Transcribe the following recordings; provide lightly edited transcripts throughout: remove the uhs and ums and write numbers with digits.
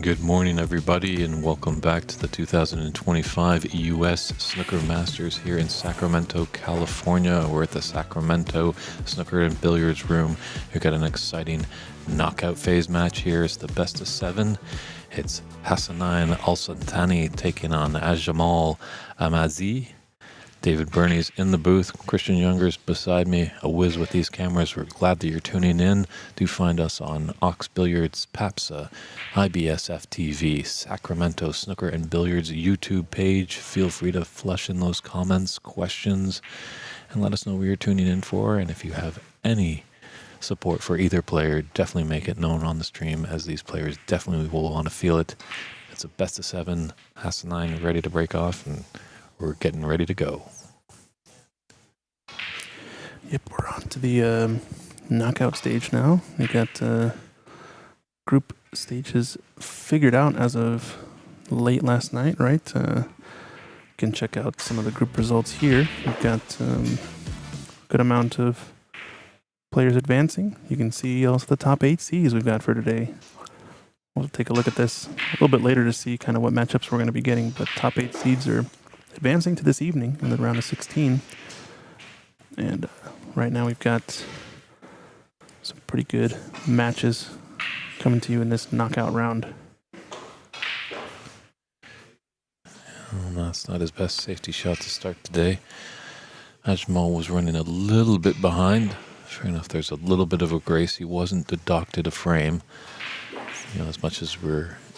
Good morning, everybody, and welcome back to the 2025 U.S. Snooker Masters here in Sacramento, California. We're at the Sacramento Snooker and Billiards room. We've got an exciting knockout phase match here. It's the best of 7. It's Hassanin Alsultani taking on Ajmal Amazi. David Burney's in the booth. Christian Younger's beside me, a whiz with these cameras. We're glad that you're tuning in. Do find us on Ox Billiards, PABSA, IBSF TV, Sacramento Snooker and Billiards YouTube page. Feel free to flush in those comments, questions, and let us know what you're tuning in for. And if you have any support for either player, definitely make it known on the stream, as these players definitely will want to feel it. It's a best of 7. Hassanin ready to break off, and we're getting ready to go. Yep, we're on to the knockout stage now. We got group stages figured out as of late last night, right? You can check out some of the group results here. We've got a good amount of players advancing. You can see also the top 8 seeds we've got for today. We'll take a look at this a little bit later to see kind of what matchups we're going to be getting, but top 8 seeds are advancing to this evening in the round of 16. And right now we've got some pretty good matches coming to you in this knockout round. That's not his best safety shot to start today. Ajmal was running a little bit behind. Sure enough, there's a little bit of a grace. He wasn't deducted a frame. As much as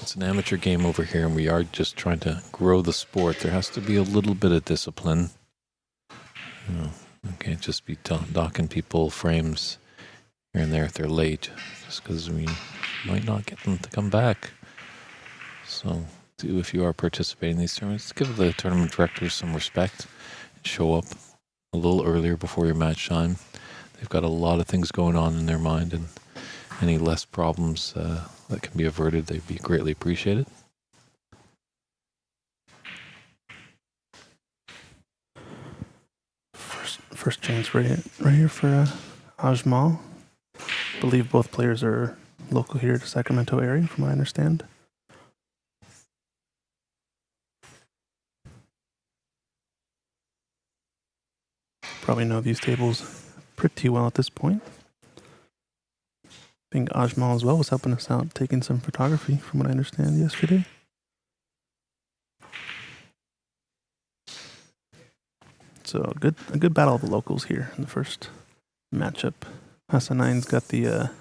it's an amateur game over here and we are just trying to grow the sport, there has to be a little bit of discipline. We can't just be docking people frames here and there if they're late, just because we might not get them to come back. So, if you are participating in these tournaments, give the tournament directors some respect and show up a little earlier before your match time. They've got a lot of things going on in their mind, and any less problems that can be averted, they'd be greatly appreciated. First chance right here for Ajmal. I believe both players are local here to Sacramento area, from what I understand. Probably know these tables pretty well at this point. I think Ajmal as well was helping us out, taking some photography, from what I understand, yesterday. So a good battle of the locals here in the first matchup. Hassanin's got the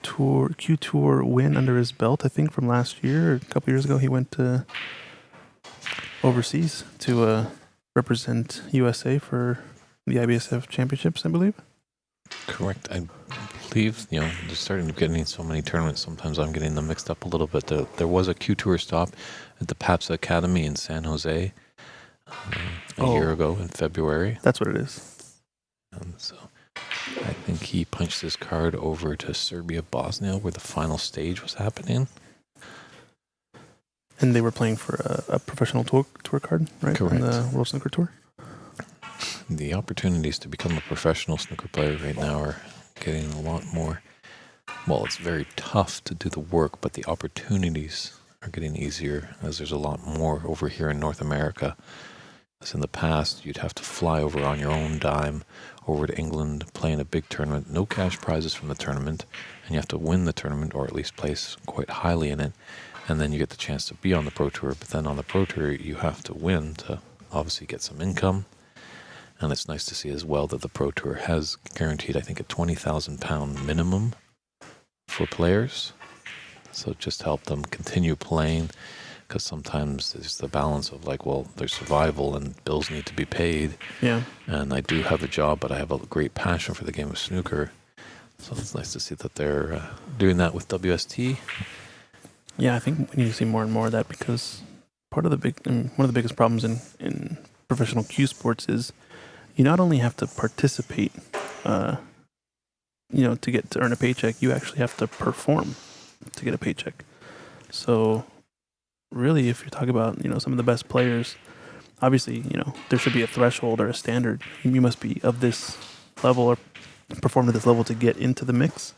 Q Tour win under his belt, I think, from last year. Or a couple years ago, he went overseas to represent USA for the IBSF championships, I believe. Correct. I believe, they're starting to get in so many tournaments. Sometimes I'm getting them mixed up a little bit. There was a Q Tour stop at the PABSA Academy in San Jose a year ago in February. That's what it is. And so I think he punched his card over to Serbia, Bosnia, where the final stage was happening. And they were playing for a professional tour card, right? Correct. On the World Snooker Tour. The opportunities to become a professional snooker player right now are getting a lot more. Well, it's very tough to do the work, but the opportunities are getting easier, as there's a lot more over here in North America. As in the past, you'd have to fly over on your own dime over to England, play in a big tournament, no cash prizes from the tournament, and you have to win the tournament or at least place quite highly in it, and then you get the chance to be on the Pro Tour. But then on the Pro Tour, you have to win to obviously get some income. And it's nice to see as well that the Pro Tour has guaranteed, I think, a £20,000 minimum for players. So just help them continue playing, because sometimes there's the balance of there's survival and bills need to be paid. Yeah. And I do have a job, but I have a great passion for the game of snooker. So it's nice to see that they're doing that with WST. Yeah, I think we need to see more and more of that, because one of the biggest problems in professional Q sports is you not only have to participate, to earn a paycheck, you actually have to perform to get a paycheck. So really, if you're talking about, some of the best players, obviously, there should be a threshold or a standard. You must be of this level or perform to this level to get into the mix.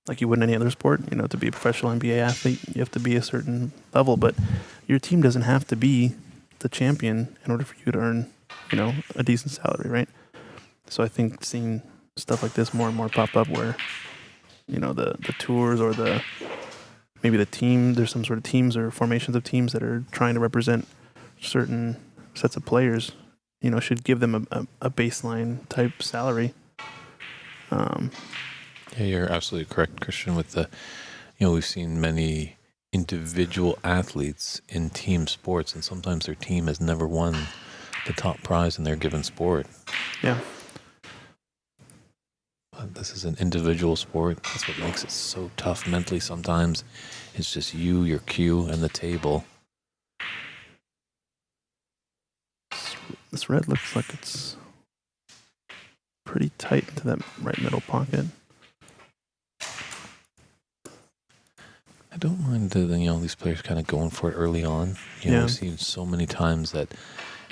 like you would in any other sport. You know, to be a professional NBA athlete, you have to be a certain level, but your team doesn't have to be the champion in order for you to earn, you know, a decent salary, right? So I think seeing stuff like this more and more pop up where, you know, the tours or maybe the team, there's some sort of teams or formations of teams that are trying to represent certain sets of players, you know, should give them a baseline type salary. Yeah, you're absolutely correct, Christian, with the, you know, we've seen many individual athletes in team sports, and sometimes their team has never won the top prize in their given sport. Yeah. But this is an individual sport. That's what makes it so tough mentally sometimes. It's just you, your cue, and the table. This red looks like it's pretty tight into that right middle pocket. I don't mind these players kind of going for it early on. You know, we've seen so many times that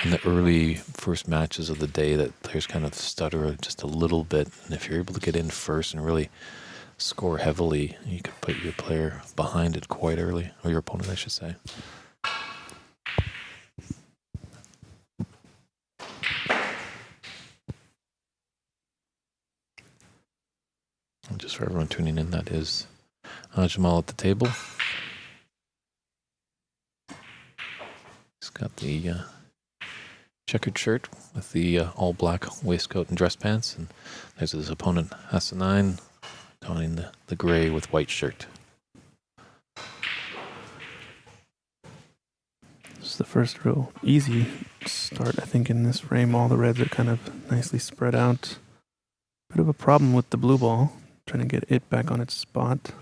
in the early first matches of the day that players kind of stutter just a little bit. And if you're able to get in first and really score heavily, you could put your player behind it quite early, or your opponent, I should say. And just for everyone tuning in, that is Jamal at the table. He's got the checkered shirt with the all black waistcoat and dress pants, and there's his opponent Hassanine donning the gray with white shirt. This is the first real easy start, I think, in this frame. All the reds are kind of nicely spread out. Bit of a problem with the blue ball, trying to get it back on its spot.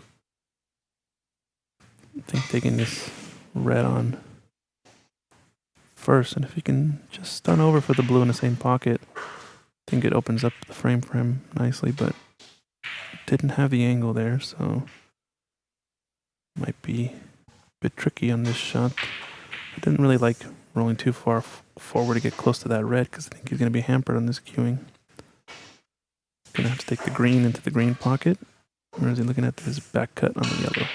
I think taking this red on first, and if you can just stun over for the blue in the same pocket, I think it opens up the frame for him nicely, but didn't have the angle there, so might be a bit tricky on this shot. I didn't really like rolling too far forward to get close to that red because I think he's going to be hampered on this queuing. Going to have to take the green into the green pocket. Or is he looking at his back cut on the yellow?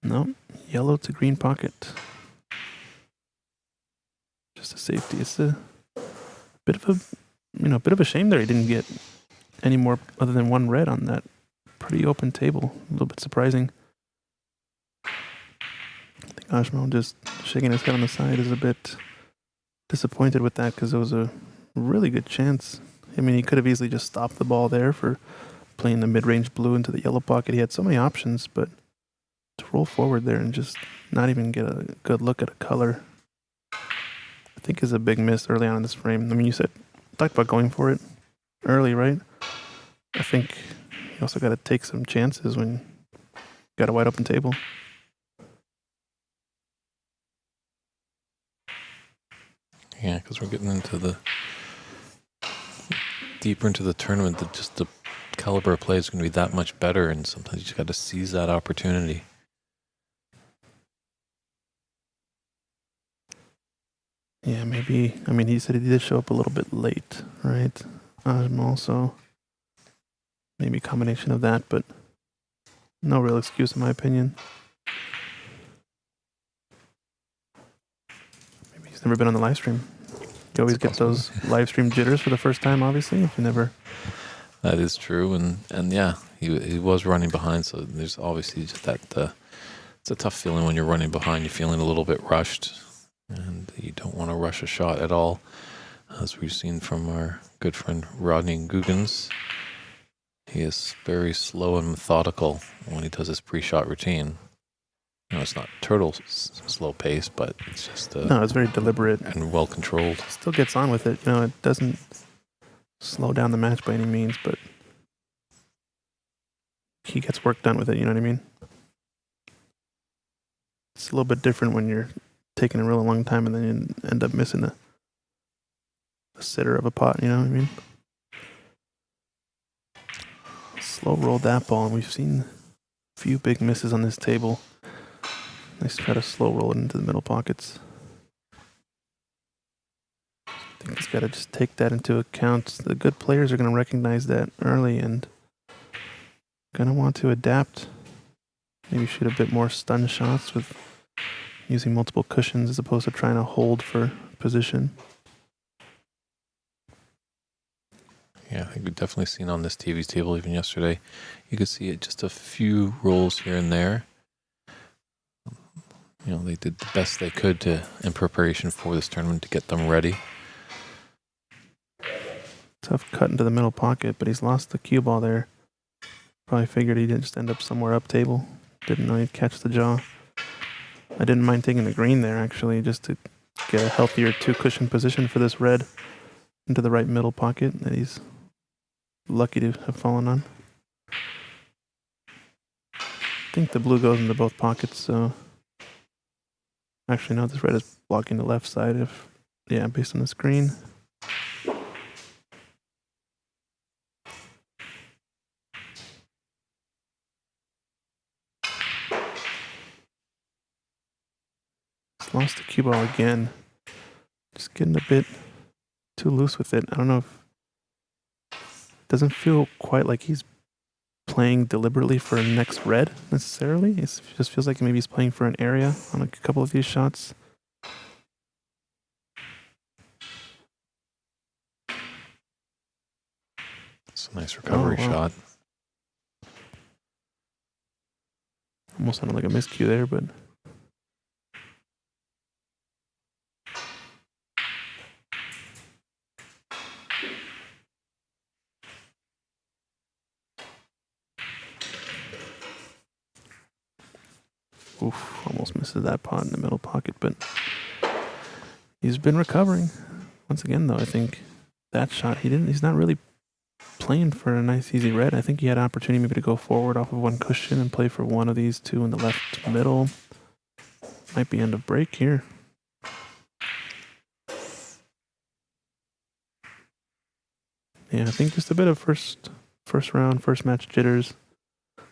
No, yellow to green pocket. Just a safety. It's a bit of a shame there. He didn't get any more other than one red on that pretty open table. A little bit surprising. I think Ashmo just shaking his head on the side is a bit disappointed with that because it was a really good chance. I mean, he could have easily just stopped the ball there for playing the mid-range blue into the yellow pocket. He had so many options, but to roll forward there and just not even get a good look at a color, I think is a big miss early on in this frame. I mean, you talked about going for it early, right? I think you also got to take some chances when you got a wide open table. Yeah, because we're getting into deeper into the tournament, just the caliber of play is going to be that much better, and sometimes you just got to seize that opportunity. Yeah, maybe. I mean, he said he did show up a little bit late, right? Also, maybe a combination of that, but no real excuse in my opinion. Maybe he's never been on the live stream. You always get those live stream jitters for the first time, obviously, if you never... That is true, and yeah, he was running behind, so there's obviously just that, it's a tough feeling when you're running behind. You're feeling a little bit rushed, and you don't want to rush a shot at all, as we've seen from our good friend Rodney Guggens. He is very slow and methodical when he does his pre-shot routine. You know, it's not turtle slow pace, but it's just no, it's very deliberate and well controlled. Still gets on with it. You know, it doesn't slow down the match by any means, but he gets work done with it. You know what I mean? It's a little bit different when you're taking a really long time and then you end up missing a sitter of a pot. You know what I mean? Slow roll that ball, and we've seen a few big misses on this table. Nice try to slow roll it into the middle pockets. I think he's got to just take that into account. The good players are going to recognize that early and Gonna want to adapt. Maybe shoot a bit more stun shots with using multiple cushions as opposed to trying to hold for position. Yeah, I think we've definitely seen on this TV's table even yesterday. You could see it just a few rolls here and there. You know, they did the best they could in preparation for this tournament to get them ready. Tough cut into the middle pocket, but he's lost the cue ball there. Probably figured he'd just end up somewhere up table. Didn't know he'd catch the jaw. I didn't mind taking the green there, actually, just to get a healthier two-cushion position for this red into the right middle pocket that he's lucky to have fallen on. I think the blue goes into both pockets, so... Actually, no, this red is blocking the left side based on the screen. Just lost the cue ball again. Just getting a bit too loose with it. I don't know if... Doesn't feel quite like he's playing deliberately for next red, necessarily. It just feels like maybe he's playing for an area on a couple of these shots. It's a nice recovery shot. Almost sounded like a miscue there, but... Oof, almost misses that pot in the middle pocket, but he's been recovering. Once again, though, I think that shot, he's not really playing for a nice, easy red. I think he had an opportunity maybe to go forward off of one cushion and play for one of these two in the left middle. Might be end of break here. Yeah, I think just a bit of first round, first match jitters.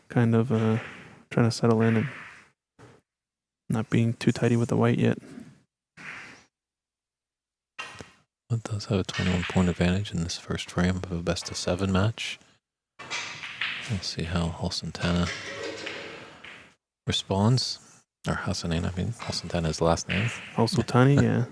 Kind of trying to settle in and not being too tidy with the white yet. It does have a 21-point advantage in this first frame of a best-of-7 match. We'll see how Alsultani responds. Or Hassanin, I mean. Alsultani's last name. Alsultani, yeah.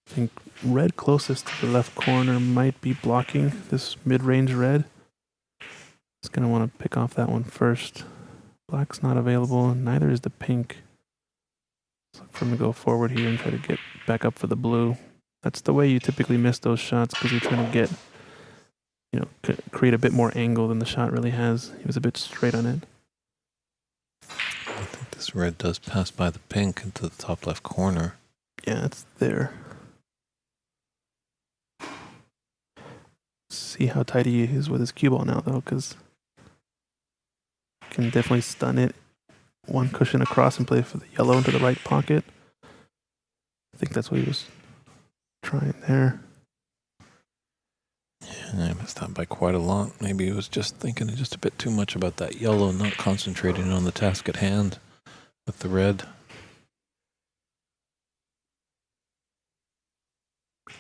I think red closest to the left corner might be blocking this mid-range red. Just going to want to pick off that one first. Black's not available, neither is the pink. So look for him to go forward here and try to get back up for the blue. That's the way you typically miss those shots, because you're trying to get, create a bit more angle than the shot really has. He was a bit straight on it. I think this red does pass by the pink into the top left corner. Yeah, it's there. See how tidy he is with his cue ball now, though, because can definitely stun it. One cushion across and play for the yellow into the right pocket. I think that's what he was trying there. Yeah, I missed that by quite a lot. Maybe he was just thinking just a bit too much about that yellow, not concentrating on the task at hand with the red.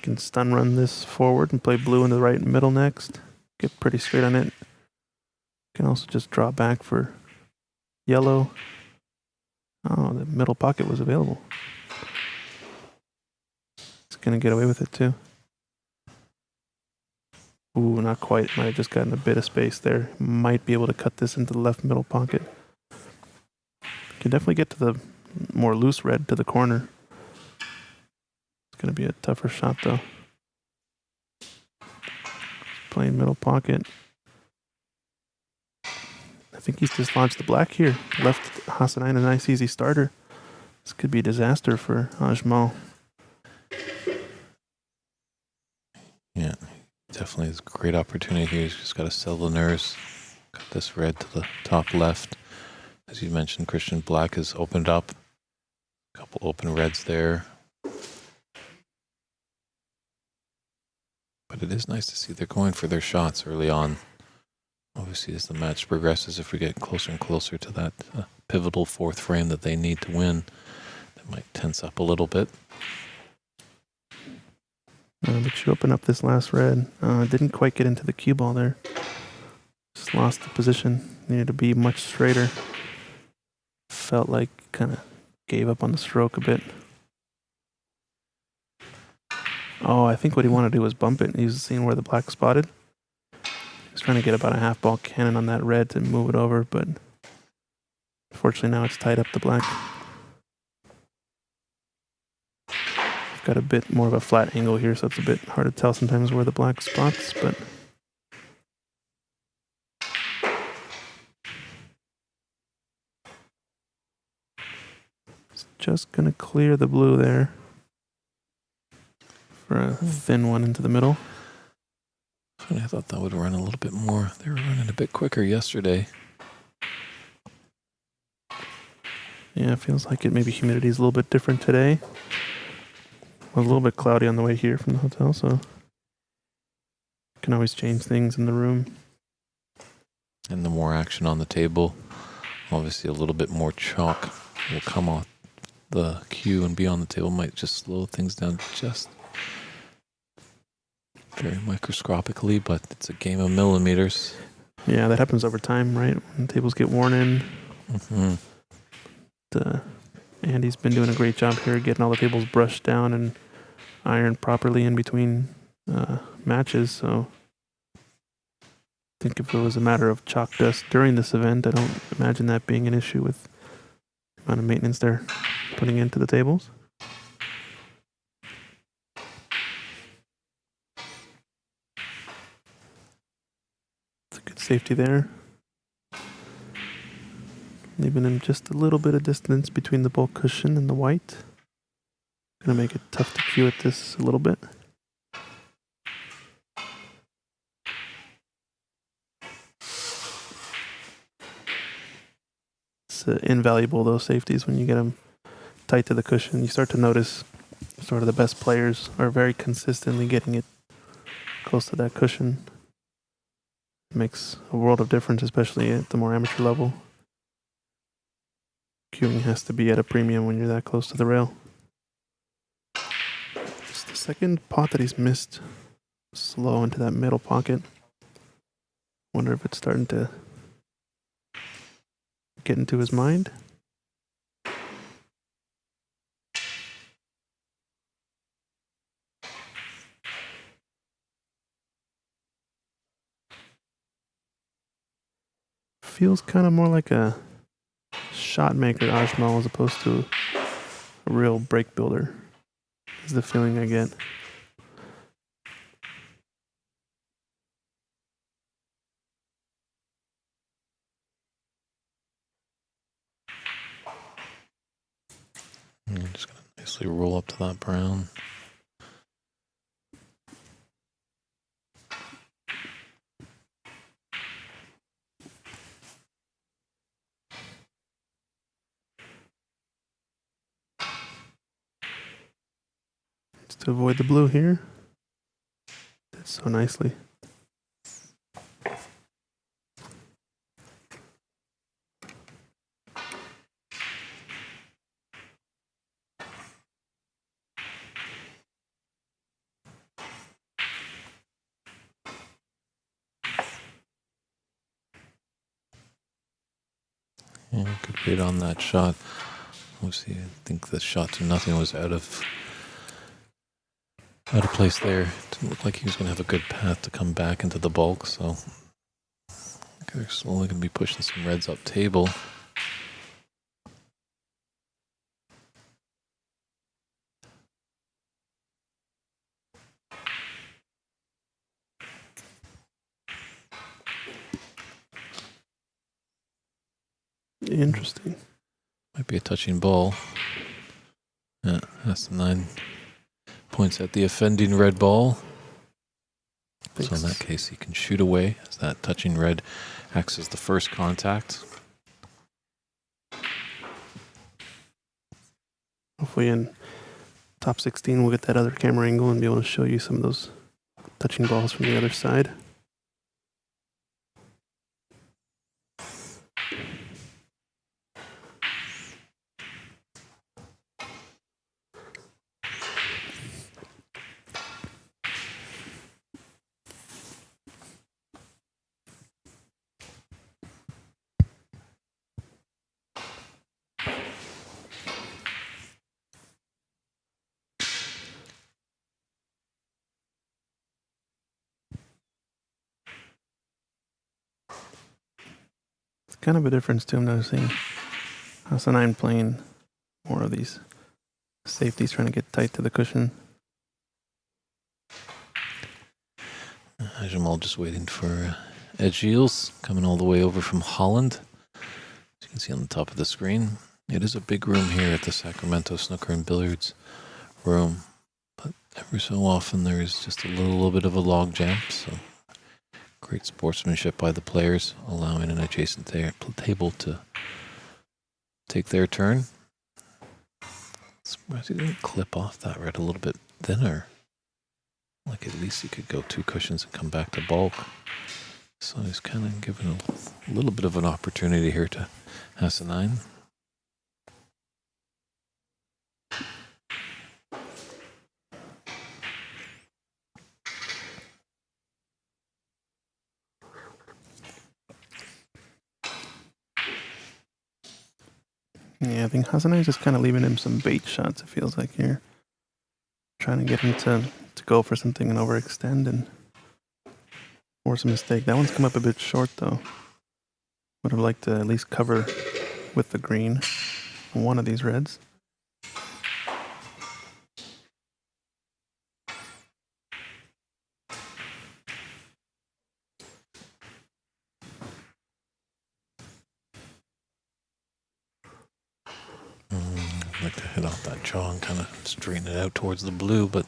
Can stun run this forward and play blue into the right middle next. Get pretty straight on it. Can also just drop back for yellow. Oh, the middle pocket was available. He's going to get away with it too. Ooh, not quite. Might have just gotten a bit of space there. Might be able to cut this into the left middle pocket. Can definitely get to the more loose red to the corner. It's going to be a tougher shot though. Playing middle pocket. I think he's dislodged the black here. Left Hassanin a nice easy starter. This could be a disaster for Ajmal. Yeah, definitely is a great opportunity here. He's just got to sell the nerves. Got this red to the top left. As you mentioned, Christian Black has opened up. A couple open reds there. But it is nice to see they're going for their shots early on. Obviously, as the match progresses, if we get closer and closer to that pivotal fourth frame that they need to win, that might tense up a little bit. But you open up this last red. Didn't quite get into the cue ball there. Just lost the position. Needed to be much straighter. Felt like kind of gave up on the stroke a bit. Oh, I think what he wanted to do was bump it. He was seeing where the black spotted. He was trying to get about a half ball cannon on that red to move it over, but unfortunately now it's tied up the black. I've got a bit more of a flat angle here, so it's a bit hard to tell sometimes where the black spots, but it's just going to clear the blue there for a thin one into the middle. Funny, I thought that would run a little bit more. They were running a bit quicker yesterday. Yeah, it feels like it. Maybe humidity is a little bit different today. It was a little bit cloudy on the way here from the hotel, so you can always change things in the room. And the more action on the table, obviously a little bit more chalk will come off the cue and be on the table. Might just slow things down just very microscopically, but it's a game of millimeters. Yeah, that happens over time, right? When tables get worn in. Mm-hmm. Andy's been doing a great job here getting all the tables brushed down and ironed properly in between matches. So I think if it was a matter of chalk dust during this event, I don't imagine that being an issue with the amount of maintenance they're putting into the tables. It's a good safety there. Leaving him just a little bit of distance between the bulk cushion and the white. Gonna make it tough to cue at this a little bit. It's invaluable, those safeties, when you get them tight to the cushion. You start to notice sort of the best players are very consistently getting it close to that cushion. It makes a world of difference, especially at the more amateur level. Cueing has to be at a premium when you're that close to the rail. It's the second pot that he's missed slow into that middle pocket. Wonder if it's starting to get into his mind. Feels kind of more like a shot maker Ajmal as opposed to a real break builder is the feeling I get. I'm just going to nicely roll up to that brown. Just to avoid the blue here. Did so nicely. Yeah, good read on that shot. Obviously, I think the shot to nothing was out of place there. It didn't look like he was going to have a good path to come back into the bulk, so they're slowly going to be pushing some reds up table. Interesting. Might be a touching ball. Yeah, that's the 9 points at the offending red ball. So in that case, he can shoot away as that touching red acts as the first contact. Hopefully in top 16 we'll get that other camera angle and be able to show you some of those touching balls from the other side. kind of a difference too. I'm noticing Hassan playing more of these safeties, trying to get tight to the cushion. Jamal just waiting for Ed Shields coming all the way over from Holland. As you can see on the top of the screen, it is a big room here at the Sacramento Snooker and Billiards room, but every so often there is just a little bit of a log jam. So great sportsmanship by the players, allowing an adjacent table to take their turn. Surprised he didn't clip off that red a little bit thinner. Like at least he could go 2 cushions and come back to bulk. So he's kind of given a little bit of an opportunity here to Hassan. Yeah, I think Hassan is just kind of leaving him some bait shots, it feels like here. Trying to get him to go for something and overextend and force a mistake. That one's come up a bit short, though. Would have liked to at least cover with the green on one of these reds. I'd like to hit off that jaw and kind of straighten it out towards the blue, but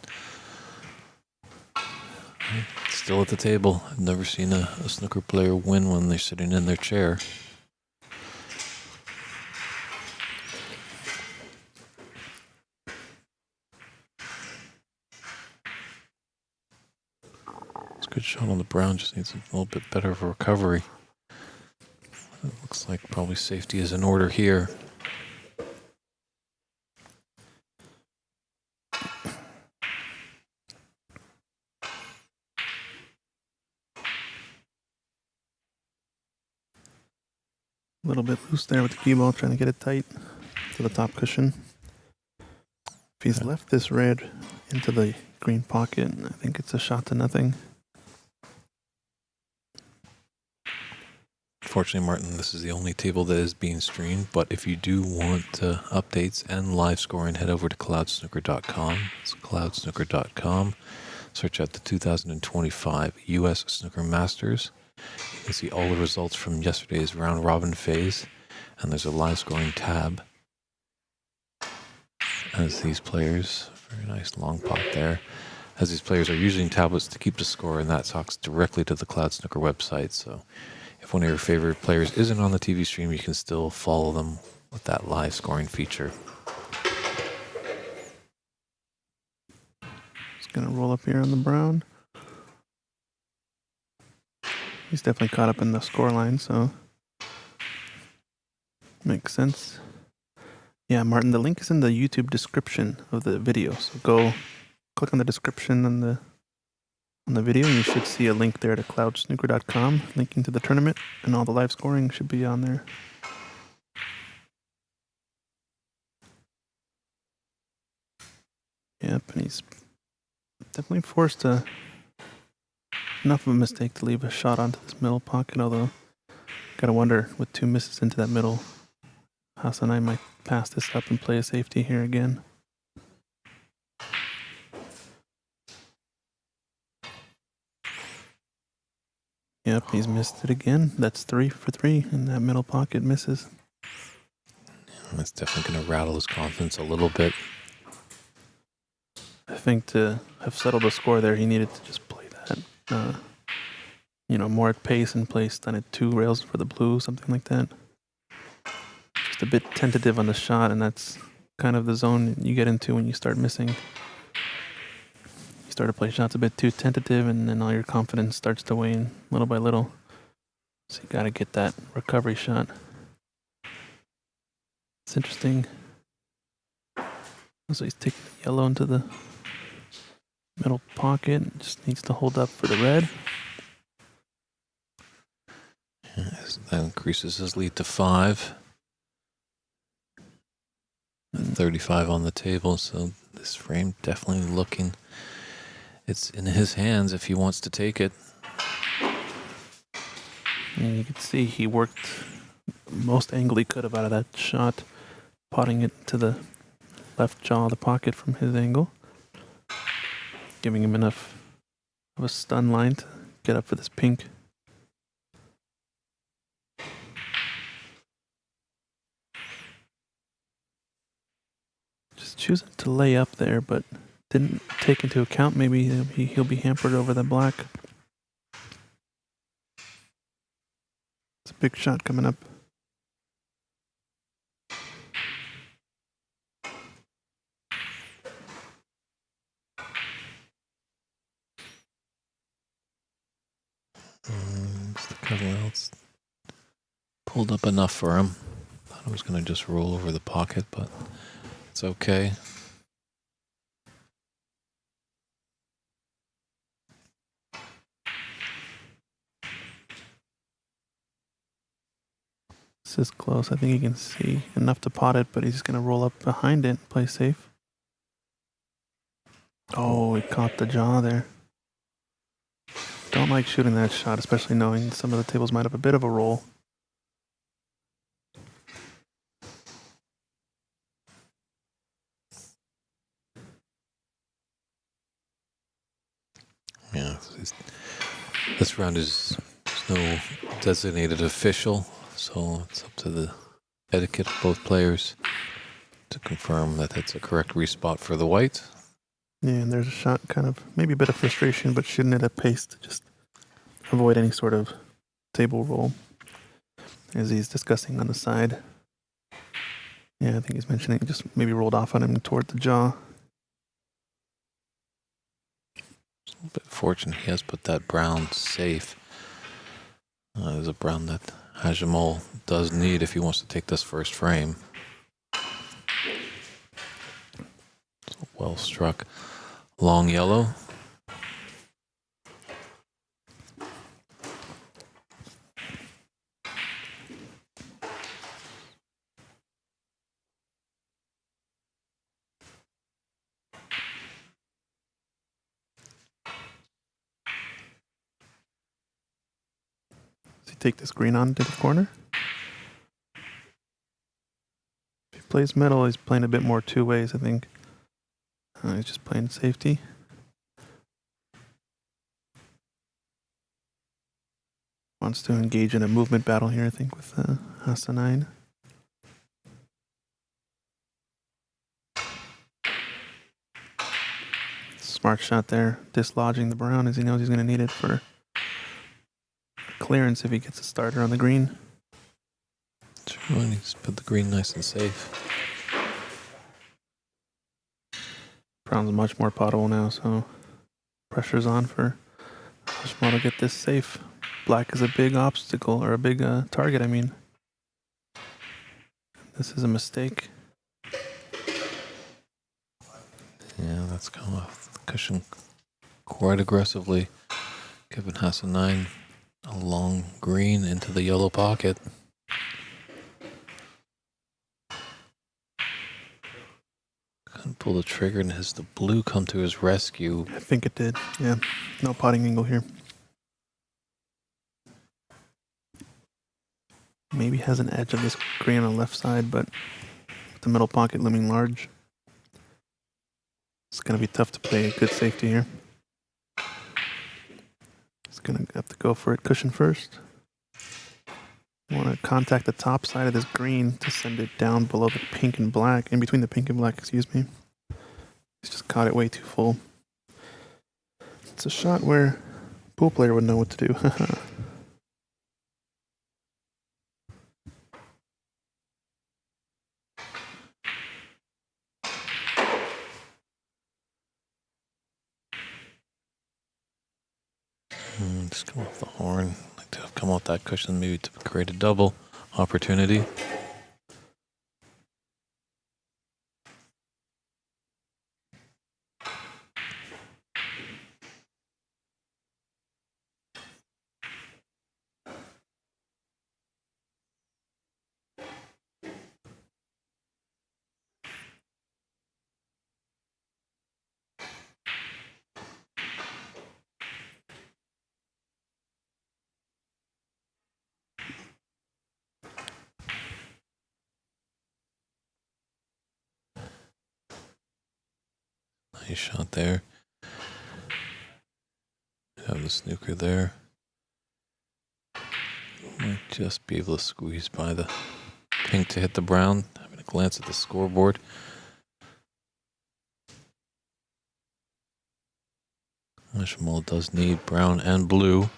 still at the table. I've never seen a snooker player win when they're sitting in their chair. It's a good shot on the brown, just needs a little bit better of a recovery. It looks like probably safety is in order here. A little bit loose there with the cue ball, trying to get it tight to the top cushion. If he's left this red into the green pocket, I think it's a shot to nothing. Unfortunately, Martin, this is the only table that is being streamed, but if you do want updates and live scoring, head over to cloudsnooker.com. It's cloudsnooker.com. Search out the 2025 U.S. Snooker Masters. You can see all the results from yesterday's round robin phase, and there's a live scoring tab as these players, very nice long pot there, as these players are using tablets to keep the score, and that talks directly to the Cloud Snooker website. So if one of your favorite players isn't on the TV stream, you can still follow them with that live scoring feature. Just gonna roll up here on the brown. He's definitely caught up in the score line, so makes sense. Yeah, Martin, the link is in the YouTube description of the video. So go click on the description on the video, and you should see a link there to cloudsnooker.com, linking to the tournament, and all the live scoring should be on there. Yep, and he's definitely forced enough of a mistake to leave a shot onto this middle pocket, although gotta wonder, with 2 misses into that middle, Hassan might pass this up and play a safety here again. Yep, he's missed it again. That's 3 for 3, and that middle pocket misses. That's definitely going to rattle his confidence a little bit. I think to have settled the score there, he needed to just play that, more at pace and play stunned 2 rails for the blue, something like that. Just a bit tentative on the shot, and that's kind of the zone you get into when you start missing. You start to play shots a bit too tentative, and then all your confidence starts to wane little by little. So you got to get that recovery shot. It's interesting. So he's taking yellow into the middle pocket. Just needs to hold up for the red. That increases his lead to 5. And 35 on the table, so this frame definitely looking... It's in his hands if he wants to take it. And you can see he worked most angle he could have out of that shot, potting it to the left jaw of the pocket from his angle, giving him enough of a stun line to get up for this pink. Just choosing to lay up there, but didn't take into account maybe he'll be hampered over the black. It's a big shot coming up. Nothing else pulled up enough for him. Thought I was going to just roll over the pocket, but it's okay. This is close. I think he can see enough to pot it, but he's going to roll up behind it and play safe. Oh, he caught the jaw there. Don't like shooting that shot, especially knowing some of the tables might have a bit of a roll. Yeah, this round is no designated official, so it's up to the etiquette of both players to confirm that it's a correct respot for the white. Yeah, and there's a shot, kind of maybe a bit of frustration, but shooting it at pace to just avoid any sort of table roll, as he's discussing on the side. Yeah, I think he's mentioning just maybe rolled off on him toward the jaw. It's a bit fortunate he has put that brown safe. There's a brown that Hajimol does need if he wants to take this first frame. So well struck. Long yellow. Does he take this green on to the corner? If he plays middle, he's playing a bit more two ways, I think. He's just playing safety. Wants to engage in a movement battle here, I think, with Hassanine. Smart shot there, dislodging the brown as he knows he's going to need it for clearance if he gets a starter on the green. True, and he's put the green nice and safe. Brown's much more potable now, so pressure's on for Hashmal to get this safe. Black is a big obstacle, or a big target, I mean. This is a mistake. Yeah, that's come off the cushion quite aggressively. Giving Hassanine a long green into the yellow pocket. Couldn't pull the trigger, and has the blue come to his rescue. I think it did, yeah. No potting angle here. Maybe has an edge of this green on the left side, but with the middle pocket looming large, it's going to be tough to play a good safety here. He's going to have to go for it cushion first. Want to contact the top side of this green to send it down below the pink and black, in between the pink and black, excuse me. He's just caught it way too full. It's a shot where a pool player would know what to do. Just come off the horn. Like to have come off that cushion, maybe to create a double opportunity. Nice shot there. Have the snooker there. Might just be able to squeeze by the pink to hit the brown. Having a glance at the scoreboard. Jamal does need brown and blue.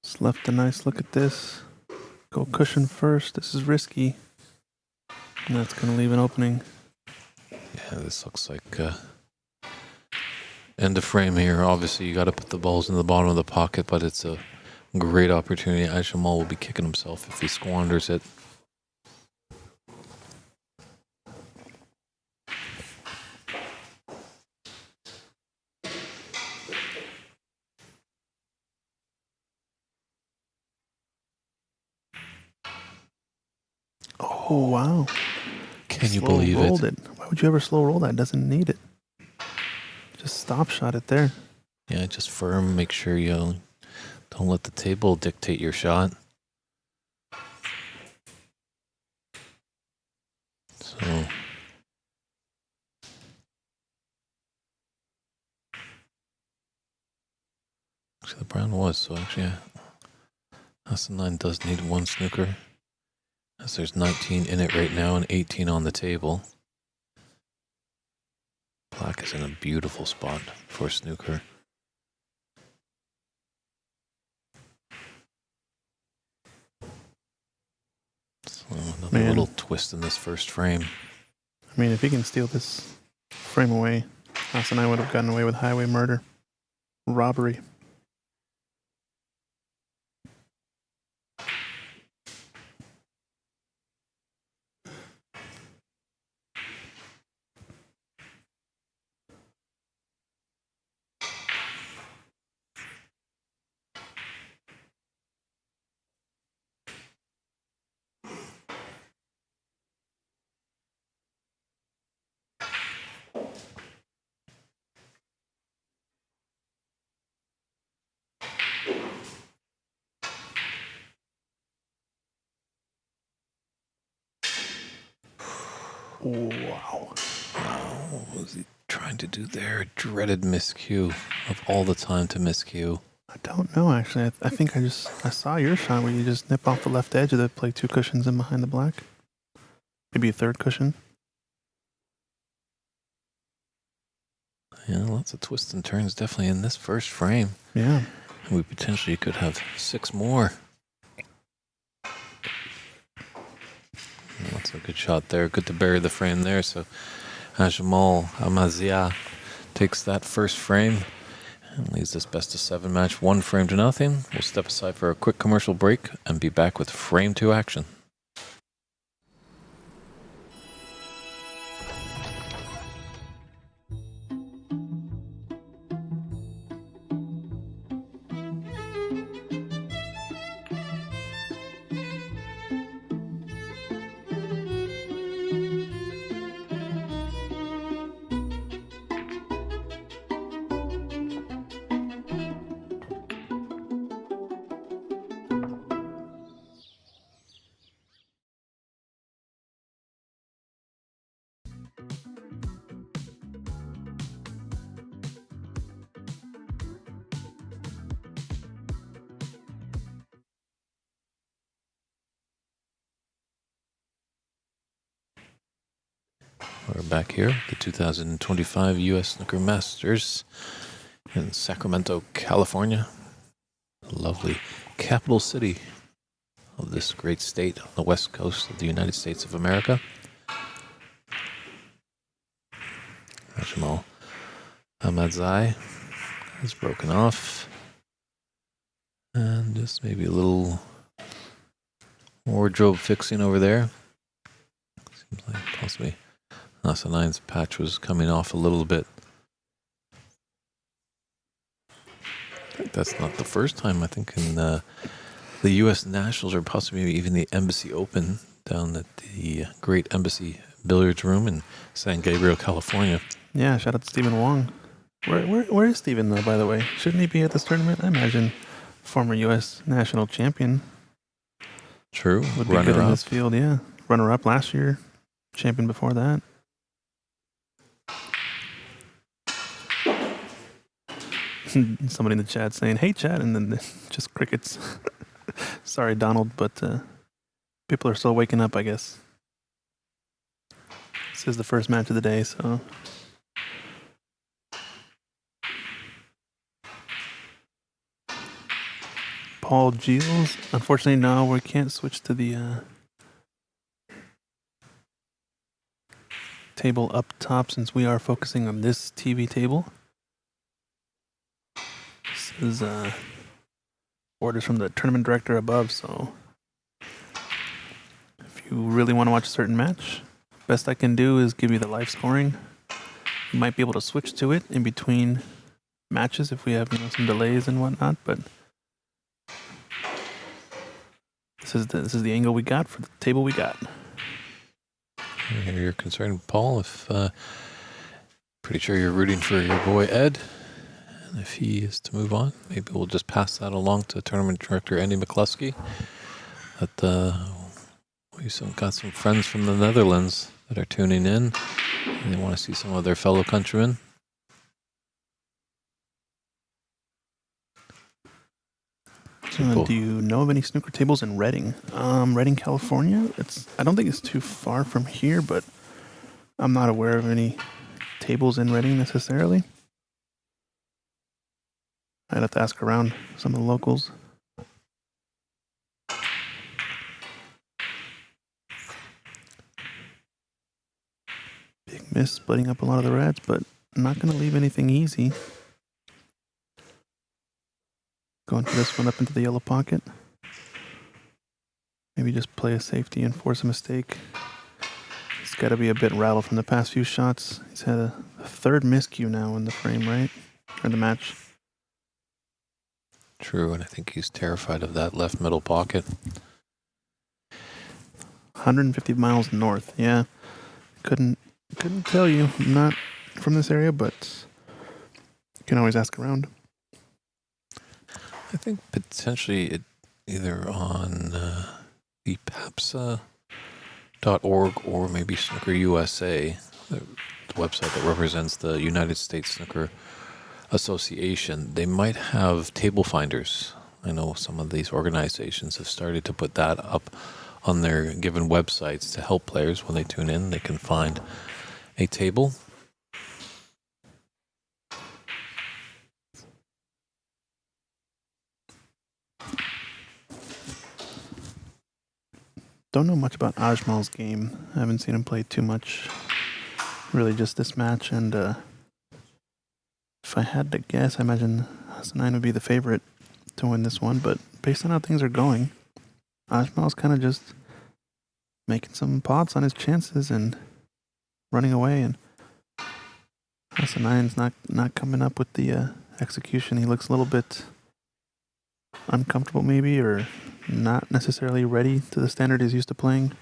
Just left a nice look at this. Go cushion first. This is risky. And that's going to leave an opening. Yeah, this looks like end of frame here. Obviously, you got to put the balls in the bottom of the pocket, but it's a great opportunity. Jamal will be kicking himself if he squanders it. Oh, wow. Can you Slow believe rolled it? Why would you ever slow roll that? Doesn't need it. Just stop shot it there. Yeah, just firm. Make sure you don't let the table dictate your shot. So, actually, the brown was. So actually, yeah, Aston 9 does need one snooker, as there's 19 in it right now and 18 on the table. Black is in a beautiful spot for snooker. So another little twist in this first frame. I mean, if he can steal this frame away, Austin and I would have gotten away with highway murder. Robbery. Wow. What was he trying to do there? Dreaded miscue of all the time to miscue. I don't know, actually. I think I saw your shot where you just nip off the left edge of the play 2 cushions in behind the black. Maybe a third cushion. Yeah, lots of twists and turns definitely in this first frame. Yeah. And we potentially could have 6 more. That's a good shot there. Good to bury the frame there. So Jamal Amazia takes that first frame and leads this best of 7 match 1 frame to nothing. We'll step aside for a quick commercial break and be back with frame 2 action. We're back here at the 2025 U.S. Snooker Masters in Sacramento, California. The lovely capital city of this great state on the west coast of the United States of America. Jamal Ahmadzai has broken off. And just maybe a little wardrobe fixing over there. Seems like possibly Nasa 9's patch was coming off a little bit. I think that's not the first time. I think in the U.S. Nationals or possibly even the Embassy Open down at the Great Embassy Billiards Room in San Gabriel, California. Yeah, shout out to Stephen Wong. Where is Stephen though? By the way, shouldn't he be at this tournament? I imagine former U.S. national champion True. would be good in Runner-up. this field. Yeah, runner up last year, champion before that. Somebody in the chat saying, "Hey, chat," and then just crickets. Sorry, Donald, but people are still waking up, I guess. This is the first match of the day, so. Paul Giles. Unfortunately, no, we can't switch to the table up top since we are focusing on this TV table. This is orders from the tournament director above, so if you really want to watch a certain match, best I can do is give you the live scoring. You might be able to switch to it in between matches if we have some delays and whatnot, but this is the angle we got for the table we got. I hear you're concerned, Paul. If pretty sure you're rooting for your boy Ed, and if he is to move on, maybe we'll just pass that along to tournament director Andy McCloskey. That we've got some friends from the Netherlands that are tuning in, and they want to see some of their fellow countrymen. Cool. Do you know of any snooker tables in Redding? Redding, California. I don't think it's too far from here, but I'm not aware of any tables in Redding necessarily. I'd have to ask around some of the locals. Big miss splitting up a lot of the reds, but I'm not going to leave anything easy. Going for this one up into the yellow pocket. Maybe just play a safety and force a mistake. He's got to be a bit rattled from the past few shots. He's had a third miscue now in the frame, right? Or the match. True, and I think he's terrified of that left middle pocket. 150 miles north, yeah. Couldn't tell you. I'm not from this area, but you can always ask around. I think potentially it either on the PABSA.org or maybe Snooker USA, the website that represents the United States Snooker Association. They might have table finders. I know some of these organizations have started to put that up on their given websites to help players when they tune in. They can find a table. Don't know much about Ajmal's game. I haven't seen him play too much. Really just this match, and if I had to guess, I imagine Hassan would be the favorite to win this one, but based on how things are going, Ajmal's kind of just making some pots on his chances and running away, and Hassan's not coming up with the execution. He looks a little bit uncomfortable maybe, or not necessarily ready to the standard he's used to playing.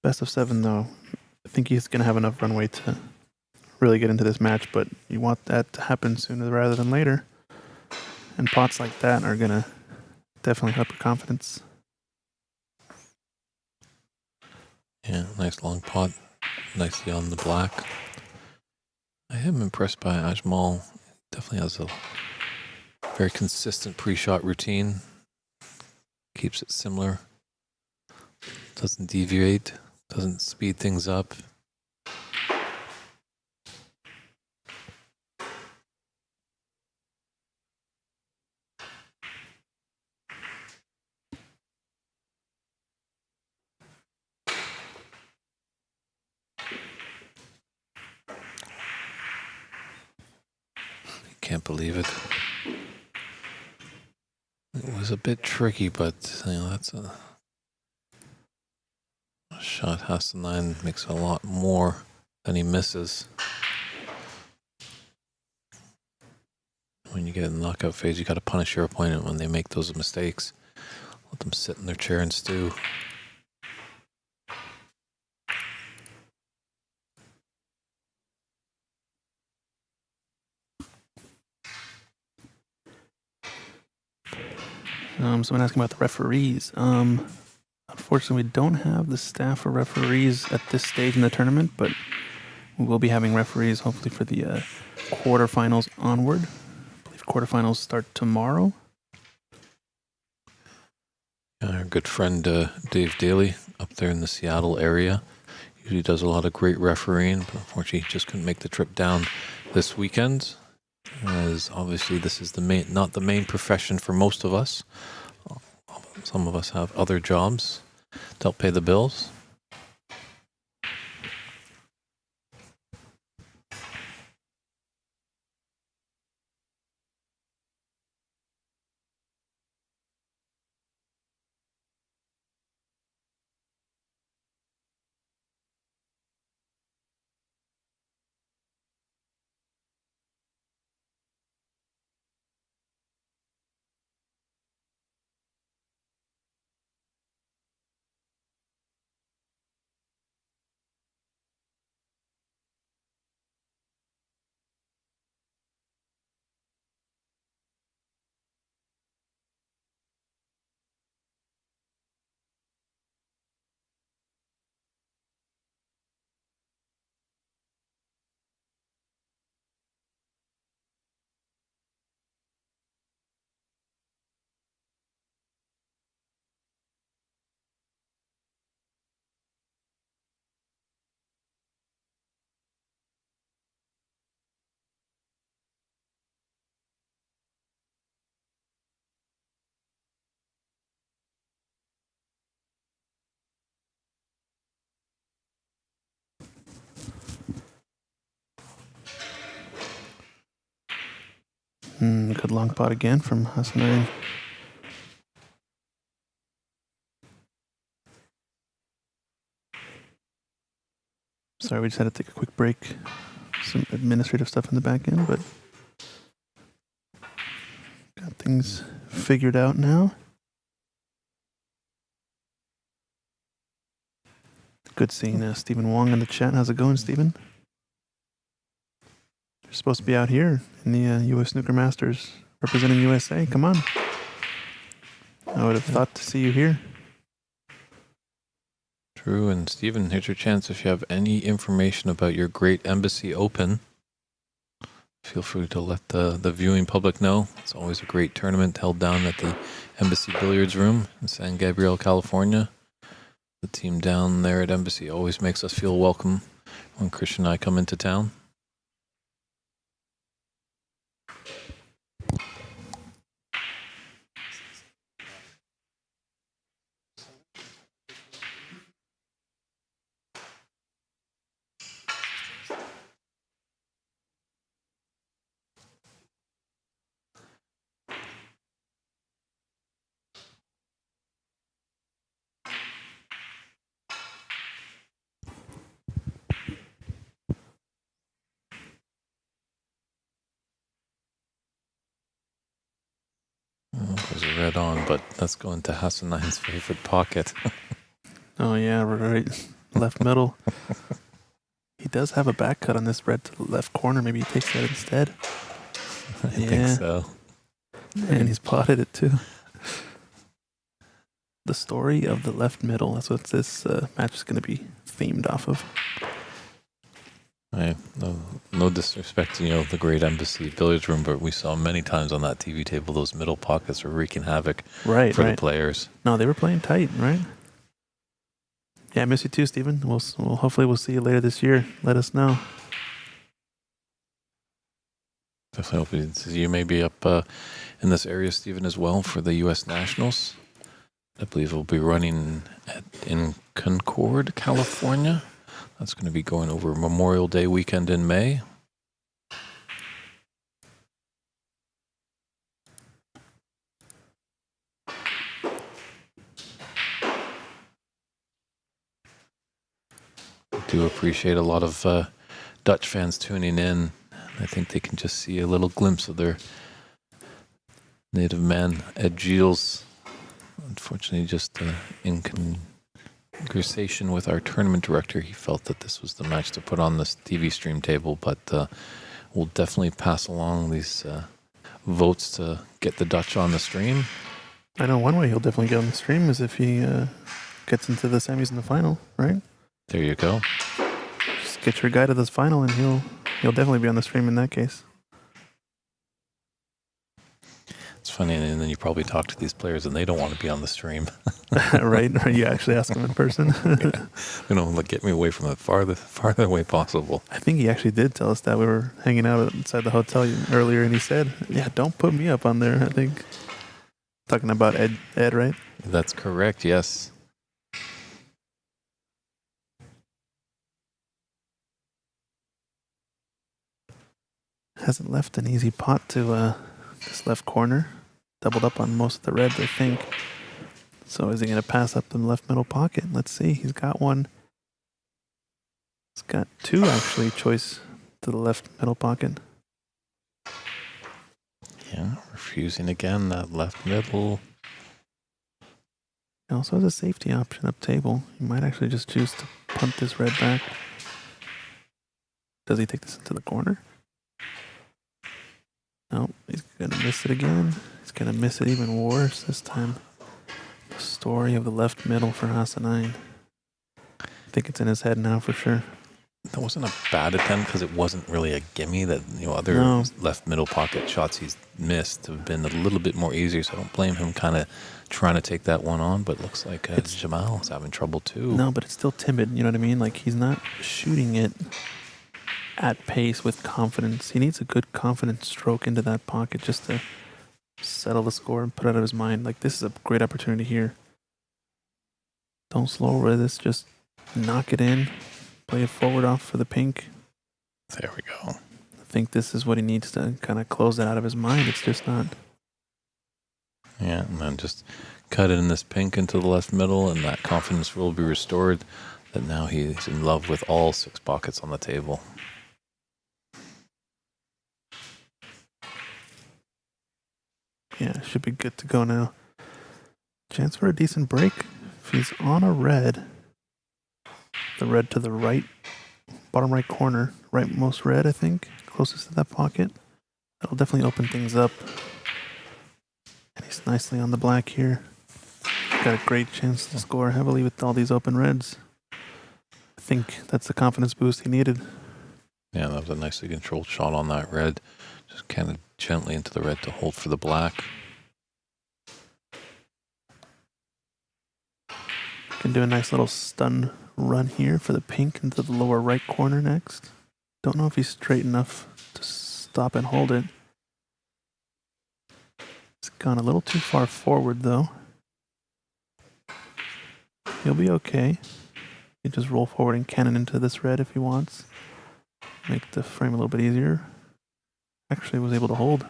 Best of 7 though. I think he's going to have enough runway to really get into this match, but you want that to happen sooner rather than later. And pots like that are going to definitely help your confidence. Yeah, nice long pot. Nicely on the black. I am impressed by Ajmal. Definitely has a very consistent pre-shot routine. Keeps it similar. Doesn't deviate. Doesn't speed things up. Can't believe it. It was a bit tricky, but that's a shot. Hassan makes a lot more than he misses. When you get in the knockout phase, you got to punish your opponent when they make those mistakes. Let them sit in their chair and stew. Someone asking about the referees. Unfortunately, we don't have the staff for referees at this stage in the tournament, but we will be having referees hopefully for the quarterfinals onward. I believe quarterfinals start tomorrow. Our good friend Dave Daly up there in the Seattle area usually does a lot of great refereeing, but unfortunately he just couldn't make the trip down this weekend, as obviously this is not the main profession for most of us. Some of us have other jobs to help pay the bills. Good long pot again from Hassan. Sorry, we just had to take a quick break. Some administrative stuff in the back end, but got things figured out now. Good seeing Stephen Wong in the chat. How's it going, Stephen? You're supposed to be out here in the U.S. Snooker Masters representing USA. Come on. I would have thought to see you here. True, and Stephen, here's your chance. If you have any information about your Great Embassy Open, feel free to let the viewing public know. It's always a great tournament held down at the Embassy Billiards Room in San Gabriel, California. The team down there at Embassy always makes us feel welcome when Christian and I come into town. There's a red on, but that's going to Hassan's favorite pocket. Oh, yeah, right. Left middle. He does have a back cut on this red to the left corner. Maybe he takes that instead. I think so. And he's potted it too. The story of the left middle. That's what this match is going to be themed off of. No disrespect to the Great Embassy Billiards Room, but we saw many times on that TV table those middle pockets were wreaking havoc for the players. No, they were playing tight, right? Yeah, I miss you too, Stephen. We'll hopefully we'll see you later this year. Let us know. Definitely hope you may be up in this area, Stephen, as well for the U.S. Nationals. I believe we'll be running in Concord, California. That's going to be going over Memorial Day weekend in May. I do appreciate a lot of Dutch fans tuning in. I think they can just see a little glimpse of their native man, Ed Gilles. Unfortunately, just in conversation with our tournament director, he felt that this was the match to put on this TV stream table, but we'll definitely pass along these votes to get the Dutch on the stream. I know one way he'll definitely get on the stream is if he gets into the semis and the final, right? There you go. Just get your guy to this final, and he'll definitely be on the stream in that case. It's funny, and then you probably talk to these players, and they don't want to be on the stream. Right? Or you actually ask him in person. Like, get me away from it farther away possible. I think he actually did tell us that. We were hanging out inside the hotel earlier, and he said, "Yeah, don't put me up on there." I think talking about Ed, right? That's correct. Yes. Hasn't left an easy pot to this left corner. Doubled up on most of the reds, I think. So is he going to pass up the left middle pocket? Let's see. He's got one. He's got two, actually, choice to the left middle pocket. Yeah, refusing again, that left middle. He also has a safety option up table. He might actually just choose to punt this red back. Does he take this into the corner? No, he's going to miss it again. He's going to miss it even worse this time. The story of the left middle for Hasanain. I think it's in his head now for sure. That wasn't a bad attempt because it wasn't really a gimme. That other left middle pocket shots he's missed have been a little bit more easier. So I don't blame him kind of trying to take that one on. But it looks like Jamal's having trouble too. No, but it's still timid. You know what I mean? Like he's not shooting it at pace with confidence. He needs a good confident stroke into that pocket just to settle the score and put it out of his mind. Like this is a great opportunity here. Don't slow over this. Just knock it in. Play it forward off for the pink. There we go. I think this is what he needs to kind of close that out of his mind. It's just not. Yeah, and then just cut it in this pink into the left middle, and that confidence will be restored. That now he's in love with all 6 pockets on the table. Yeah, should be good to go now. Chance for a decent break. If he's on a red, the red to the right, bottom right corner, rightmost red, I think, closest to that pocket. That'll definitely open things up. And he's nicely on the black here. Got a great chance to score heavily with all these open reds. I think that's the confidence boost he needed. Yeah, that was a nicely controlled shot on that red. Just kind of gently into the red to hold for the black. Can do a nice little stun run here for the pink into the lower right corner next. Don't know if he's straight enough to stop and hold it. It's gone a little too far forward though. He'll be okay. He can just roll forward and cannon into this red if he wants. Make the frame a little bit easier. Actually was able to hold.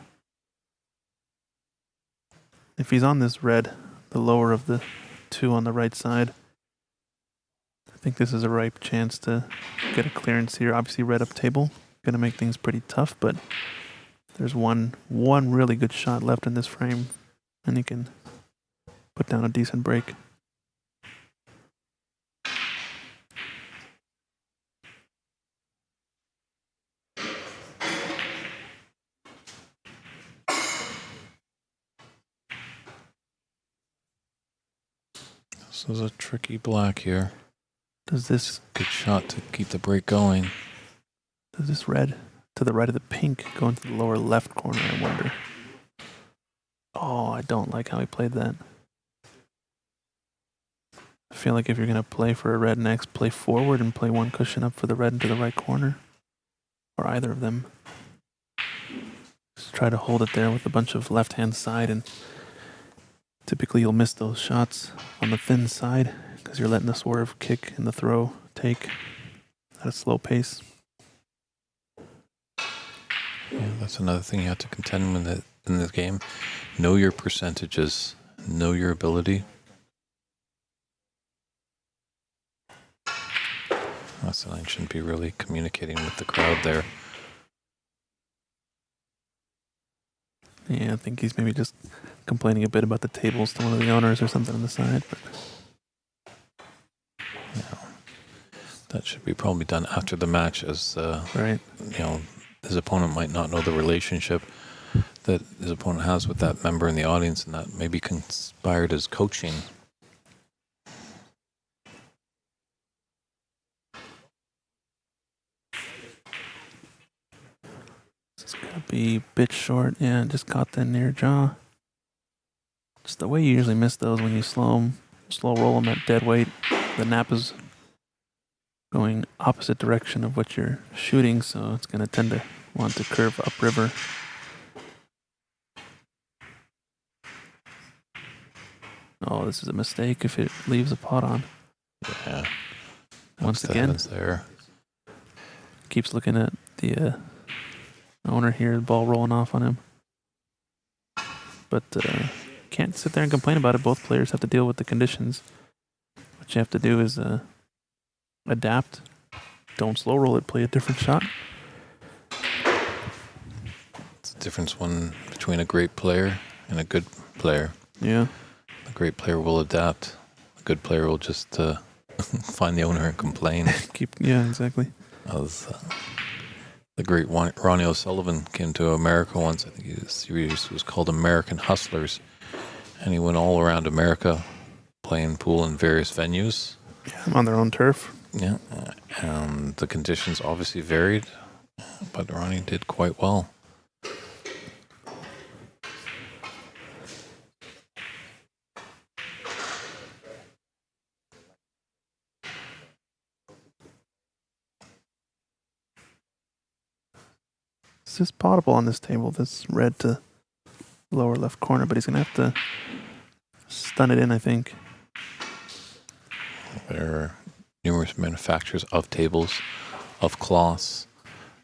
If he's on this red, the lower of the 2 on the right side, I think this is a ripe chance to get a clearance here. Obviously red up table, gonna make things pretty tough, but there's one really good shot left in this frame, and he can put down a decent break. This is a tricky black here. Does this good shot to keep the break going? Does this red to the right of the pink go into the lower left corner, I wonder? Oh, I don't like how he played that. I feel like if you're going to play for a red next, play forward and play one cushion up for the red into the right corner. Or either of them. Just try to hold it there with a bunch of left-hand side, and typically you'll miss those shots on the thin side because you're letting the swerve kick and the throw take at a slow pace. Yeah, that's another thing you have to contend with in this game. Know your percentages. Know your ability. Hasanain shouldn't be really communicating with the crowd there. Yeah, I think he's maybe just complaining a bit about the tables to one of the owners or something on the side. But yeah, that should be probably done after the match, as right. His opponent might not know the relationship. that his opponent has with that member in the audience, and that maybe conspired as coaching. This is going to be a bit short. Yeah, just caught that near jaw. Just the way you usually miss those when you slow roll them at dead weight. The nap is going opposite direction of what you're shooting, so it's going to tend to want to curve upriver. Oh, this is a mistake if it leaves a pot on. Yeah. Once again, there. Keeps looking at the owner here, the ball rolling off on him. But can't sit there and complain about it. Both players have to deal with the conditions. What you have to do is adapt. Don't slow roll it. Play a different shot. It's the difference between a great player and a good player. Yeah. A great player will adapt. A good player will just find the owner and complain. Yeah, exactly. As the great Ronnie O'Sullivan came to America once. I think his series was called American Hustlers, and he went all around America playing pool in various venues. Yeah, on their own turf. Yeah, and the conditions obviously varied, but Ronnie did quite well. It's just potable on this table, this red to lower left corner, but he's going to have to stun it in, I think. There are numerous manufacturers of tables, of cloths,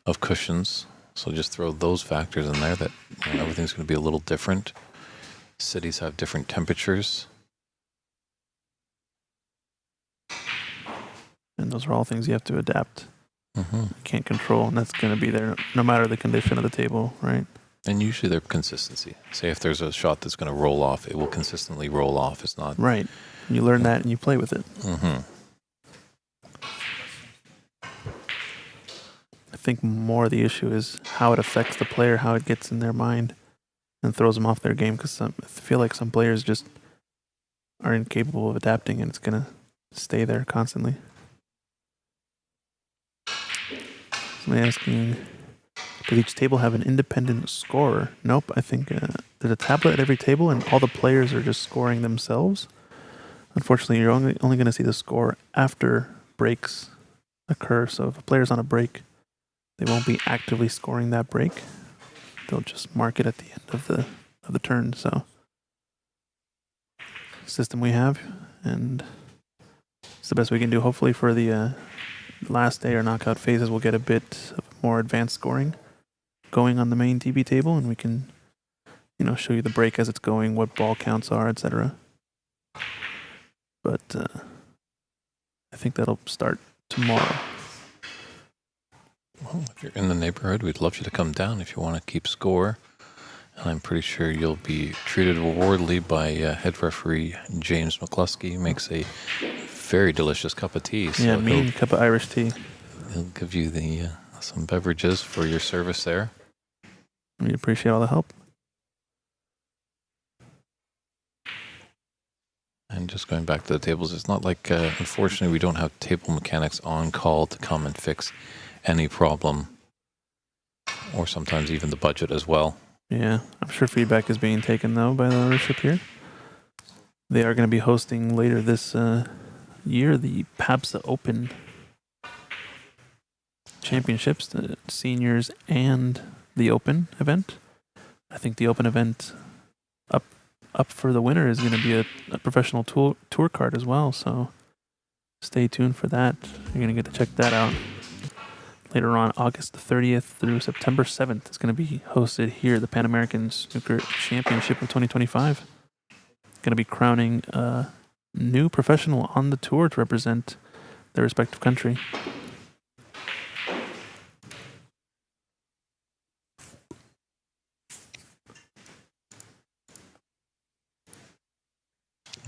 of cushions. So just throw those factors in there that everything's going to be a little different. Cities have different temperatures. And those are all things you have to adapt. Mm-hmm. You can't control, and that's going to be there no matter the condition of the table, right? And usually they're consistency. Say if there's a shot that's going to roll off, it will consistently roll off. It's not... Right. You learn that and you play with it. Mm-hmm. I think more the issue is how it affects the player, how it gets in their mind and throws them off their game, because I feel like some players just are incapable of adapting and it's going to stay there constantly. Somebody asking, does each table have an independent scorer? Nope. I think there's a tablet at every table and all the players are just scoring themselves. Unfortunately, you're only going to see the score after breaks occur. So if a player's on a break, they won't be actively scoring that break. They'll just mark it at the end of the turn. So system we have, and it's the best we can do. Hopefully for the last day or knockout phases, we'll get a bit of more advanced scoring going on the main TV table, and we can, show you the break as it's going, what ball counts are, etc. But I think that'll start tomorrow. Well, if you're in the neighborhood, we'd love you to come down if you want to keep score. And I'm pretty sure you'll be treated rewardly by head referee James McCloskey. He makes a very delicious cup of tea. So yeah, mean cup of Irish tea. He'll give you some beverages for your service there. We appreciate all the help. And just going back to the tables, it's not like, unfortunately, we don't have table mechanics on call to come and fix any problem, or sometimes even the budget as well. Yeah, I'm sure feedback is being taken, though, by the ownership here. They are going to be hosting later this year the PABSA Open Championships, the seniors and the Open event. I think the Open event up for the winner is going to be a professional tour card as well, so stay tuned for that. You're going to get to check that out. Later on, August 30th through September 7th, it's going to be hosted here, the Pan American Snooker Championship of 2025. Going to be crowning a new professional on the tour to represent their respective country.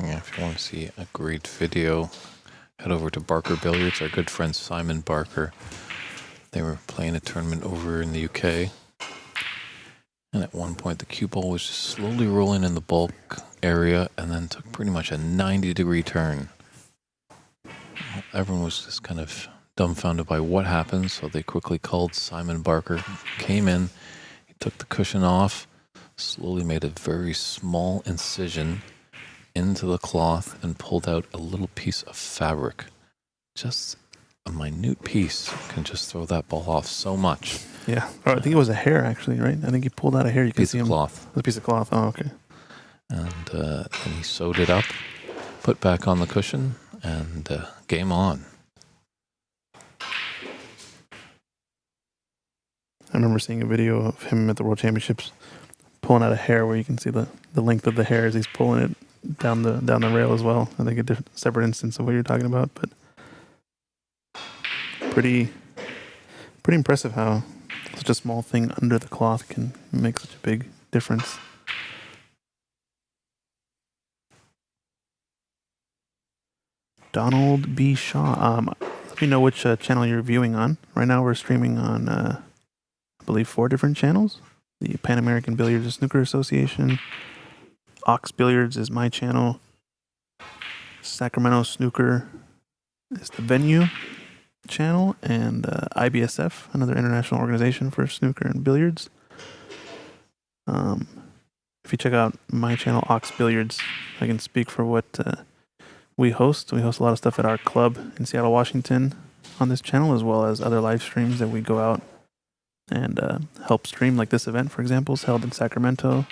Yeah, if you want to see a great video, head over to Barker Billiards. Our good friend Simon Barker. They were playing a tournament over in the UK, And at one point, the cue ball was just slowly rolling in the bulk area and then took pretty much a 90-degree turn. Everyone was just kind of dumbfounded by what happened, so they quickly called Simon Barker, came in, he took the cushion off, slowly made a very small incision into the cloth and pulled out a little piece of fabric. Just a minute piece can just throw that ball off so much. Yeah. Oh, I think it was a hair, actually, right? I think he pulled out a hair. You can Piece see of him. cloth. It was a piece of cloth. Oh, okay. And he sewed it up, put back on the cushion, and game on. I remember seeing a video of him at the World Championships pulling out a hair where you can see the length of the hair as he's pulling it down the rail as well. I think a separate instance of what you're talking about, but pretty impressive how such a small thing under the cloth can make such a big difference. Donald B. Shaw. Let me know which channel you're viewing on. Right now we're streaming on, I believe, 4 different channels. The Pan American Billiards and Snooker Association. Ox Billiards is my channel. Sacramento Snooker is the venue channel. And IBSF, another international organization for snooker and billiards. If you check out my channel, Ox Billiards, I can speak for what we host. We host a lot of stuff at our club in Seattle, Washington on this channel, as well as other live streams that we go out and help stream, like this event, for example, is held in Sacramento.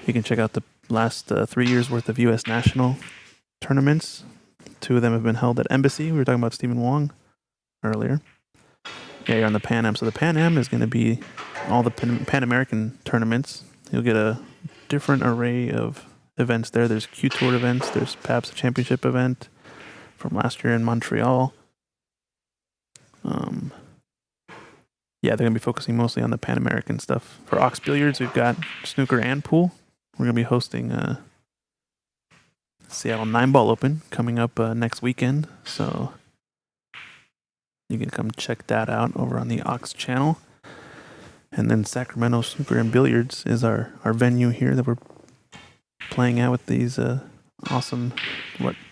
You can check out the last 3 years worth of U.S. national tournaments. 2 of them have been held at Embassy. We were talking about Stephen Wong earlier. Yeah, you're on the Pan Am. So the Pan Am is going to be all the Pan American tournaments. You'll get a different array of events there. There's Q Tour events. There's PABSA Championship event from last year in Montreal. Yeah, they're going to be focusing mostly on the Pan American stuff. For Ox Billiards, we've got snooker and pool. We're going to be hosting Seattle 9-Ball Open coming up next weekend. So you can come check that out over on the Ox channel. And then Sacramento Snooker and Billiards is our venue here that we're playing at with these awesome,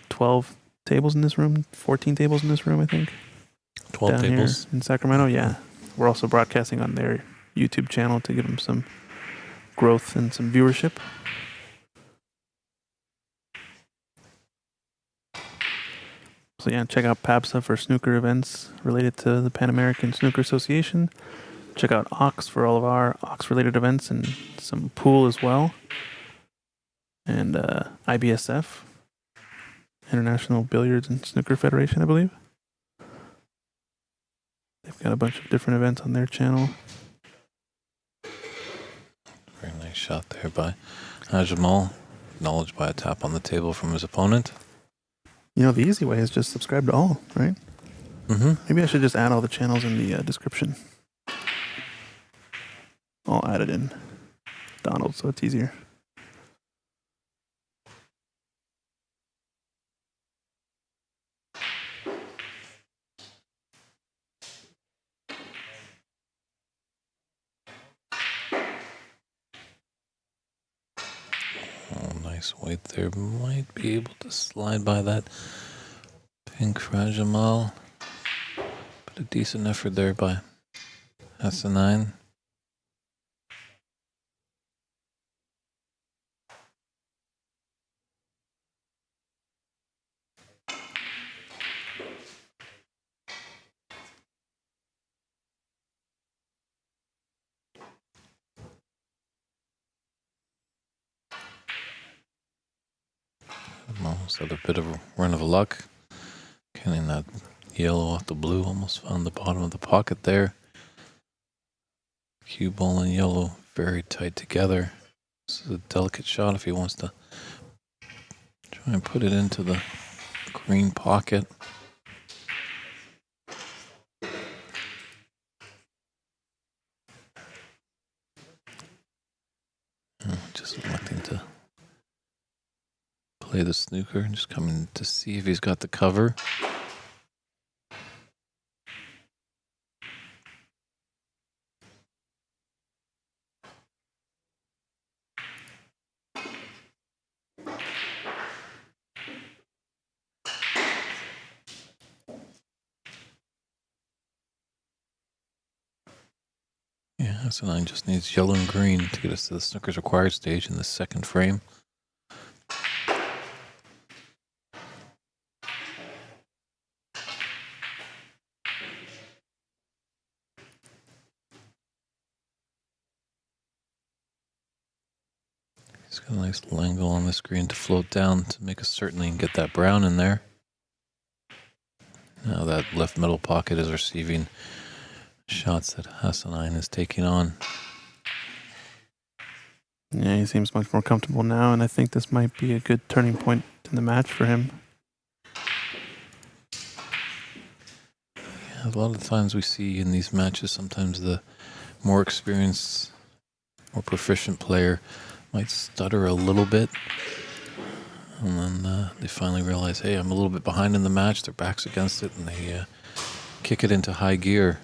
12 tables in this room? 14 tables in this room, I think. 12 down tables. Here in Sacramento, yeah. We're also broadcasting on their YouTube channel to give them some growth and some viewership. So yeah, check out PABSA for snooker events related to the Pan American Snooker Association. Check out Ox for all of our Ox-related events and some pool as well. And IBSF, International Billiards and Snooker Federation, I believe. They've got a bunch of different events on their channel. Very nice shot there by Jamal, acknowledged by a tap on the table from his opponent. You know, the easy way is just subscribe to all, right? Mm-hmm. Maybe I should just add all the channels in the description. I'll add it in Donald so it's easier. Weight there, might be able to slide by that pink Frajamal, but a decent effort there by S9. Almost had a bit of a run of luck. Getting that yellow off the blue, almost found the bottom of the pocket there. Cue ball and yellow very tight together. This is a delicate shot if he wants to try and put it into the green pocket. Just electing to play the snooker, just coming to see if he's got the cover. Hassan just needs yellow and green to get us to the snooker's required stage in the second frame. He's got a nice angle on the screen to float down to make us certainly get that brown in there. Now that left middle pocket is receiving shots that Hassan is taking on. Yeah, he seems much more comfortable now, and I think this might be a good turning point in the match for him. Yeah, a lot of times we see in these matches, sometimes the more experienced, more proficient player might stutter a little bit. And then they finally realize, hey, I'm a little bit behind in the match. Their back's against it, and they kick it into high gear.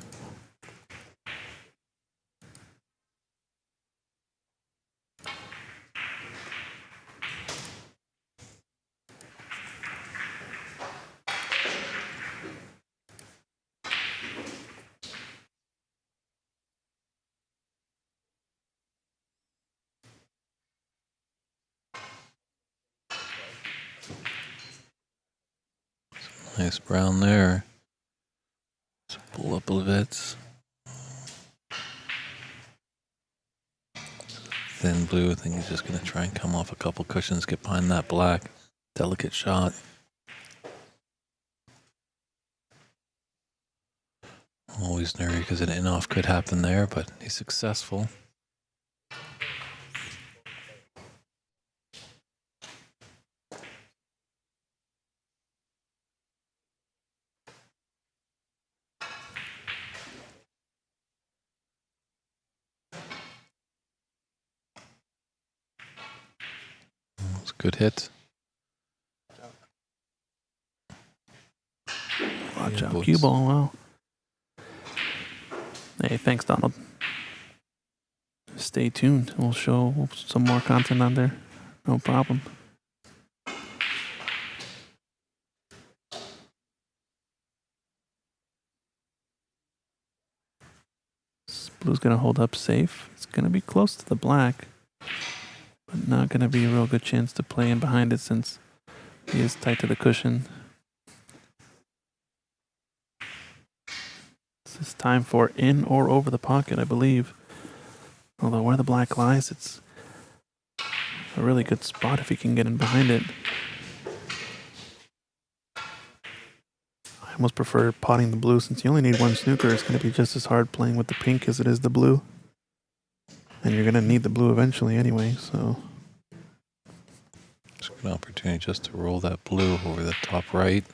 Nice brown there. Let's pull up a little bit. Thin blue. I think he's just going to try and come off a couple cushions, get behind that black. Delicate shot. Always nervy because an in-off could happen there, but he's successful. It's a good hit. Watch out, cue ball, wow. Hey, thanks, Donald. Stay tuned. We'll show some more content on there. No problem. This blue's going to hold up safe. It's going to be close to the black, but not going to be a real good chance to play in behind it since he is tight to the cushion. This is time for in or over the pocket, I believe. Although where the black lies, it's a really good spot if he can get in behind it. I almost prefer potting the blue since you only need one snooker. It's going to be just as hard playing with the pink as it is the blue. And you're going to need the blue eventually anyway, so. It's a good opportunity just to roll that blue over the top right.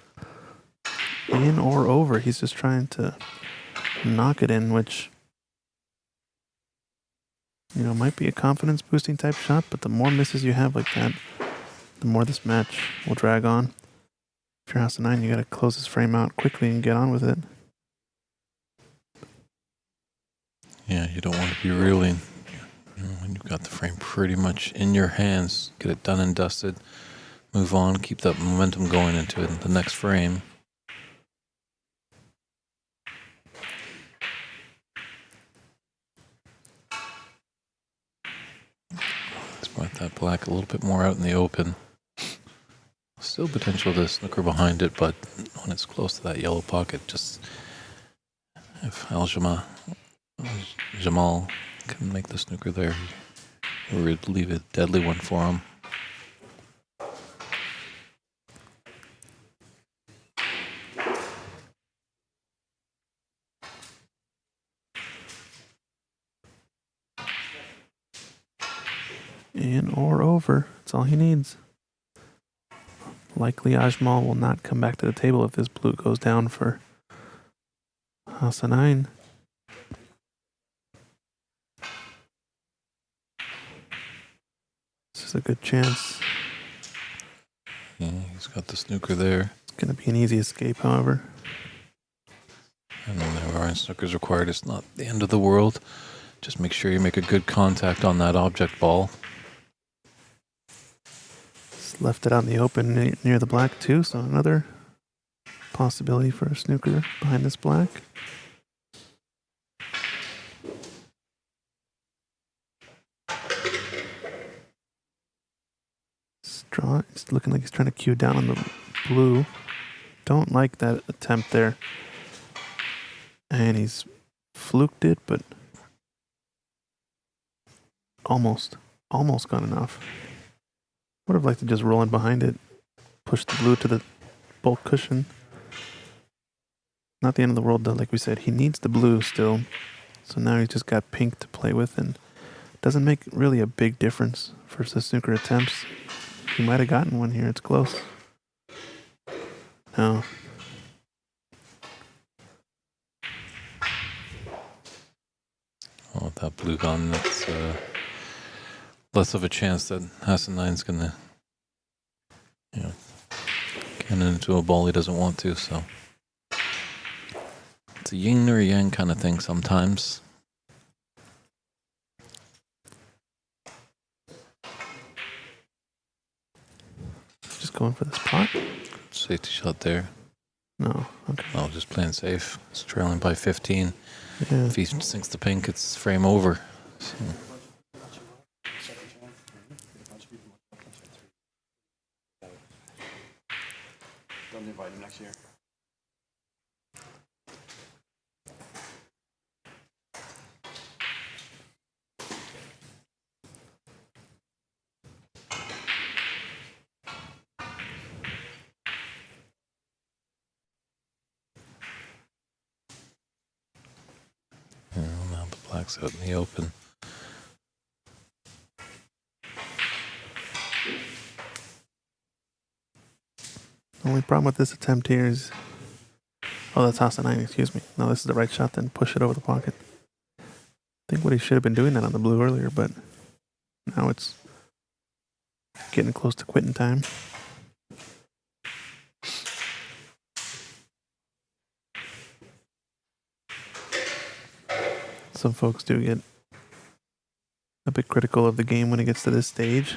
In or over. He's just trying to knock it in, which, you know, might be a confidence boosting type shot, but the more misses you have like that, the more this match will drag on. If you're House of 9, you got to close this frame out quickly and get on with it. Yeah, you don't want to be reeling. You know, when you've got the frame pretty much in your hands, get it done and dusted, move on, keep that momentum going into it in the next frame. Let's brought that black a little bit more out in the open. Still potential to snooker behind it, but when it's close to that yellow pocket, just if Jamal can make the snooker there, it would leave a deadly one for him. In or over. That's all he needs. Likely Ajmal will not come back to the table if this blue goes down for House of 9. This is a good chance. Yeah, he's got the snooker there. It's going to be an easy escape, however. And then there aren't snookers required. It's not the end of the world. Just make sure you make a good contact on that object ball. Just left it out in the open near the black too, so another possibility for a snooker behind this black. spot. It's looking like he's trying to cue down on the blue. Don't like that attempt there. And he's fluked it, but almost gone enough. Would have liked to just roll in behind it, push the blue to the bulk cushion. Not the end of the world though, like we said. He needs the blue still. So now he's just got pink to play with, and doesn't make really a big difference for the snooker attempts. He might have gotten one here. It's close. No. Well, with that blue gone, that's less of a chance that Hassan9's going to, get into a ball he doesn't want to. So it's a yin or yang kind of thing sometimes. Just going for this pot? Safety shot there. No. Okay. No, just playing safe. It's trailing by 15. Yeah. If he sinks the pink, it's frame over. So. Don't invite him next year. Now the black's out in the open. The only problem with this attempt here is... Oh, that's Hassan9, excuse me. No, this is the right shot, then push it over the pocket. I think what he should have been doing that on the blue earlier, but now it's getting close to quitting time. Some folks do get a bit critical of the game when it gets to this stage.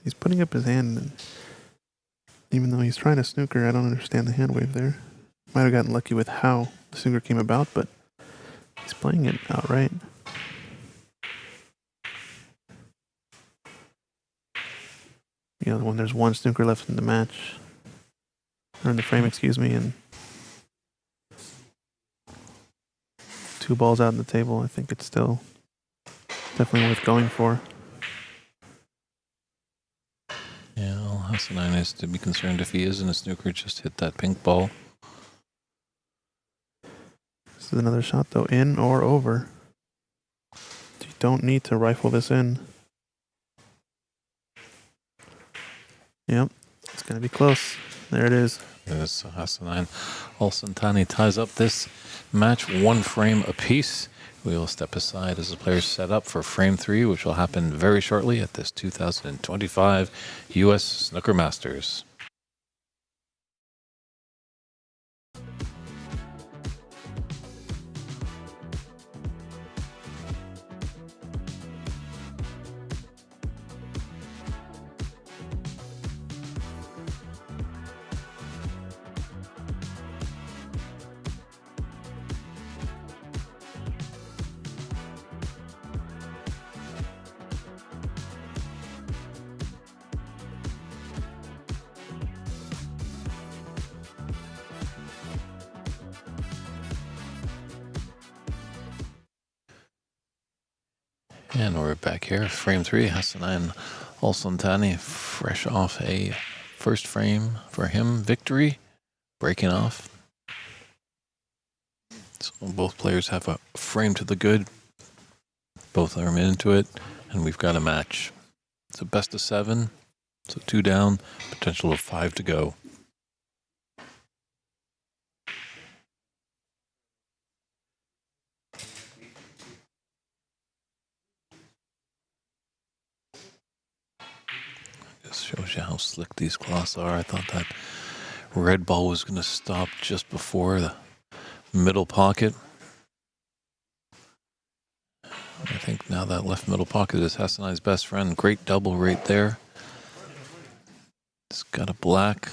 He's putting up his hand, and even though he's trying to snooker, I don't understand the hand wave there. Might have gotten lucky with how the snooker came about, but he's playing it outright. You know, when there's one snooker left in the match, or in the frame, excuse me, and 2 balls out on the table, I think it's still definitely worth going for. Yeah, all Hassan9 is to be concerned if he is in a snooker, just hit that pink ball. This is another shot though, in or over. You don't need to rifle this in. Yep, it's going to be close. There it is. There's Hassan9. Alsultani ties up this match 1 frame apiece. We will step aside as the players set up for frame 3, which will happen very shortly at this 2025 U.S. Snooker Masters. And we're back here, frame 3, Hassan9 Alsultani, fresh off a first frame for him victory, breaking off. So both players have a frame to the good, both are into it, and we've got a match. It's a best of 7, so 2 down, potential of 5 to go. Just shows you how slick these cloths are. I thought that red ball was going to stop just before the middle pocket. I think now that left middle pocket is Hassan9's best friend. Great double right there. It's got a black.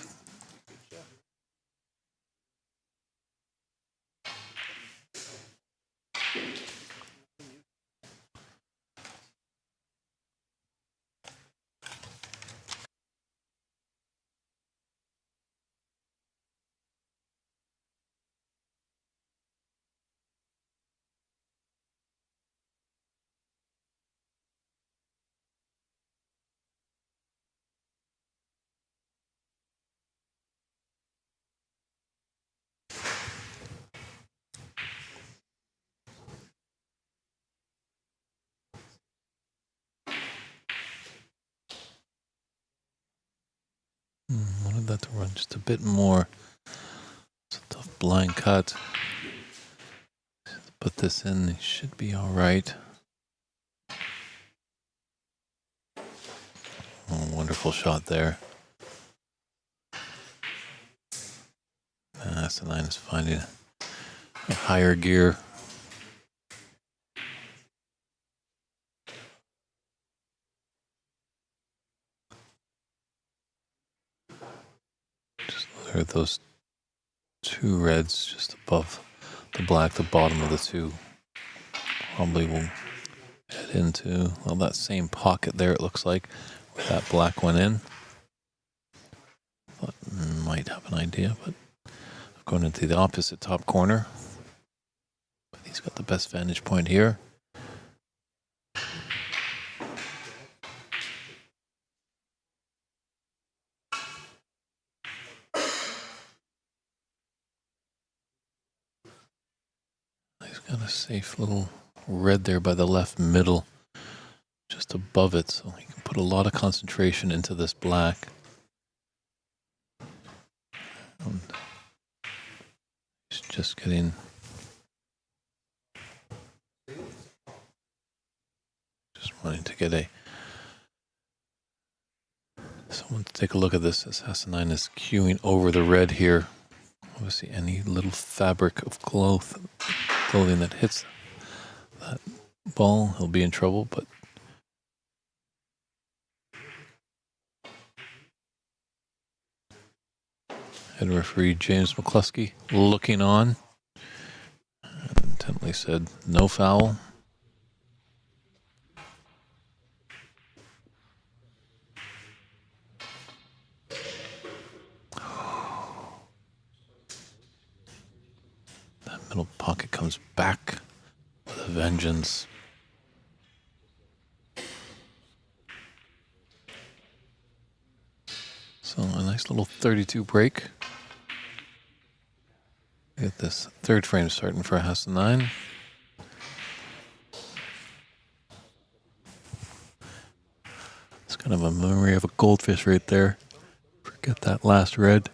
wanted that to run just a bit more. It's a tough blind cut. Put this in, he should be all right. Oh, wonderful shot there. S9 is finding a higher gear. Just there are those two reds just above the black, the bottom of the two. Probably will head into, well, that same pocket there, it looks like, where that black went in. Thought might have an idea, but going into the opposite top corner. But he's got the best vantage point here. He's got a safe little red there by the left middle, just above it, so he can put a lot of concentration into this black. And he's just getting wanting to get someone to take a look at this as S9 is queuing over the red here. Obviously any little fabric of clothing that hits that ball, he'll be in trouble, but head referee James McCloskey looking on and intently said no foul. That middle pocket comes back with a vengeance. So a nice little 32 break. Get this third frame starting for S9. It's kind of a memory of a goldfish right there. Forget that last red.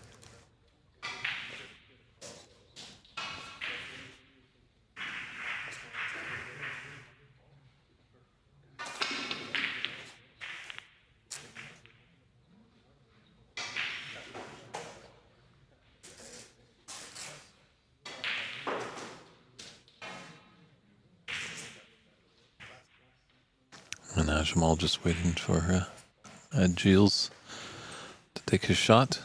And now Jamal just waiting for Gilles to take his shot.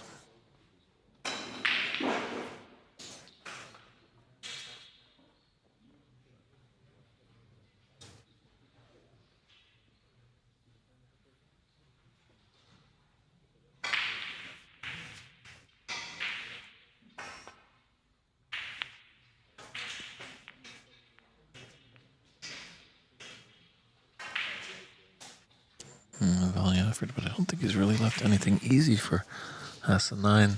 A valiant effort, but I don't think he's really left anything easy for S9.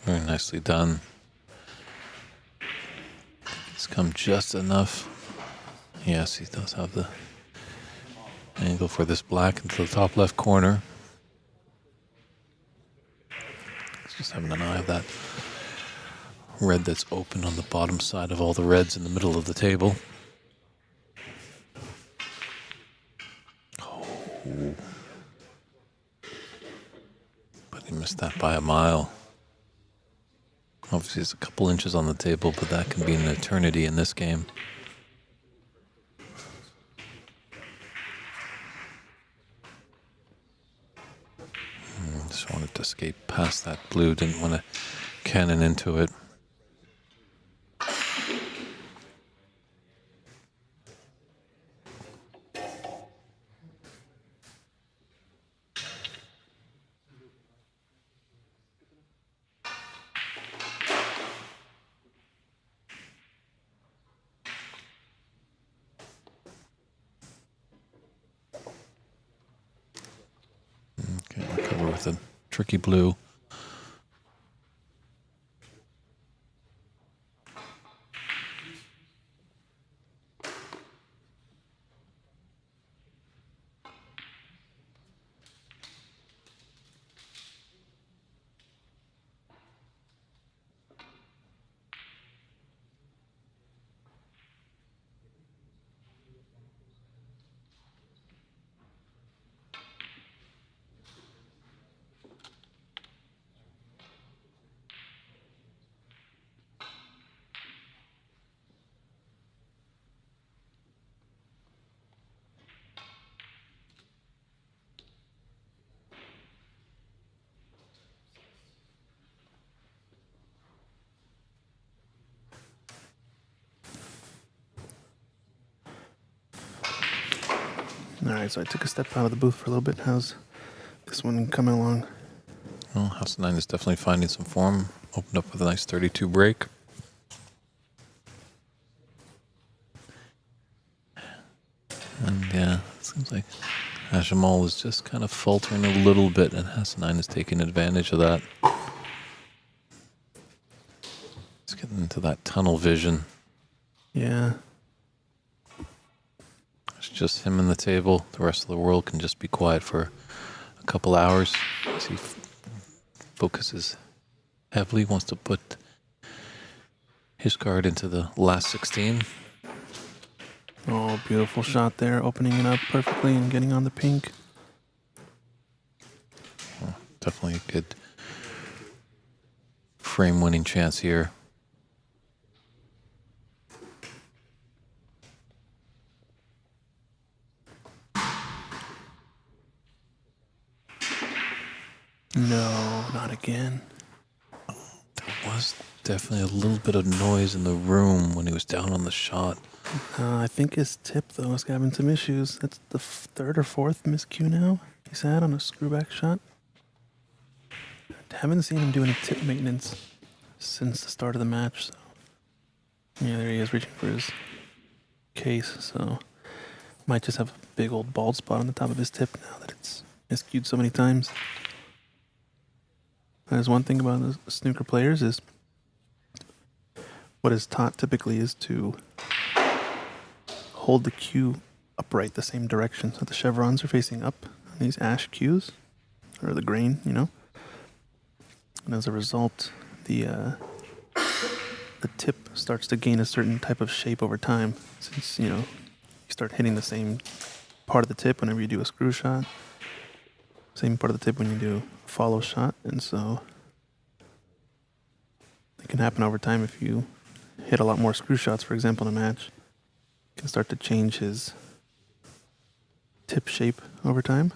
Very nicely done. He's come just enough. Yes, he does have the angle for this black into the top left corner. He's just having an eye of that red that's open on the bottom side of all the reds in the middle of the table. Oh. But he missed that by a mile. Obviously, it's a couple inches on the table, but that can be an eternity in this game. Just wanted to skate past that blue, didn't want to cannon into it. with a tricky blue. All right, so I took a step out of the booth for a little bit. How's this one coming along? Well, House 9 is definitely finding some form. Opened up with a nice 32 break. And yeah, it seems like Ajamal is just kind of faltering a little bit, and House 9 is taking advantage of that. He's getting into that tunnel vision. Yeah. It's just him and the table. The rest of the world can just be quiet for a couple hours. As he focuses heavily, wants to put his card into the last 16. Oh, beautiful shot there, opening it up perfectly and getting on the pink. Well, definitely a good frame-winning chance here. No, not again. There was definitely a little bit of noise in the room when he was down on the shot. I think his tip, though, is having some issues. That's the third or fourth miscue now he's had on a screwback shot. I haven't seen him do any tip maintenance since the start of the match. So. Yeah, there he is reaching for his case. So might just have a big old bald spot on the top of his tip now that it's miscued so many times. There's one thing about the snooker players is what is taught typically is to hold the cue upright the same direction. So the chevrons are facing up on these ash cues, or the grain, you know. And as a result, the tip starts to gain a certain type of shape over time. Since, you know, you start hitting the same part of the tip whenever you do a screw shot. Same part of the tip when you do a follow shot. And so it can happen over time if you hit a lot more screw shots, for example, in a match. You can start to change his tip shape over time.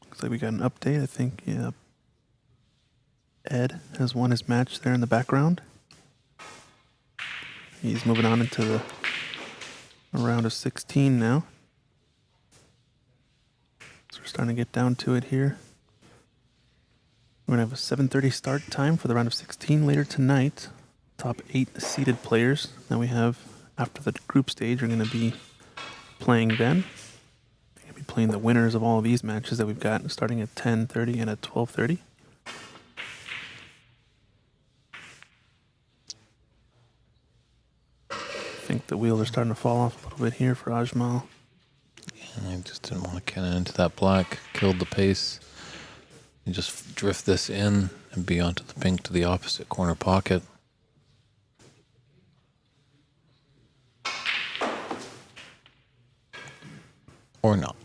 Looks like we got an update. I think, yeah, Ed has won his match there in the background. He's moving on into the round of 16 now. So we're starting to get down to it here. We're going to have a 7:30 start time for the round of 16 later tonight. Top 8 seeded players that we have after the group stage are going to be playing then. We're going to be playing the winners of all of these matches that we've got starting at 10:30 and at 12:30. I think the wheels are starting to fall off a little bit here for Ajmal. I just didn't want to cannon into that black. Killed the pace. You just drift this in and be onto the pink to the opposite corner pocket. Or not.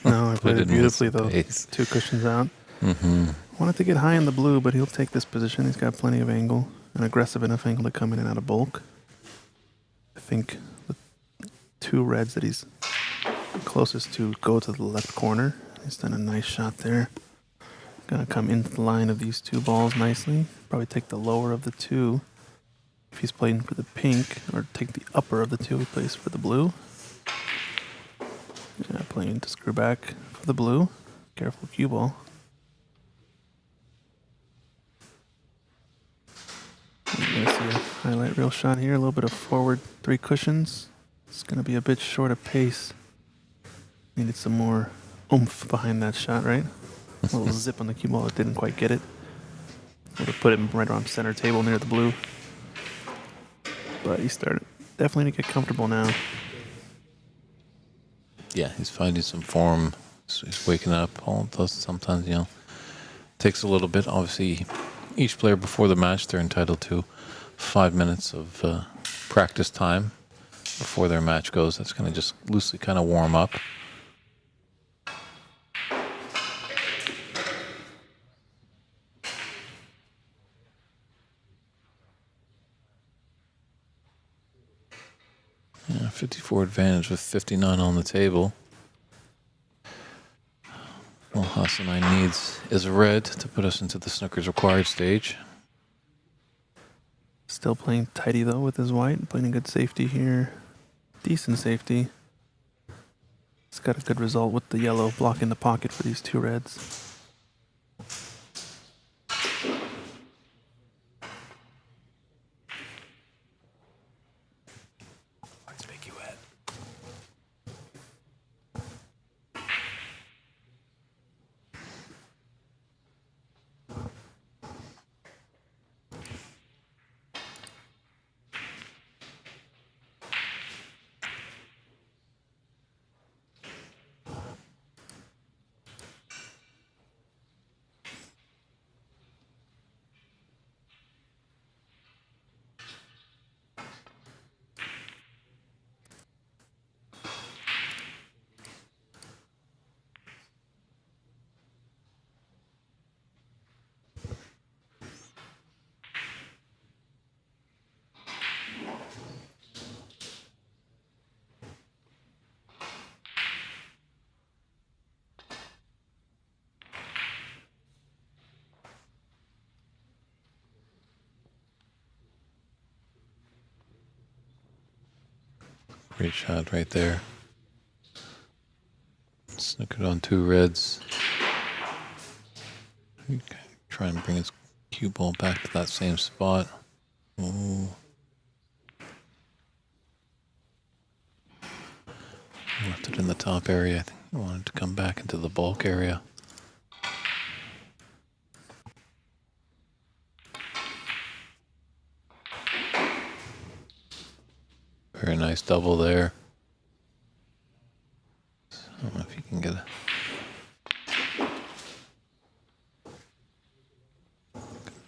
No, I played it beautifully, though. Pace. 2 cushions out. Mm-hmm. Wanted to get high in the blue, but he'll take this position. He's got plenty of angle, an aggressive enough angle to come in and out of bulk. I think the 2 reds that he's closest to go to the left corner. He's done a nice shot there. Gonna come into the line of these 2 balls nicely. Probably take the lower of the 2 if he's playing for the pink, or take the upper of the 2 he plays for the blue. Yeah, playing to screw back for the blue. Careful cue ball. You're gonna see a highlight reel shot here. A little bit of forward 3 cushions. It's gonna be a bit short of pace. Needed some more oomph behind that shot, right? A little zip on the cue ball. It didn't quite get it. Would have put him right around center table near the blue. But he started definitely to get comfortable now. Yeah, he's finding some form. So he's waking up. All those sometimes, takes a little bit. Obviously, each player before the match, they're entitled to 5 minutes of practice time before their match goes. That's going to just loosely kind of warm up. Yeah, 54 advantage with 59 on the table. All Hassanai needs is a red to put us into the snooker's required stage. Still playing tighty though with his white. Playing a good safety here. Decent safety. It's got a good result with the yellow blocking the pocket for these two reds. Great shot right there. Snookered on two reds. Try and bring his cue ball back to that same spot. Ooh. Left it in the top area. I think he wanted to come back into the bulk area. Very nice double there. I don't know if you can get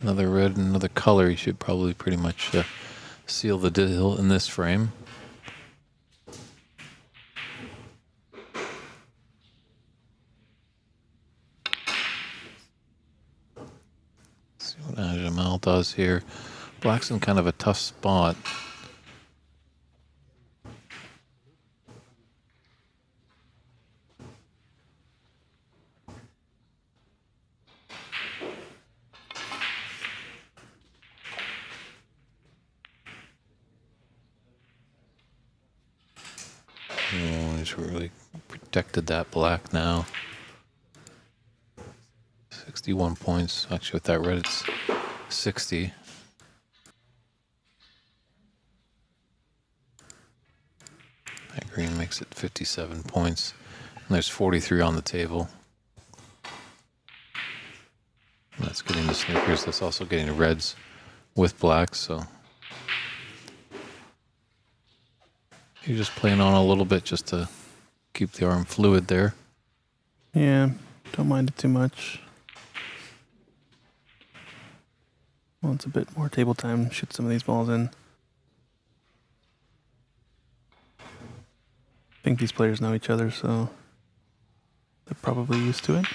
another red and another color. You should probably pretty much seal the deal in this frame. See what Jamal does here. Black's in kind of a tough spot. Oh, he's really protected that black now. 61 points. Actually, with that red, it's 60. That green makes it 57 points. And there's 43 on the table. And that's getting the snookers. That's also getting the reds with blacks, so you're just playing on a little bit just to keep the arm fluid there. Yeah, don't mind it too much. Wants a bit more table time, shoot some of these balls in. I think these players know each other, so they're probably used to it.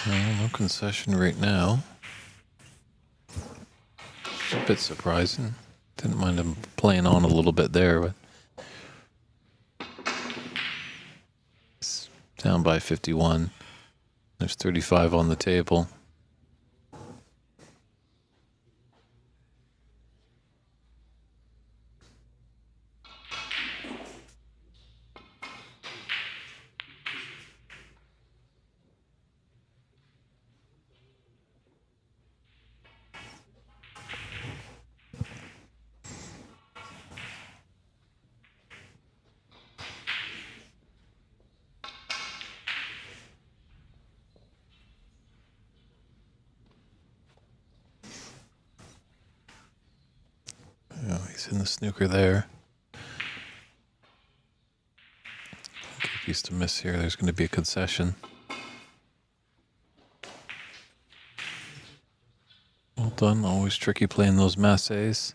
No concession right now. It's a bit surprising. Didn't mind him playing on a little bit there, but it's down by 51. There's 35 on the table. He's in the snooker there. Keep used to miss here. There's going to be a concession. Well done. Always tricky playing those masses.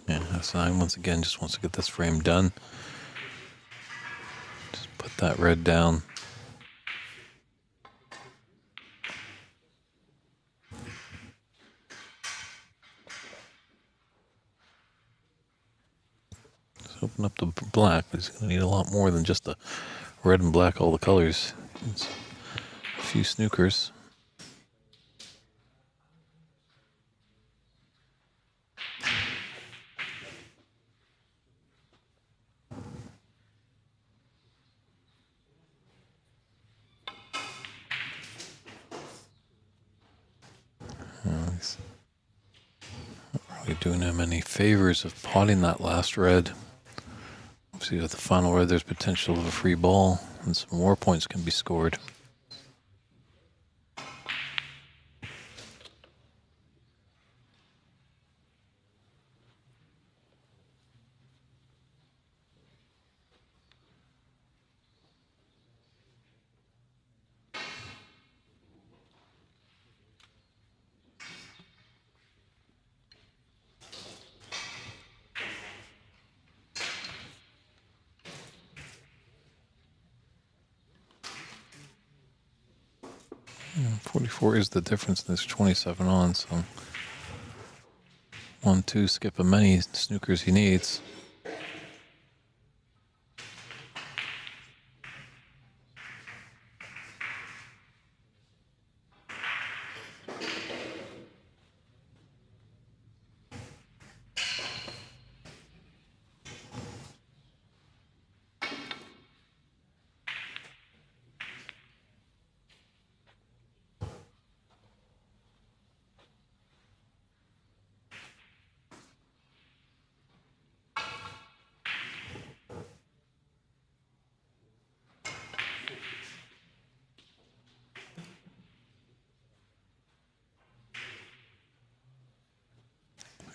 Yeah, S9 once again just wants to get this frame done. Just put that red down. Just open up the black, but he's going to need a lot more than just the red and black, all the colors. It's a few snookers. He's not really doing him any favors of potting that last red. Obviously, with the final red, there's potential of a free ball, and some more points can be scored. Yeah, 44 is the difference, and there's 27 on, so 1-2, skip as many snookers he needs.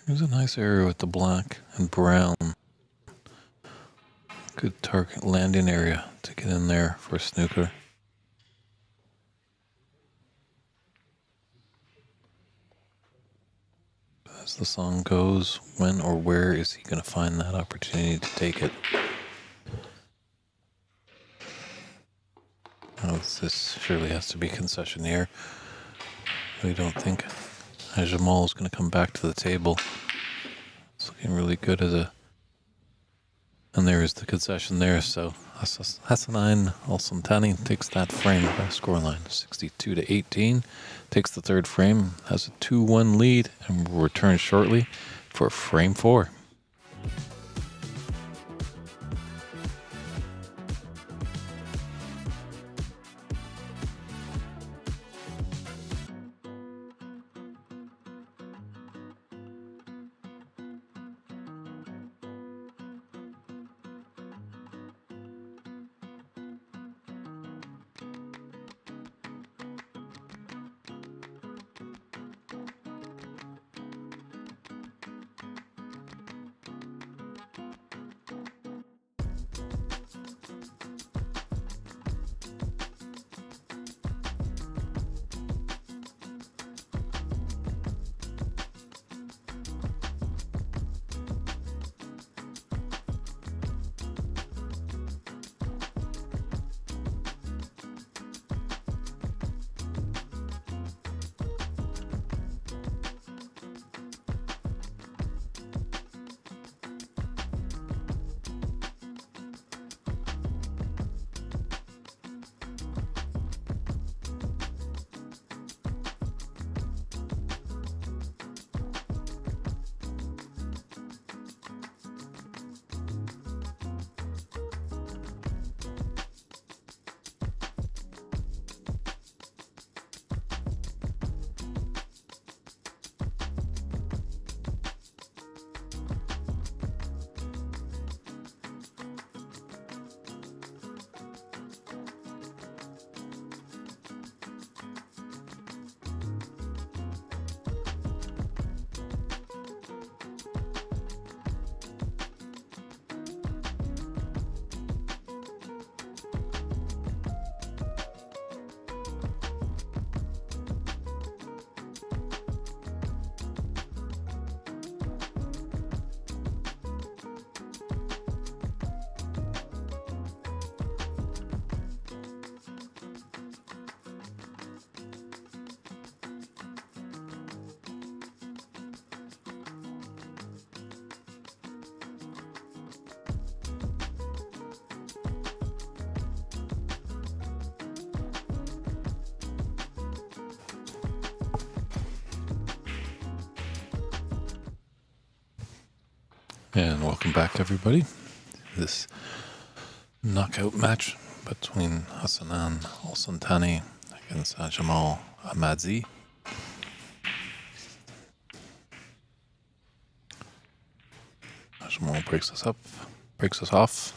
There's a nice area with the black and brown. Good target landing area to get in there for a snooker. As the song goes, when or where is he going to find that opportunity to take it? Oh, this surely has to be concession here. I don't think Jamal is going to come back to the table. It's looking really good as a... And there is the concession there, so Hassanin Alsultani takes that frame by scoreline, 62-18. Takes the third frame, has a 2-1 lead, and will return shortly for frame 4. And welcome back, everybody. This knockout match between Hassanan Alsultani against Jamal Ahmadzi. Jamal breaks us off.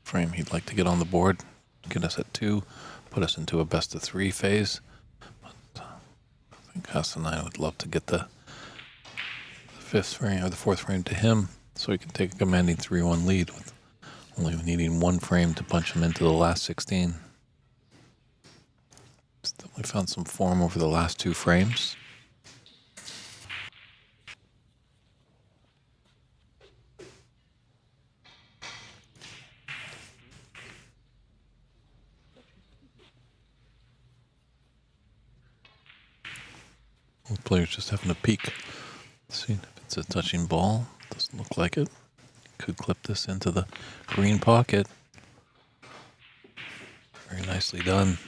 Frame he'd like to get on the board, get us at 2, put us into a best of 3 phase. But I think Hassanan would love to get the 5th frame or the 4th frame to him, so he can take a commanding 3-1 lead with only needing 1 frame to punch him into the last 16. He's definitely found some form over the last 2 frames. Both players just having a peek. Let's see if it's a touching ball. Doesn't look like it. Could clip this into the green pocket. Very nicely done.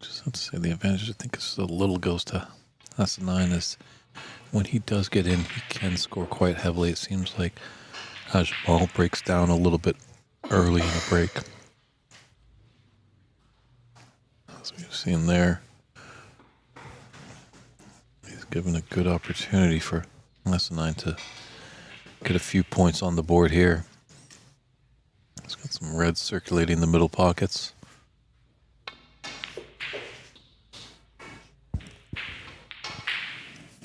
Just have to say the advantage, I think, is a little goes to Hassanan is when he does get in, he can score quite heavily. It seems like Jamal breaks down a little bit early in the break. As we've seen there, he's given a good opportunity for Hassanan to get a few points on the board here. He's got some red circulating the middle pockets.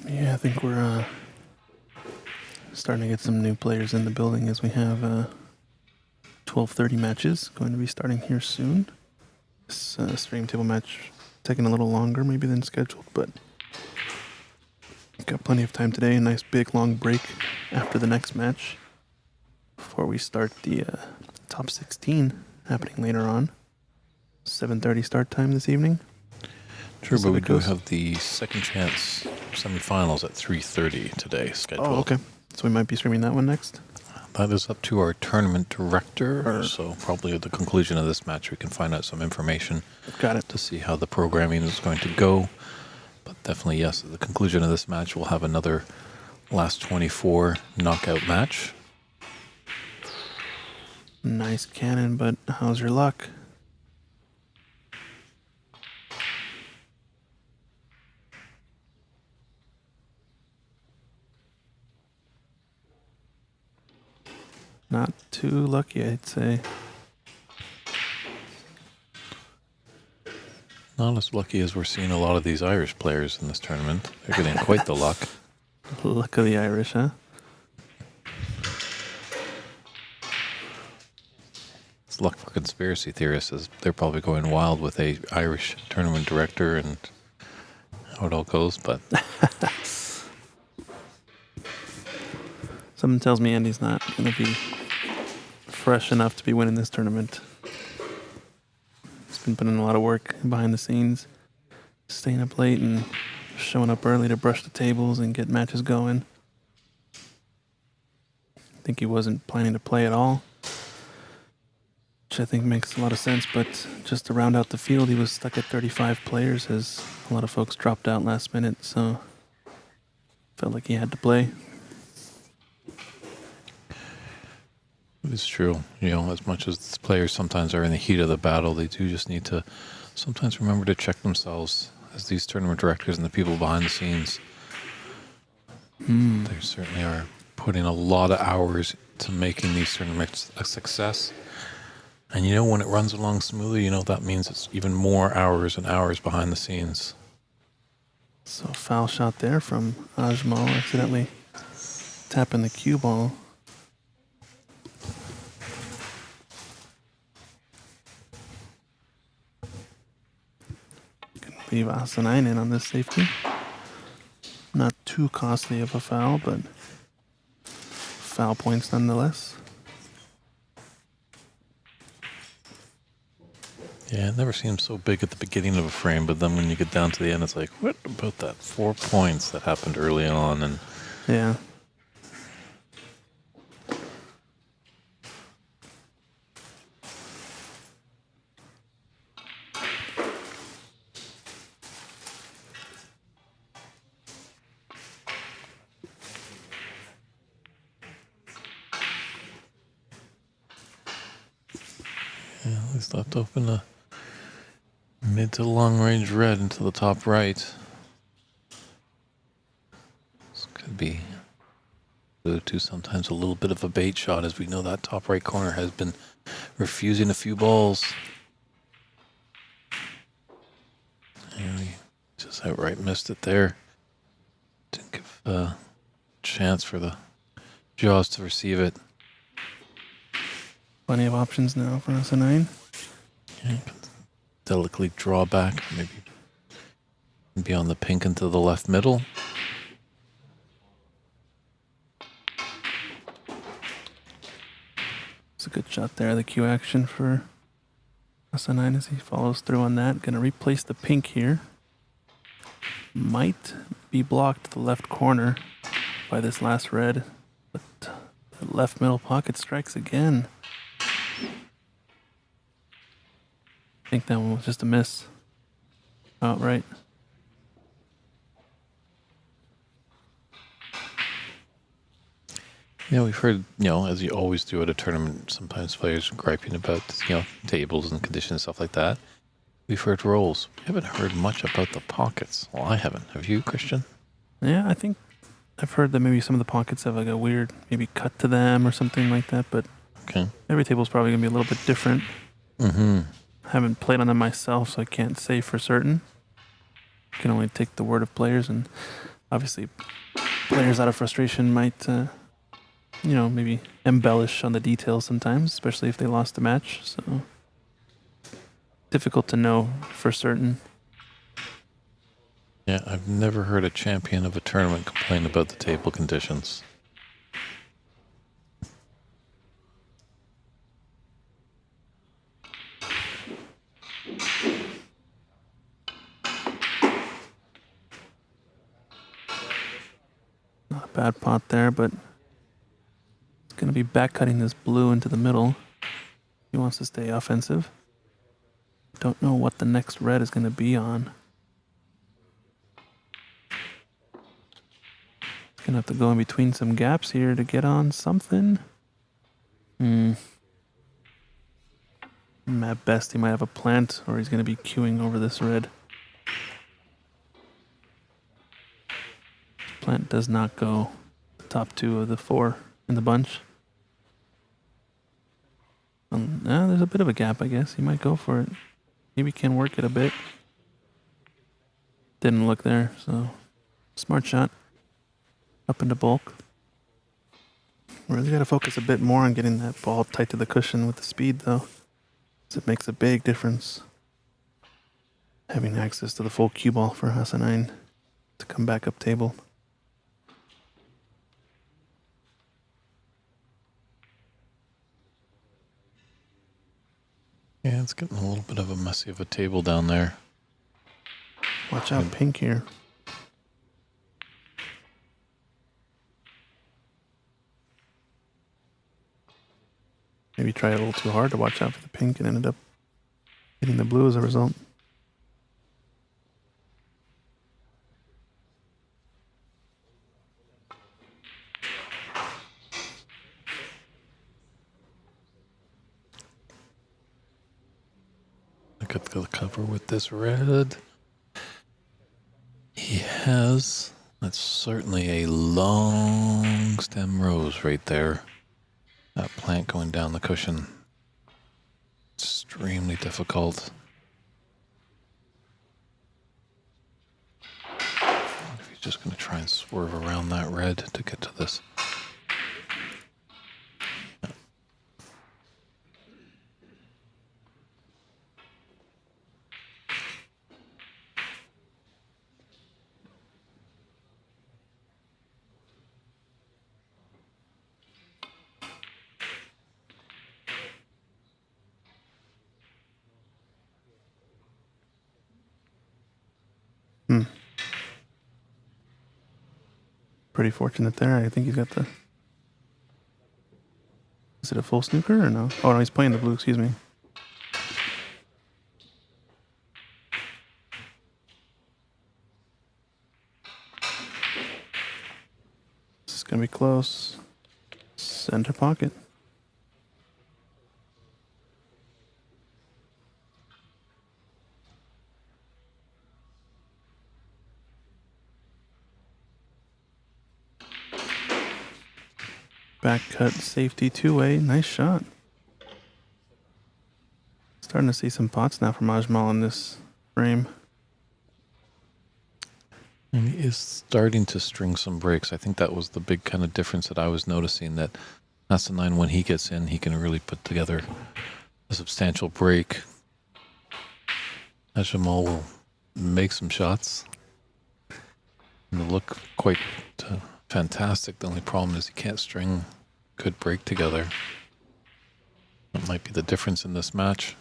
Yeah, I think we're starting to get some new players in the building as we have 12:30 matches going to be starting here soon. This stream table match taking a little longer maybe than scheduled, but got plenty of time today. A nice big long break after the next match before we start the top 16 happening later on. 7:30 start time this evening. True, but we do have the second chance semifinals at 3:30 today scheduled. Oh, okay. So we might be streaming that one next? That is up to our tournament director. So probably at the conclusion of this match, we can find out some information. Got it. To see how the programming is going to go. But definitely, yes, at the conclusion of this match, we'll have another last 24 knockout match. Nice cannon, but how's your luck? Not too lucky, I'd say. Not as lucky as we're seeing a lot of these Irish players in this tournament. They're getting quite the luck. Luck of the Irish, huh? It's luck for conspiracy theorists, as they're probably going wild with a Irish tournament director and how it all goes, but Something tells me Andy's not going to be fresh enough to be winning this tournament. He's been putting in a lot of work behind the scenes, staying up late and showing up early to brush the tables and get matches going. I think he wasn't planning to play at all, which I think makes a lot of sense, but just to round out the field, he was stuck at 35 players as a lot of folks dropped out last minute, so felt like he had to play. it's true. You know, as much as players sometimes are in the heat of the battle, they do just need to sometimes remember to check themselves as these tournament directors and the people behind the scenes. They certainly are putting a lot of hours to making these tournaments a success. And you know, when it runs along smoothly, you know, that means it's even more hours and hours behind the scenes. So foul shot there from Ajmal, accidentally tapping the cue ball. Leave Hassanan in on this safety. Not too costly of a foul, but foul points nonetheless. Yeah, it never seems so big at the beginning of a frame, but then when you get down to the end, it's like, what about that 4 points that happened early on? And Yeah. Yeah, he's left open a mid to long range red into the top right. This could be alluded to sometimes a little bit of a bait shot, as we know that top right corner has been refusing a few balls. And he just outright missed it there. Didn't give a chance for the jaws to receive it. Plenty of options now for us a 9. Yeah, delicately draw back, maybe beyond the pink into the left middle. It's a good shot there, the cue action for SA9 as he follows through on that. Going to replace the pink here. Might be blocked to the left corner by this last red, but the left middle pocket strikes again. I think that one was just a miss. Outright. Yeah, we've heard, as you always do at a tournament, sometimes players griping about, tables and conditions and stuff like that. We've heard rolls. We haven't heard much about the pockets. Well, I haven't. Have you, Christian? Yeah, I think I've heard that maybe some of the pockets have like a weird maybe cut to them or something like that, but Okay. every table's probably going to be a little bit different. Mm-hmm. I haven't played on them myself, so I can't say for certain. I can only take the word of players, and obviously players out of frustration might, maybe embellish on the details sometimes, especially if they lost the match, so difficult to know for certain. Yeah, I've never heard a champion of a tournament complain about the table conditions. Not a bad pot there, but it's going to be back cutting this blue into the middle. He wants to stay offensive. Don't know what the next red is going to be on. He's going to have to go in between some gaps here to get on something. At best, he might have a plant, or he's going to be queuing over this red. Plant does not go the top 2 of the 4 in the bunch. There's a bit of a gap, I guess. He might go for it. Maybe can work it a bit. Didn't look there, so smart shot. Up into bulk. Really got to focus a bit more on getting that ball tight to the cushion with the speed, though. It makes a big difference having access to the full cue ball for SA9 to come back up table. Yeah, it's getting a little bit of a messy of a table down there. Watch out, pink here. Maybe tried a little too hard to watch out for the pink and ended up hitting the blue as a result. Look at the cover with this red. He has, that's certainly a long stem rose right there. That plant going down the cushion. Extremely difficult. If he's just going to try and swerve around that red to get to this. Pretty fortunate there. I think he's got the... Is it a full snooker or no? Oh, no, he's playing the blue, excuse me. This is going to be close. Center pocket. back cut safety two-way. Nice shot. Starting to see some pots now from Ajmal in this frame. And he is starting to string some breaks. I think that was the big kind of difference that I was noticing, that Hassanine, when he gets in, he can really put together a substantial break. Ajmal will make some shots and they look quite fantastic. The only problem is he can't string good break together. That might be the difference in this match.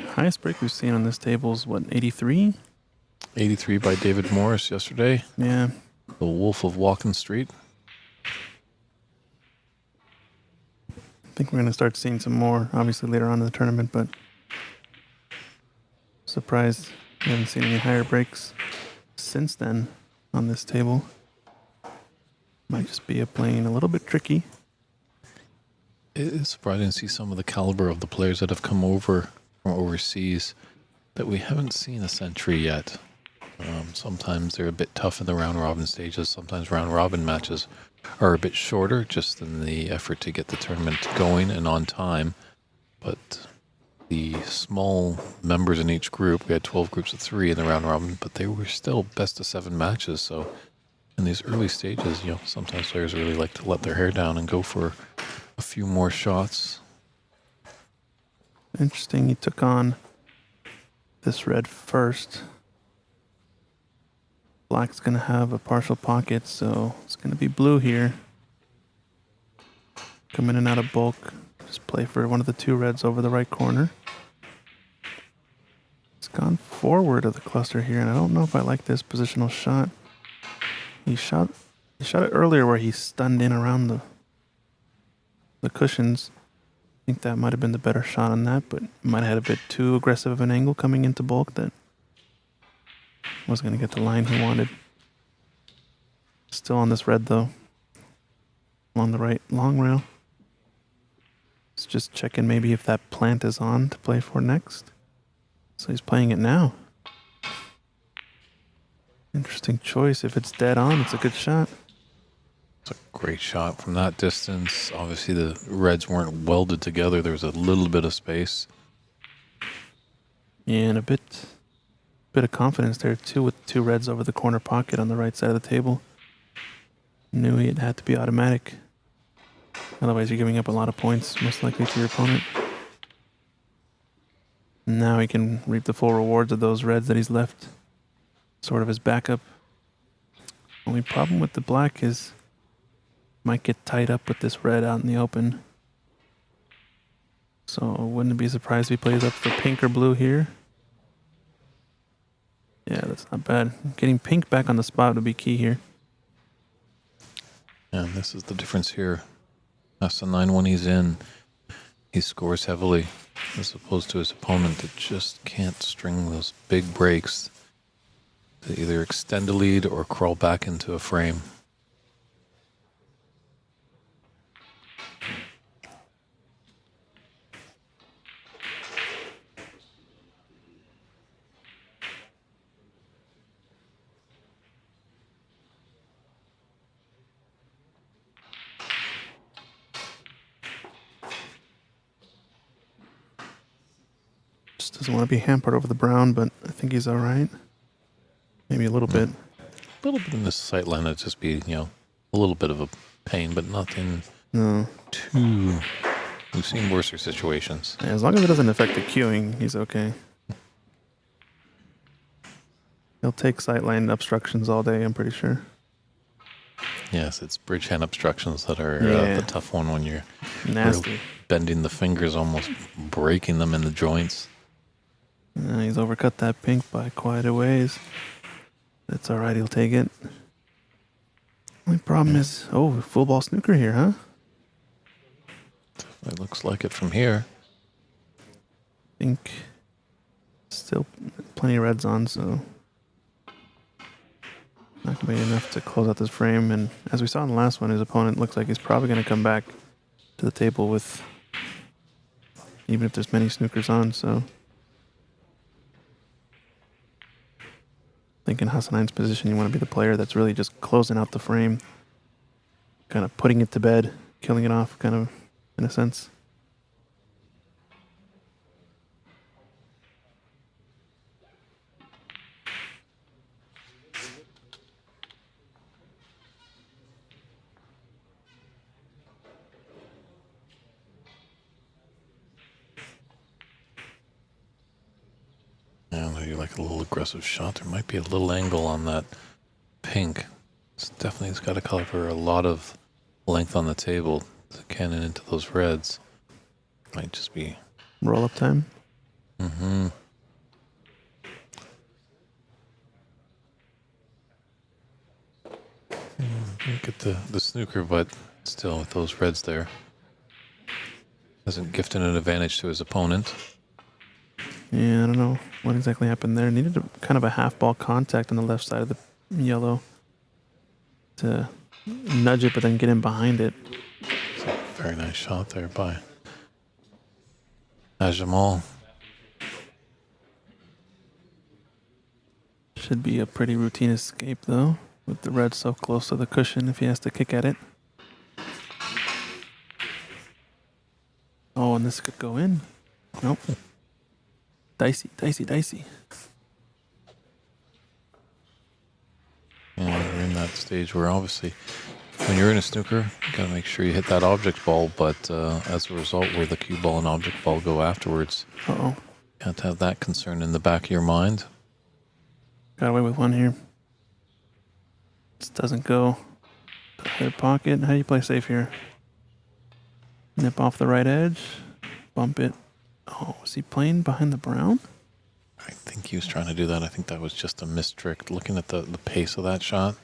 Highest break we've seen on this table is, what, 83? 83 by David Morris yesterday. Yeah. The Wolf of Walken Street. I think we're going to start seeing some more, obviously, later on in the tournament, but surprised we haven't seen any higher breaks since then on this table. Might just be playing a little bit tricky. It is surprising to see some of the caliber of the players that have come over from overseas that we haven't seen a century yet. Sometimes they're a bit tough in the round-robin stages. Sometimes round-robin matches are a bit shorter, just in the effort to get the tournament going and on time. But the small members in each group, we had 12 groups of 3 in the round-robin, but they were still best-of-7 matches. So in these early stages, sometimes players really like to let their hair down and go for a few more shots. Interesting, he took on this red first. Black's going to have a partial pocket, so it's going to be blue here. Come in and out of bulk. Just play for one of the 2 reds over the right corner. It's gone forward of the cluster here, and I don't know if I like this positional shot. He shot it earlier where he stunned in around the cushions. I think that might have been the better shot on that, but might have had a bit too aggressive of an angle coming into bulk that wasn't going to get the line he wanted. Still on this red though. Along the right long rail. Let's just check in maybe if that plant is on to play for next. So he's playing it now. Interesting choice. If it's dead on, it's a good shot. It's a great shot from that distance. Obviously the reds weren't welded together. There was a little bit of space. Yeah, and a bit of confidence there too, with 2 reds over the corner pocket on the right side of the table. Knew it had to be automatic. Otherwise you're giving up a lot of points, most likely, to your opponent. Now he can reap the full rewards of those reds that he's left sort of as backup. Only problem with the black is might get tied up with this red out in the open. So wouldn't be surprised if he plays up for pink or blue here. Yeah, that's not bad. Getting pink back on the spot would be key here. And this is the difference here. Hassanine, when he's in, he scores heavily, as opposed to his opponent that just can't string those big breaks to either extend a lead or crawl back into a frame. Just doesn't want to be hampered over the brown, but I think he's all right. Maybe a little bit. A little bit in this sight line would just be, a little bit of a pain, but nothing too... We've seen worse situations. Yeah, as long as it doesn't affect the queuing, he's okay. He'll take sightline obstructions all day, I'm pretty sure. Yes, it's bridge hand obstructions that are the tough one when you're nasty. Bending the fingers, almost breaking them in the joints. He's overcut that pink by quite a ways. That's all right, he'll take it. Only problem is, full ball snooker here, huh? It looks like it from here. I think still plenty of reds on, so not going to be enough to close out this frame. And as we saw in the last one, his opponent looks like he's probably going to come back to the table with, even if there's many snookers on, so I think in Hassanine's position, you want to be the player that's really just closing out the frame. kind of putting it to bed, killing it off, kind of, in a sense. Yeah, maybe like a little aggressive shot. There might be a little angle on that pink. It's got to cover a lot of length on the table to cannon into those reds. Might just be... Roll up time. Mm-hmm. Look at the snooker, but still with those reds there. Hasn't gifted an advantage to his opponent. Yeah, I don't know what exactly happened there. Needed kind of a half ball contact on the left side of the yellow to nudge it, but then get in behind it. It's a very nice shot there by Ajamal. Should be a pretty routine escape, though, with the red so close to the cushion if he has to kick at it. Oh, and this could go in. Nope. Dicey, dicey, dicey. Yeah, we're in that stage where obviously when you're in a snooker, you gotta make sure you hit that object ball, but as a result, where the cue ball and object ball go afterwards, Uh-oh. you have to have that concern in the back of your mind. Got away with one here. This doesn't go to their pocket. How do you play safe here? Nip off the right edge. Bump it. Oh, was he playing behind the brown? I think he was trying to do that. I think that was just a missed trick. Looking at the pace of that shot.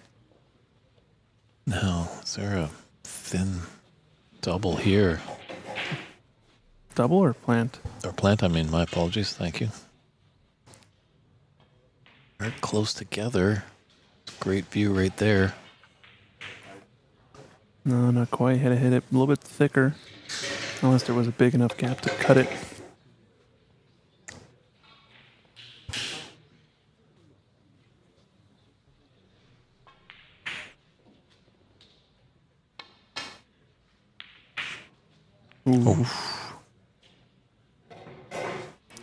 Now, is there a thin double here? Double or plant? Or plant, I mean. My apologies. Thank you. Very close together. Great view right there. No, not quite. Had to hit it a little bit thicker. Unless there was a big enough gap to cut it. Ooh.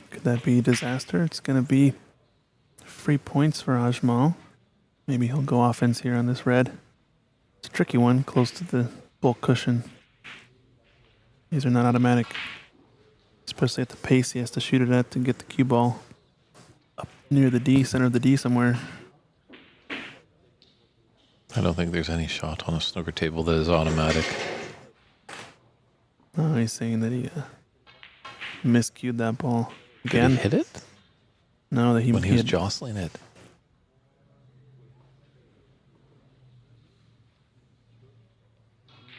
Could that be disaster? It's going to be free points for Ajmal. Maybe he'll go offense here on this red. It's a tricky one, close to the bulk cushion. These are not automatic. Especially at the pace he has to shoot it at to get the cue ball up near the D, center of the D somewhere. I don't think there's any shot on a snooker table that is automatic. Oh, he's saying that he miscued that ball Did again. he hit it? No, that he When he was had- jostling it.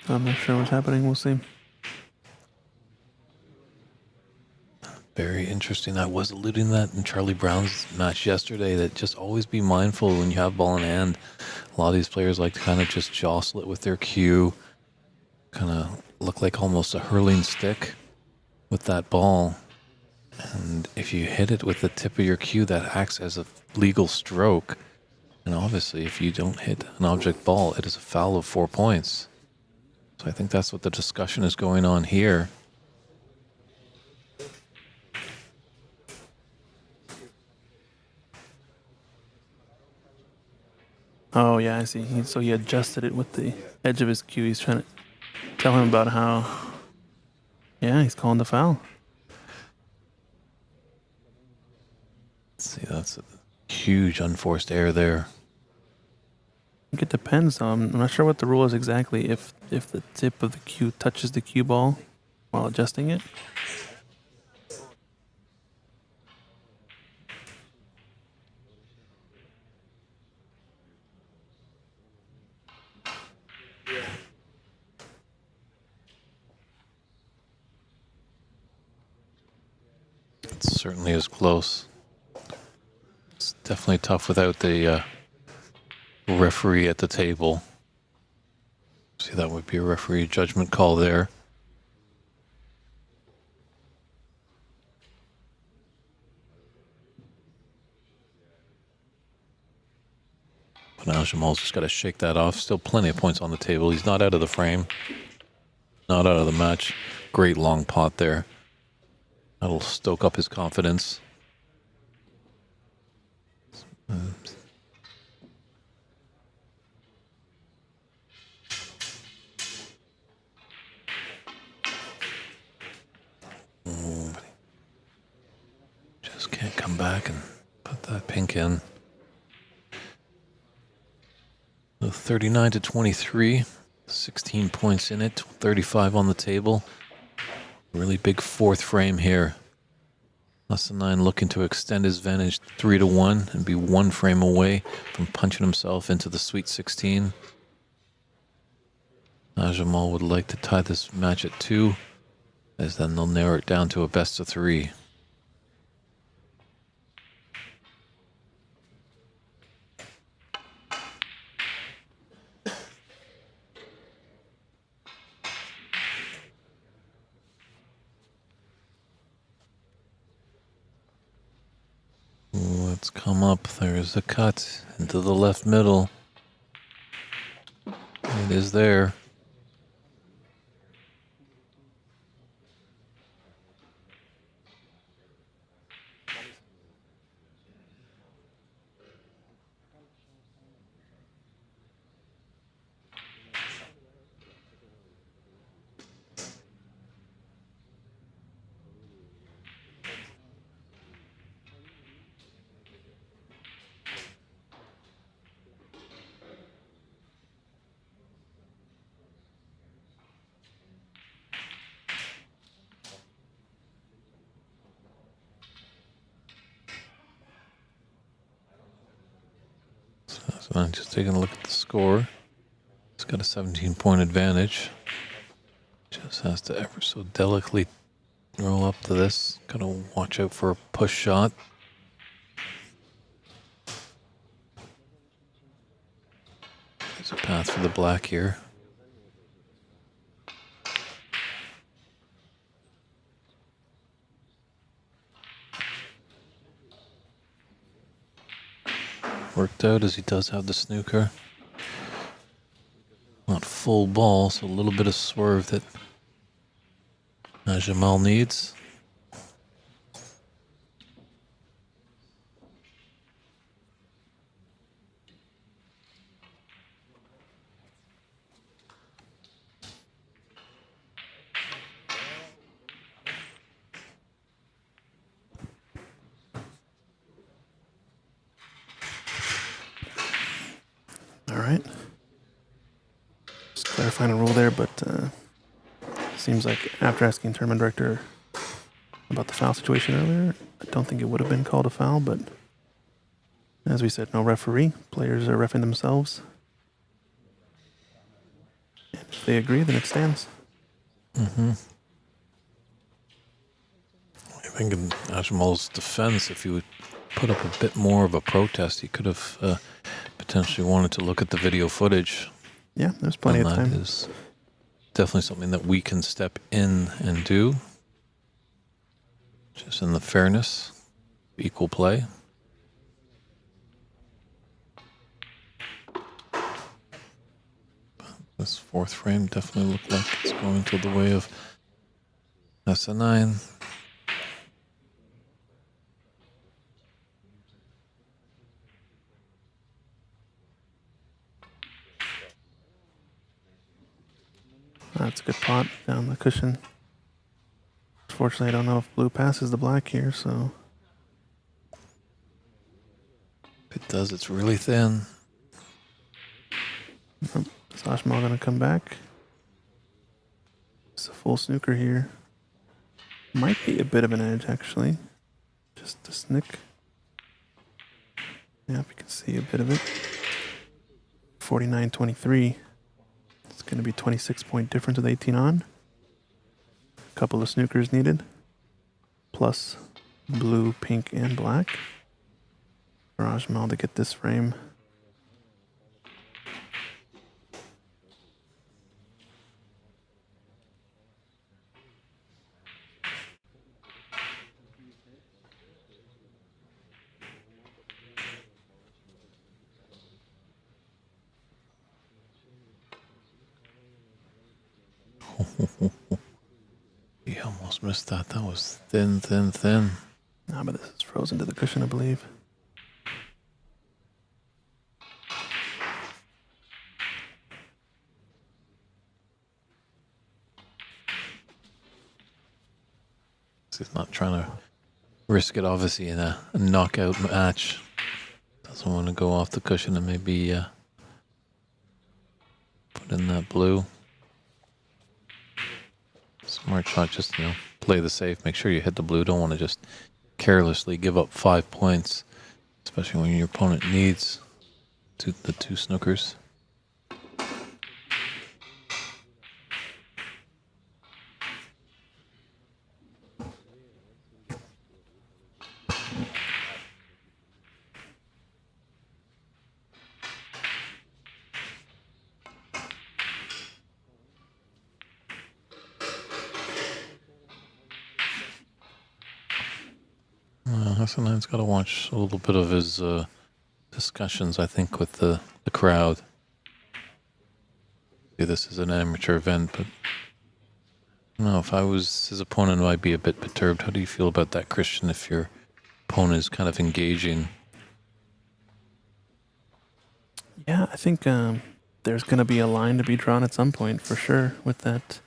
I'm not sure what's happening. We'll see. Very interesting. I was alluding to that in Charlie Brown's match yesterday, that just always be mindful when you have ball in hand. A lot of these players like to kind of just jostle it with their cue. Kind of look like almost a hurling stick with that ball. And if you hit it with the tip of your cue, that acts as a legal stroke. And obviously, if you don't hit an object ball, it is a foul of 4 points. So I think that's what the discussion is going on here. Oh, yeah, I see. So he adjusted it with the edge of his cue. He's trying to tell him about how... Yeah, he's calling the foul. Let's see, that's a huge unforced error there. I think it depends. I'm not sure what the rule is exactly. If the tip of the cue touches the cue ball while adjusting it. It certainly is close. It's definitely tough without the referee at the table. See, that would be a referee judgment call there. Now Jamal's just got to shake that off. Still plenty of points on the table. He's not out of the frame. Not out of the match. Great long pot there. That'll stoke up his confidence. Just can't come back and put that pink in. So 39 to 23. 16 points in it. 35 on the table. Really big fourth frame here. Alsultani looking to extend his advantage 3 to 1 and be one frame away from punching himself into the Sweet 16. Jamal would like to tie this match at 2, as then they'll narrow it down to a best of 3. Let's come up. There's a cut into the left middle. It is there. So I'm just taking a look at the score. He's got a 17-point advantage. Just has to ever so delicately roll up to this. Gotta watch out for a push shot. There's a path for the black here. Worked out as he does have the snooker. Not full ball, so a little bit of swerve that Jamal needs. All right. Just clarifying a rule there, but seems like after asking tournament director about the foul situation earlier, I don't think it would have been called a foul, but as we said, no referee. Players are reffing themselves. And if they agree, then it stands. Mm-hmm. I think in Jamal's defense, if he would put up a bit more of a protest, he could have potentially wanted to look at the video footage. Yeah, there's plenty of time. That is definitely something that we can step in and do. Just in the fairness, equal play. This fourth frame definitely looked like it's going to the way of SN9. That's a good pot down the cushion. Unfortunately, I don't know if blue passes the black here, so. If it does, it's really thin. Nope. Is Ashmal going to come back? It's a full snooker here. Might be a bit of an edge, actually. Just a snick. Yeah, you can see a bit of it. 49-23. It's going to be 26-point difference with 18 on. A couple of snookers needed. Plus blue, pink, and black. For Ashmal to get this frame. He almost missed that. That was thin, thin, thin. Nah, but this is frozen to the cushion, I believe. He's not trying to risk it, obviously, in a knockout match. Doesn't want to go off the cushion and maybe put in that blue. Smart shot, just, play the safe. Make sure you hit the blue. Don't want to just carelessly give up 5 points, especially when your opponent needs the two snookers. Hassan's got to watch a little bit of his discussions, I think, with the crowd. This is an amateur event, but I don't know, if I was his opponent, I'd be a bit perturbed. How do you feel about that, Christian, if your opponent is kind of engaging? Yeah, I think there's going to be a line to be drawn at some point, for sure, with that,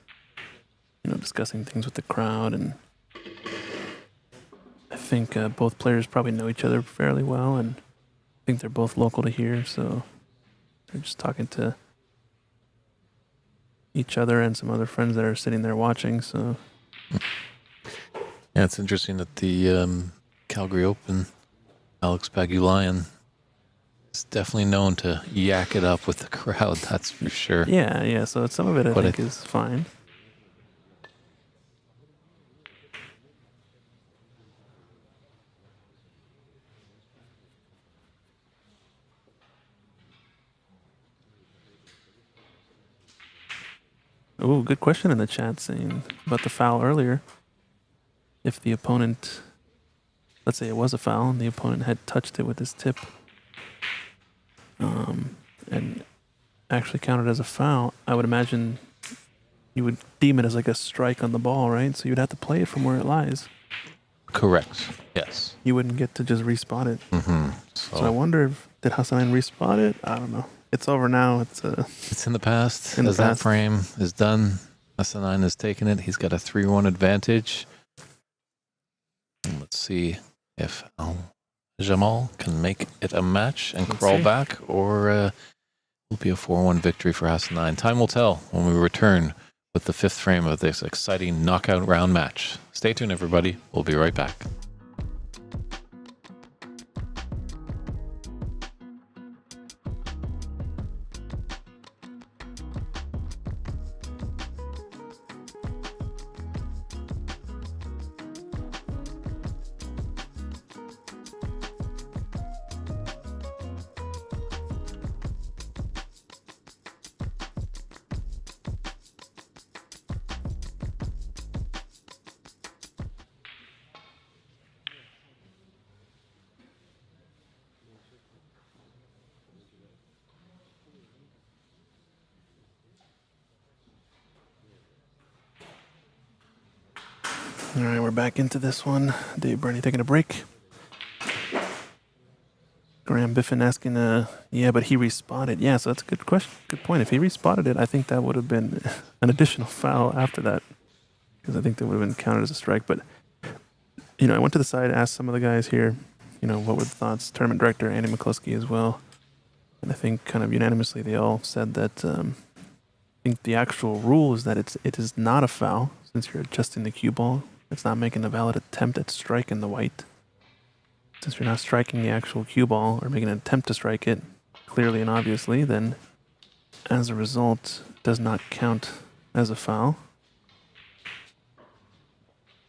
discussing things with the crowd. And I think both players probably know each other fairly well, and I think they're both local to here, so they're just talking to each other and some other friends that are sitting there watching. So yeah, it's interesting that the Calgary Open, Alex Bagulayan is definitely known to yak it up with the crowd. That's for sure. Yeah. So some of it I think is fine. Oh, good question in the chat saying about the foul earlier. If the opponent, let's say it was a foul and the opponent had touched it with his tip and actually counted as a foul, I would imagine you would deem it as like a strike on the ball, right? So you'd have to play it from where it lies. Correct. Yes. You wouldn't get to just respot it. Mm-hmm. So I wonder did Hassan respot it? I don't know. It's over now. It's in the past. That frame is done. Hassan has taken it. He's got a 3-1 advantage. And let's see if Jamal can make it a match and crawl back, or it will be a 4-1 victory for Hassan. Time will tell when we return with the 5th frame of this exciting knockout round match. Stay tuned, everybody. We'll be right back. All right, we're back into this one. Dave Burney taking a break. Graham Biffin asking, yeah, but he respotted. Yeah, so that's a good question. Good point. If he respotted it, I think that would have been an additional foul after that, because I think that would have been counted as a strike. But, I went to the side, asked some of the guys here, what were the thoughts? Tournament director Andy McCloskey as well. And I think kind of unanimously they all said that I think the actual rule is that it is not a foul since you're adjusting the cue ball. It's not making a valid attempt at striking the white. Since you're not striking the actual cue ball or making an attempt to strike it, clearly and obviously, then as a result, it does not count as a foul.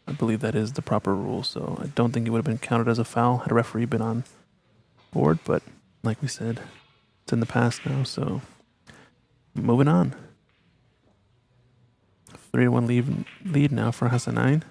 I believe that is the proper rule, so I don't think it would have been counted as a foul had a referee been on board, but like we said, it's in the past now, so moving on. 3-1 lead now for Hassanine.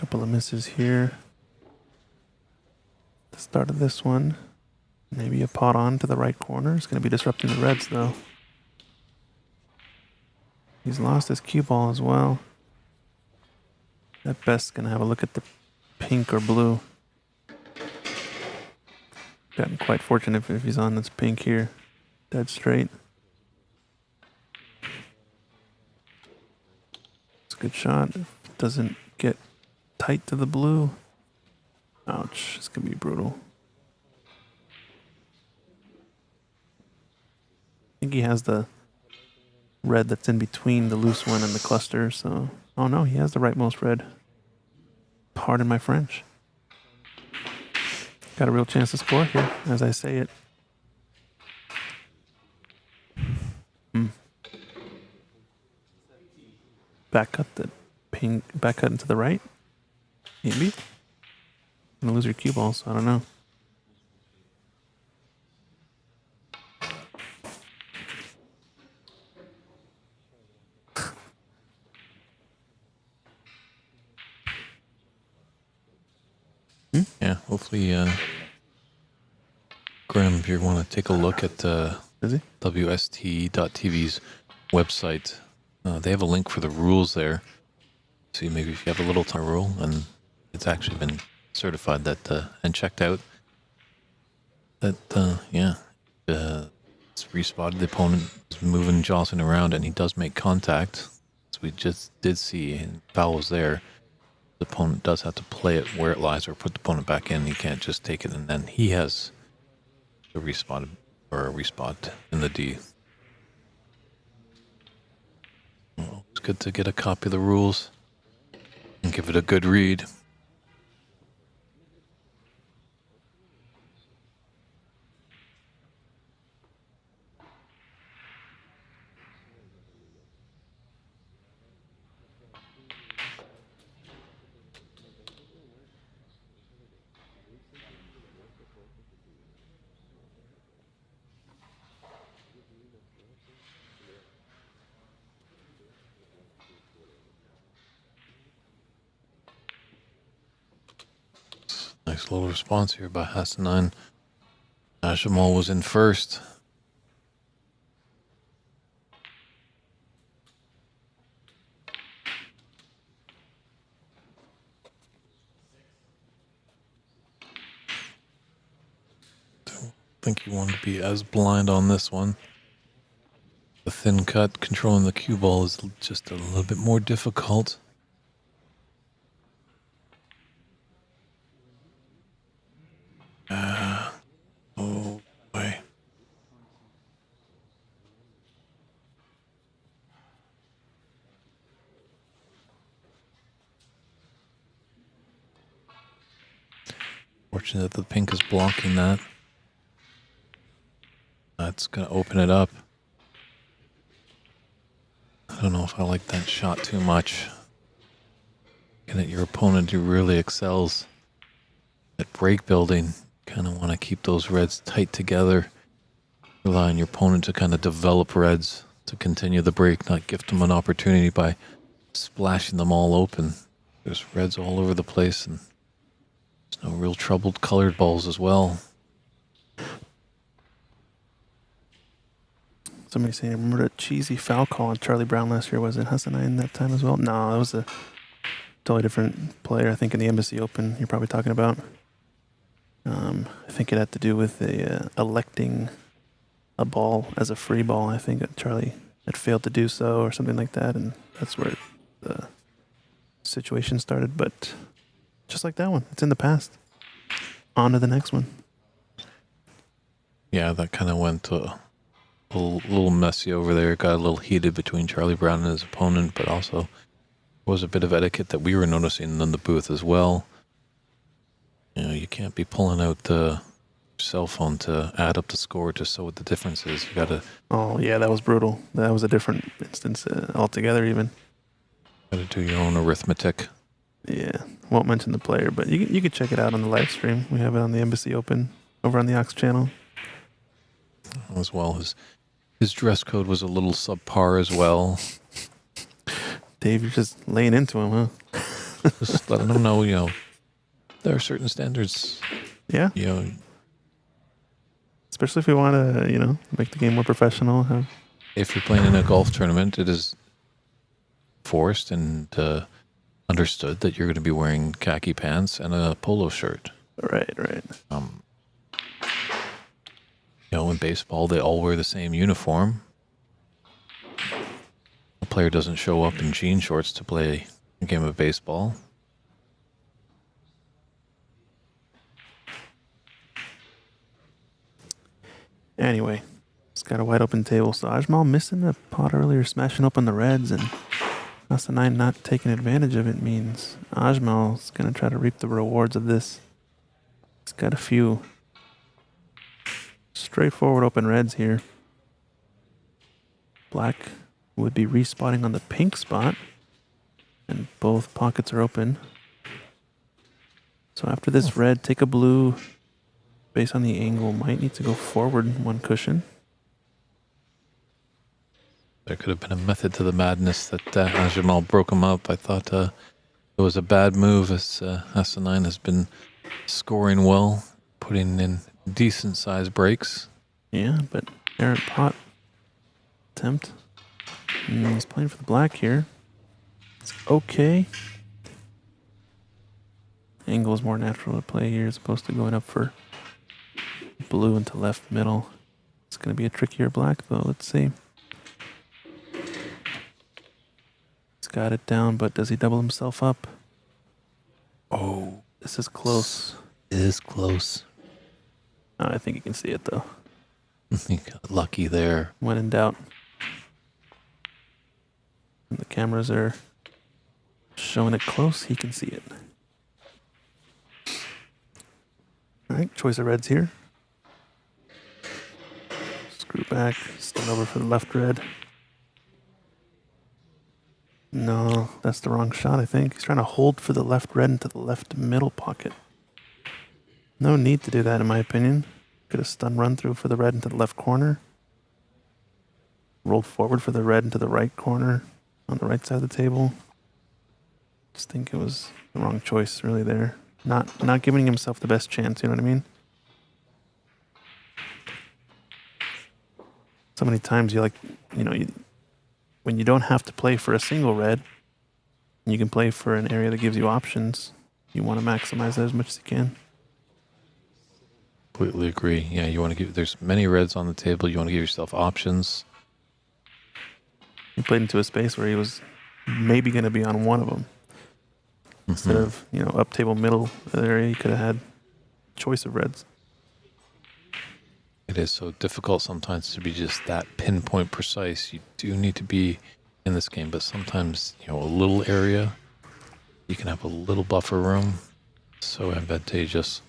Couple of misses here. The start of this one. Maybe a pot on to the right corner. It's going to be disrupting the reds, though. He's lost his cue ball as well. At best, going to have a look at the pink or blue. Gotten quite fortunate if he's on this pink here. Dead straight. It's a good shot. If it doesn't get tight to the blue. Ouch, it's going to be brutal. I think he has the red that's in between the loose one and the cluster, so... Oh no, he has the rightmost red. Pardon my French. Got a real chance to score here, as I say it. Back cut the pink, back cut into the right. Maybe. Gonna lose your cue ball, so I don't know. Yeah, hopefully, Graham, if you want to take a look at WST.tv's website, they have a link for the rules there. See, maybe if you have a little time rule, and it's actually been certified that and checked out that, it's respotted. The opponent is moving, jostling around, and he does make contact. So we just did see, and foul was there. The opponent does have to play it where it lies or put the opponent back in. He can't just take it, and then he has a respot in the D. Well, it's good to get a copy of the rules and give it a good read. Nice little response here by Hassanin. Ashamal was in first. Don't think you want to be as blind on this one. The thin cut controlling the cue ball is just a little bit more difficult. Oh boy. Fortunate that the pink is blocking that. That's going to open it up. I don't know if I like that shot too much. Looking at your opponent who really excels at break building. Kind of want to keep those reds tight together. Rely on your opponent to kind of develop reds to continue the break, not gift them an opportunity by splashing them all open. There's reds all over the place, and there's no real troubled colored balls as well. Somebody saying, remember that cheesy foul call on Charlie Brown last year? Was it Hassanin that time as well? No, that was a totally different player. I think in the Embassy Open you're probably talking about. I think it had to do with electing a ball as a free ball. I think that Charlie had failed to do so or something like that, and that's where the situation started. But just like that one, it's in the past. On to the next one. Yeah, that kind of went a little messy over there. Got a little heated between Charlie Brown and his opponent, but also was a bit of etiquette that we were noticing in the booth as well. You know, you can't be pulling out the cell phone to add up the score to show what the difference is. You gotta. Oh yeah, that was brutal. That was a different instance altogether. Even. Gotta do your own arithmetic. Yeah, won't mention the player, but you can check it out on the live stream. We have it on the Embassy Open over on the Ox channel. As well, his dress code was a little subpar as well. Dave, you're just laying into him, huh? Just letting them know, there are certain standards, Yeah. Especially if we want to, make the game more professional. if you're playing in a golf tournament, it is forced and understood that you're going to be wearing khaki pants and a polo shirt. Right. In baseball, they all wear the same uniform. A player doesn't show up in jean shorts to play a game of baseball. Anyway, it's got a wide open table. So Ajmal missing the pot earlier, smashing open the reds, and Hassanine not taking advantage of it means Ajmal's going to try to reap the rewards of this. He's got a few straightforward open reds here. Black would be respotting on the pink spot, and both pockets are open. So after this red, take a blue. Based on the angle, might need to go forward one cushion. There could have been a method to the madness that Ajmal broke him up. I thought it was a bad move, as Hassanine has been scoring well, putting in decent sized breaks. Yeah, but errant pot attempt. He's playing for the black here. It's okay. Angle is more natural to play here as opposed to going up for blue into left middle. It's going to be a trickier black, though. Let's see. He's got it down, but does he double himself up? Oh, This is close. it is close. Oh, I think you can see it, though. He got lucky there. When in doubt. And the cameras are showing it close. He can see it. All right, choice of reds here. Screw back, stand over for the left red. No, that's the wrong shot, I think. He's trying to hold for the left red into the left middle pocket. No need to do that, in my opinion. Could have stun run through for the red into the left corner. Rolled forward for the red into the right corner on the right side of the table. Just think it was the wrong choice, really, there. Not giving himself the best chance, you know what I mean? So many times when you don't have to play for a single red, you can play for an area that gives you options. You want to maximize that as much as you can. Completely agree. Yeah, you want to there's many reds on the table. You want to give yourself options. He played into a space where he was maybe going to be on one of them. Instead of, up table middle area, he could have had choice of reds. It is so difficult sometimes to be just that pinpoint precise. You do need to be in this game, but sometimes, a little area, you can have a little buffer room. So advantageous.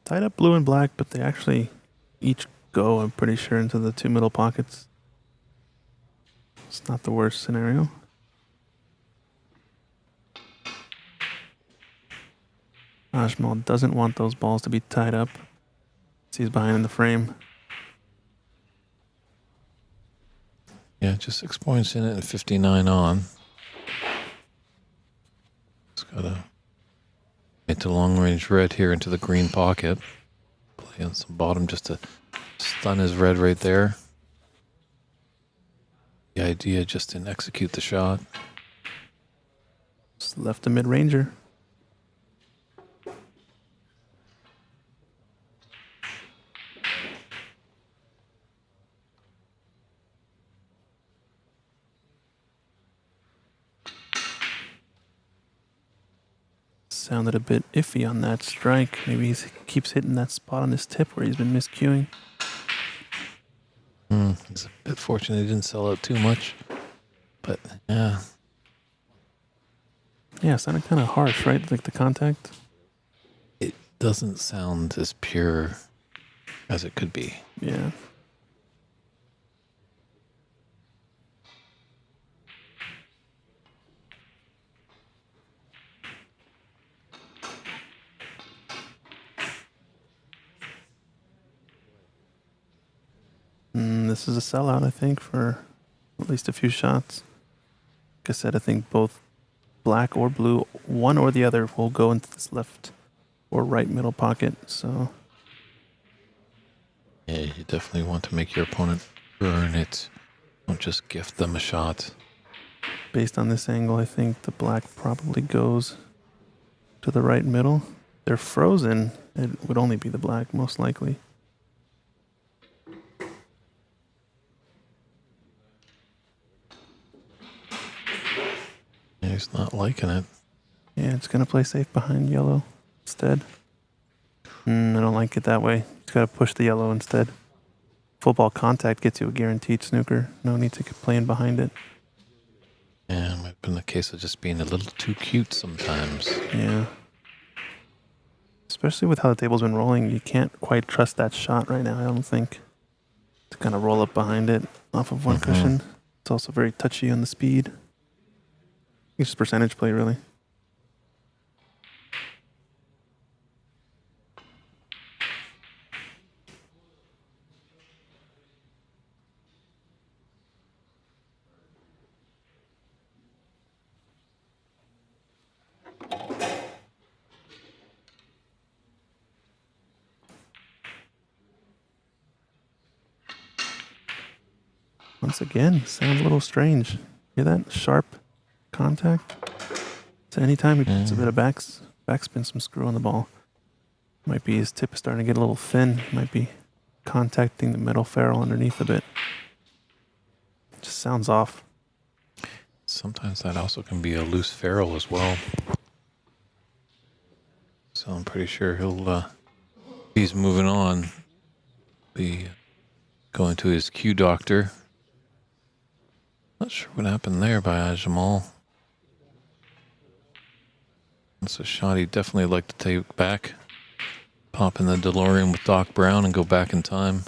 Tied up blue and black, but they actually each go, I'm pretty sure, into the two middle pockets. It's not the worst scenario. Ajmal doesn't want those balls to be tied up. He's behind in the frame. Yeah, just 6 points in it and 59 on. Just gotta hit the long range red here into the green pocket. Play on some bottom just to stun his red right there. The idea just to execute the shot. Just left a mid-ranger. Sounded a bit iffy on that strike. Maybe he keeps hitting that spot on his tip where he's been miscuing. He's a bit fortunate he didn't sell out too much. But, yeah. Yeah, it sounded kind of harsh, right? Like the contact. It doesn't sound as pure as it could be. Yeah. this is a sellout, I think, for at least a few shots. Like I said, I think both black or blue, one or the other, will go into this left or right middle pocket. So Yeah, you definitely want to make your opponent burn it. Don't just gift them a shot. based on this angle, I think the black probably goes to the right middle. They're frozen. It would only be the black, most likely. Yeah, he's not liking it. Yeah, it's going to play safe behind yellow instead. I don't like it that way. It's got to push the yellow instead. Football contact gets you a guaranteed snooker. No need to keep playing behind it. Yeah, it might have been a case of just being a little too cute sometimes. Yeah. Especially with how the table's been rolling, you can't quite trust that shot right now, I don't think. To kind of roll up behind it off of one cushion. It's also very touchy on the speed. It's just percentage play, really. Once again, sounds a little strange. Hear that sharp contact? So anytime he puts a bit of backspin, some screw on the ball. Might be his tip is starting to get a little thin. Might be contacting the metal ferrule underneath a bit. Just sounds off. Sometimes that also can be a loose ferrule as well. So I'm pretty sure he's moving on, be going to his cue doctor. Not sure what happened there by Ajamal. That's a shot he'd definitely like to take back. Pop in the DeLorean with Doc Brown and go back in time.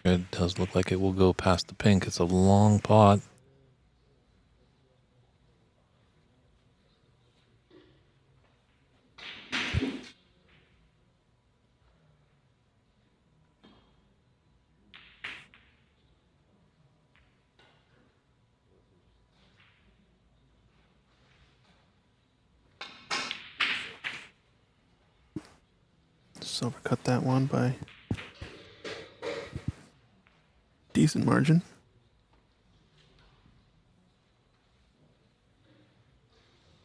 It does look like it will go past the pink. It's a long pot. Just overcut that one by decent margin.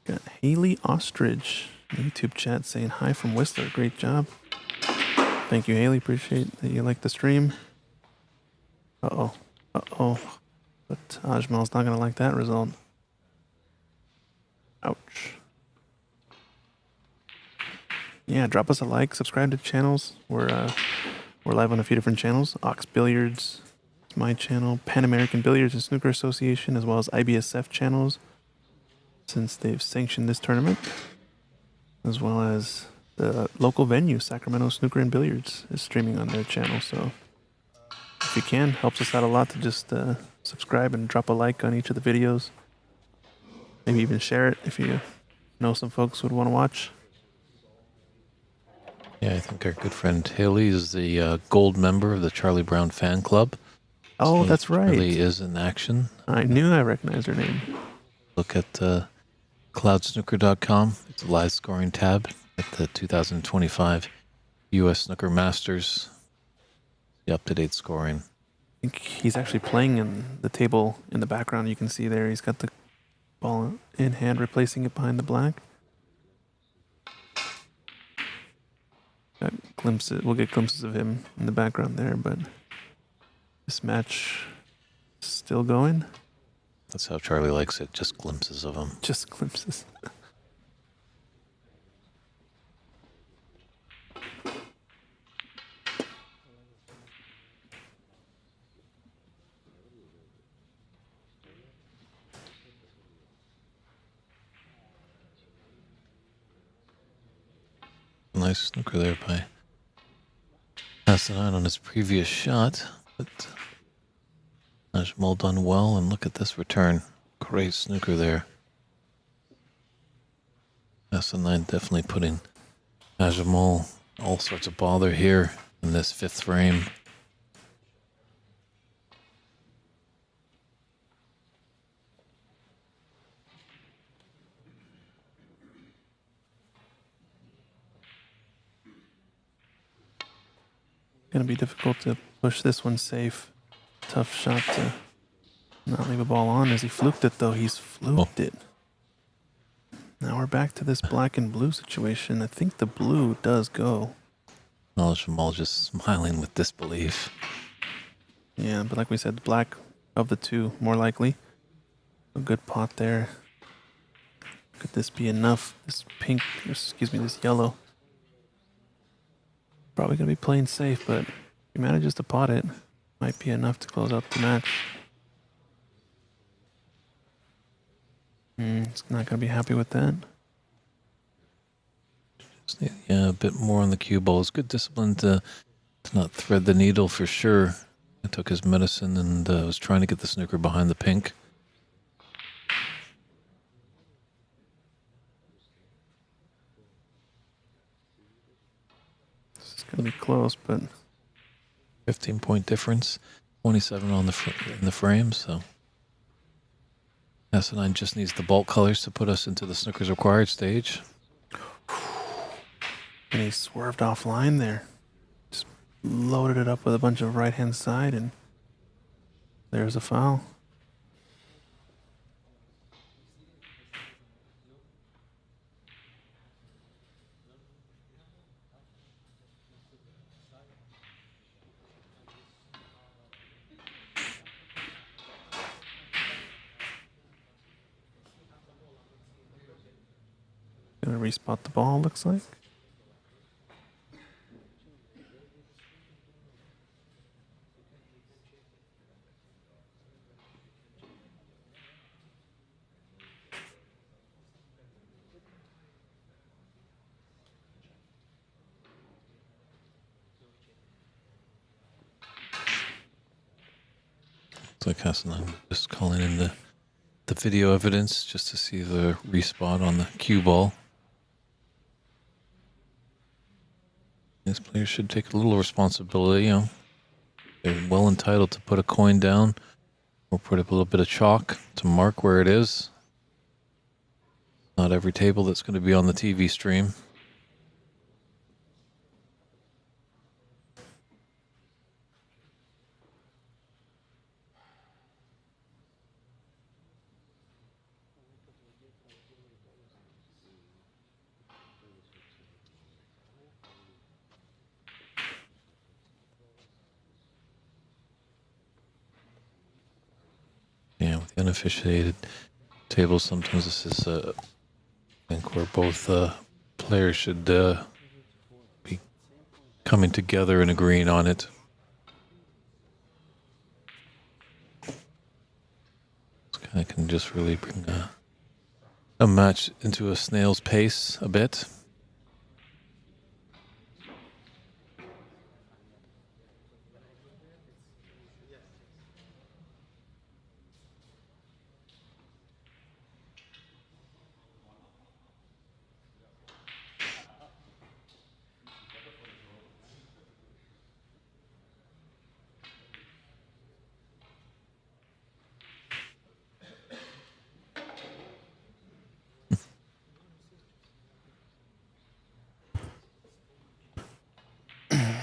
Got Haley Ostrich in the YouTube chat saying hi from Whistler. Great job. Thank you, Haley. Appreciate that you like the stream. Uh-oh. Uh-oh. But Ajmal's not going to like that result. Ouch. Yeah, drop us a like. Subscribe to channels. We're live on a few different channels. Ox Billiards, it's my channel. Pan American Billiards and Snooker Association, as well as IBSF channels, since they've sanctioned this tournament, as well as the local venue, Sacramento Snooker and Billiards, is streaming on their channel. So if you can, helps us out a lot to just subscribe and drop a like on each of the videos. Maybe even share it if you know some folks would want to watch. Yeah, I think our good friend Haley is the gold member of the Charlie Brown fan club. Oh, So that's right. Charlie is in action. I knew I recognized her name. Look at cloudsnooker.com. It's a live scoring tab at the 2025 U.S. Snooker Masters. The up-to-date scoring. I think he's actually playing in the table in the background. You can see there he's got the ball in hand, replacing it behind the black. Got glimpses. We'll get glimpses of him in the background there, but this match is still going. That's how Charlie likes it, just glimpses of him. Just glimpses. nice snooker there by Alsultani on his previous shot. But Najmal done well, and look at this return. Great snooker there. Alsultani definitely putting Najmal all sorts of bother here in this fifth frame. Gonna be difficult to push this one safe. Tough shot to not leave a ball on as he fluked it, though. He's fluked it. Now we're back to this black and blue situation. I think the blue does go. Jamal just smiling with disbelief. Yeah, but like we said, black of the two, more likely. A good pot there. Could this be enough? This pink, excuse me, this yellow. Probably going to be playing safe, but he manages to pot it. Might be enough to close out the match. It's not going to be happy with that. Yeah, a bit more on the cue ball. It's good discipline to not thread the needle for sure. I took his medicine and was trying to get the snooker behind the pink. This is going to be close, but 15-point difference, 27 on in the frame. So S9 just needs the bulk colors to put us into the snooker's required stage. and he swerved offline there. Just loaded it up with a bunch of right-hand side, and there's a foul. Gonna respot the ball, looks like. Looks like Hassan just calling in the video evidence just to see the respot on the cue ball. These players should take a little responsibility, you know. They're well entitled to put a coin down or put up a little bit of chalk to mark where it is. Not every table that's going to be on the TV stream. Yeah, with the unofficiated tables, sometimes this is, I think, where both players should be coming together and agreeing on it. This kind of can just really bring a match into a snail's pace a bit.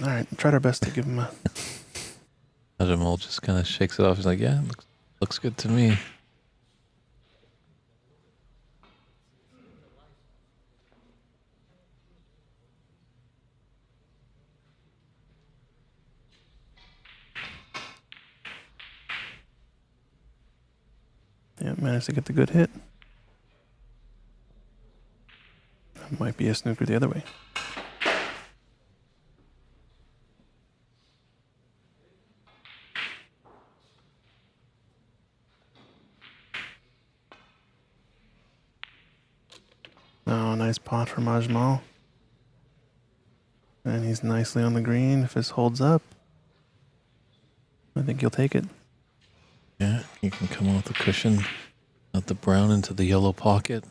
All right, tried our best to give him a... Jamal just kind of shakes it off. He's like, yeah, looks good to me. Yeah, managed to get the good hit. That might be a snooker the other way. Oh, nice pot from Ajmal. And he's nicely on the green. If this holds up, I think he'll take it. Yeah, you can come off the cushion, out the brown into the yellow pocket.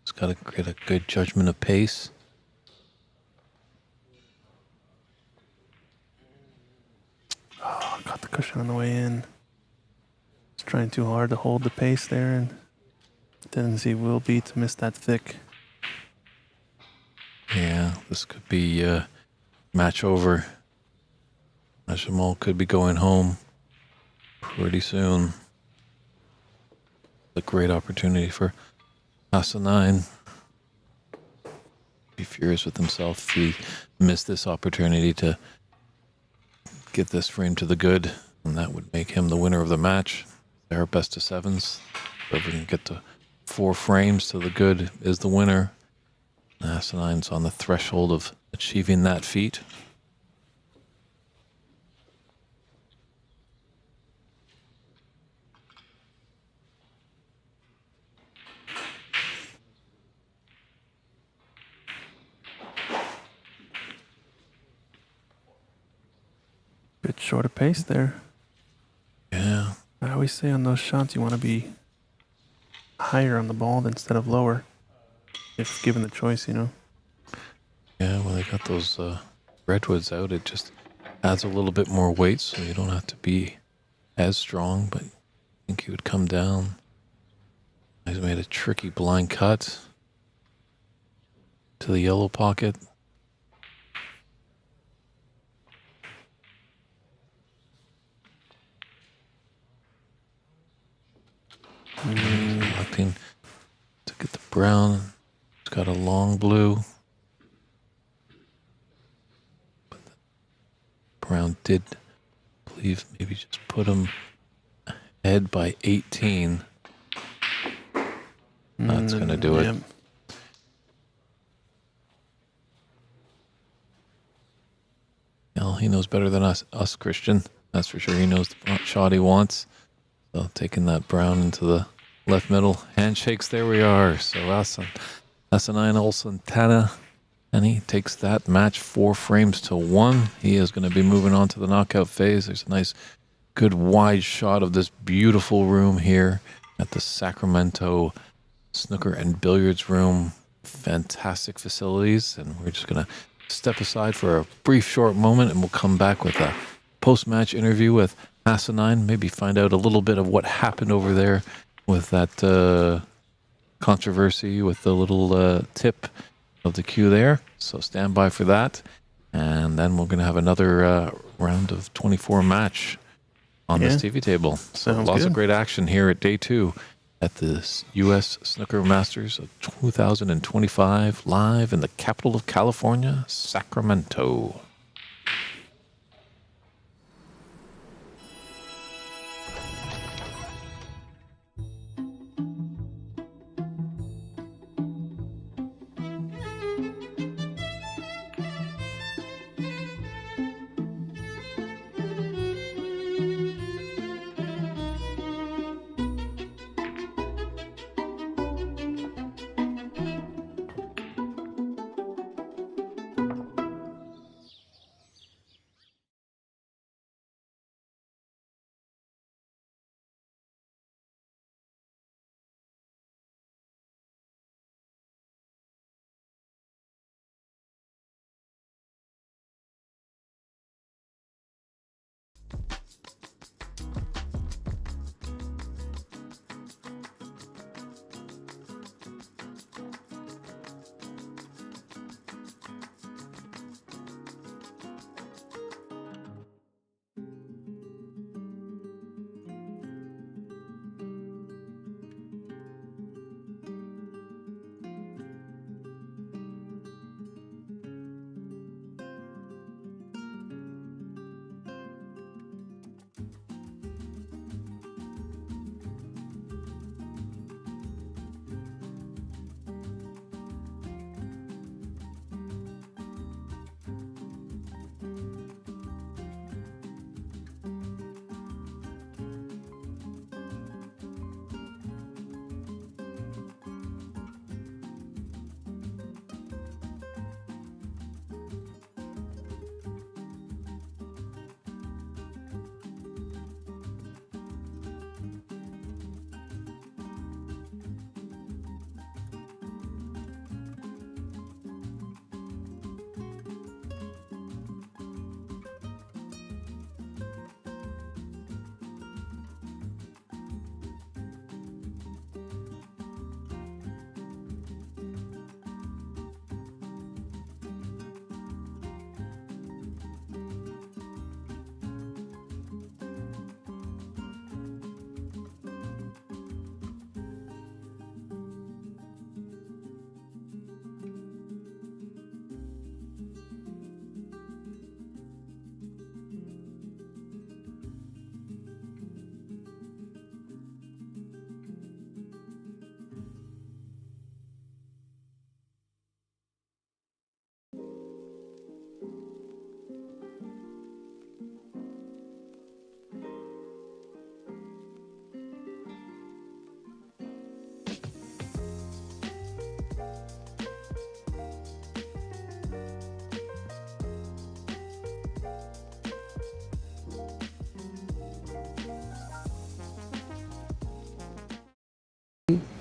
It's got to get a good judgment of pace. Oh, got the cushion on the way in. He's trying too hard to hold the pace there, and tendency will be to miss that thick. Yeah, this could be match over. Jamal could be going home pretty soon. A great opportunity for Asinine. Be furious with himself if he missed this opportunity to get this frame to the good, and that would make him the winner of the match. Their best of sevens. So if we can get to 4 frames to the good is the winner. Asinine's on the threshold of achieving that feat. Bit short of pace there. Yeah. I always say on those shots you want to be higher on the ball instead of lower, if given the choice, you know. Yeah, when they got those redwoods out, it just adds a little bit more weight, so you don't have to be as strong, but I think he would come down. He's made a tricky blind cut to the yellow pocket. Looking to get the brown. It's got a long blue. But the brown did, I believe, maybe just put him ahead by 18. That's going to do it. Yep. Well, he knows better than us, Christian. That's for sure. He knows the shot he wants. So taking that brown into the left middle. Handshakes, there we are. So Asinine Alsultani, and he takes that match 4 frames to 1. He is going to be moving on to the knockout phase. There's a nice, good wide shot of this beautiful room here at the Sacramento Snooker and Billiards room. Fantastic facilities. And we're just going to step aside for a brief, short moment, and we'll come back with a post-match interview with Asinine, maybe find out a little bit of what happened over there with that controversy with the little tip of the cue there. So stand by for that. And then we're going to have another round of 24 match on this TV table. So Sounds lots good. of great action here at day 2 at the U.S. Snooker Masters of 2025, live in the capital of California, Sacramento.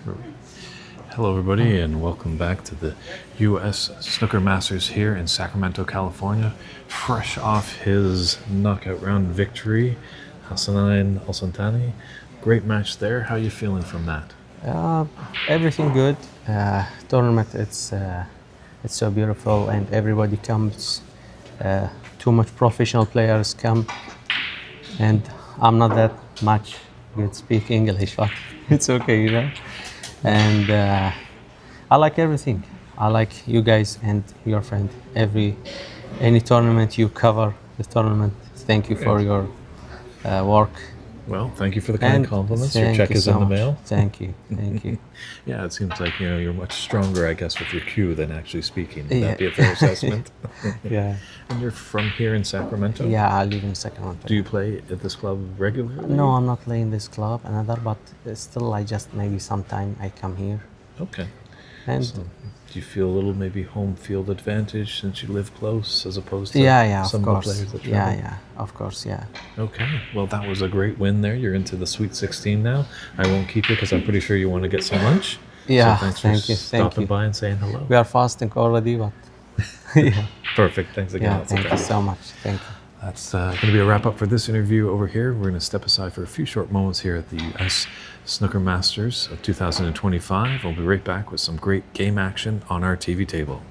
Hello, everybody, and welcome back to the U.S. Snooker Masters here in Sacramento, California. Fresh off his knockout round victory, Alsultani. Great match there. How are you feeling from that? Everything good. Tournament, it's so beautiful, and everybody comes. Too much professional players come, and I'm not that much good speak English, but it's okay, you know. And I like everything. I like you guys and your friend. Any tournament you cover the tournament. Thank you for your work. Well, thank you for the kind compliments. Your check is in the mail. Thank you. Thank you. Yeah, it seems like you're much stronger, I guess, with your cue than actually speaking. Would that be a fair assessment? Yeah. And you're from here in Sacramento? Yeah, I live in Sacramento. Do you play at this club regularly? No, I'm not playing this club, but still, I just maybe sometime I come here. Okay. And So, do you feel a little maybe home field advantage since you live close as opposed to some of of the course. players that travel? Yeah, of course, yeah. Okay. Well, that was a great win there. You're into the Sweet 16 now. I won't keep you because I'm pretty sure you want to get some lunch. Yeah, So thanks thank for you. stopping by and saying hello. We are fasting already, but yeah, Perfect. Thanks again. yeah. That's Thank okay. you so much. Thank you. That's going to be a wrap up for this interview over here. We're going to step aside for a few short moments here at the U.S. Snooker Masters of 2025. We'll be right back with some great game action on our TV table.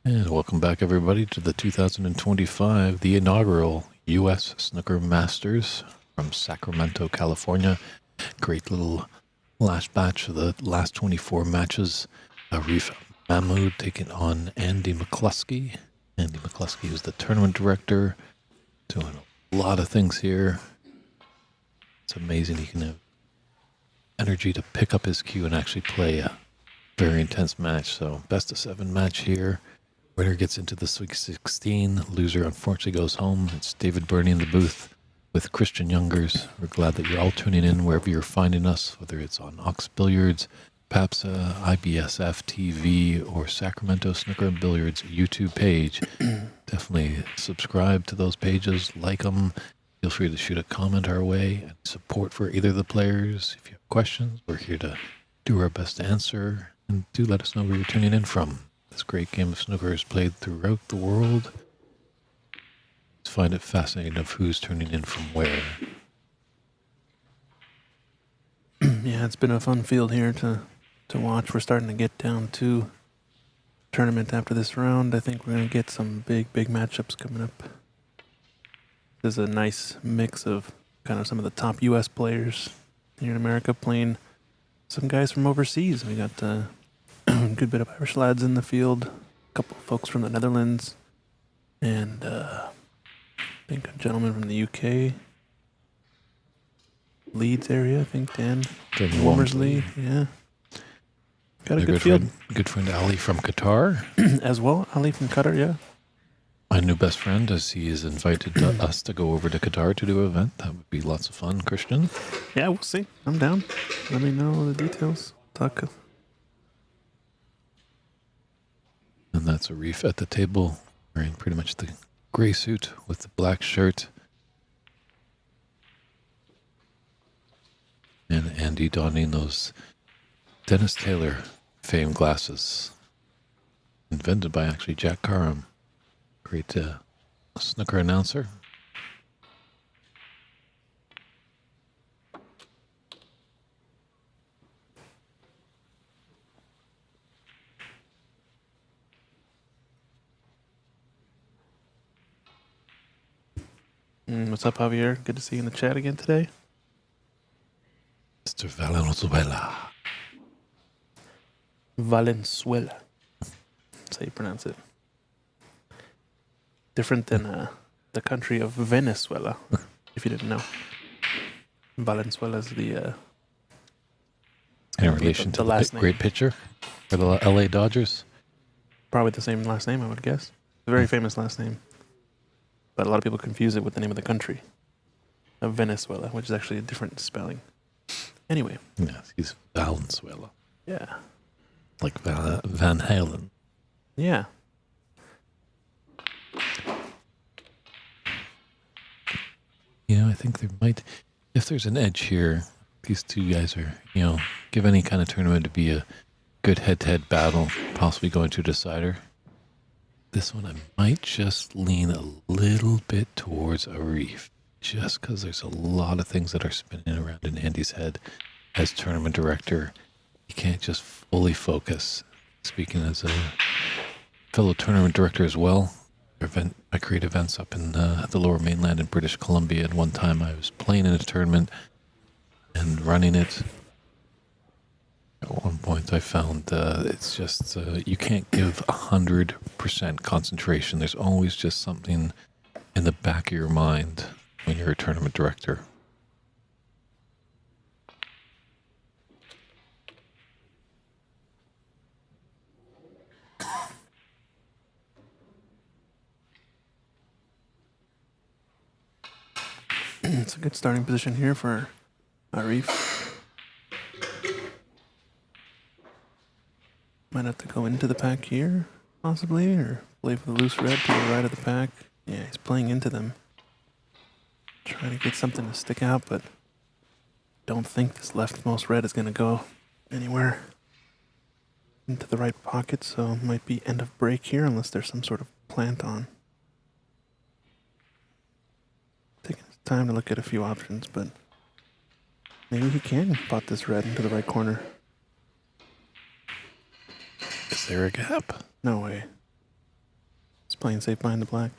And welcome back, everybody, to the 2025, the inaugural U.S. Snooker Masters from Sacramento, California. Great little last batch of the last 24 matches. Arif Mahmoud taking on Andy McCloskey. Andy McCloskey is the tournament director, doing a lot of things here. It's amazing he can have energy to pick up his cue and actually play a very intense match. So best of 7 match here. Winner gets into the Sweet 16. Loser unfortunately goes home. It's David Burney in the booth with Christian Youngers. We're glad that you're all tuning in wherever you're finding us, whether it's on Ox Billiards, PABSA, IBSF TV, or Sacramento Snooker and Billiards YouTube page. Definitely subscribe to those pages, like them. Feel free to shoot a comment our way and support for either of the players. If you have questions, we're here to do our best to answer. And do let us know where you're tuning in from. This great game of snooker is played throughout the world. I find it fascinating of who's tuning in from where. Yeah, it's been a fun field here to watch. We're starting to get down to tournament after this round. I think we're going to get some big matchups coming up. There's a nice mix of kind of some of the top U.S. players here in America playing some guys from overseas. We got a good bit of Irish lads in the field, a couple of folks from the Netherlands, and I think a gentleman from the UK, Leeds area, I think Dan Womersley, yeah. Got a good field. Good friend Ali from Qatar. As well, Ali from Qatar, yeah. My new best friend, as he is invited us to go over to Qatar to do an event. That would be lots of fun, Christian. Yeah, we'll see. I'm down. Let me know the details. Talk. And that's Arif at the table, wearing pretty much the gray suit with the black shirt. And Andy donning those Dennis Taylor famed glasses. Invented by actually Jack Carham. Great snooker announcer. What's up, Javier? Good to see you in the chat again today. Mr. Valenzuela. Valenzuela. That's how you pronounce it. Different than the country of Venezuela, if you didn't know. Valenzuela is the... in relation to the last name. Great pitcher for the LA Dodgers. Probably the same last name, I would guess. A very famous last name. But a lot of people confuse it with the name of the country. Of Venezuela, which is actually a different spelling. Anyway. Yes, he's Valenzuela. Yeah. Like Van Halen. Yeah. You know, I think there might, if there's an edge here, these two guys are, give any kind of tournament to be a good head-to-head battle, possibly going to a decider. This one I might just lean a little bit towards Arif, just because there's a lot of things that are spinning around in Andy's head as tournament director. He can't just fully focus. Speaking as a fellow tournament director as well, I create events up in the Lower Mainland in British Columbia. At one time I was playing in a tournament and running it. At one point I found it's just, you can't give 100% concentration. There's always just something in the back of your mind when you're a tournament director. It's a good starting position here for Arif. Might have to go into the pack here, possibly, or play for the loose red to the right of the pack. Yeah, he's playing into them. Trying to get something to stick out, but don't think this leftmost red is going to go anywhere into the right pocket, so it might be end of break here unless there's some sort of plant on. Taking his time to look at a few options, but maybe he can pot this red into the right corner. Is there a gap? No way. playing safe behind the black.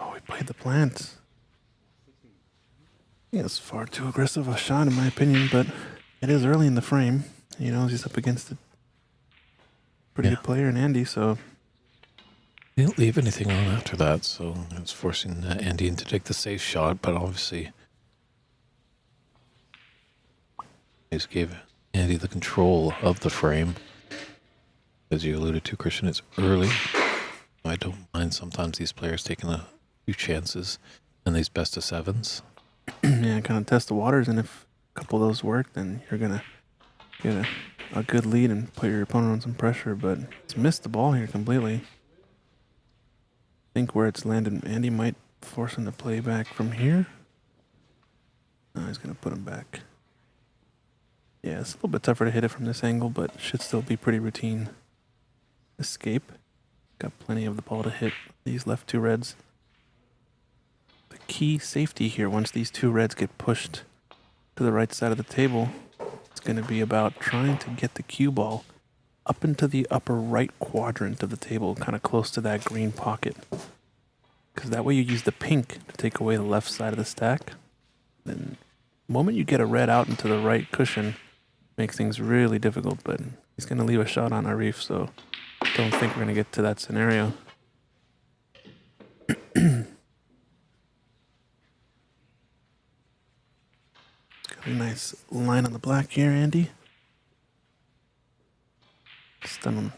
Oh, he played the plant. I think it's far too aggressive a shot in my opinion, but it is early in the frame. You know, he's up against a pretty good player in Andy, so... He didn't leave anything on after that, so it was forcing Andy to take the safe shot, but obviously he just gave Andy the control of the frame. As you alluded to, Christian, it's early. I don't mind sometimes these players taking a few chances in these best of sevens. Yeah, kind of test the waters, and if a couple of those work, then you're going to get a good lead and put your opponent on some pressure, but he's missed the ball here completely. I think where it's landed, Andy might force him to play back from here. No, he's going to put him back. Yeah, it's a little bit tougher to hit it from this angle, but should still be pretty routine. Escape. Got plenty of the ball to hit these left two reds. The key safety here, once these two reds get pushed to the right side of the table, it's going to be about trying to get the cue ball up into the upper right quadrant of the table, kind of close to that green pocket. Because that way you use the pink to take away the left side of the stack. Then the moment you get a red out into the right cushion, makes things really difficult, but he's going to leave a shot on Arif, so don't think we're going to get to that scenario. It's got a nice line on the black here, Andy. He's done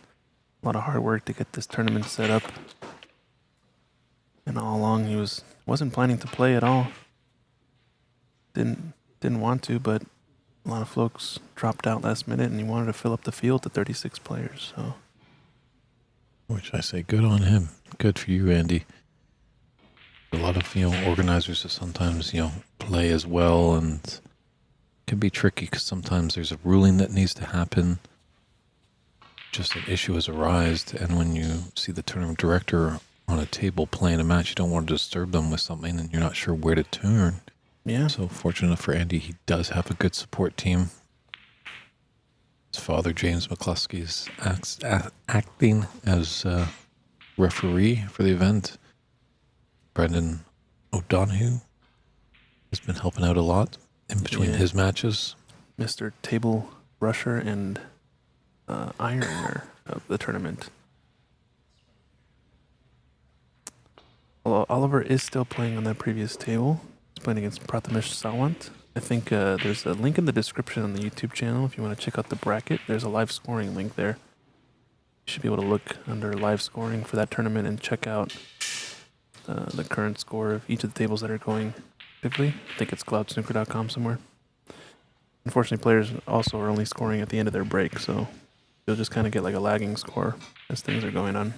a lot of hard work to get this tournament set up. And all along he wasn't planning to play at all. Didn't want to, but a lot of folks dropped out last minute and he wanted to fill up the field to 36 players, so. Which I say, good on him. Good for you, Andy. A lot of, organizers that sometimes, play as well, and it can be tricky because sometimes there's a ruling that needs to happen. Just an issue has arisen, and when you see the tournament director on a table playing a match, you don't want to disturb them with something and you're not sure where to turn. Yeah. So fortunate for Andy, he does have a good support team. His father, James McCloskey, is acting as referee for the event. Brendan O'Donoghue has been helping out a lot in between his matches. Mr. Table Rusher and Ironer of the tournament. Although Oliver is still playing on that previous table. He's playing against Prathamesh Sawant. I think there's a link in the description on the YouTube channel if you want to check out the bracket. There's a live scoring link there. You should be able to look under live scoring for that tournament and check out the current score of each of the tables that are going actively. I think it's cloudsnooker.com somewhere. Unfortunately, players also are only scoring at the end of their break, so you'll just kind of get like a lagging score as things are going on.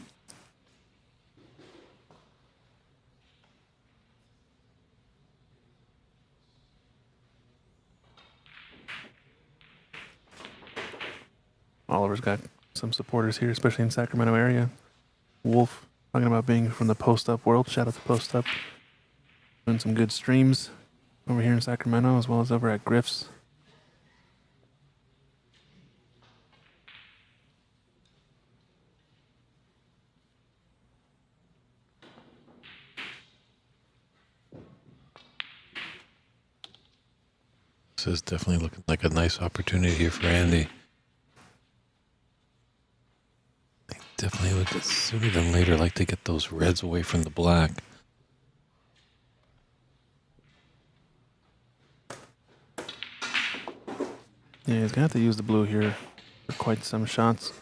Oliver's got some supporters here, especially in Sacramento area. Wolf talking about being from the Post Up world. Shout out to Post Up. Doing some good streams over here in Sacramento as well as over at Griff's. This is definitely looking like a nice opportunity here for Andy. Definitely would sooner than later like to get those reds away from the black. Yeah, he's gonna have to use the blue here for quite some shots.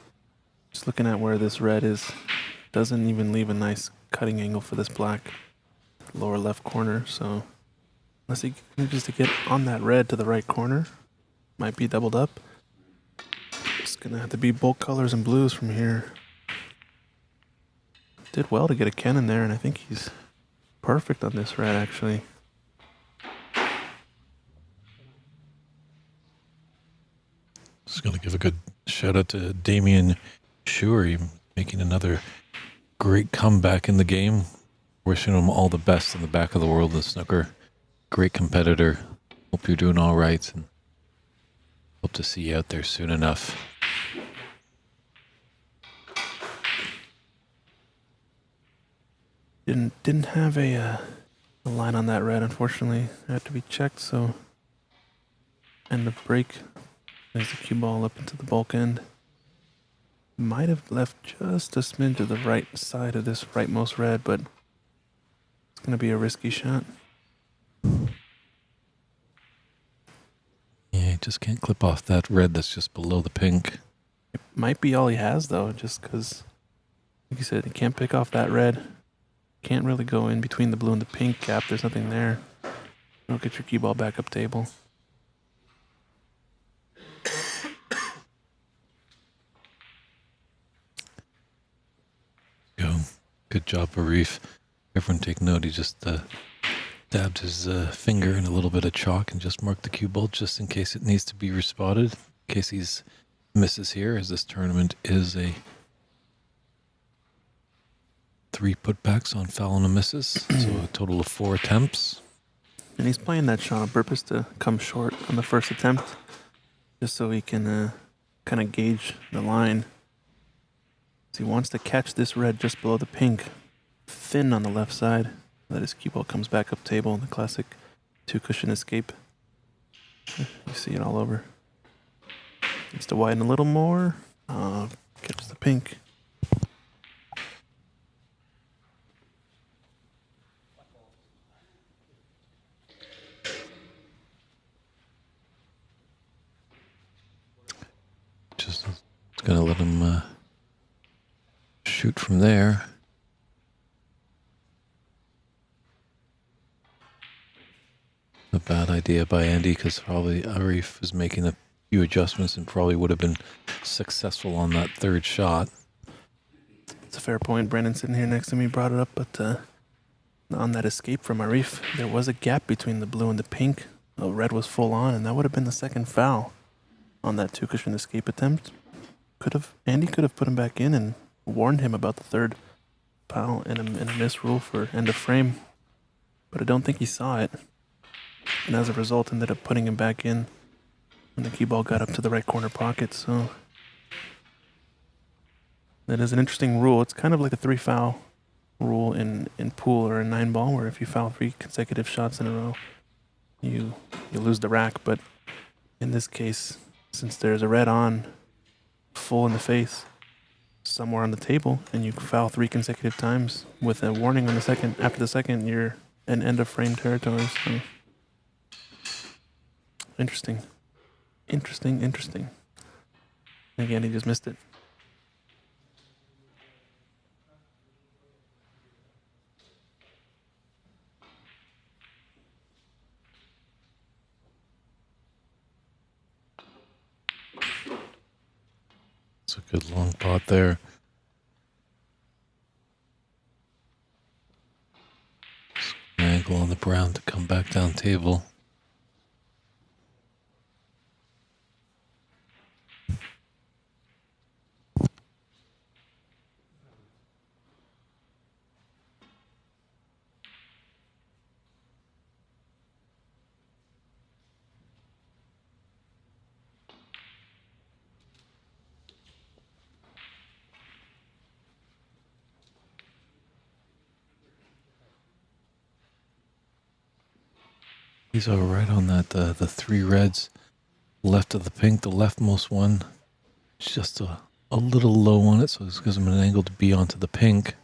Just looking at where this red is, doesn't even leave a nice cutting angle for this black lower left corner. So unless he manages to get on that red to the right corner, might be doubled up. It's gonna have to be both colors and blues from here. Did well to get a Ken in there, and I think he's perfect on this red, actually. Just going to give a good shout out to Damian Shuri, making another great comeback in the game. Wishing him all the best in the back of the world of snooker. Great competitor. Hope you're doing all right, and hope to see you out there soon enough. Didn't have a line on that red, unfortunately. It had to be checked, so end of break. There's the cue ball up into the bulk end. Might have left just a smidge to the right side of this rightmost red, but it's going to be a risky shot. Yeah, he just can't clip off that red that's just below the pink. It might be all he has, though, just because, like you said, he can't pick off that red. Can't really go in between the blue and the pink gap. There's nothing there. Don't get your cue ball back up table. Go. Good job, Arif. Everyone take note. He just dabbed his finger in a little bit of chalk and just marked the cue ball just in case it needs to be respotted. In case he's misses here, as this tournament is a 3 putbacks on foul and a misses. So a total of 4 attempts. And he's playing that shot on purpose to come short on the first attempt, just so he can kind of gauge the line. So he wants to catch this red just below the pink, thin on the left side, that his cue ball comes back up table in the classic 2-cushion escape. You see it all over. Needs to widen a little more. Catch the pink. Just it's gonna let him shoot from there. A bad idea by Andy, because probably Arif is making a few adjustments and probably would have been successful on that third shot. It's a fair point. Brandon sitting here next to me brought it up, but on that escape from Arif, there was a gap between the blue and the pink. The red was full on, and that would have been the second foul on that 2-cushion escape attempt. Andy could have put him back in and warned him about the third foul and a miss rule for end of frame, but I don't think he saw it, and as a result ended up putting him back in when the cue ball got up to the right corner pocket. So that is an interesting rule. It's kind of like a 3-foul rule in pool or a 9-ball, where if you foul 3 consecutive shots in a row, you lose the rack. But in this case, since there's a red on full in the face somewhere on the table, and you foul 3 consecutive times with a warning on the second, after the second, you're in end of frame territory. So interesting. Again, he just missed it. It's a good long pot there. An angle on the brown to come back down table. He's all right on that. The 3 reds left of the pink, the leftmost one, it's just a little low on it, so this gives him an angle to be onto the pink.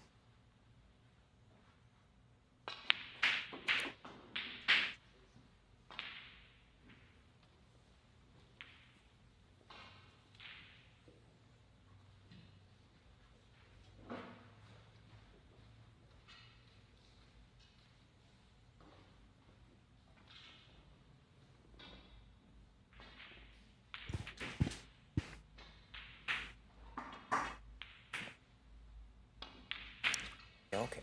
Okay.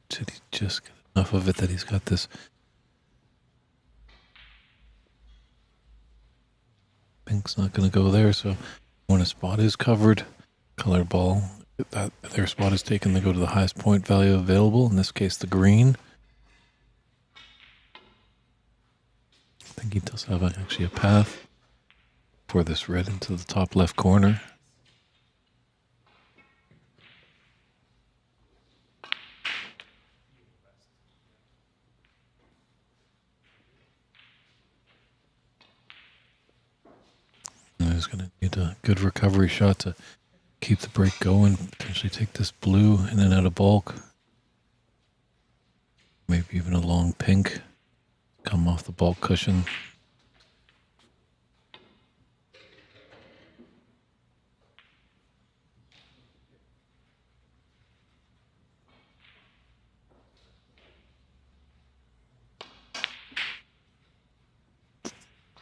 Did he just get enough of it that he's got this pink's not going to go there, so when a spot is covered, color ball, that their spot is taken, they go to the highest point value available, in this case the green. I think he does have actually a path for this red into the top left corner. is going to need a good recovery shot to keep the break going, potentially take this blue in and out of bulk. Maybe even a long pink come off the bulk cushion.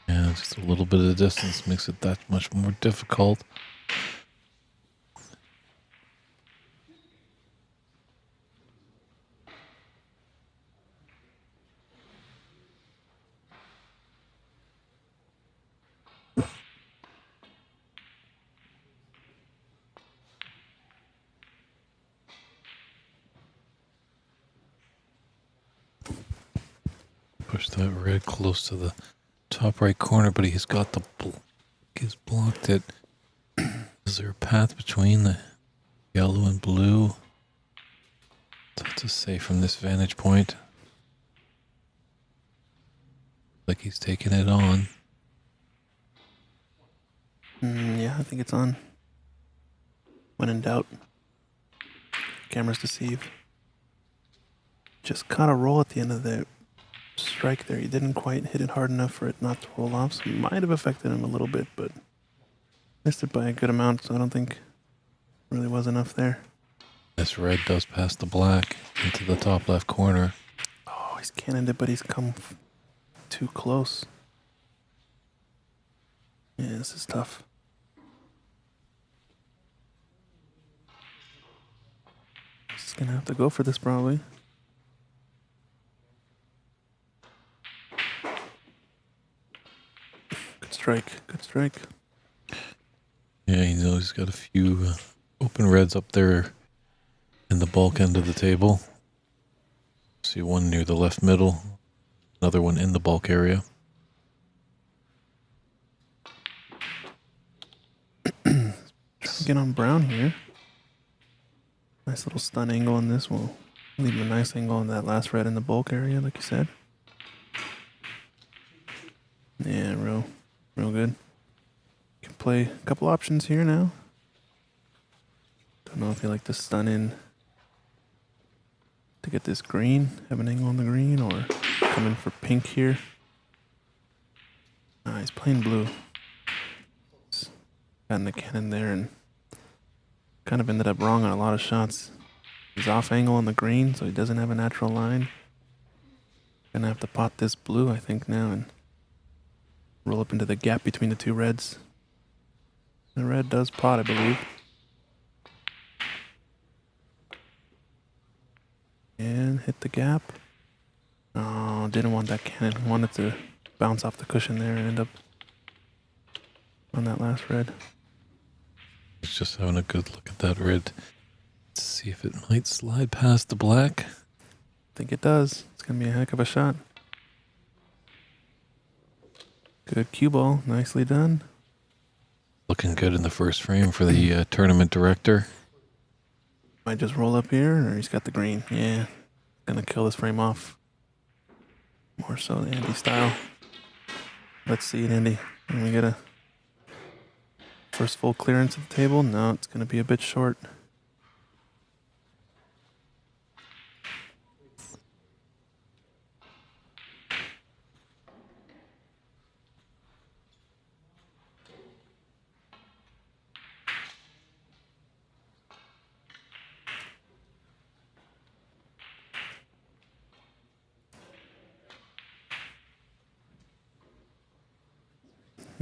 Yeah, just a little bit of distance makes it that much more difficult. Push that red close to the top right corner, but he's got the he's blocked it. Is there a path between the yellow and blue? Tough to say from this vantage point. Like he's taking it on. Yeah, I think it's on. When in doubt, cameras deceive. Just caught a roll at the end of the strike there. He didn't quite hit it hard enough for it not to roll off, so it might have affected him a little bit, but missed it by a good amount, so I don't think really was enough there. This red does pass the black into the top left corner. Oh, he's cannoned it, but he's come too close. Yeah, this is tough. He's gonna have to go for this probably. Good strike, good strike. Yeah, you know he's got a few open reds up there in the bulk end of the table. See one near the left middle, another one in the bulk area. Get on brown here. Nice little stun angle on this. We'll leave him a nice angle on that last red in the bulk area, like you said. Yeah, real good. Can play a couple options here now. Don't know if you like to stun in to get this green, have an angle on the green, or come in for pink here. He's playing blue. He's gotten the cannon there and kind of ended up wrong on a lot of shots. He's off angle on the green, so he doesn't have a natural line. Gonna have to pot this blue, I think, now and roll up into the gap between the two reds. The red does pot, I believe. And hit the gap. Oh, didn't want that cannon. Wanted to bounce off the cushion there and end up on that last red. He's just having a good look at that red. Let's see if it might slide past the black. I think it does. It's going to be a heck of a shot. Good cue ball. Nicely done. Looking good in the first frame for the tournament director. Might just roll up here, or he's got the green. Yeah. Going to kill this frame off. More so the Andy style. Let's see it, Andy. Can we get a first full clearance of the table? No, it's going to be a bit short.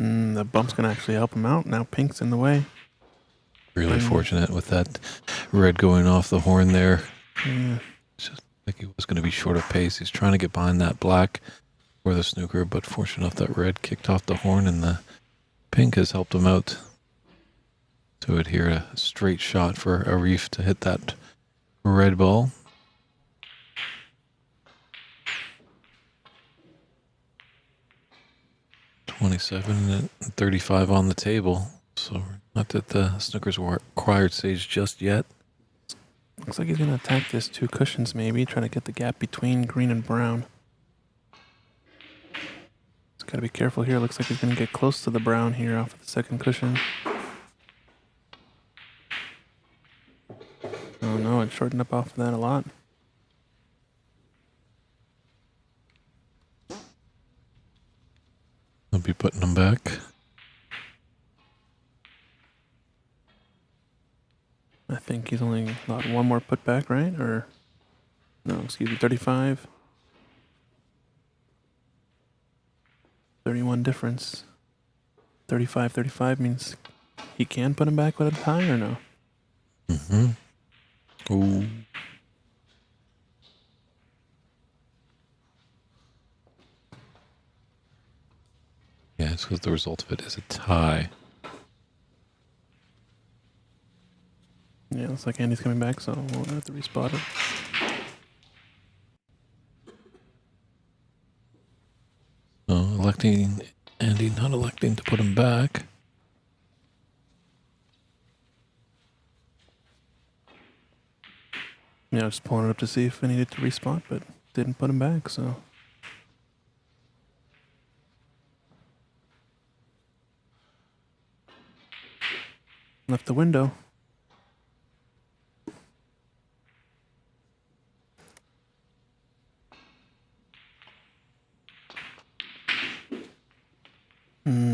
The bump's going to actually help him out. Now pink's in the way. Really fortunate with that red going off the horn there. Yeah. It's just like he was going to be short of pace. He's trying to get behind that black for the snooker, but fortunate enough that red kicked off the horn and the pink has helped him out to adhere a straight shot for Arif to hit that red ball. $27 and $35 on the table. So not at the snooker's required stage just yet. Looks like he's going to attack this two cushions maybe, try to get the gap between green and brown. It's Gotta be careful here. Looks like he's gonna get close to the brown here off of the second cushion. Oh no, it shortened up off of that a lot. I'll be putting them back. I think he's only allowed one more put back, right? Or no, excuse me, 35. 31 difference. 35 means he can put him back with a tie or no? Mm-hmm. Ooh. Yeah, it's because the result of it is a tie. Yeah, looks like Andy's coming back, so we'll have to respot it. So Andy not electing to put him back. Yeah, just pulling it up to see if I needed to respot, but didn't put him back, so. Left the window.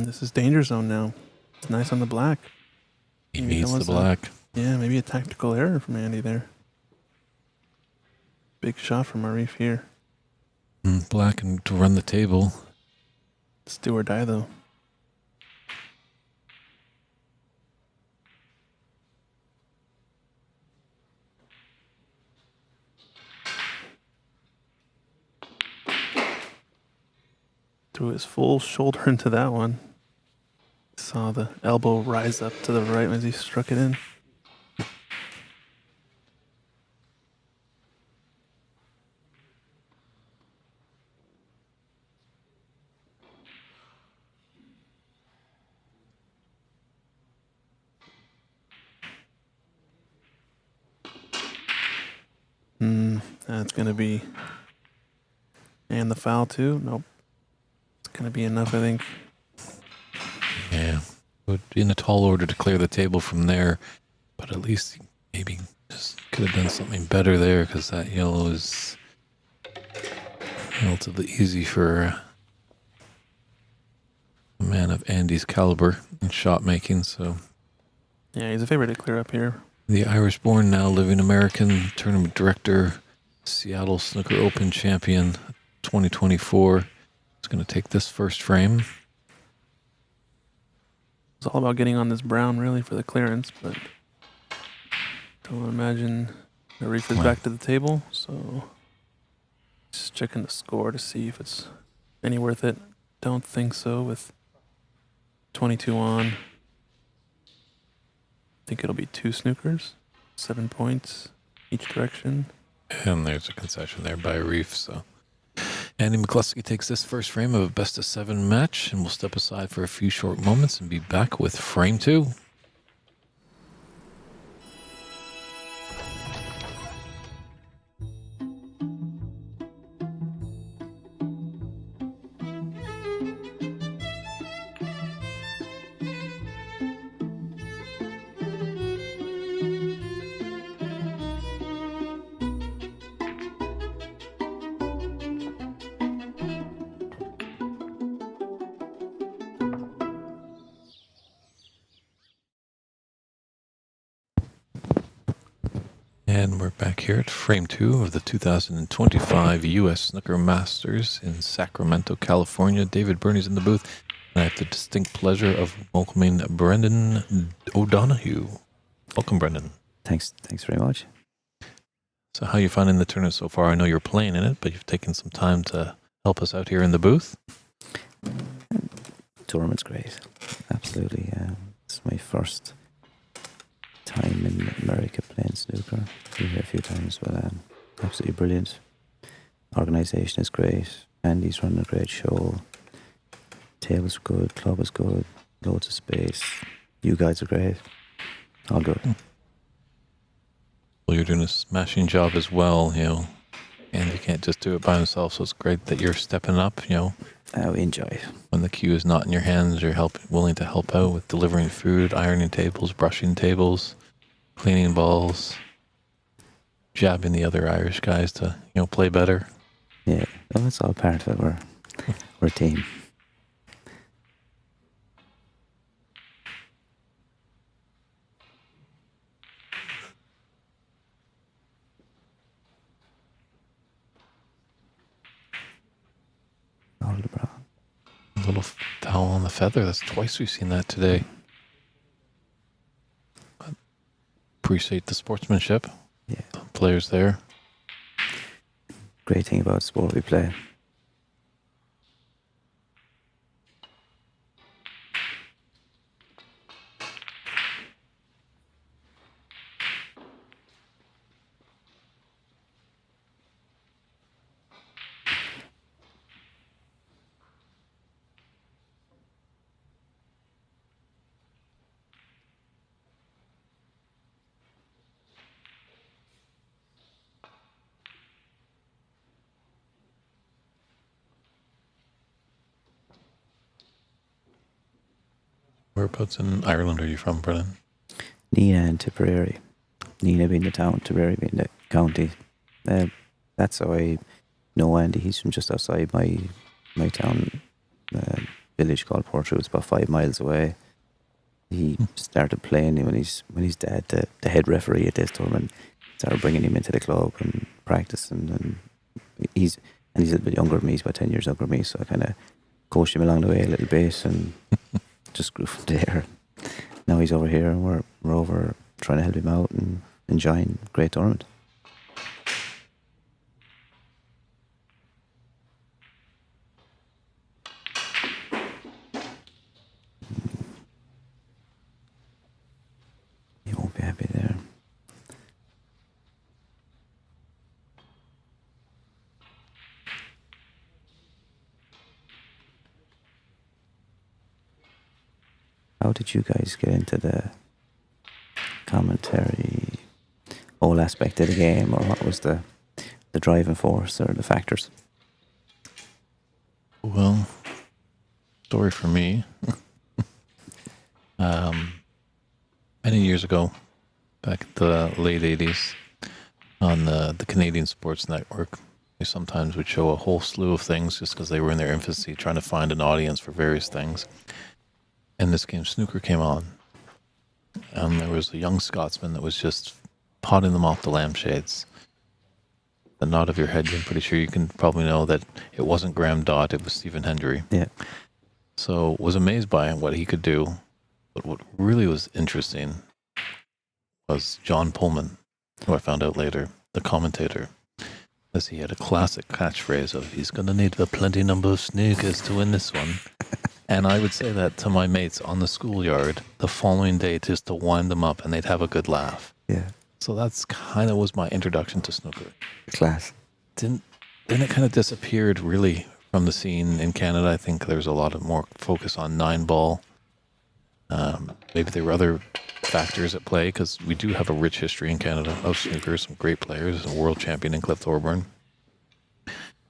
This is danger zone now. It's nice on the black. He Maybe needs that the was black. Yeah, maybe a tactical error from Andy there. Big shot from Arif here. Black and to run the table. It's do or die though. Threw his full shoulder into that one. Saw the elbow rise up to the right as he struck it in. That's going to be... And the foul too? Nope. It's going to be enough, I think. Yeah. Would be in a tall order to clear the table from there, but at least maybe just could have done something better there because that yellow is relatively easy for a man of Andy's caliber in shot making. So Yeah, he's a favorite to clear up here. the Irish-born, now living American, tournament director, Seattle Snooker Open champion 2024 is going to take this first frame. It's all about getting on this brown, really, for the clearance, but don't imagine the reef is back to the table, so just checking the score to see if it's any worth it. Don't think so with 22 on. I think it'll be 2 snookers, 7 points each direction. And there's a concession there by Reef. So Andy McCloskey takes this first frame of a best-of-7 match, and we'll step aside for a few short moments and be back with frame 2. And we're back here at frame 2 of the 2025 U.S. Snooker Masters in Sacramento, California. David Burney's in the booth, and I have the distinct pleasure of welcoming Brendan O'Donoghue. Welcome, Brendan. Thanks very much. So how are you finding the tournament so far? I know you're playing in it, but you've taken some time to help us out here in the booth. Tournament's great. Absolutely. It's my first time in America playing snooker. Been here a few times, but absolutely brilliant. Organisation is great. Andy's running a great show. Table's good. Club is good. Loads of space. You guys are great. All good. Well, you're doing a smashing job as well. You know, And you can't just do it by himself, so it's great that you're stepping up, We enjoy it. when the cue is not in your hands, you're willing to help out with delivering food, ironing tables, brushing tables, cleaning balls, jabbing the other Irish guys to, play better. Yeah, well, it's all part of it. We're a team. All the bra. A little foul on the feather. That's twice we've seen that today. But appreciate the sportsmanship. Yeah. The players there. Great thing about sport we play. Whereabouts in Ireland are you from, Brennan? Nina and Tipperary. Nina being the town, Tipperary being the county. That's how I know Andy. He's from just outside my town, village called Portrude. It's about 5 miles away. He started playing when his dad, the head referee at this tournament, started bringing him into the club and practicing. And he's a little bit younger than me. He's about 10 years younger than me, so I kind of coached him along the way a little bit and just grew from there. Now he's over here and we're over trying to help him out and enjoying a great tournament. You won't be happy there. How did you guys get into the commentary, whole aspect of the game, or what was the driving force or the factors? Well, story for me. Many years ago, back in the late 80s, on the Canadian Sports Network, they sometimes would show a whole slew of things just because they were in their infancy trying to find an audience for various things. And this game, Snooker, came on. And there was a young Scotsman that was just potting them off the lampshades. The nod of your head, I'm pretty sure you can probably know that it wasn't Graham Dodd, it was Stephen Hendry. Yeah. So was amazed by what he could do. But what really was interesting was John Pullman, who I found out later, the commentator, as he had a classic catchphrase of, he's going to need a plenty number of snookers to win this one. And I would say that to my mates on the schoolyard the following day just to wind them up and they'd have a good laugh. Yeah. So that's kind of was my introduction to snooker. Class. Then it kind of disappeared really from the scene in Canada. I think there's a lot of more focus on 9-ball. Maybe there were other factors at play because we do have a rich history in Canada of snooker, some great players, a world champion in Cliff Thorburn.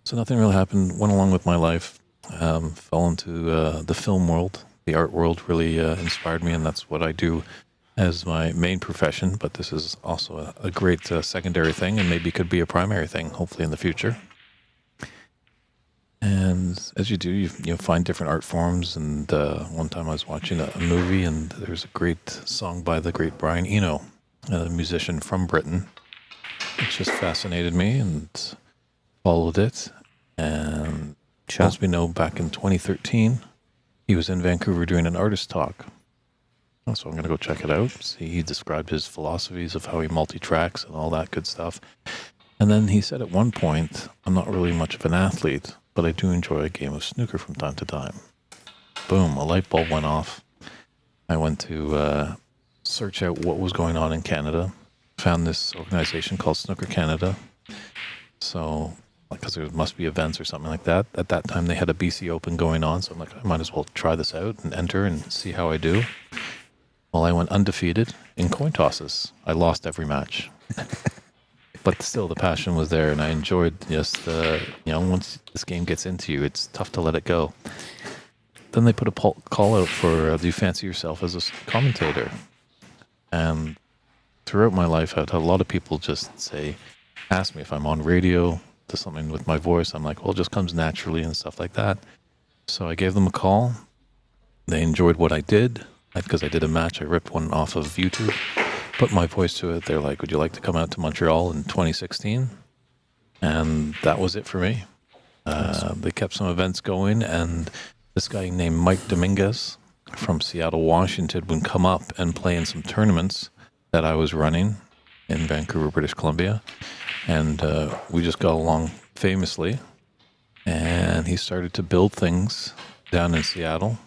So nothing really happened, went along with my life, fell into the film world. The art world really inspired me, and that's what I do as my main profession, but this is also a great secondary thing and maybe could be a primary thing, hopefully in the future. And as you do, you find different art forms. And one time I was watching a movie, and there's a great song by the great Brian Eno, a musician from Britain. It just fascinated me and followed it. And as we know, back in 2013, he was in Vancouver doing an artist talk. So I'm going to go check it out. See, he described his philosophies of how he multi-tracks and all that good stuff. And then he said at one point, I'm not really much of an athlete, but I do enjoy a game of snooker from time to time. Boom, a light bulb went off. I went to search out what was going on in Canada, found this organization called Snooker Canada. So, because there must be events or something like that. At that time, they had a BC Open going on, so I'm like, I might as well try this out and enter and see how I do. Well, I went undefeated in coin tosses. I lost every match. but still the passion was there, and I enjoyed just once this game gets into you, it's tough to let it go. Then they put a call out for do you fancy yourself as a commentator? And throughout my life, I've had a lot of people just ask me if I'm on radio, to something with my voice. I'm like, well, it just comes naturally and stuff like that. So I gave them a call. They enjoyed what I did because I did a match. I ripped one off of YouTube, put my voice to it. They're like, would you like to come out to Montreal in 2016? And that was it for me. They kept some events going, and this guy named Mike Dominguez from Seattle, Washington would come up and play in some tournaments that I was running in Vancouver, British Columbia. And we just got along famously. And he started to build things down in Seattle.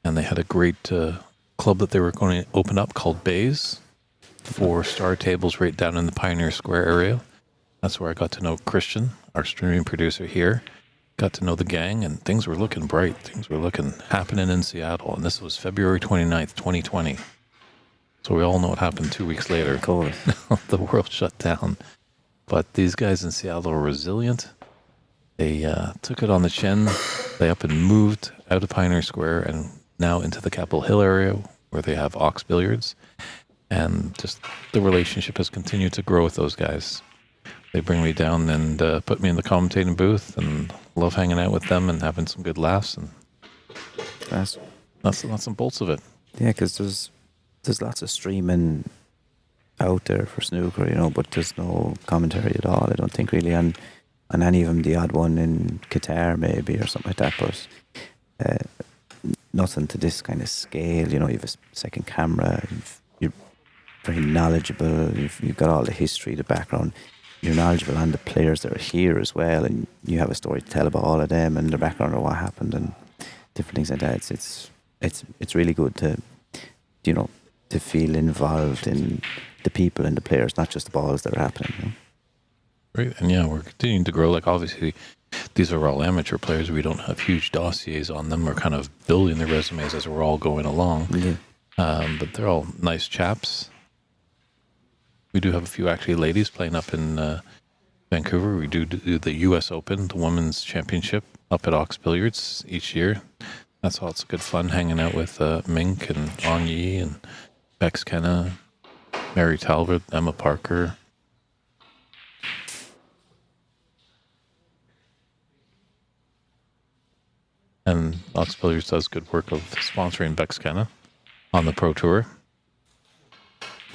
And they had a great club that they were going to open up called Bays, 4 star tables right down in the Pioneer Square area. That's where I got to know Christian, our streaming producer here. Got to know the gang, and things were looking bright. Things were happening in Seattle. And this was February 29th, 2020. So we all know what happened 2 weeks later. Of course. The world shut down. But these guys in Seattle are resilient. They took it on the chin. They up and moved out of Pioneer Square and now into the Capitol Hill area where they have Ox Billiards. And just the relationship has continued to grow with those guys. They bring me down and put me in the commentating booth, and love hanging out with them and having some good laughs. And That's the nuts and bolts of it. Yeah, because there's lots of streaming out there for snooker, but there's no commentary at all. I don't think really on any of them. The odd one in Qatar maybe or something like that, but nothing to this kind of scale. You have a second camera. You're very knowledgeable. You've got all the history, the background. You're knowledgeable on the players that are here as well, and you have a story to tell about all of them and their background or what happened and different things like that. It's really good to to feel involved in the people and the players, not just the balls that are happening. Right, and yeah, we're continuing to grow. Like, obviously, these are all amateur players. We don't have huge dossiers on them. We're kind of building their resumes as we're all going along. Yeah. But they're all nice chaps. We do have a few actually ladies playing up in Vancouver. We do the US Open, the Women's Championship, up at Ox Billiards each year. That's all. It's good fun hanging out with Mink and Ong Yi and Bex Kenna, Mary Talbot, Emma Parker. And Ox Billiards does good work of sponsoring Bex Kenna on the Pro Tour.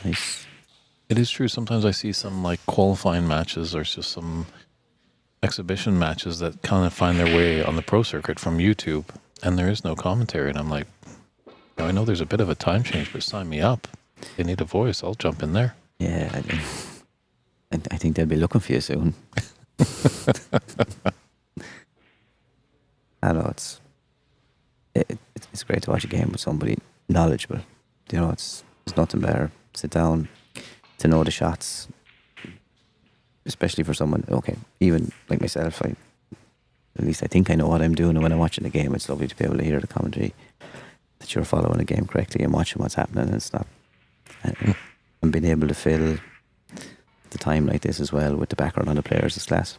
Nice. It is true. Sometimes I see some like qualifying matches or just some exhibition matches that kind of find their way on the pro circuit from YouTube, and there is no commentary. And I'm like, I know there's a bit of a time change, but sign me up. If they need a voice, I'll jump in there. Yeah, I think they'll be looking for you soon. I know it's great to watch a game with somebody knowledgeable. It's nothing better. Sit down to know the shots, especially for someone. Okay, even like myself, at least I think I know what I'm doing. And when I'm watching the game, it's lovely to be able to hear the commentary that you're following the game correctly and watching what's happening. And it's not. And being able to fill the time like this as well with the background on the players is class.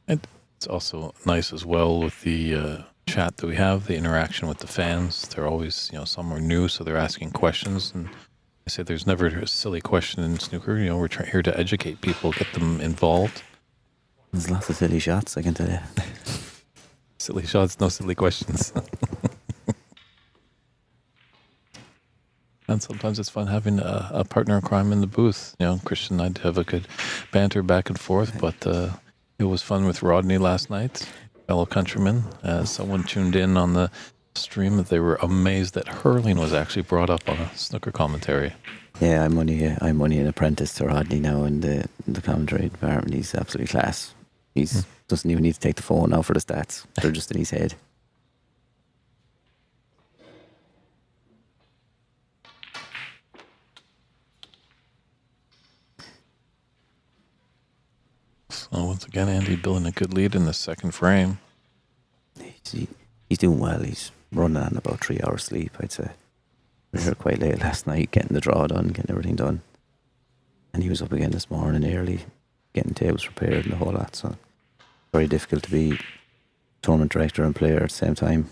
And it's also nice as well with the chat that we have, the interaction with the fans. They're always, some are new, so they're asking questions. And I say there's never a silly question in snooker. We're here to educate people, get them involved. There's lots of silly shots, I can tell you. Silly shots, no silly questions. And sometimes it's fun having a partner in crime in the booth. Christian and I'd have a good banter back and forth, but it was fun with Rodney last night, fellow countryman. Someone tuned in on the stream that they were amazed that hurling was actually brought up on a snooker commentary. Yeah, I'm only an apprentice to Rodney now in the commentary department. He's absolutely class. He's doesn't even need to take the phone now for the stats. They're just in his head. So once again, Andy building a good lead in the second frame. He's doing well. He's running on about 3 hours sleep, I'd say. We were here quite late last night, getting the draw done, getting everything done. and he was up again this morning early, getting tables prepared and the whole lot. So very difficult to be tournament director and player at the same time.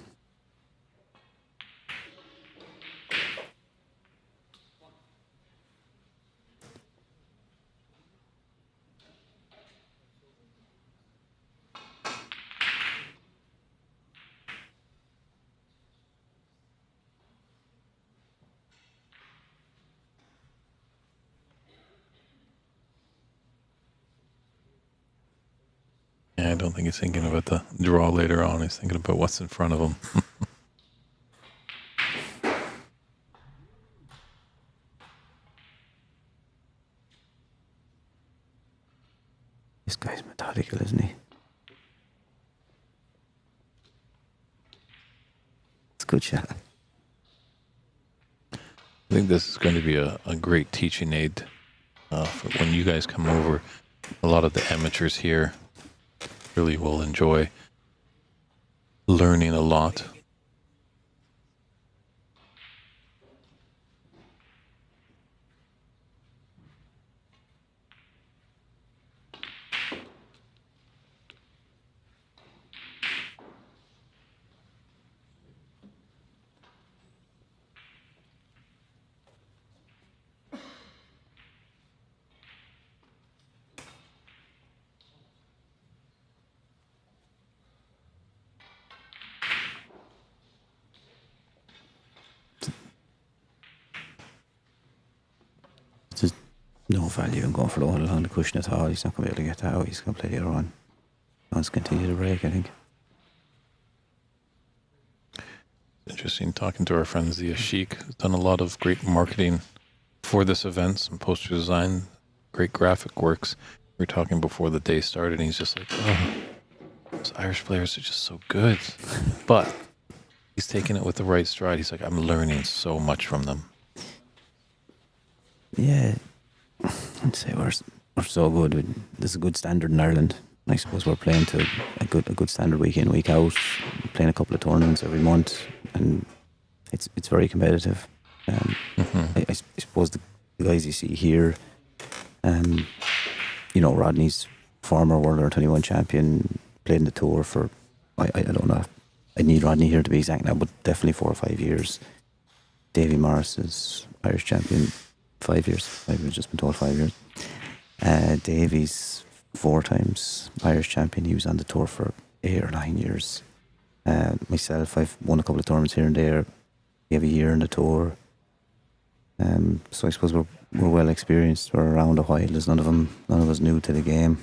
Yeah, I don't think he's thinking about the draw later on. He's thinking about what's in front of him. This guy's methodical, isn't he? It's a good shot. I think this is going to be a great teaching aid for when you guys come over. A lot of the amateurs here really will enjoy learning a lot. There's no value in going for the one along the cushion at all. He's not going to be able to get that out. He's going to play the other one. He wants to continue to break, I think. Interesting talking to our friend Zia Sheikh, who's done a lot of great marketing for this event, some poster design, great graphic works. We were talking before the day started, and he's just like, oh, those Irish players are just so good. But he's taking it with the right stride. He's like, I'm learning so much from them. Yeah, I'd say we're so good. There's a good standard in Ireland. I suppose we're playing to a good standard week in, week out. We're playing a couple of tournaments every month, and it's very competitive. I suppose the guys you see here, you know, Rodney's former World Under-21 champion, played in the tour for, I don't know, I need Rodney here to be exact now, but definitely 4 or 5 years. Davy Morris is Irish champion, 5 years. I've just been told 5 years. Davy's 4 times Irish champion. He was on the tour for 8 or 9 years. Myself, I've won a couple of tournaments here and there. We have a year on the tour. So I suppose we're well experienced. We're around a while. There's none of us new to the game.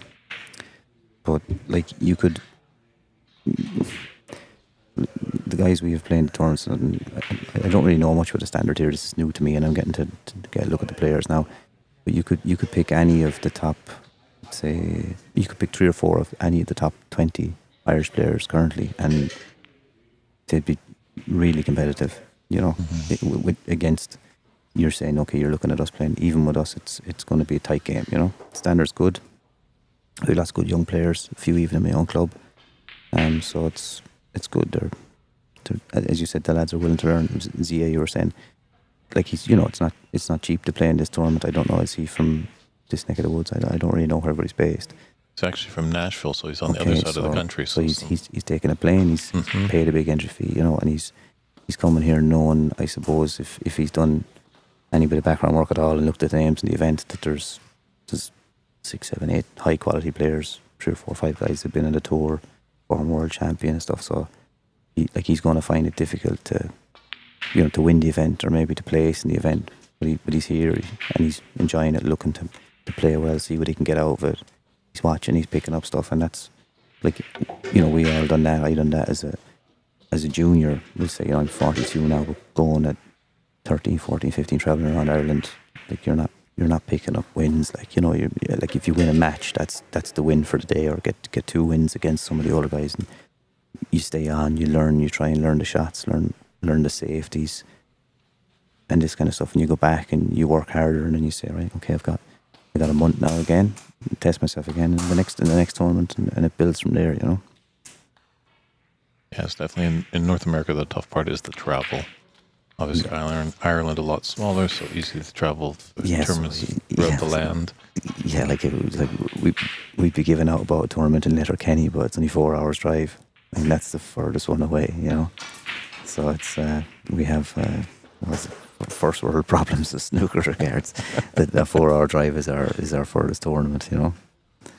But like you could, the guys we have playing the tournaments, and I don't really know much about the standard here. This is new to me, and I'm getting to get a look at the players now. But you could pick any of the top, say, you could pick 3 or 4 of any of the top 20 Irish players currently, and they'd be really competitive. You know, against. You're saying, okay, you're looking at us playing. Even with us, it's going to be a tight game. You know, standard's good. We have lots of good young players. A few even in my own club. So it's good. They're, as you said, the lads are willing to learn. Zia, you were saying, like he's, you know, it's not cheap to play in this tournament. I don't know, is he from this neck of the woods? I don't really know where everybody's based. He's actually from Nashville, so he's on the other side of the country. So he's taking a plane. He's paid a big entry fee, you know, and he's coming here knowing, I suppose, if he's done any bit of background work at all and looked at the names in the event, that there's 6, 7, 8 high quality players, 3 or 4 or 5 guys have been on the tour, former world champion and stuff. So he's going to find it difficult to, you know, to win the event or maybe to place in the event. But he's here and he's enjoying it, looking to play well, see what he can get out of it. He's watching, he's picking up stuff, and that's like, you know, we all done that. I done that as a junior. We'll say, you know, I'm 42 now, but going at 13, 14, 15, traveling around Ireland, like you're not picking up wins. Like, you know, you're like, if you win a match, that's the win for the day, or get 2 wins against some of the older guys, and you stay on, you learn, you try and learn the shots, learn the safeties and this kind of stuff, and you go back and you work harder, and then you say, right, okay, I got a month now again, test myself again in the next tournament, and it builds from there, you know. Yes, definitely. In North America, the tough part is the travel. Obviously, Ireland a lot smaller, so easy to travel Yes, tournaments throughout the yes. land. Yeah, like it was like we'd be giving out about a tournament in Letterkenny, but it's only 4 hours drive, and that's the furthest one away, you know. So it's we have what's it, first world problems with snooker regards. That 4 hour drive is our furthest tournament, you know.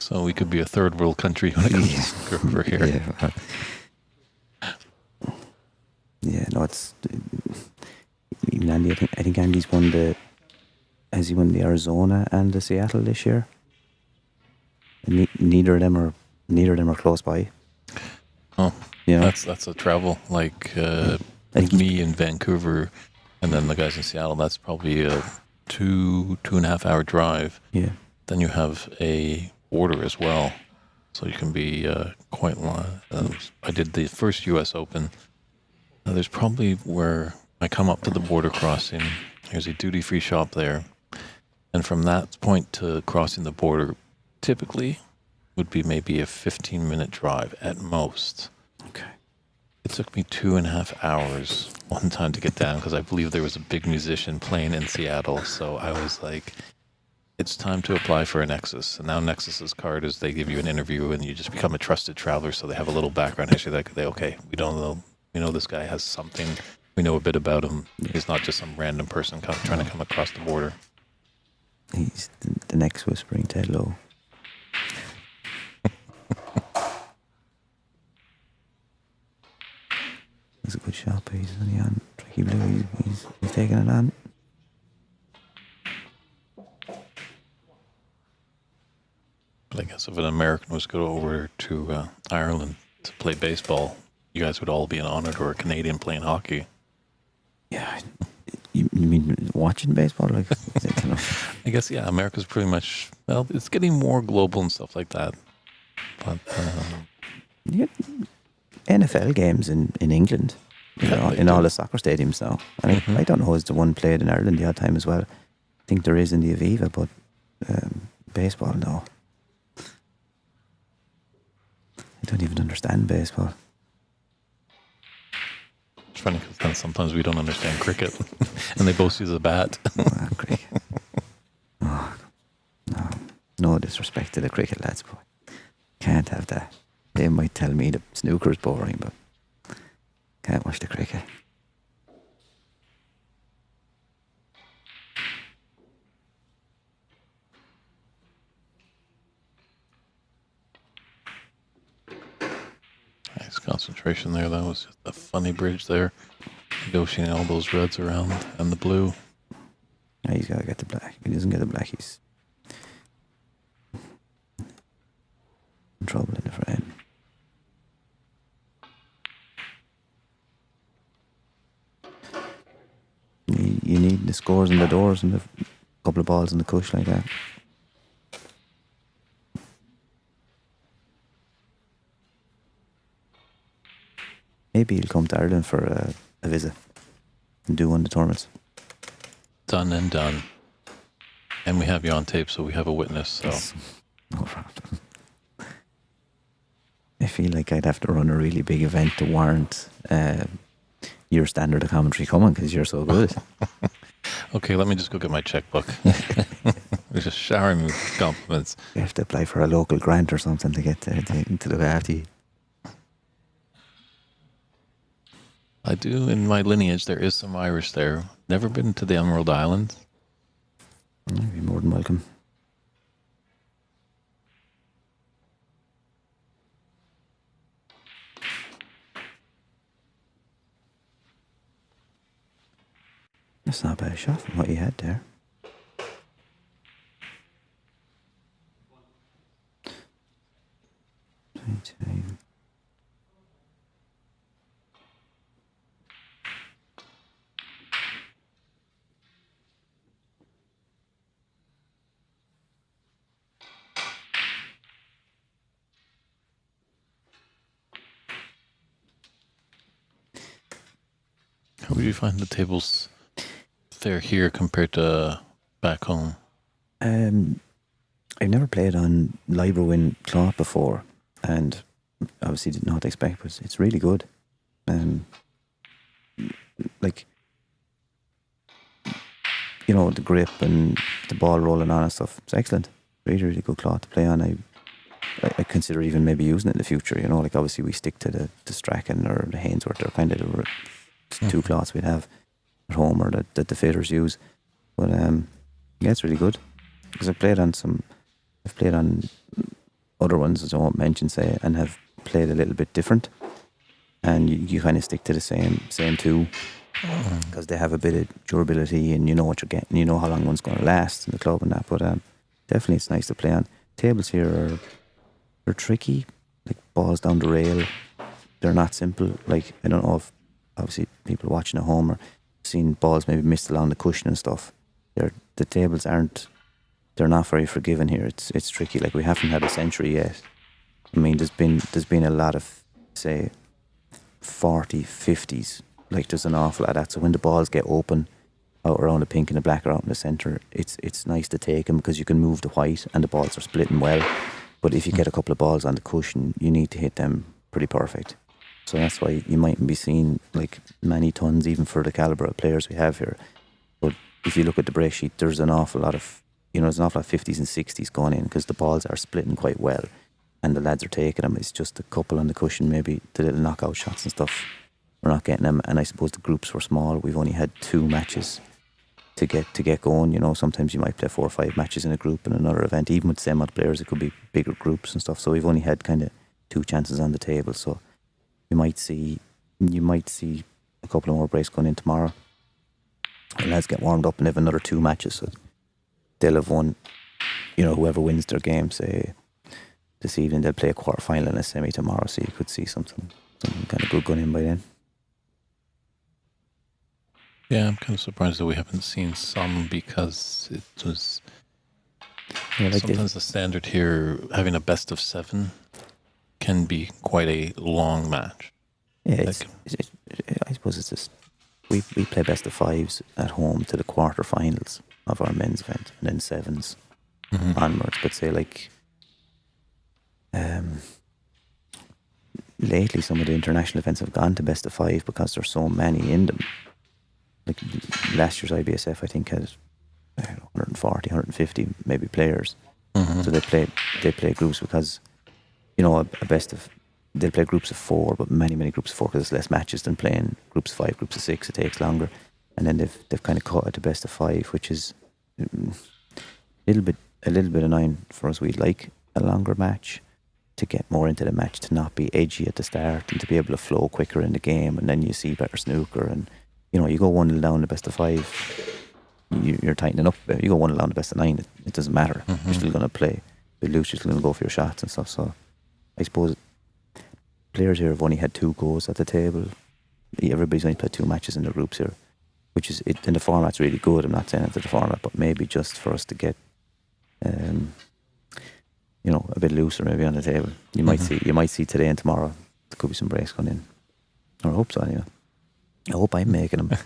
So we could be a third world country when it comes to snooker over here. Yeah, no, it's even Andy. I think Andy's won the. Has he won the Arizona and the Seattle this year? Neither of them are close by. Oh, You know? that's a travel like I think me in Vancouver, and then the guys in Seattle. That's probably a 2.5 hour drive. Yeah. Then you have a border as well, so you can be quite long. I did the first U.S. Open. There's probably where I come up to the border crossing. There's a duty-free shop there, and from that point to crossing the border, typically would be maybe a 15-minute drive at most. Okay. It took me 2.5 hours one time to get down because I believe there was a big musician playing in Seattle. So I was like, it's time to apply for a Nexus. And now Nexus's card is they give you an interview and you just become a trusted traveler. So they have a little background history. Like, okay, we don't know. We know this guy has something. We know a bit about him. He's not just some random person trying to come across the border. He's the next whispering Ted Lowe. It's a good shot, but he's only on Tricky Blue. He's taking it on. But I guess if an American was to go over to Ireland to play baseball, you guys would all be an honored, or a Canadian playing hockey. Yeah. You mean watching baseball? Like, you know. I guess, yeah, America's pretty much, well, it's getting more global and stuff like that. But, You get NFL games in England, you Yeah, know, they in do. all the soccer stadiums now. And I don't know, is the one played in Ireland the odd time as well? I think there is in the Aviva, but baseball, no. I don't even understand baseball. it's funny because then sometimes we don't understand cricket and they both use a bat. Ah, cricket. Oh, no disrespect to the cricket lads, but can't have that. They might tell me the snooker's boring, but can't watch the cricket. Nice concentration there. That was just a funny bridge there. Negotiating all those reds around and the blue. Now he's got to get the black. If he doesn't get the black, he's in trouble in the frame. You need the scores and the doors and a couple of balls in the cush like that. Maybe he'll come to Ireland for a visit and do one of the tournaments. Done and done. And we have you on tape, so we have a witness. So Yes. No problem. I feel like I'd have to run a really big event to warrant your standard of commentary coming because you're so good. okay, let me just go get my checkbook. You're just showering me with compliments. You have to apply for a local grant or something to get to look after you. I do, in my lineage, there is some Irish there. Never been to the Emerald Islands. You'd be more than welcome. That's not a bad shot from what you had there. How would you find the tables fair here compared to back home? I've never played on Librewin cloth before, and obviously didn't know what to expect, but it's really good. Like, the grip and the ball rolling on and stuff. It's excellent. Really, really good cloth to play on. I consider even maybe using it in the future. Like obviously we stick to the Strachan or the Hainsworth. They're kind of the two cloths we'd have at home or that the fitters use. But yeah, it's really good because I've played on other ones, as I won't mention, say, and have played a little bit different. And you kind of stick to the same two because they have a bit of durability and you know what you're getting. You know how long one's going to last in the club and that. But definitely it's nice to play on. Tables here are tricky, like balls down the rail. They're not simple. Like, I don't know if obviously people watching at home are seeing balls maybe missed along the cushion and stuff. The tables they're not very forgiving here. It's tricky. Like, we haven't had a century yet. I mean, there's been a lot of, say, 40, 50s. Like, there's an awful lot of that. So when the balls get open out around the pink and the black or out in the centre, it's nice to take them because you can move the white and the balls are splitting well. But if you get a couple of balls on the cushion, you need to hit them pretty perfect. So that's why you mightn't be seeing like many tons even for the calibre of players we have here. But if you look at the break sheet, there's an awful lot of 50s and 60s going in because the balls are splitting quite well and the lads are taking them. It's just a couple on the cushion, maybe the little knockout shots and stuff. We're not getting them, and I suppose the groups were small. We've only had 2 matches to get going. Sometimes you might play 4 or 5 matches in a group in another event. Even with semi players, it could be bigger groups and stuff. So we've only had kind of 2 chances on the table. So you might see a couple of more breaks going in tomorrow. And lads get warmed up and have another 2 matches. So they'll have won. Whoever wins their game, say this evening, they'll play a quarter final and a semi tomorrow. So you could see something kind of good going in by then. Yeah, I'm kind of surprised that we haven't seen some because it was sometimes the standard here, having a best of 7 can be quite a long match. Yeah, I suppose it's just we play best of 5s at home to the quarterfinals of our men's event and then 7s onwards. But say like lately some of the international events have gone to best of 5 because there's so many in them. Like last year's IBSF, I think, had 140, 150 maybe players. So they play groups because a best of they'll play groups of 4, but many groups of 4 because it's less matches than playing groups of 5, groups of 6. It takes longer, and then they've kind of caught at the best of 5, which is a little bit annoying for us. We'd like a longer match to get more into the match, to not be edgy at the start, and to be able to flow quicker in the game, and then you see better snooker and. You go 1-0 down the best of 5, you're tightening up. You go 1-0 down the best of 9, it doesn't matter. You're still going to play. If you lose, you're still going to go for your shots and stuff. So I suppose players here have only had 2 goes at the table. Everybody's only played 2 matches in the groups here, which is it. And the format's really good. I'm not saying it's the format, but maybe just for us to get, a bit looser maybe on the table. You might see today and tomorrow there could be some breaks going in. Or I hope so anyway. I hope I'm making them.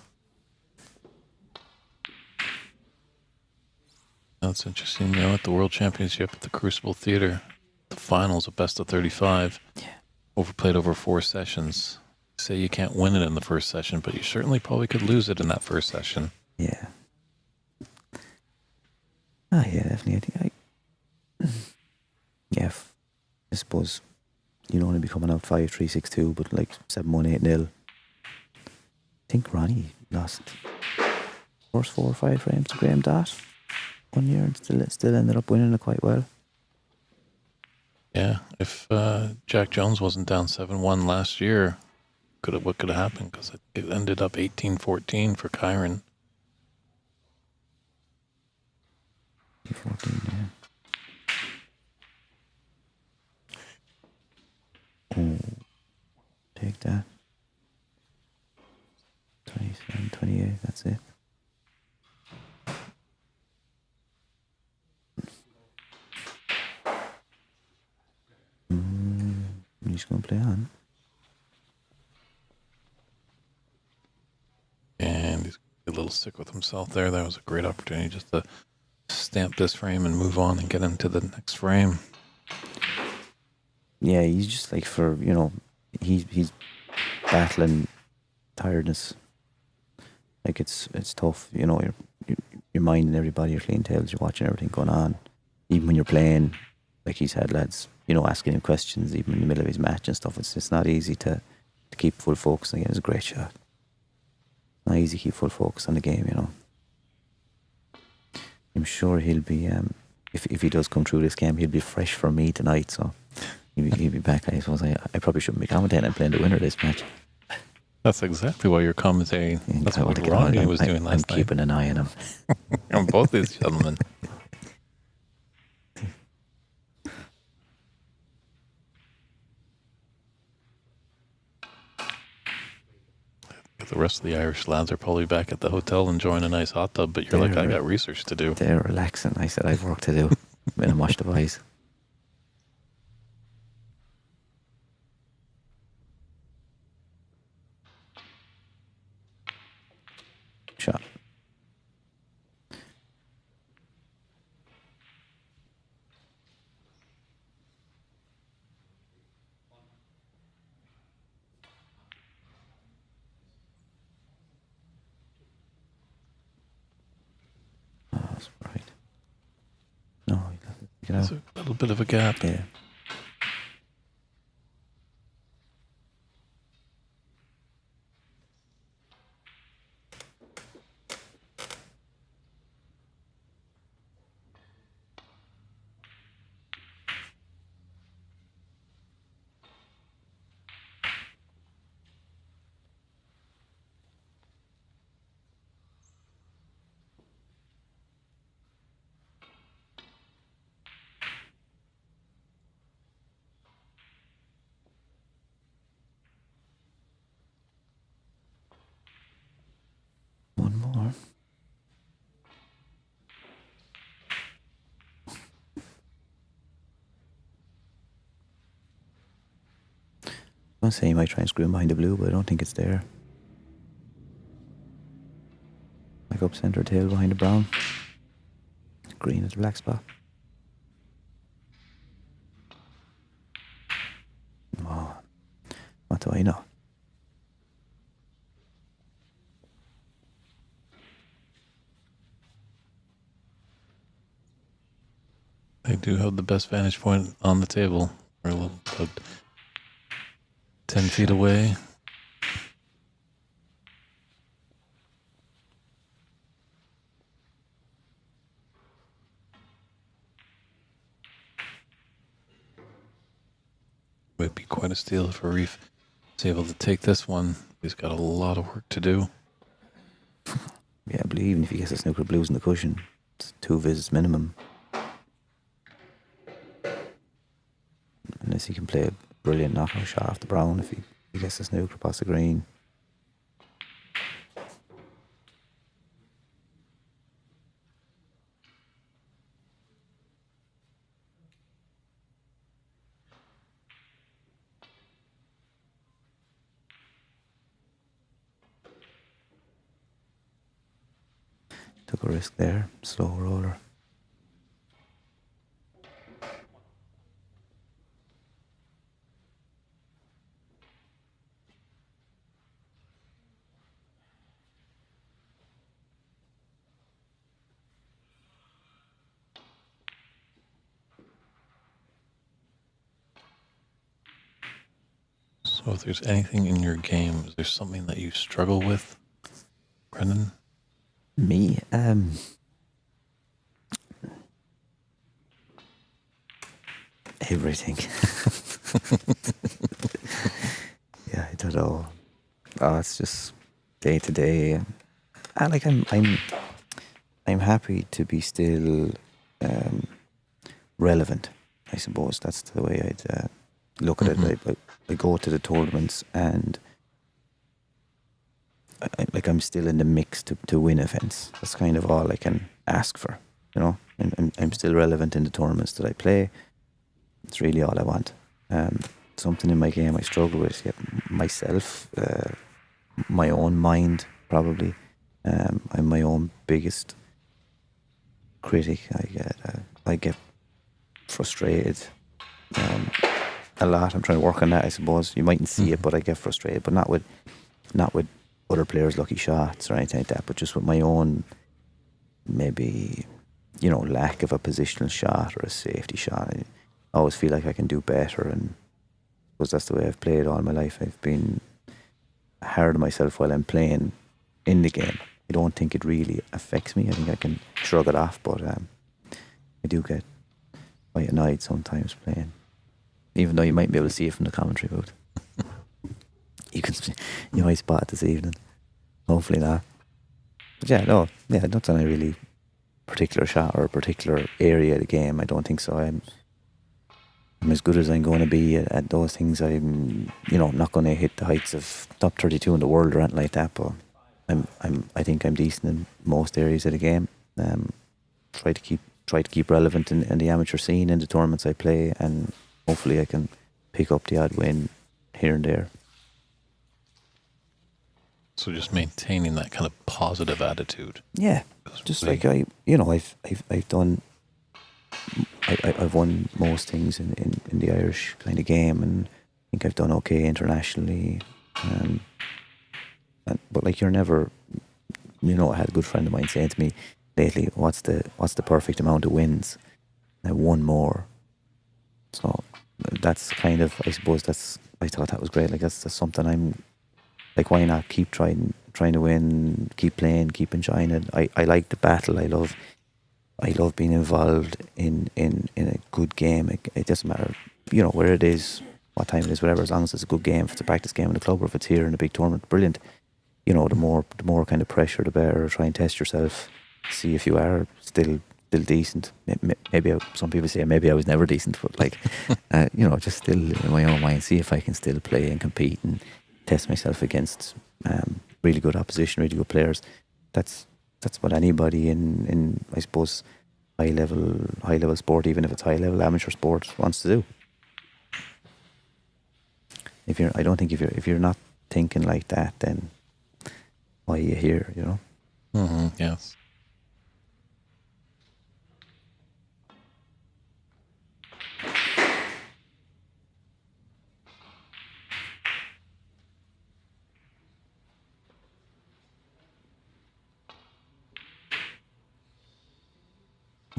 That's interesting. At the World Championship at the Crucible Theatre, the finals of best of 35, overplayed over 4 sessions. Say you can't win it in the first session, but you certainly probably could lose it in that first session. Yeah. Yeah, definitely. I suppose you don't want to be coming out 5-3, 6-2, but like 7-1, 8-0. I think Ronnie lost first 4 or 5 frames to Graham Dott one year and still ended up winning it quite well. Yeah, if Jack Jones wasn't down 7-1 last year, what could have happened? Because it ended up 18-14 for Kyron. 14, yeah. Oh, take that. 27, 28, that's it. He's going to play on. And he's a little sick with himself there. That was a great opportunity just to stamp this frame and move on and get into the next frame. Yeah, he's just like he's battling tiredness. Like it's tough, you're you're minding everybody, your clientele, you're watching everything going on. Even when you're playing, like he's had lads, you know, asking him questions even in the middle of his match and stuff. It's not easy to keep full focus. Again, it's a great shot. Not easy to keep full focus on the game, you know. I'm sure he'll be, if he does come through this game, he'll be fresh for me tonight. So he'll be back. I suppose I probably shouldn't be commentating. I'm playing the winner of this match. That's exactly why you're commentating. That's I what want to get Ronnie on. was doing last I'm night. keeping an eye on him. On both these gentlemen. The rest of the Irish lads are probably back at the hotel enjoying a nice hot tub, but you're like, I got research to do. They're relaxing. I said, I've work to do. When I'm washed the eyes. Shot. Oh, that's right. No, you know. There's a little bit of a gap. Yeah. One more. I'm saying you might try and screw him behind the blue, but I don't think it's there. Like up centre tail behind the brown. Green is the black spot. Oh, what do I know? They do have the best vantage point on the table. We're a little about 10 feet away. Would be quite a steal if Arif is able to take this one. He's got a lot of work to do. Yeah, I believe even if he gets a snooker blues in the cushion, it's 2 visits minimum. Unless he can play a brilliant knockout shot off the brown if he gets the snooker past the green. Took a risk there, slow roller. So if there's anything in your game, is there something that you struggle with, Brendan? Me, everything. Yeah, I don't know. Oh, it's just day to day. Like I'm happy to be still relevant. I suppose that's the way I'd look at it. I go to the tournaments and I'm still in the mix to win events. That's kind of all I can ask for, you know. I'm still relevant in the tournaments that I play. It's really all I want. Something in my game I struggle with, myself, my own mind probably. I'm my own biggest critic. I get frustrated a lot. I'm trying to work on that, I suppose. You mightn't see it, but I get frustrated, but not with other players' lucky shots or anything like that, but just with my own maybe, lack of a positional shot or a safety shot. I always feel like I can do better, and I suppose that's the way I've played all my life. I've been hard on myself while I'm playing in the game. I don't think it really affects me. I think I can shrug it off, but I do get quite annoyed sometimes playing, even though you might be able to see it from the commentary booth. You might spot it this evening. Hopefully not. But not done a really particular shot or a particular area of the game. I don't think so. I'm as good as I'm going to be at those things. I'm, not going to hit the heights of top 32 in the world or anything like that. But I think I'm decent in most areas of the game. Try to keep relevant in the amateur scene in the tournaments I play, and hopefully I can pick up the odd win here and there. So just maintaining that kind of positive attitude. Yeah, just like I've done. I've won most things in the Irish kind of game, and I think I've done okay internationally. But like, you're never, I had a good friend of mine saying to me lately, what's the perfect amount of wins? And I won more. So that's kind of, I suppose I thought that was great. Like, that's something I'm like, why not keep trying to win, keep playing, keep enjoying it. I like the battle. I love being involved in a good game. It doesn't matter, where it is, what time it is, whatever, as long as it's a good game. If it's a practice game in the club or if it's here in a big tournament, brilliant. The more kind of pressure, the better. Try and test yourself, see if you are still decent. Maybe some people say maybe I was never decent, but like, just still in my own mind, see if I can still play and compete and test myself against really good opposition, really good players. That's what anybody in I suppose high level sport, even if it's high level amateur sport, wants to do. I don't think if you're not thinking like that, then why are you here? Mm-hmm, yes.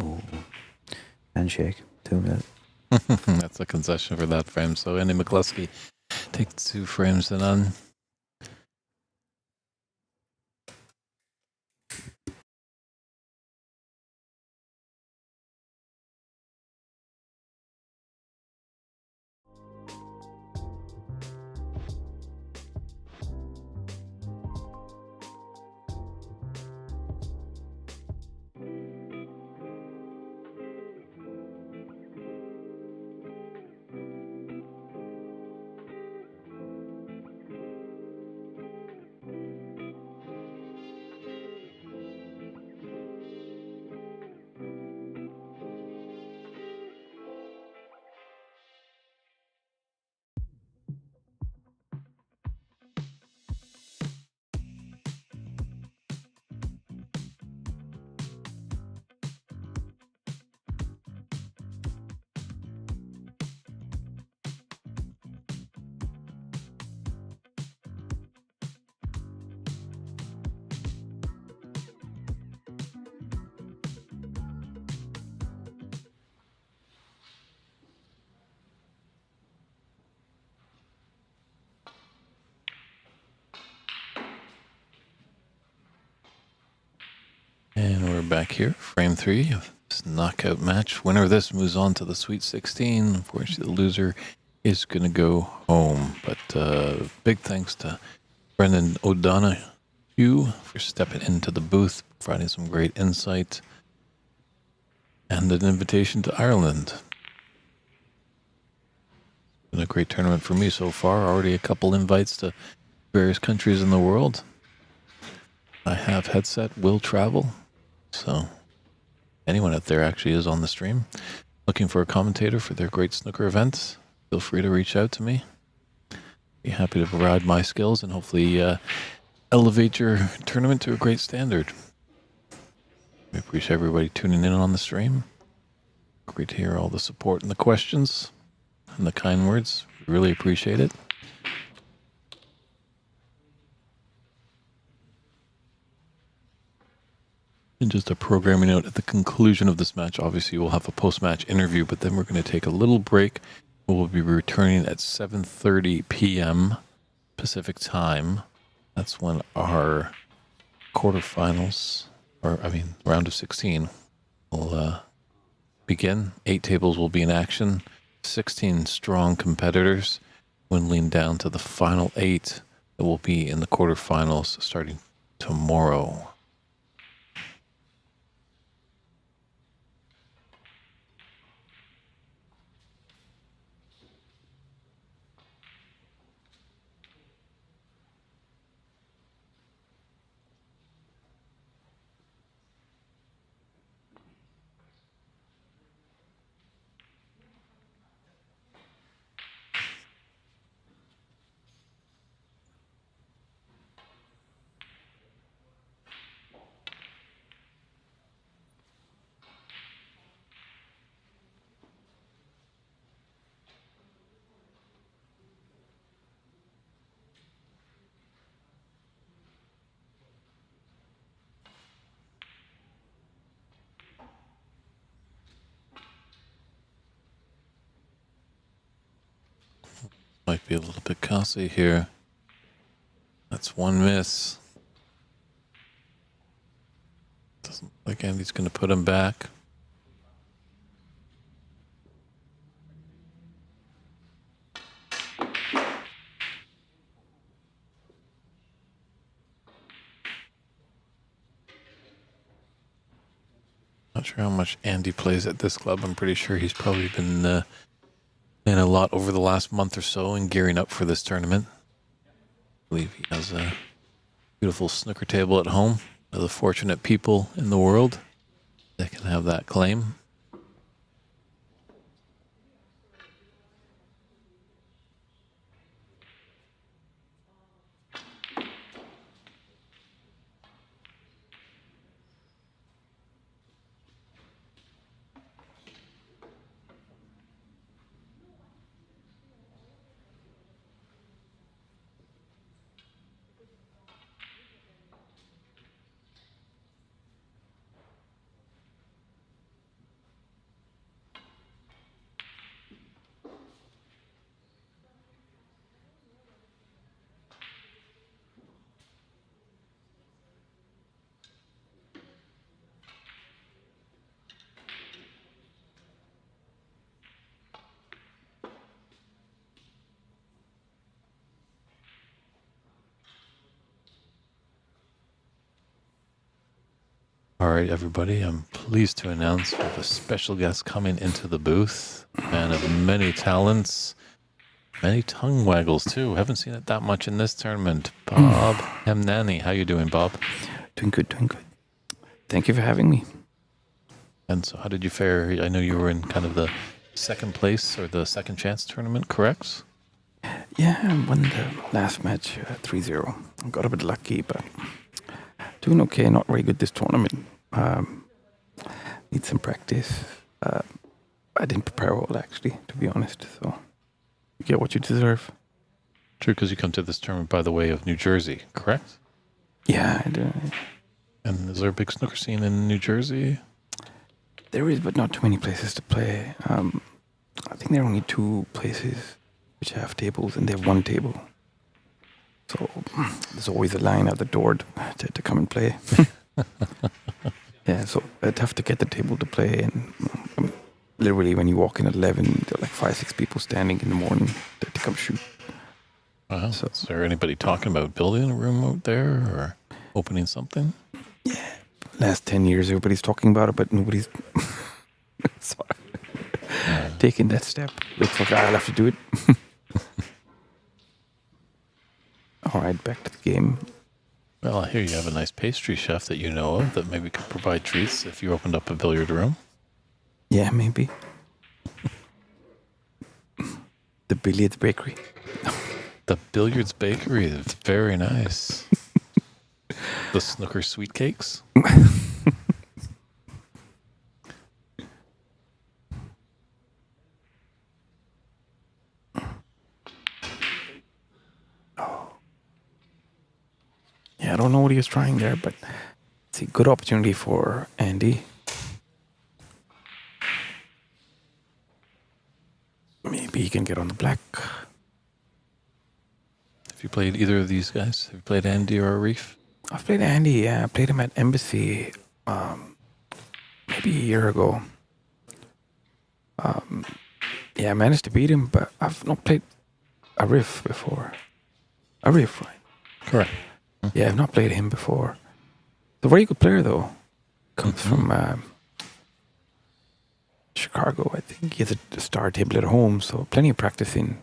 Oh, handshake, 2-0. That's a concession for that frame. So Andy McCloskey takes 2 frames to none. And we're back here, frame 3 of this knockout match. Winner of this moves on to the Sweet 16. Unfortunately, the loser is going to go home. But big thanks to Brendan O'Donoghue for stepping into the booth, providing some great insight, and an invitation to Ireland. It's been a great tournament for me so far. Already a couple invites to various countries in the world. I have headset, will travel. So anyone out there actually is on the stream looking for a commentator for their great snooker events, feel free to reach out to me. Be happy to provide my skills and hopefully elevate your tournament to a great standard. We appreciate everybody tuning in on the stream. Great to hear all the support and the questions and the kind words. We really appreciate it. And just a programming note, at the conclusion of this match, obviously we'll have a post-match interview, but then we're going to take a little break. We'll be returning at 7:30 p.m. Pacific time. That's when our quarterfinals, round of 16 will begin. 8 tables will be in action. 16 strong competitors, dwindling down to the final 8 that will be in the quarterfinals starting tomorrow. Might be a little bit costly here. That's one miss. Doesn't look like Andy's going to put him back. Not sure how much Andy plays at this club. I'm pretty sure he's probably been playing a lot over the last month or so and gearing up for this tournament. I believe he has a beautiful snooker table at home. One of the fortunate people in the world that can have that claim. All right, everybody, I'm pleased to announce we have a special guest coming into the booth. Man of many talents, many tongue waggles, too. Haven't seen it that much in this tournament. Bob Hemnani. How you doing, Bob? Doing good, doing good. Thank you for having me. And so how did you fare? I know you were in kind of the second place or the second chance tournament, correct? Yeah, I won the last match 3-0. I got a bit lucky, but doing okay. Not very good this tournament. Need some practice. I didn't prepare well, actually, to be honest. So you get what you deserve. True, because you come to this tournament by the way of New Jersey, correct? Yeah, I do. And is there a big snooker scene in New Jersey? There is, but not too many places to play. I think there are only 2 places which have tables, and they have 1 table. So there's always a line out the door to come and play. Yeah, so it's tough to get the table to play. And literally, when you walk in at 11, there are like 5-6 people standing in the morning to come shoot. Wow. So, Is there anybody talking about building a room out there or opening something? yeah, last 10 years, everybody's talking about it, but nobody's taking that step. Looks like I'll have to do it. All right, back to the game. Well, I hear you have a nice pastry chef that you know of that maybe could provide treats if you opened up a billiard room. Yeah, maybe. The Billiards Bakery. The Billiards Bakery, it's very nice. The Snooker Sweet Cakes. Yeah, I don't know what he was trying there, but it's a good opportunity for Andy. Maybe he can get on the black. Have you played either of these guys? Have you played Andy or Arif? I've played Andy, yeah. I played him at Embassy maybe a year ago. Yeah, I managed to beat him, but I've not played Arif before. Arif, right? Correct. Yeah, I've not played him before. He's a very good player, though. Comes from Chicago, I think. He has a star table at home, so plenty of practicing.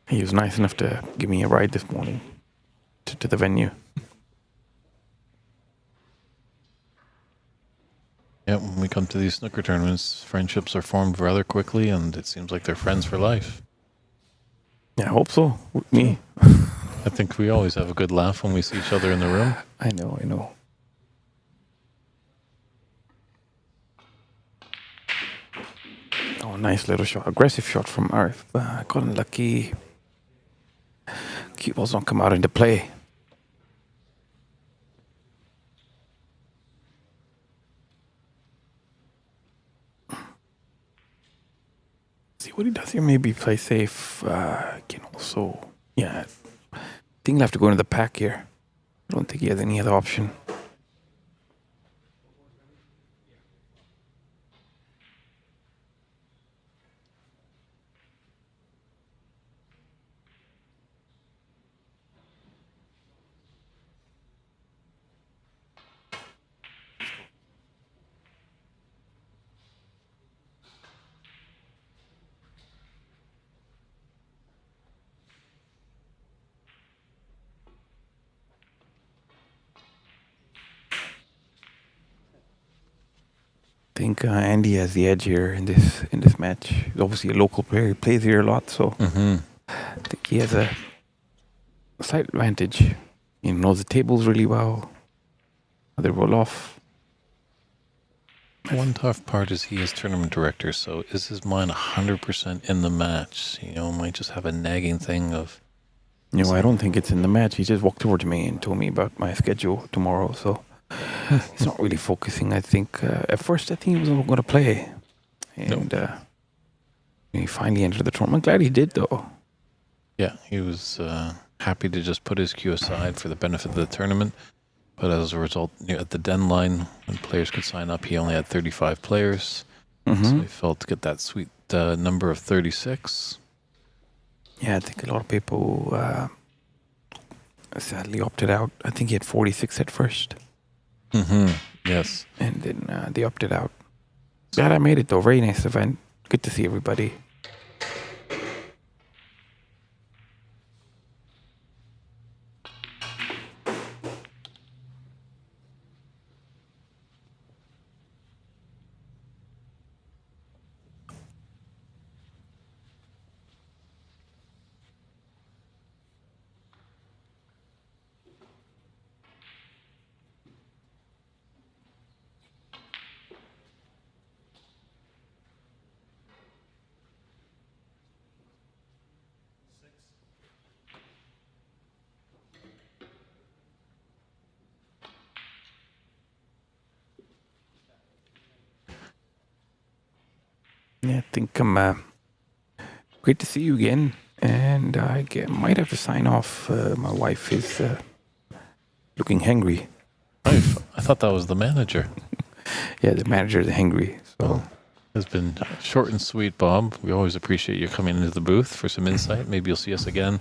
He was nice enough to give me a ride this morning to the venue. Yeah, when we come to these snooker tournaments, friendships are formed rather quickly, and it seems like they're friends for life. Yeah, I hope so. With me. I think we always have a good laugh when we see each other in the room. I know. Oh, nice little shot. Aggressive shot from Arif. But got unlucky. Cue balls don't come out into play. See what he does here. Maybe play safe. Can also, yeah. I think he'll have to go into the pack here. I don't think he has any other option. I think Andy has the edge here in this match. He's obviously a local player. He plays here a lot, so I think he has a slight advantage. He knows the tables really well. They roll off. One tough part is he is tournament director, so is his mind 100% in the match? You know, might just have a nagging thing of... You know, I don't think it's in the match. He just walked over to me and told me about my schedule tomorrow, so he's not really focusing, I think. At first, I think he wasn't going to play. And he finally entered the tournament. I'm glad he did, though. Yeah, he was happy to just put his cue aside for the benefit of the tournament. But as a result, at the deadline, when players could sign up, he only had 35 players. So he felt to get that sweet number of 36. Yeah, I think a lot of people sadly opted out. I think he had 46 at first. Yes. And then they opted out. Glad I made it, though. Very nice event. Good to see everybody. Yeah, I think I'm great to see you again. And I might have to sign off. My wife is looking hangry. I thought that was the manager. Yeah, the manager is hangry. So It's been short and sweet, Bob. We always appreciate you coming into the booth for some insight. Maybe you'll see us again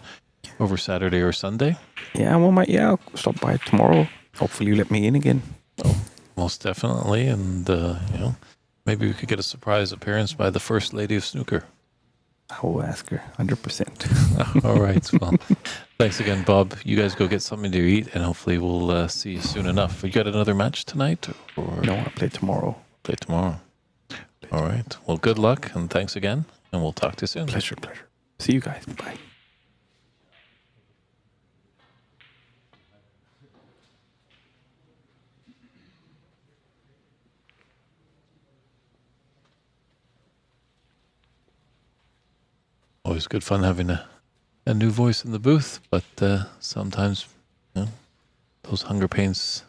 over Saturday or Sunday. yeah, well, I'll stop by tomorrow. Hopefully, you let me in again. Oh, most definitely. And, maybe we could get a surprise appearance by the First Lady of Snooker. I will ask her 100%. All right. Well, thanks again, Bob. You guys go get something to eat, and hopefully we'll see you soon enough. You got another match tonight? Or No, I'll play tomorrow. Play tomorrow. All right. Well, good luck, and thanks again, and we'll talk to you soon. Pleasure. See you guys. Bye. Always good fun having a new voice in the booth, but sometimes those hunger pains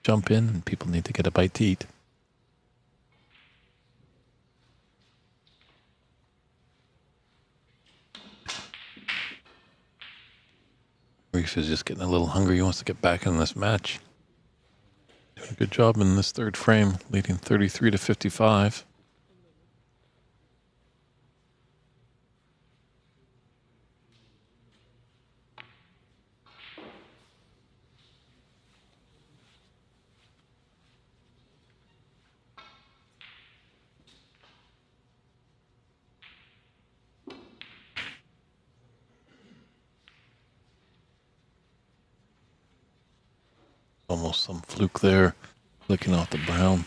jump in and people need to get a bite to eat. Reef is just getting a little hungry. He wants to get back in this match. Doing a good job in this third frame, leading 33-55. Almost some fluke there, flicking off the brown.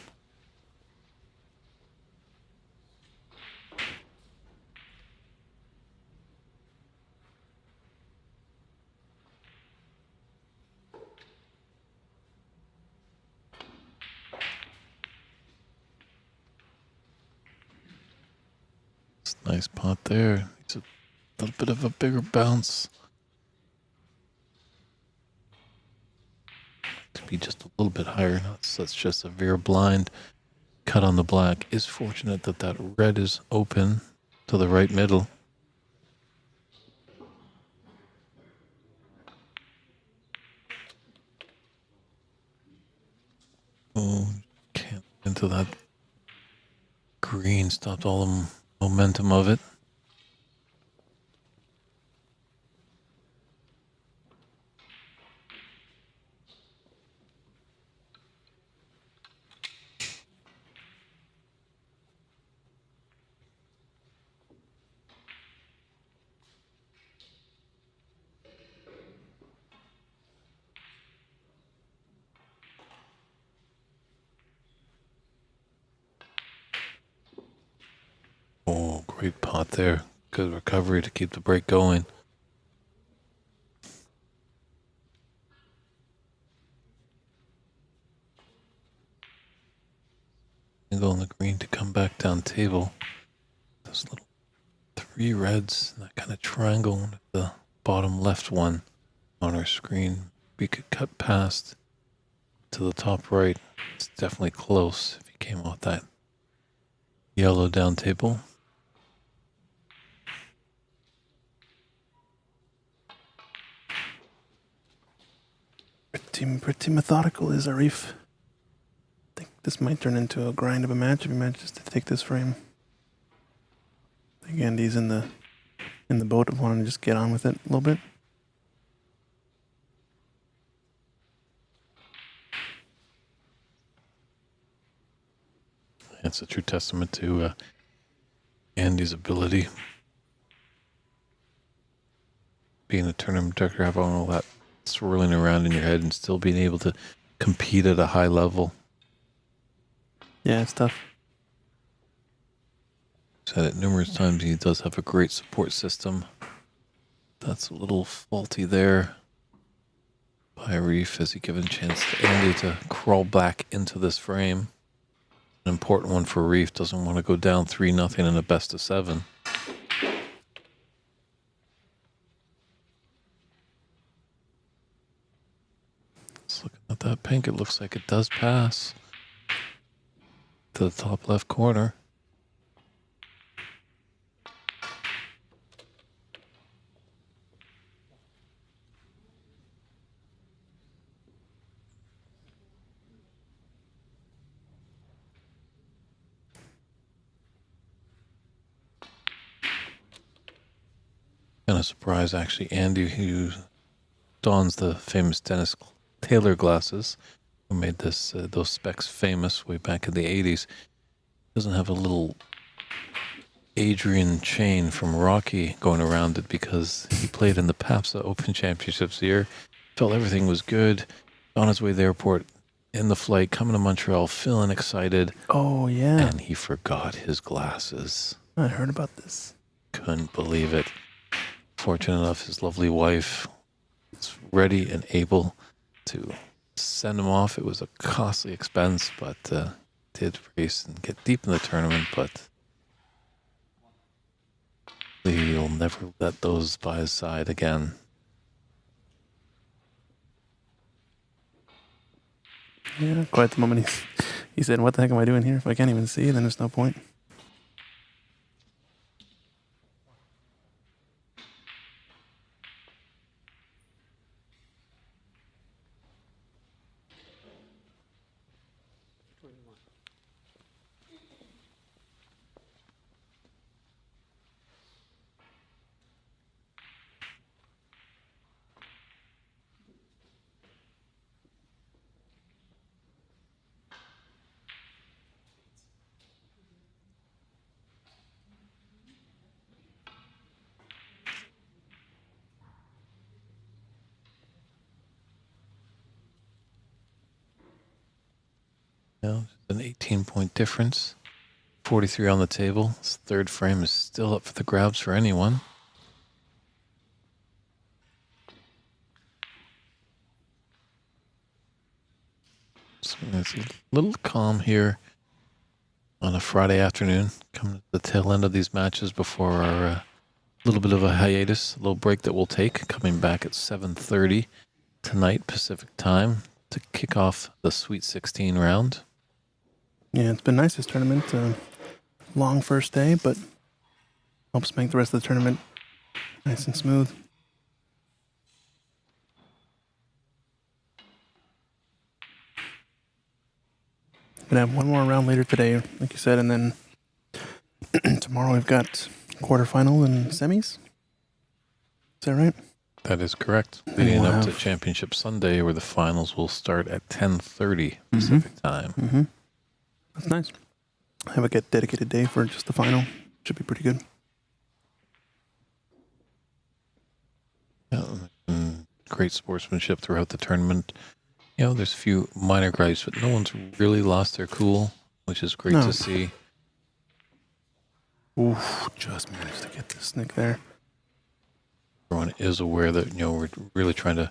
It's a nice pot there. It's a little bit of a bigger bounce. To be just a little bit higher. That's just a veer blind. Cut on the black. Is fortunate that that red is open to the right middle. Oh, can't into that green. Stopped all the momentum of it. Oh, great pot there. Good recovery to keep the break going. Angle on the green to come back down table. Those little three reds, that kind of triangle with the bottom left one on our screen. We could cut past to the top right. It's definitely close if he came off that yellow down table. Pretty methodical is Arif. I think this might turn into a grind of a match if he manages to take this frame. I think Andy's in the boat of wanting to just get on with it a little bit. It's a true testament to Andy's ability. Being a tournament director, having all that swirling around in your head and still being able to compete at a high level. Yeah, it's tough. Said it numerous times, he does have a great support system. That's a little faulty there by Reef as he given a chance to Andy to crawl back into this frame. An important one for Reef. Doesn't want to go down 3-0 in a best of 7. Just looking at that pink, it looks like it does pass to the top left corner. Kind of surprised, actually, Andy, who dons the famous Dennis Taylor glasses, who made this those specs famous way back in the 80s, doesn't have a little Adrian chain from Rocky going around it because he played in the PABSA Open Championships here. Felt everything was good. On his way to the airport, in the flight, coming to Montreal, feeling excited. Oh, yeah. And he forgot his glasses. I heard about this. Couldn't believe it. Fortunate enough, his lovely wife was ready and able to send him off. It was a costly expense, but did race and get deep in the tournament, but he'll never let those by his side again. Yeah, quite the moment he said, "What the heck am I doing here? If I can't even see, then there's no point." No, an 18-point difference. 43 on the table. This third frame is still up for the grabs for anyone. So it's a little calm here on a Friday afternoon. Coming to the tail end of these matches before our little bit of a hiatus, a little break that we'll take. Coming back at 7:30 tonight Pacific time to kick off the Sweet 16 round. Yeah, it's been nice this tournament. Long first day, but helps make the rest of the tournament nice and smooth. Gonna have one more round later today, like you said, and then tomorrow we've got quarterfinal and semis. Is that right? That is correct. And Leading we'll up to have- Championship Sunday, where the finals will start at 10:30 Pacific time. Mm-hmm. That's nice. Have a dedicated day for just the final. Should be pretty good. Yeah, and great sportsmanship throughout the tournament. You know, there's a few minor gripes, but no one's really lost their cool, which is great No. to see. Oof, just managed to get this nick there. Everyone is aware that, you know, we're really trying to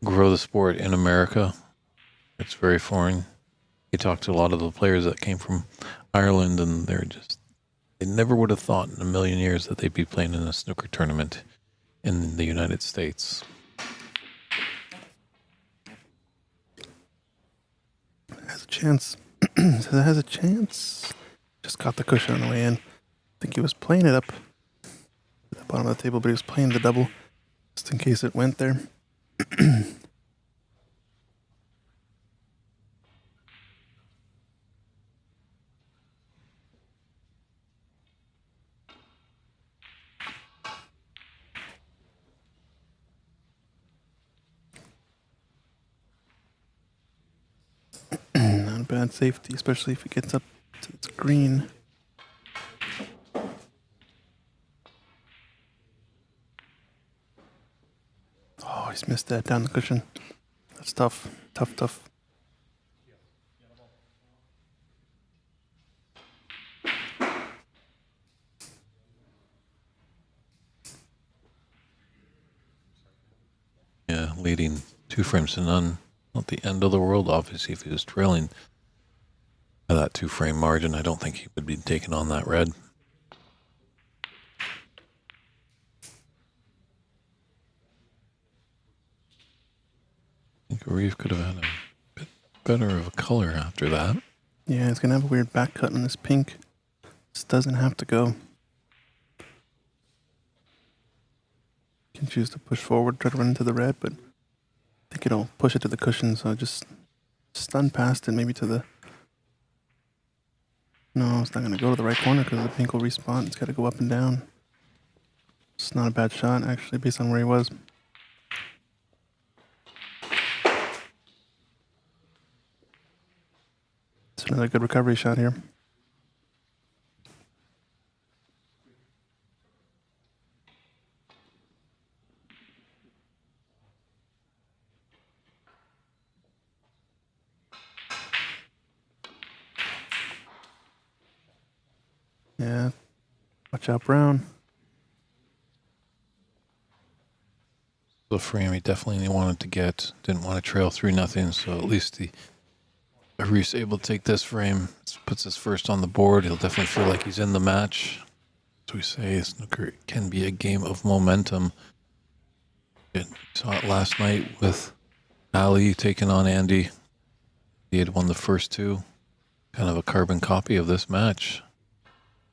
grow the sport in America. It's very foreign. You talk to a lot of the players that came from Ireland, and they never would have thought in a million years that they'd be playing in a snooker tournament in the United States. Has a chance. Says it has a chance. Just caught the cushion on the way in. I think he was playing it up at the bottom of the table, but he was playing the double just in case it went there. Not a bad safety, especially if it gets up to its green. Oh, he's missed that down the cushion. That's tough. Tough. Yeah, leading 2 frames to none. Not the end of the world, obviously. If he was trailing by that 2-frame margin, I don't think he would be taking on that red. I think Reeve could have had a bit better of a color after that. Yeah, it's gonna have a weird back cut on this pink. This doesn't have to go. Can choose to push forward, try to run into the red, but I think it'll push it to the cushion, so just stun past it, maybe to the... No, it's not gonna go to the right corner because the pink will respawn. It's gotta go up and down. It's not a bad shot, actually, based on where he was. It's another good recovery shot here. Yeah. Watch out, Brown. The frame he definitely wanted to get. Didn't want to trail 3-0, so at least Reeve's able to take this frame. Puts us first on the board. He'll definitely feel like he's in the match. As we say, snooker can be a game of momentum. We saw it last night with Ali taking on Andy. He had won the first two. Kind of a carbon copy of this match.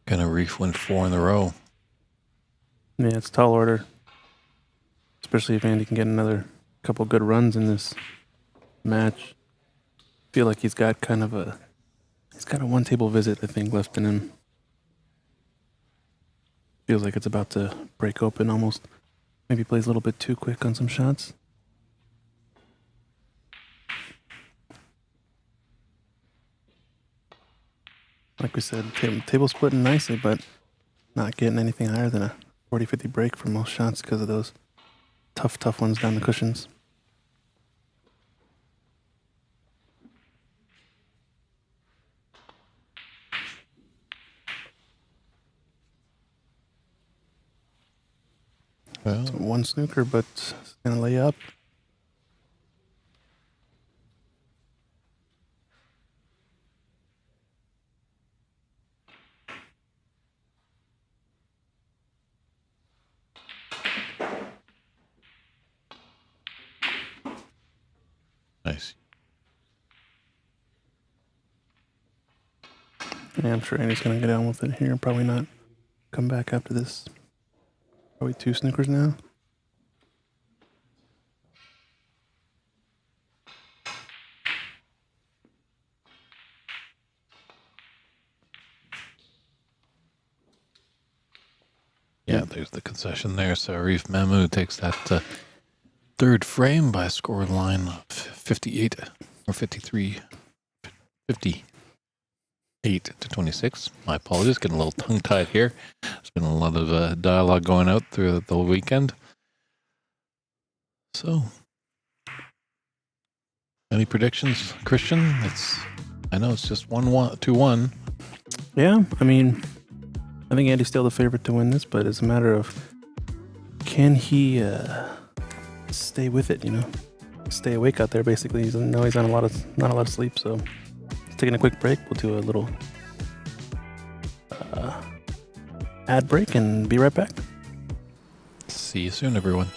Gonna Reef win 4 in a row. Yeah, it's a tall order. Especially if Andy can get another couple good runs in this match. Feel like he's got a one table visit, I think, left in him. Feels like it's about to break open almost. Maybe plays a little bit too quick on some shots. Like we said, table splitting nicely, but not getting anything higher than a 40-50 break for most shots because of those tough ones down the cushions. Well, So one snooker, but it's going to lay up. nice. Yeah, I'm sure Andy's going to get on with it here and probably not come back after this. Probably 2 snookers now. Yeah, there's the concession there. So Arif Mahmoud takes that third frame by a score line of 58 or 53, 58 to 26. My apologies, getting a little tongue-tied here. There's been a lot of dialogue going out through the weekend. So, any predictions, Christian? I know it's just 2-1. Yeah, I mean, I think Andy's still the favorite to win this, but it's a matter of can he stay with it, stay awake out there. Basically, he's on not a lot of sleep. So, he's taking a quick break. We'll do a little ad break and be right back. See you soon, everyone.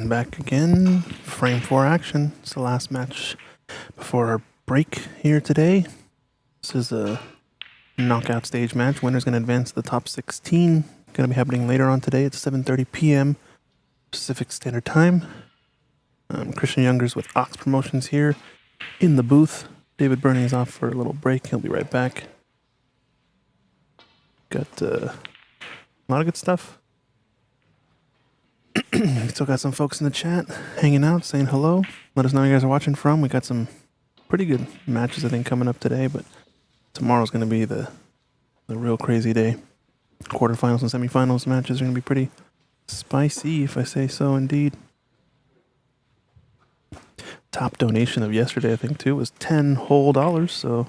Back again, frame 4 action. It's the last match before our break here today. This is a knockout stage match. Winner's going to advance to the top 16. Going to be happening later on today at 7:30 p.m. Pacific Standard Time. Christian Youngers with Ox Promotions here in the booth. David Burney is off for a little break. He'll be right back. Got a lot of good stuff. Still got some folks in the chat hanging out, saying hello. Let us know where you guys are watching from. We got some pretty good matches, I think, coming up today, but tomorrow's going to be the real crazy day. Quarterfinals and semifinals matches are going to be pretty spicy, if I say so, indeed. Top donation of yesterday, I think, too, was $10 whole. So,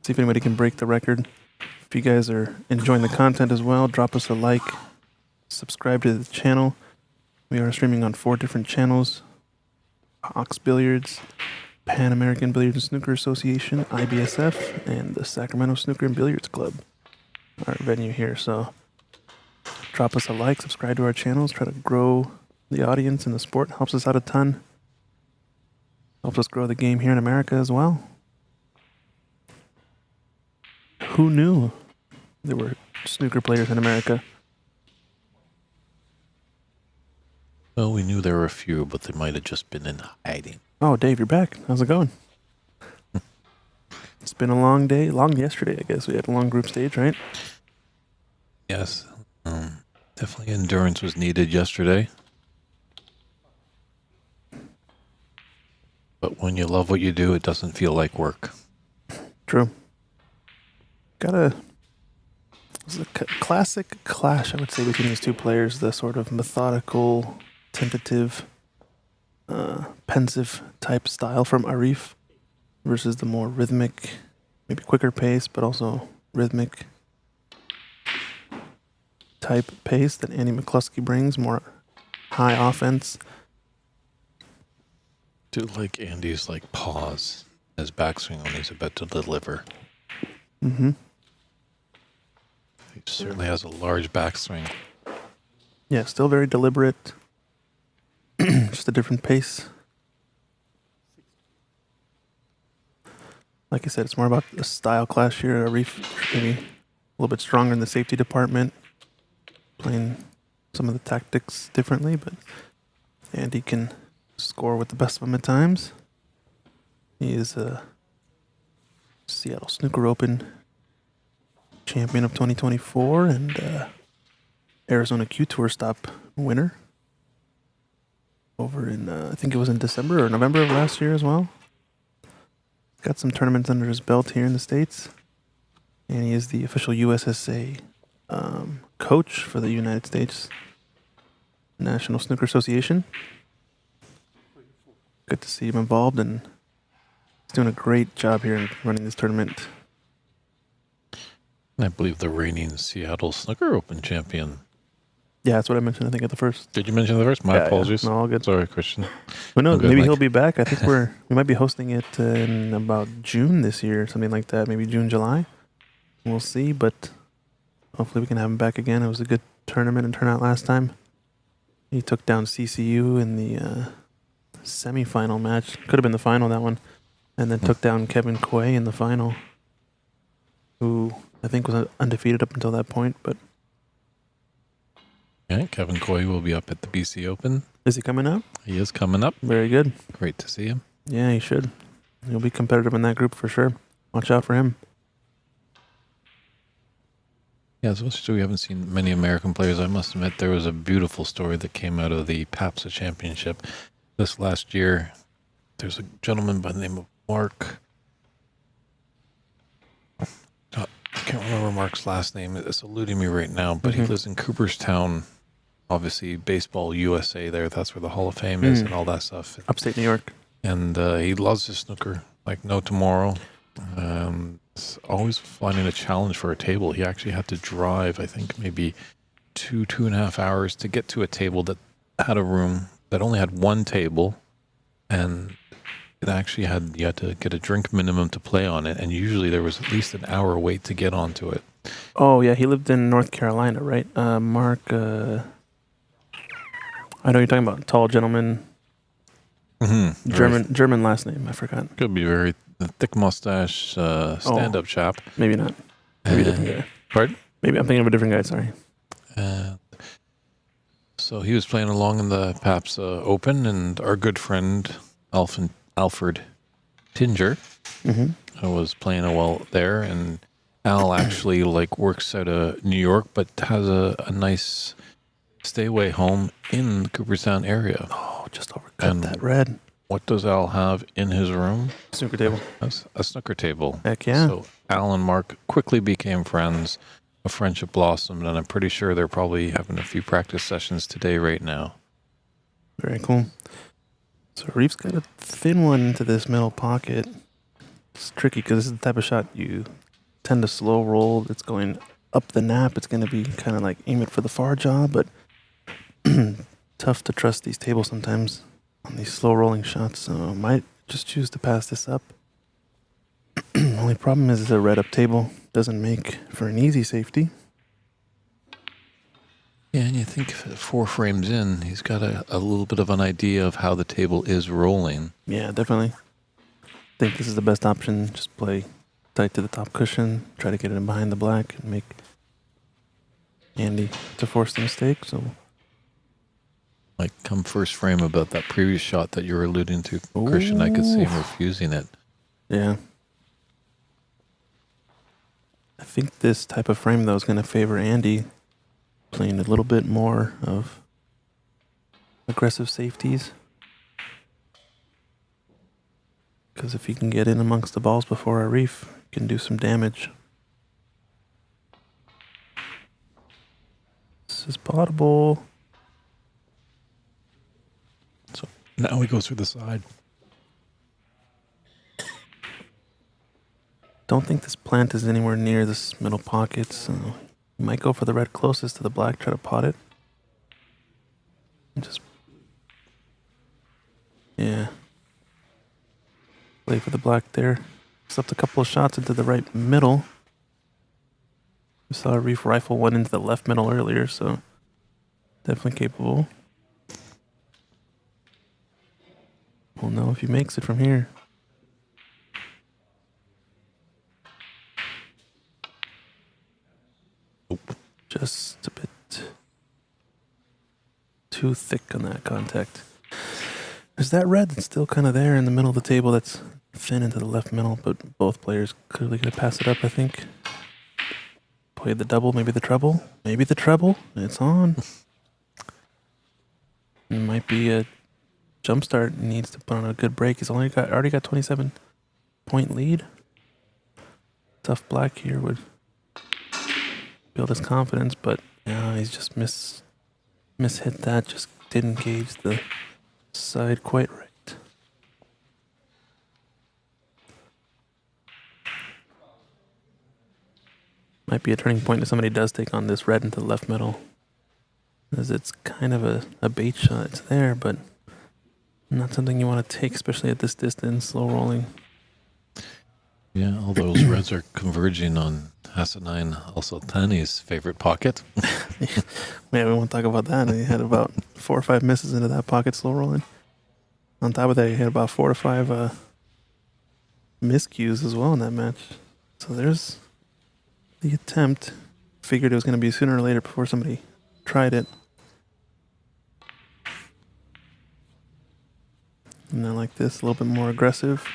see if anybody can break the record. If you guys are enjoying the content as well, drop us a like. Subscribe to the channel. We are streaming on 4 different channels: Ox Billiards, Pan American Billiards and Snooker Association, IBSF, and the Sacramento Snooker and Billiards Club, our venue here. So drop us a like, subscribe to our channels, try to grow the audience and the sport. Helps us out a ton. Helps us grow the game here in America as well. Who knew there were snooker players in America? Well, we knew there were a few, but they might have just been in hiding. Oh, Dave, you're back. How's it going? It's been a long day. Long yesterday, I guess. We had a long group stage, right? Yes. Definitely endurance was needed yesterday. But when you love what you do, it doesn't feel like work. True. It was a classic clash, I would say, between these two players. The sort of methodical, tentative, pensive type style from Arif versus the more rhythmic, maybe quicker pace, but also rhythmic type pace that Andy McCloskey brings, more high offense. Do like Andy's like pause his backswing when he's about to deliver. Mm-hmm. He certainly has a large backswing. Yeah, still very deliberate. Just a different pace. Like I said, it's more about the style clash here. Arif maybe a little bit stronger in the safety department, playing some of the tactics differently, but Andy can score with the best of them at times. He is a Seattle Snooker Open champion of 2024 and Arizona Q Tour Stop winner over in, I think it was in December or November of last year as well. Got some tournaments under his belt here in the States. And he is the official USSA coach for the United States National Snooker Association. Good to see him involved, and he's doing a great job here in running this tournament. And I believe the reigning Seattle Snooker Open champion. Yeah, that's what I mentioned, I think, at the first. Did you mention the first? My Yeah, apologies. Yeah. No, all good. Sorry, Christian. Who knows? Good, Maybe Mike. he'll be back. I think we might be hosting it in about June this year, something like that. Maybe June, July. We'll see, but hopefully we can have him back again. It was a good tournament and turnout last time. He took down CCU in the semifinal match. Could have been the final, that one. And then took down Kevin Quay in the final, who I think was undefeated up until that point. But Yeah, Kevin Coy will be up at the BC Open. is he coming up? He is coming up. Very good. Great to see him. Yeah, he should. He'll be competitive in that group for sure. Watch out for him. Yeah, especially we haven't seen many American players. I must admit there was a beautiful story that came out of the PABSA Championship this last year. There's a gentleman by the name of Mark. I can't remember Mark's last name. It's eluding me right now, but he lives in Cooperstown. Obviously, baseball USA there. That's where the Hall of Fame is and all that stuff. Upstate New York. And he loves his snooker like no tomorrow. It's always finding a challenge for a table. He actually had to drive, I think, maybe 2.5 hours to get to a table that had a room that only had one table, and it actually had, you had to get a drink minimum to play on it, and usually there was at least an hour wait to get onto it. Oh, yeah, he lived in North Carolina, right? Mark, I know you're talking about tall gentleman. German last name, I forgot. Could be very thick mustache, stand-up chap. Maybe not. Maybe a different guy. Pardon? Maybe I'm thinking of a different guy, sorry. So he was playing along in the PABSA Open, and our good friend Alfred Tinger was playing well there, and Al actually works out of New York, but has a nice stay away home in the Cooperstown area. Oh, just overcut that red. What does Al have in his room? Snooker table. A snooker table. Heck yeah. So Al and Mark quickly became friends. A friendship blossomed, and I'm pretty sure they're probably having a few practice sessions today right now. Very cool. So Reef's got a thin one into this middle pocket. It's tricky because this is the type of shot you tend to slow roll. It's going up the nap. It's going to be kind of like aim it for the far jaw, but tough to trust these tables sometimes on these slow rolling shots. So might just choose to pass this up. Only problem is a red up table doesn't make for an easy safety. Yeah, and you think 4 frames in, he's got a little bit of an idea of how the table is rolling. Yeah, definitely. I think this is the best option. Just play tight to the top cushion, try to get it in behind the black, and make Andy to force the mistake. So, Like, come first frame about that previous shot that you were alluding to, Christian, I could see him Ooh. refusing it. yeah. I think this type of frame, though, is going to favor Andy playing a little bit more of aggressive safeties. Because if he can get in amongst the balls before Arif, he can do some damage. This is potable. So now he goes through the side. Don't think this plant is anywhere near this middle pocket, so you might go for the red closest to the black, try to pot it. And just, yeah. Play for the black there. Slipped a couple of shots into the right middle. We saw Arif rifle one into the left middle earlier, so definitely capable. We'll know if he makes it from here. Just a bit too thick on that contact. There's that red that's still kind of there in the middle of the table that's thin into the left middle, but both players clearly going to pass it up, I think. Play the double, maybe the treble. Maybe the treble. It's on. It might be a jump start. He needs to put on a good break. He's already got 27-point lead. Tough black here would build his confidence, but he's just mishit that. Just didn't gauge the side quite right. Might be a turning point if somebody does take on this red into the left middle, as it's kind of a bait shot. It's there, but not something you want to take, especially at this distance, slow rolling. Yeah, all those reds are converging on Hassanine Alsultani's favorite pocket. Yeah, we won't talk about that. He had about 4 or 5 misses into that pocket slow rolling. On top of that, he had about 4 or 5 miscues as well in that match. So there's the attempt. Figured it was going to be sooner or later before somebody tried it. And then like this, a little bit more aggressive.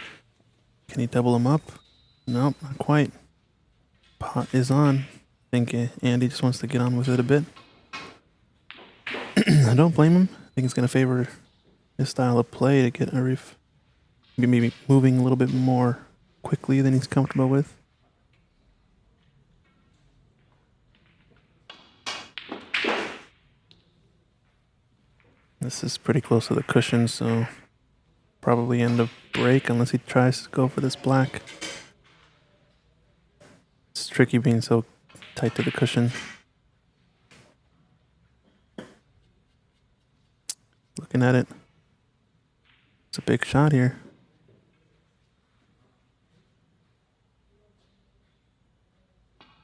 Can he double him up? Nope, not quite. Pot is on. I think Andy just wants to get on with it a bit. I don't blame him. I think it's going to favor his style of play to get Arif maybe moving a little bit more quickly than he's comfortable with. This is pretty close to the cushion, so probably end of break unless he tries to go for this black. It's tricky being so tight to the cushion. Looking at it. It's a big shot here.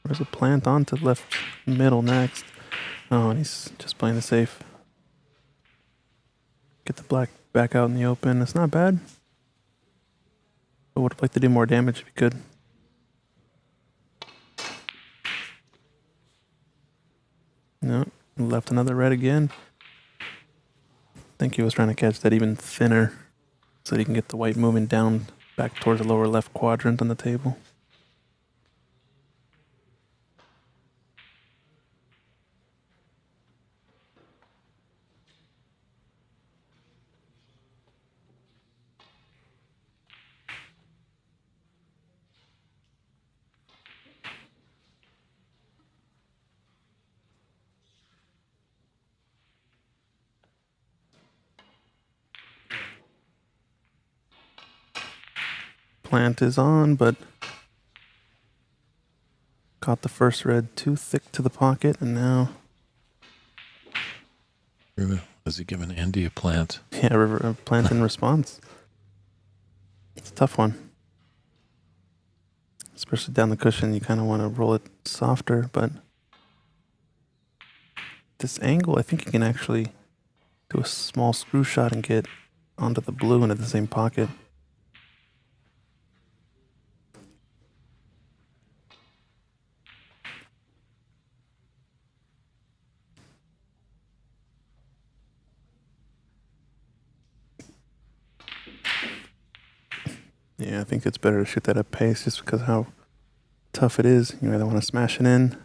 There's a plant onto left middle next. Oh, and he's just playing it safe. Get the black back out in the open. It's not bad. But would have liked to do more damage if he could. No, left another red again. I think he was trying to catch that even thinner so that he can get the white moving down back towards the lower left quadrant on the table. Plant is on, but caught the first red too thick to the pocket, and now... Is he giving Andy a plant? Yeah, plant in response. It's a tough one. Especially down the cushion, you kind of want to roll it softer, but this angle, I think you can actually do a small screw shot and get onto the blue and at the same pocket. Yeah, I think it's better to shoot that at pace just because of how tough it is. You either want to smash it in,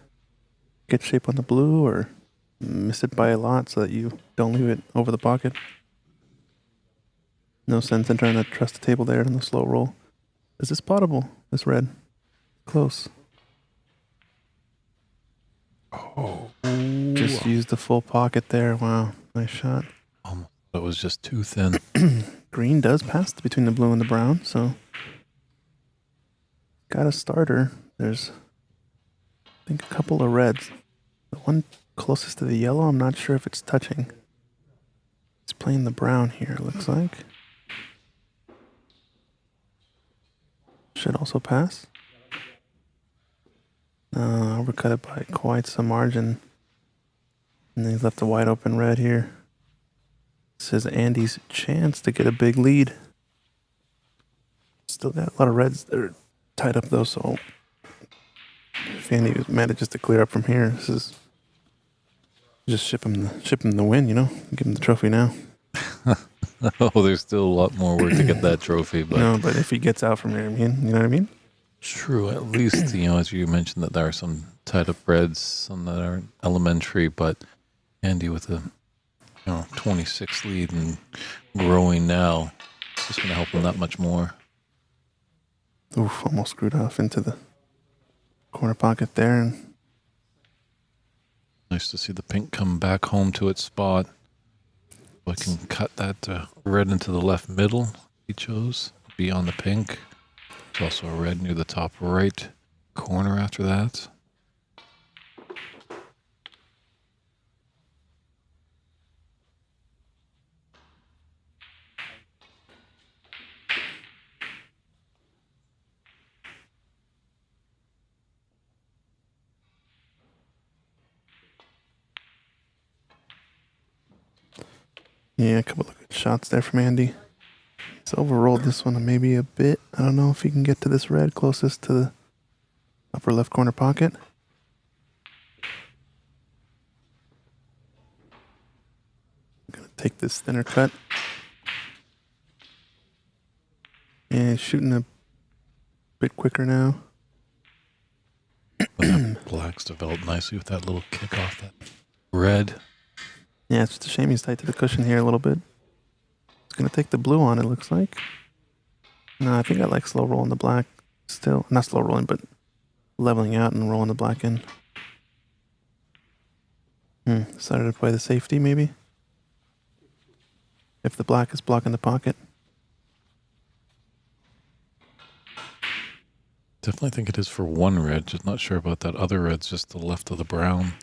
get shape on the blue, or miss it by a lot so that you don't leave it over the pocket. No sense in trying to trust the table there on the slow roll. Is this potable? This red? Close. Oh. Just used the full pocket there. Wow, nice shot. Almost. It was just too thin. Green does pass between the blue and the brown, so got a starter. There's, I think, a couple of reds. The one closest to the yellow, I'm not sure if it's touching. It's playing the brown here, it looks like. Should also pass. Overcut it by quite some margin. And he's left a wide open red here. This is Andy's chance to get a big lead. Still got a lot of reds that are tied up though, so if Andy manages to clear up from here, this is just ship him the win, you know? Give him the trophy now. Oh, there's still a lot more work to get that trophy, but No, but if he gets out from here, I mean, you know what I mean? true. At least, as you mentioned, that there are some tied up reds, some that aren't elementary, but Andy with a 26 lead and growing now, it's just going to help him that much more. Oof, almost screwed off into the corner pocket there. And Nice to see the pink come back home to its spot. I can cut that red into the left middle he chose, beyond the pink. There's also a red near the top right corner after that. yeah, a couple of good shots there from Andy. He's overrolled this one maybe a bit. I don't know if he can get to this red closest to the upper left corner pocket. Gonna take this thinner cut. Yeah, he's shooting a bit quicker now. Black's developed nicely with that little kick off that red. Yeah, it's just a shame he's tight to the cushion here a little bit. He's gonna take the blue on, it looks like. No, I think I like slow rolling the black still. Not slow rolling, but leveling out and rolling the black in. Decided to play the safety, maybe. If the black is blocking the pocket. Definitely think it is for one red, just not sure about that other red, just to the left of the brown.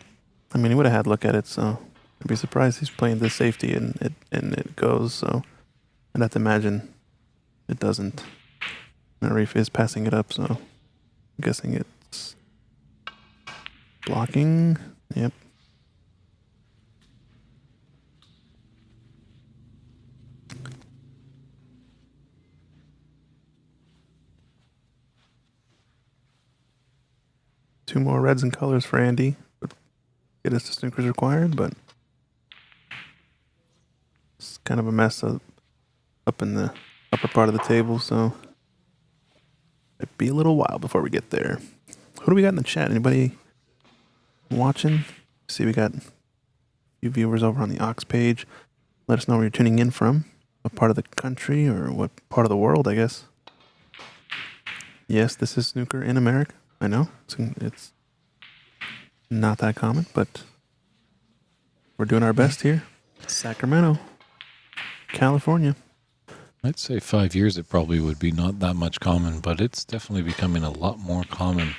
I mean, he would have had a look at it, so I'd be surprised he's playing the safety and it goes, so I'd have to imagine it doesn't. And Arif is passing it up, so I'm guessing it's blocking. Yep. Two more reds and colors for Andy. Get us to snookers required, but it's kind of a mess up in the upper part of the table, so it'd be a little while before we get there. Who do we got in the chat? Anybody watching? See, we got a few viewers over on the Ox page. Let us know where you're tuning in from. What part of the country or what part of the world, I guess. Yes, this is snooker in America. I know. It's not that common, but we're doing our best here. Sacramento, California. I'd say 5 years it probably would be not that much common, but it's definitely becoming a lot more common.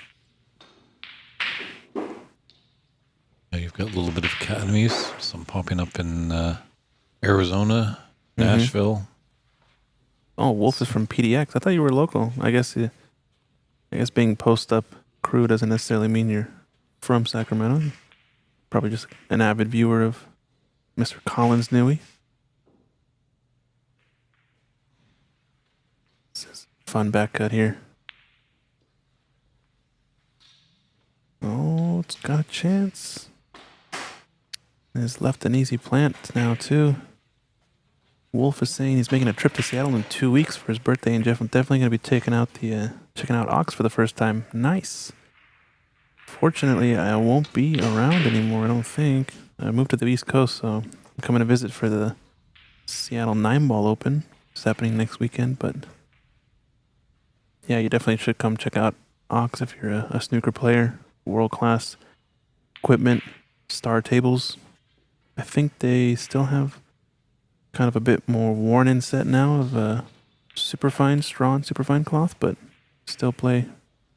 Now you've got a little bit of academies, some popping up in Arizona, Nashville. Oh, Wolf is from PDX. I thought you were local. I guess being post-up crew doesn't necessarily mean you're from Sacramento. Probably just an avid viewer of Mr. Collins Newey. This is fun back cut here. Oh, it's got a chance. It's left an easy plant now, too. Wolf is saying he's making a trip to Seattle in 2 weeks for his birthday, and Jeff, I'm definitely going to be checking out Ox for the first time. Nice. Fortunately, I won't be around anymore, I don't think. I moved to the East Coast, so I'm coming to visit for the Seattle 9-Ball Open. It's happening next weekend, but yeah, you definitely should come check out Ox if you're a snooker player. World-class equipment, star tables. I think they still have kind of a bit more worn-in set now of superfine straw and superfine cloth, but still play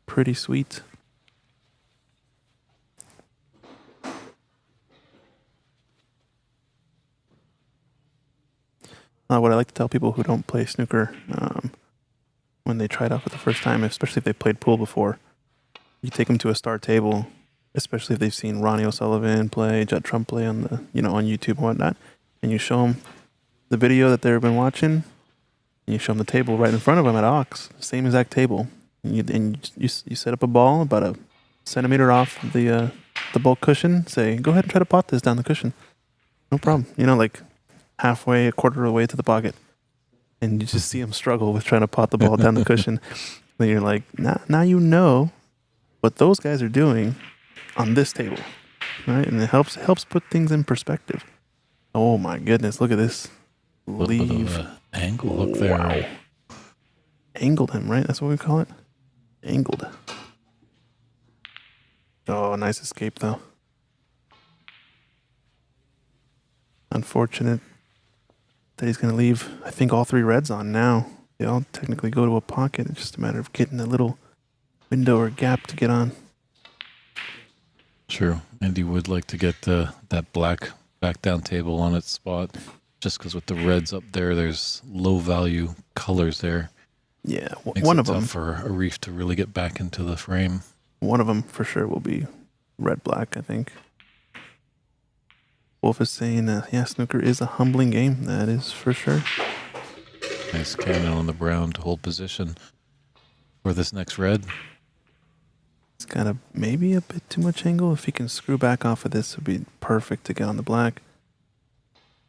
pretty sweet. What I like to tell people who don't play snooker when they try it out for the first time, especially if they played pool before, you take them to a star table, especially if they've seen Ronnie O'Sullivan play, Judd Trump play on on YouTube and whatnot, and you show them the video that they've been watching, and you show them the table right in front of them at Ox, same exact table, and you set up a ball about a centimeter off the bulk cushion. Say, go ahead and try to pot this down the cushion. No problem. Like halfway, a quarter of the way to the pocket, and you just see them struggle with trying to pot the ball down the cushion. Then you're like, now you know what those guys are doing on this table, right? And it helps put things in perspective. Oh my goodness, look at this. Leave. Angle look there. Wow. Angled him, right? That's what we call it? Angled. Oh, nice escape though. Unfortunate that he's going to leave, I think, all three reds on now. They all technically go to a pocket. It's just a matter of getting a little window or gap to get on. True. Andy would like to get that black back down table on its spot, just because with the reds up there, there's low value colors there. Yeah, Makes one it of them tough for a reef to really get back into the frame. One of them for sure will be red-black, I think. Wolf is saying, snooker is a humbling game. That is for sure. Nice cannon on the brown to hold position for this next red. It's got maybe a bit too much angle. If he can screw back off of this, it would be perfect to get on the black.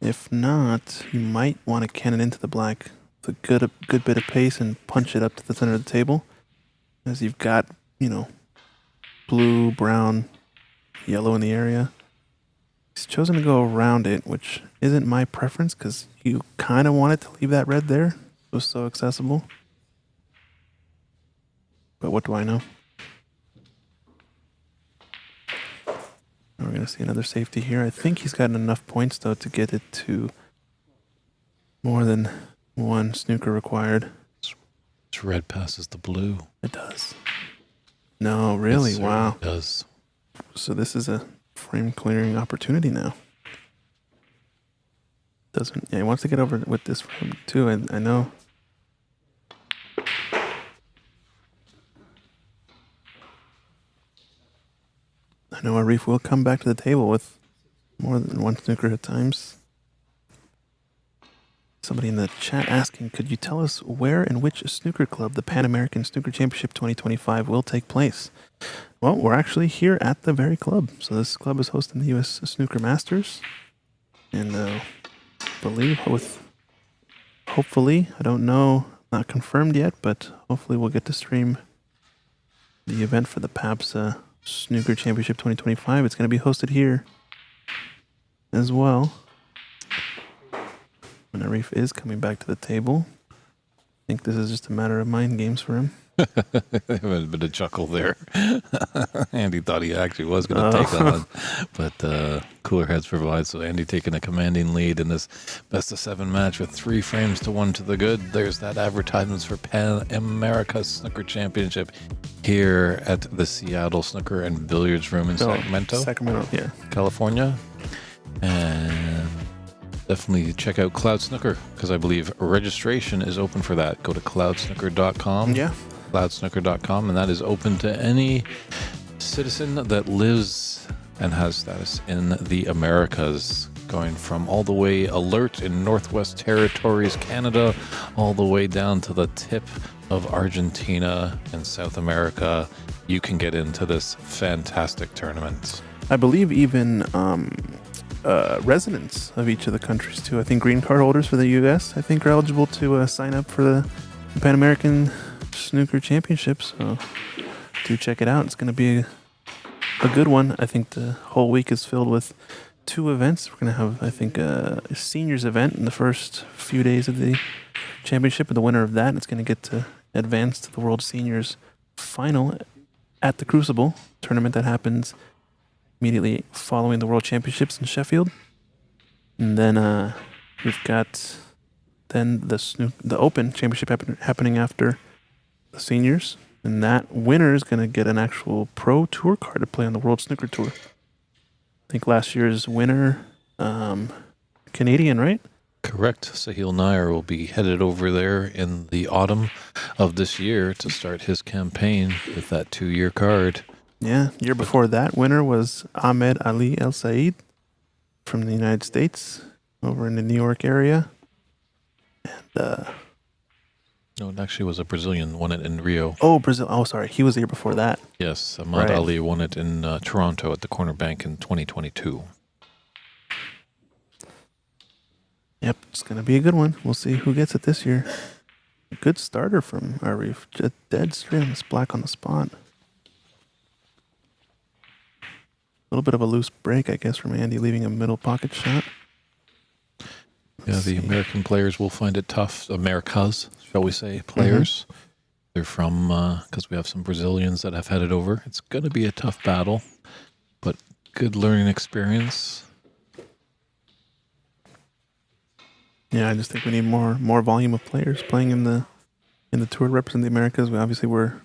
If not, you might want to cannon into the black with a good bit of pace and punch it up to the center of the table. As you've got, blue, brown, yellow in the area. He's chosen to go around it, which isn't my preference because you kind of wanted to leave that red there. It was so accessible. But what do I know? We're going to see another safety here. I think he's gotten enough points, though, to get it to more than one snooker required. This red passes the blue. It does. No, really? Wow. It does. So this is a frame clearing opportunity now. He wants to get over with this frame too. I know. I know our reef will come back to the table with more than one snooker at times. Somebody in the chat asking, could you tell us where and which snooker club the Pan American Snooker Championship 2025 will take place? Well, we're actually here at the very club. So this club is hosting the US Snooker Masters. And hopefully, I don't know, not confirmed yet, but hopefully we'll get to stream the event for the PABSA Snooker Championship 2025. It's going to be hosted here as well. When Arif is coming back to the table. I think this is just a matter of mind games for him. A bit of chuckle there. Andy thought he actually was going to take on, but cooler heads provide. So Andy taking a commanding lead in this best of 7 match with 3 frames to 1 to the good. There's that advertisements for Pan America Snooker Championship here at the Seattle Snooker and Billiards Room in Sacramento, yeah, California. And definitely check out Cloud Snooker because I believe registration is open for that. Go to cloudsnooker.com. Yeah. Cloudsnooker.com, and that is open to any citizen that lives and has status in the Americas, going from all the way alert in Northwest Territories, Canada, all the way down to the tip of Argentina and South America. You can get into this fantastic tournament. I believe even residents of each of the countries too. I think green card holders for the U.S. I think are eligible to sign up for the Pan American Snooker Championships. So do check it out. It's going to be a good one. I think the whole week is filled with 2 events. We're going to have, I think, a seniors event in the first few days of the championship, and the winner of that is going to get to advance to the World Seniors Final at the Crucible tournament that happens immediately following the World Championships in Sheffield. And then we've got then the Open Championship happening after the seniors, and that winner is going to get an actual pro tour card to play on the World Snooker Tour. I think last year's winner, Canadian, right? Correct. Sahil Nair will be headed over there in the autumn of this year to start his campaign with that 2-year card. Yeah, year before that winner was Ahmed Ali El Said from the United States over in the New York area. And No, it actually was a Brazilian, won it in Rio. oh, Brazil. Oh, sorry. He was the year before that. Yes, Ahmad Right. Ali won it in Toronto at the Corner Bank in 2022. Yep, it's going to be a good one. We'll see who gets it this year. A good starter from Arif. Just dead straight on this black on the spot. A little bit of a loose break, I guess, from Andy leaving a middle pocket shot. Yeah, the American players will find it tough. Americas, shall we say, players. They're from, because we have some Brazilians that have headed over. It's going to be a tough battle, but good learning experience. Yeah, I just think we need more volume of players playing in the tour to represent the Americas. We obviously were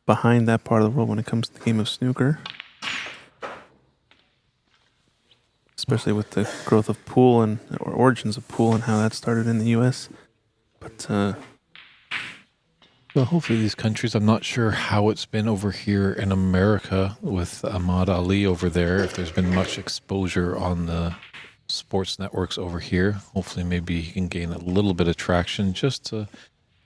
behind that part of the world when it comes to the game of snooker, especially with the growth of pool or origins of pool and how that started in the U.S. But Well, hopefully these countries, I'm not sure how it's been over here in America with Ahmad Ali over there, if there's been much exposure on the sports networks over here. Hopefully maybe he can gain a little bit of traction just to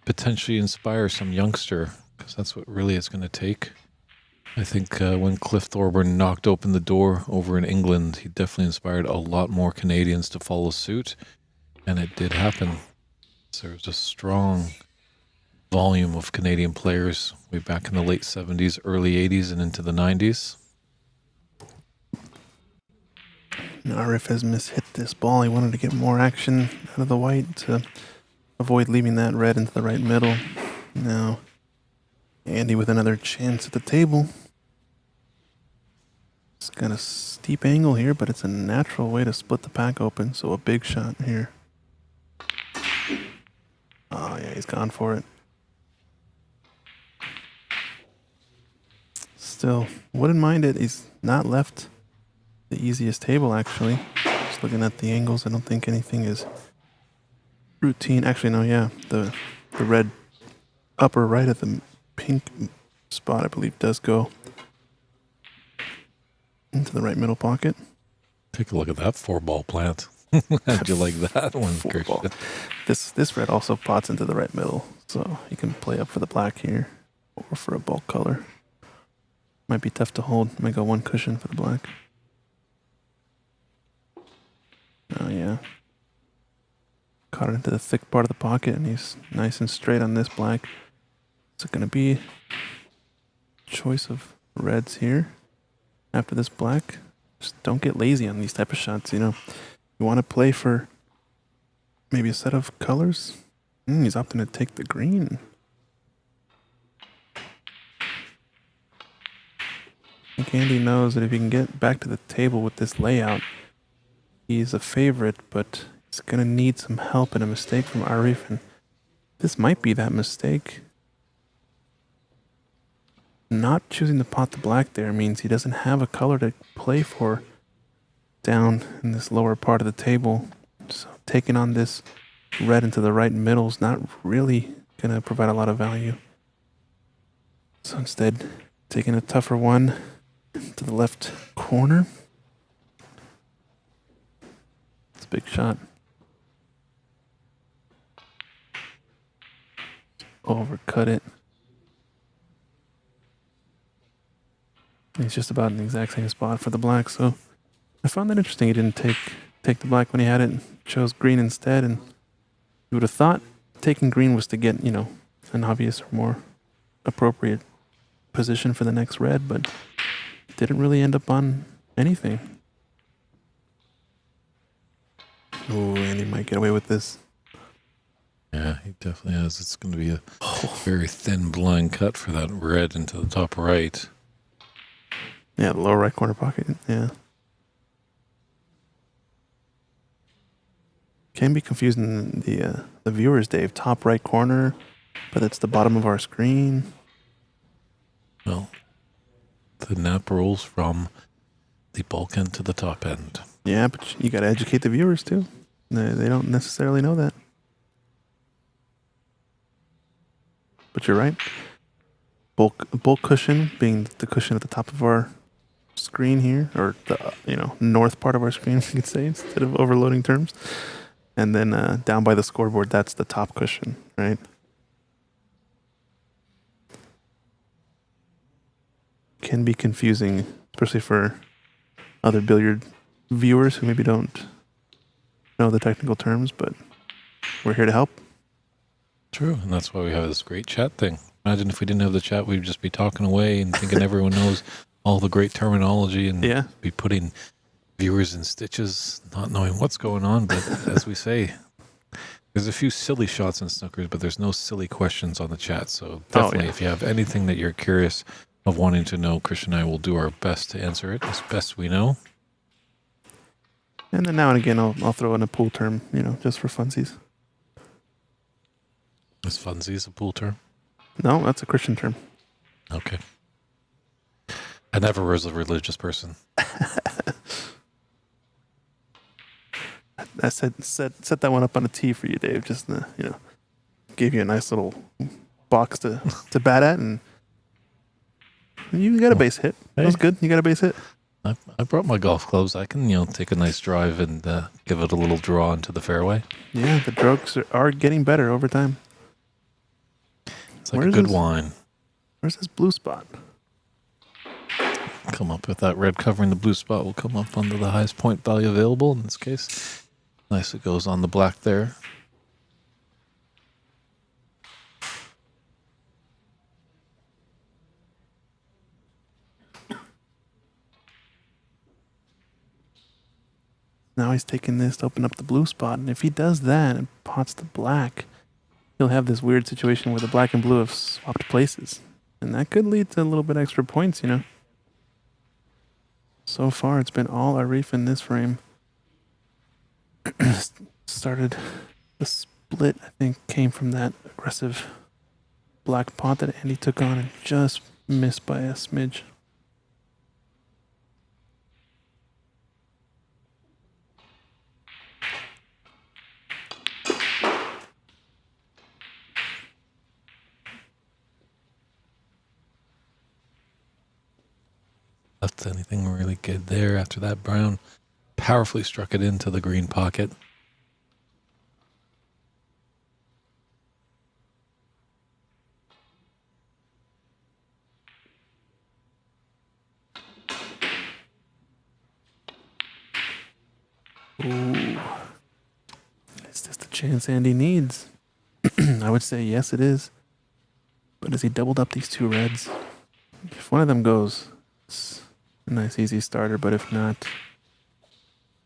potentially inspire some youngster, because that's what really it's going to take. I think when Cliff Thorburn knocked open the door over in England, he definitely inspired a lot more Canadians to follow suit, and it did happen. So there was a strong volume of Canadian players way back in the late 70s, early 80s, and into the 90s. Arif has mishit this ball. He wanted to get more action out of the white to avoid leaving that red into the right middle. Now, Andy with another chance at the table. It's got a steep angle here, but it's a natural way to split the pack open, so a big shot here. Oh, yeah, he's gone for it. Still, wouldn't mind it. He's not left the easiest table, actually. Just looking at the angles, I don't think anything is routine. Actually, no, yeah. The red upper right of the pink spot, I believe, does go into the right middle pocket. Take a look at that 4-ball plant. How'd you like that one, Four-ball. Christian? This red also pots into the right middle, so you can play up for the black here or for a bulk color. Might be tough to hold. Might go one cushion for the black. Oh, yeah. Caught it into the thick part of the pocket, and he's nice and straight on this black. Is it going to be choice of reds here after this black? Just don't get lazy on these type of shots, you know. You want to play for maybe a set of colors? He's opting to take the green. I think Andy knows that if he can get back to the table with this layout, he's a favorite, but he's going to need some help and a mistake from Arif, and this might be that mistake. Not choosing to pot the black there means he doesn't have a color to play for down in this lower part of the table. So taking on this red into the right middle is not really going to provide a lot of value. So instead, taking a tougher one to the left corner. It's a big shot. Overcut it. He's just about in the exact same spot for the black, so I found that interesting. He didn't take the black when he had it, chose green instead, and you would have thought taking green was to get, an obvious or more appropriate position for the next red, but didn't really end up on anything. Oh, and he might get away with this. Yeah, he definitely has. It's going to be a very thin blind cut for that red into the top right. Yeah, the lower right corner pocket. Yeah. Can be confusing the viewers, Dave. Top right corner, but it's the bottom of our screen. Well, the nap rolls from the bulk end to the top end. Yeah, but you got to educate the viewers too. They don't necessarily know that. But you're right. Bulk cushion being the cushion at the top of our screen here, or the north part of our screen, we could say, instead of overloading terms. And then down by the scoreboard, that's the top cushion, right? Can be confusing, especially for other billiard viewers who maybe don't know the technical terms, but we're here to help. True, and that's why we have this great chat thing. Imagine if we didn't have the chat, we'd just be talking away and thinking everyone knows all the great terminology and be putting viewers in stitches, not knowing what's going on. But as we say, there's a few silly shots in snookers, but there's no silly questions on the chat. So definitely, if you have anything that you're curious of wanting to know, Christian and I will do our best to answer it as best we know. And then now and again, I'll throw in a pool term, just for funsies. Is funsies a pool term? No, that's a Christian term. Okay. I never was a religious person. I set that one up on a tee for you, Dave. Just gave you a nice little box to bat at, and you got a base hit. That was good. You got a base hit. I brought my golf clubs. I can take a nice drive and give it a little draw into the fairway. Yeah, the drugs are getting better over time. It's like a good wine. Where's this blue spot? Come up with that red covering the blue spot will come up under the highest point value available in this case. Nice, it goes on the black there. Now he's taking this to open up the blue spot, and if he does that and pots the black, he'll have this weird situation where the black and blue have swapped places. And that could lead to a little bit extra points, So far, it's been all Arif in this frame. Started the split, I think, came from that aggressive black pot that Andy took on and just missed by a smidge. Left anything really good there after that brown powerfully struck it into the green pocket. Ooh. Is this the chance Andy needs? I would say yes, it is. But as he doubled up these two reds, if one of them goes, it's a nice easy starter, but if not,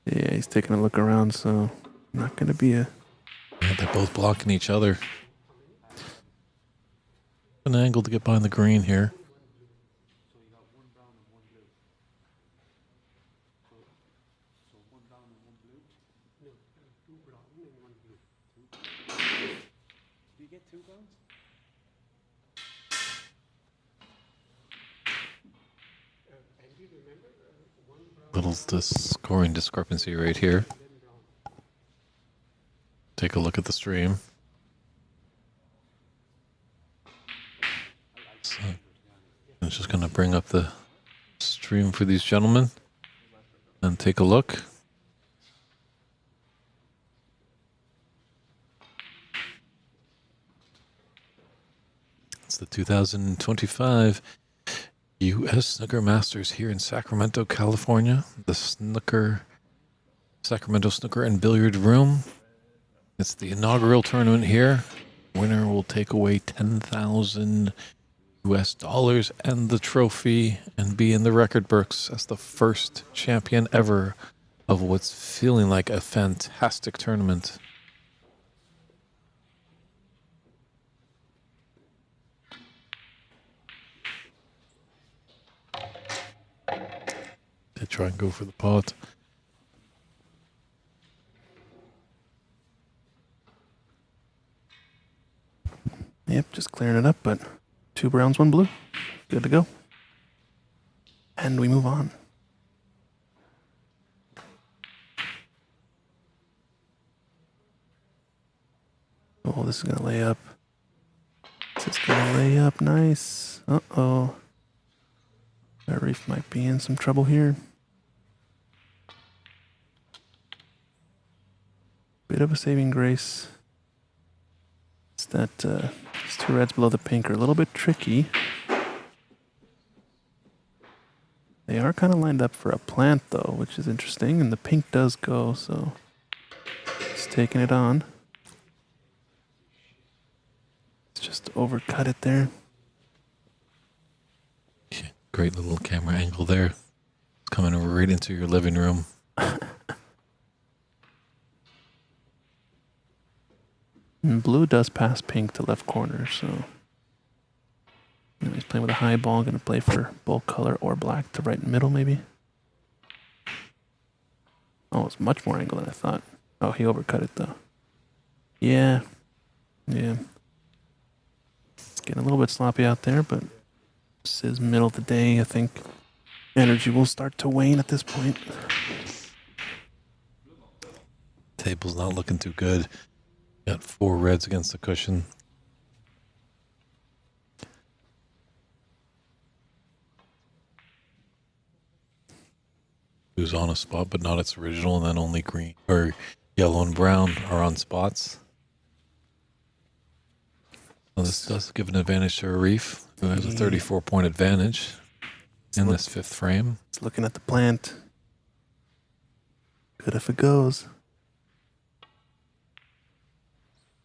yeah, he's taking a look around, so not going to be a... Yeah, they're both blocking each other. An angle to get behind the green here. Little scoring discrepancy right here. take a look at the stream. So I'm just going to bring up the stream for these gentlemen and take a look. It's the 2025 U.S. Snooker Masters here in Sacramento, California. The Sacramento Snooker and Billiards Room. It's the inaugural tournament here. Winner will take away $10,000 US and the trophy and be in the record books as the first champion ever of what's feeling like a fantastic tournament. They try and go for the pot. Yep, just clearing it up, but 2 browns, 1 blue. Good to go. And we move on. Oh, this is going to lay up. This is going to lay up nice. Uh-oh. That reef might be in some trouble here. Bit of a saving grace. It's that these 2 reds below the pink are a little bit tricky. They are kind of lined up for a plant, though, which is interesting. And the pink does go, so it's taking it on. It's just overcut it there. Great little camera angle there. It's coming over right into your living room. And blue does pass pink to left corner, so he's playing with a high ball, going to play for both color or black to right middle, maybe. Oh, it's much more angle than I thought. Oh, he overcut it, though. Yeah. It's getting a little bit sloppy out there, but this is middle of the day. I think energy will start to wane at this point. Table's not looking too good. Got 4 reds against the cushion. Blue's on a spot, but not its original, and then only green or yellow and brown are on spots. So this does give an advantage to Arif, who has a 34-point advantage in this 5th frame. It's looking at the plant. Good if it goes.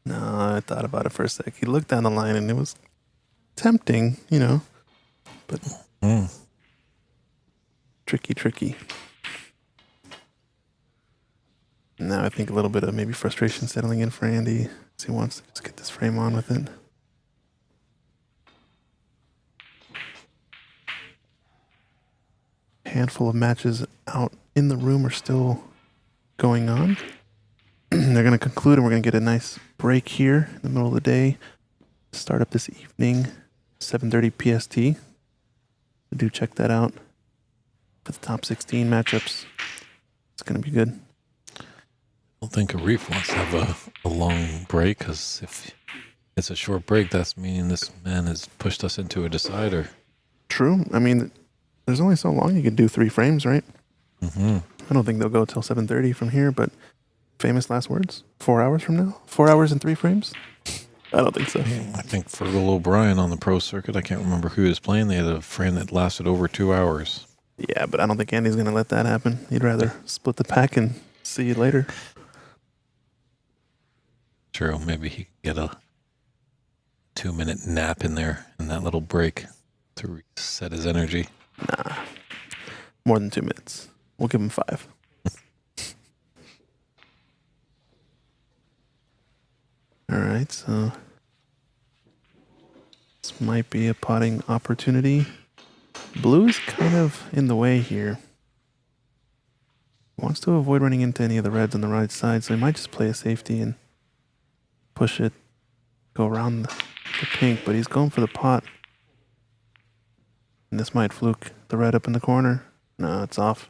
No, I thought about it for a sec. He looked down the line and it was tempting, but tricky. Now I think a little bit of maybe frustration settling in for Andy as he wants to just get this frame on with it. Handful of matches out in the room are still going on. They're going to conclude and we're going to get a nice break here in the middle of the day. Start up this evening, 7:30 PST. So do check that out for the top 16 matchups. It's going to be good. I don't think Arif wants to have a long break, because if it's a short break, that's meaning this man has pushed us into a decider. True. I mean, there's only so long you can do 3 frames, right? Mm-hmm. I don't think they'll go till 7:30 from here, but famous last words? 4 hours from now? 4 hours and 3 frames? I don't think so. I think Fergal O'Brien on the pro circuit, I can't remember who he was playing, they had a frame that lasted over 2 hours. Yeah, but I don't think Andy's going to let that happen. He'd rather split the pack and see you later. True, maybe he could get a 2-minute nap in there in that little break to reset his energy. Nah, more than 2 minutes. We'll give him 5. All right, so this might be a potting opportunity. Blue's kind of in the way here. Wants to avoid running into any of the reds on the right side, so he might just play a safety and push it, go around the pink, but he's going for the pot. And this might fluke the red up in the corner. No, it's off.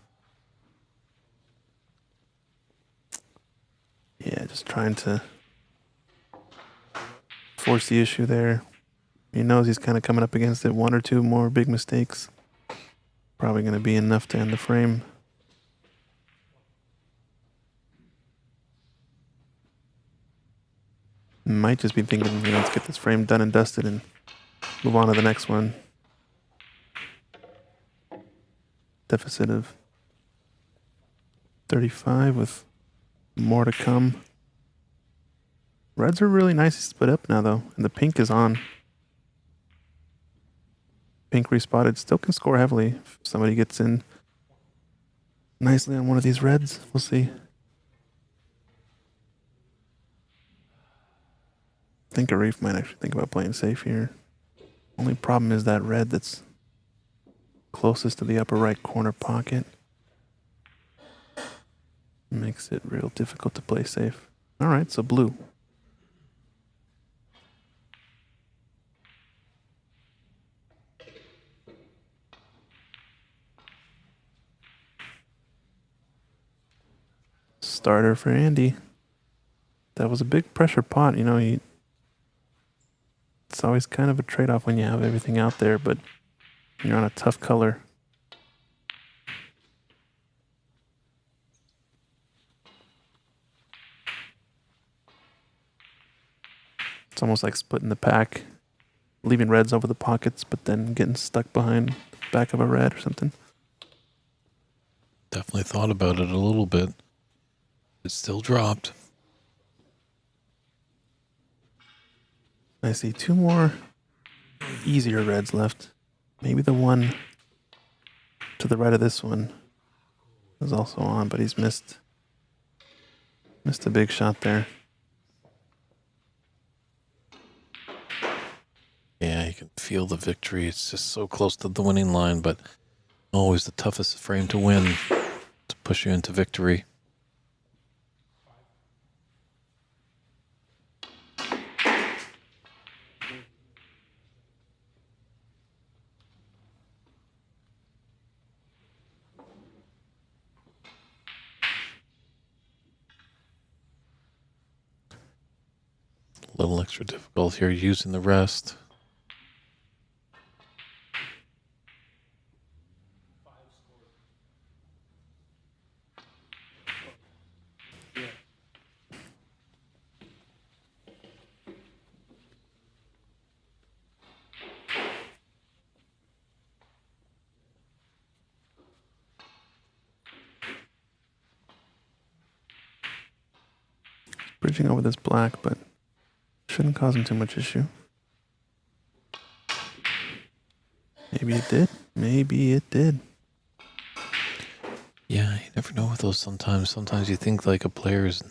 Yeah, just trying to force the issue there. He knows he's kind of coming up against it. One or two more big mistakes. Probably going to be enough to end the frame. Might just be thinking, let's get this frame done and dusted and move on to the next one. Deficit of 35 with more to come. Reds are really nicely split up now, though, and the pink is on. Pink respotted. Still can score heavily if somebody gets in nicely on one of these reds. We'll see. I think Arif might actually think about playing safe here. Only problem is that red that's closest to the upper right corner pocket. Makes it real difficult to play safe. All right, so blue. Starter for Andy. That was a big pressure pot, it's always kind of a trade-off when you have everything out there, but you're on a tough color. It's almost like splitting the pack, leaving reds over the pockets, but then getting stuck behind the back of a red or something. Definitely thought about it a little bit. It still dropped. I see two more easier reds left. Maybe the one to the right of this one is also on, but he's missed a big shot there. Yeah, you can feel the victory. It's just so close to the winning line, but always the toughest frame to win to push you into victory. A little extra difficult here using the rest. Bridging over this black, but shouldn't cause him too much issue. Maybe it did. Maybe it did. Yeah, you never know with those sometimes. Sometimes you think like a player is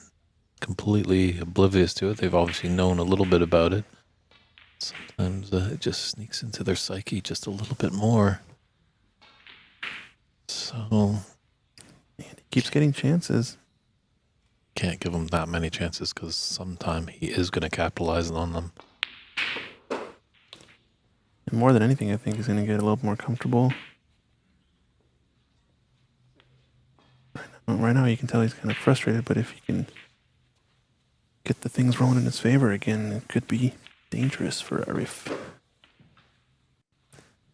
completely oblivious to it. They've obviously known a little bit about it. Sometimes it just sneaks into their psyche just a little bit more. So... And he keeps getting chances. Can't give him that many chances because sometime he is going to capitalize on them. And more than anything, I think he's going to get a little more comfortable. Right now, you can tell he's kind of frustrated, but if he can get the things rolling in his favor again, it could be dangerous for Arif.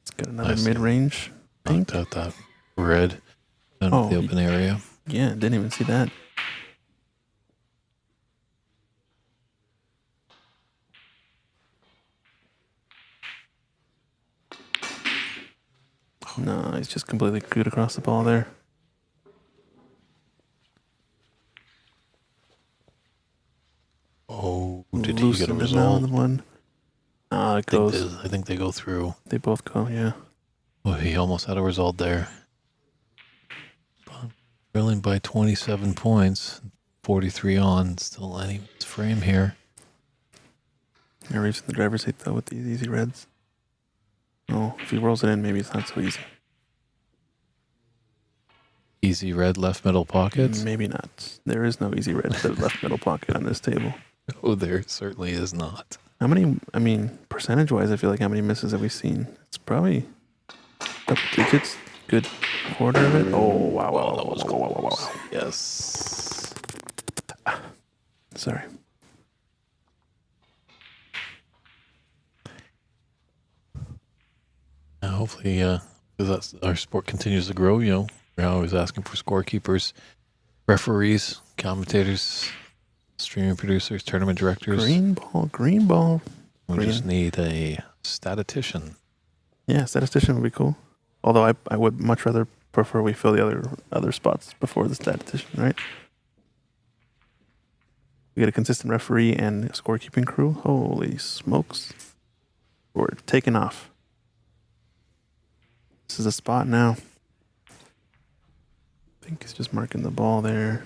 It's got another mid-range pink. Knocked out that red out of the open area. Yeah, didn't even see that. No, he's just completely crude across the ball there. Oh, did he get a Loosened it result? on the one. It goes. I think they go through. They both go, yeah. Oh, he almost had a result there. Trailing by 27 points, 43 on, still anyone's frame here. Arif's in the driver's seat, though, with these easy reds. Oh, if he rolls it in, maybe it's not so easy. Easy red left middle pockets? Maybe not. There is no easy red left middle pocket on this table. Oh, there certainly is not. How many, percentage-wise, I feel like how many misses have we seen? It's probably double digits. Good quarter of it. Oh, wow. That was close. Yes. Sorry. hopefully, as our sport continues to grow, we're always asking for scorekeepers, referees, commentators, streaming producers, tournament directors. Green ball. We just need a statistician. Yeah, statistician would be cool. Although I would much rather prefer we fill the other spots before the statistician, right? We get a consistent referee and a scorekeeping crew. Holy smokes. We're taking off. This is a spot now. I think he's just marking the ball there.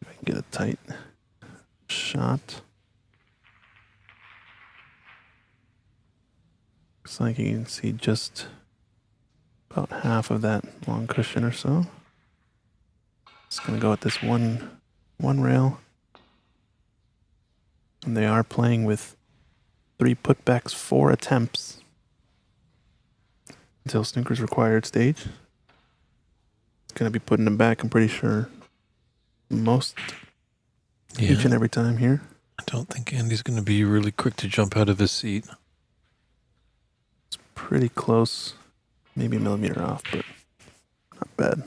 If I can get a tight shot. Looks like you can see just about half of that long cushion or so. It's going to go at this one rail. And they are playing with 3 putbacks, 4 attempts until snooker's required stage. It's going to be putting them back, I'm pretty sure, each and every time here. I don't think Andy's going to be really quick to jump out of his seat. It's pretty close, maybe a millimeter off, but not bad.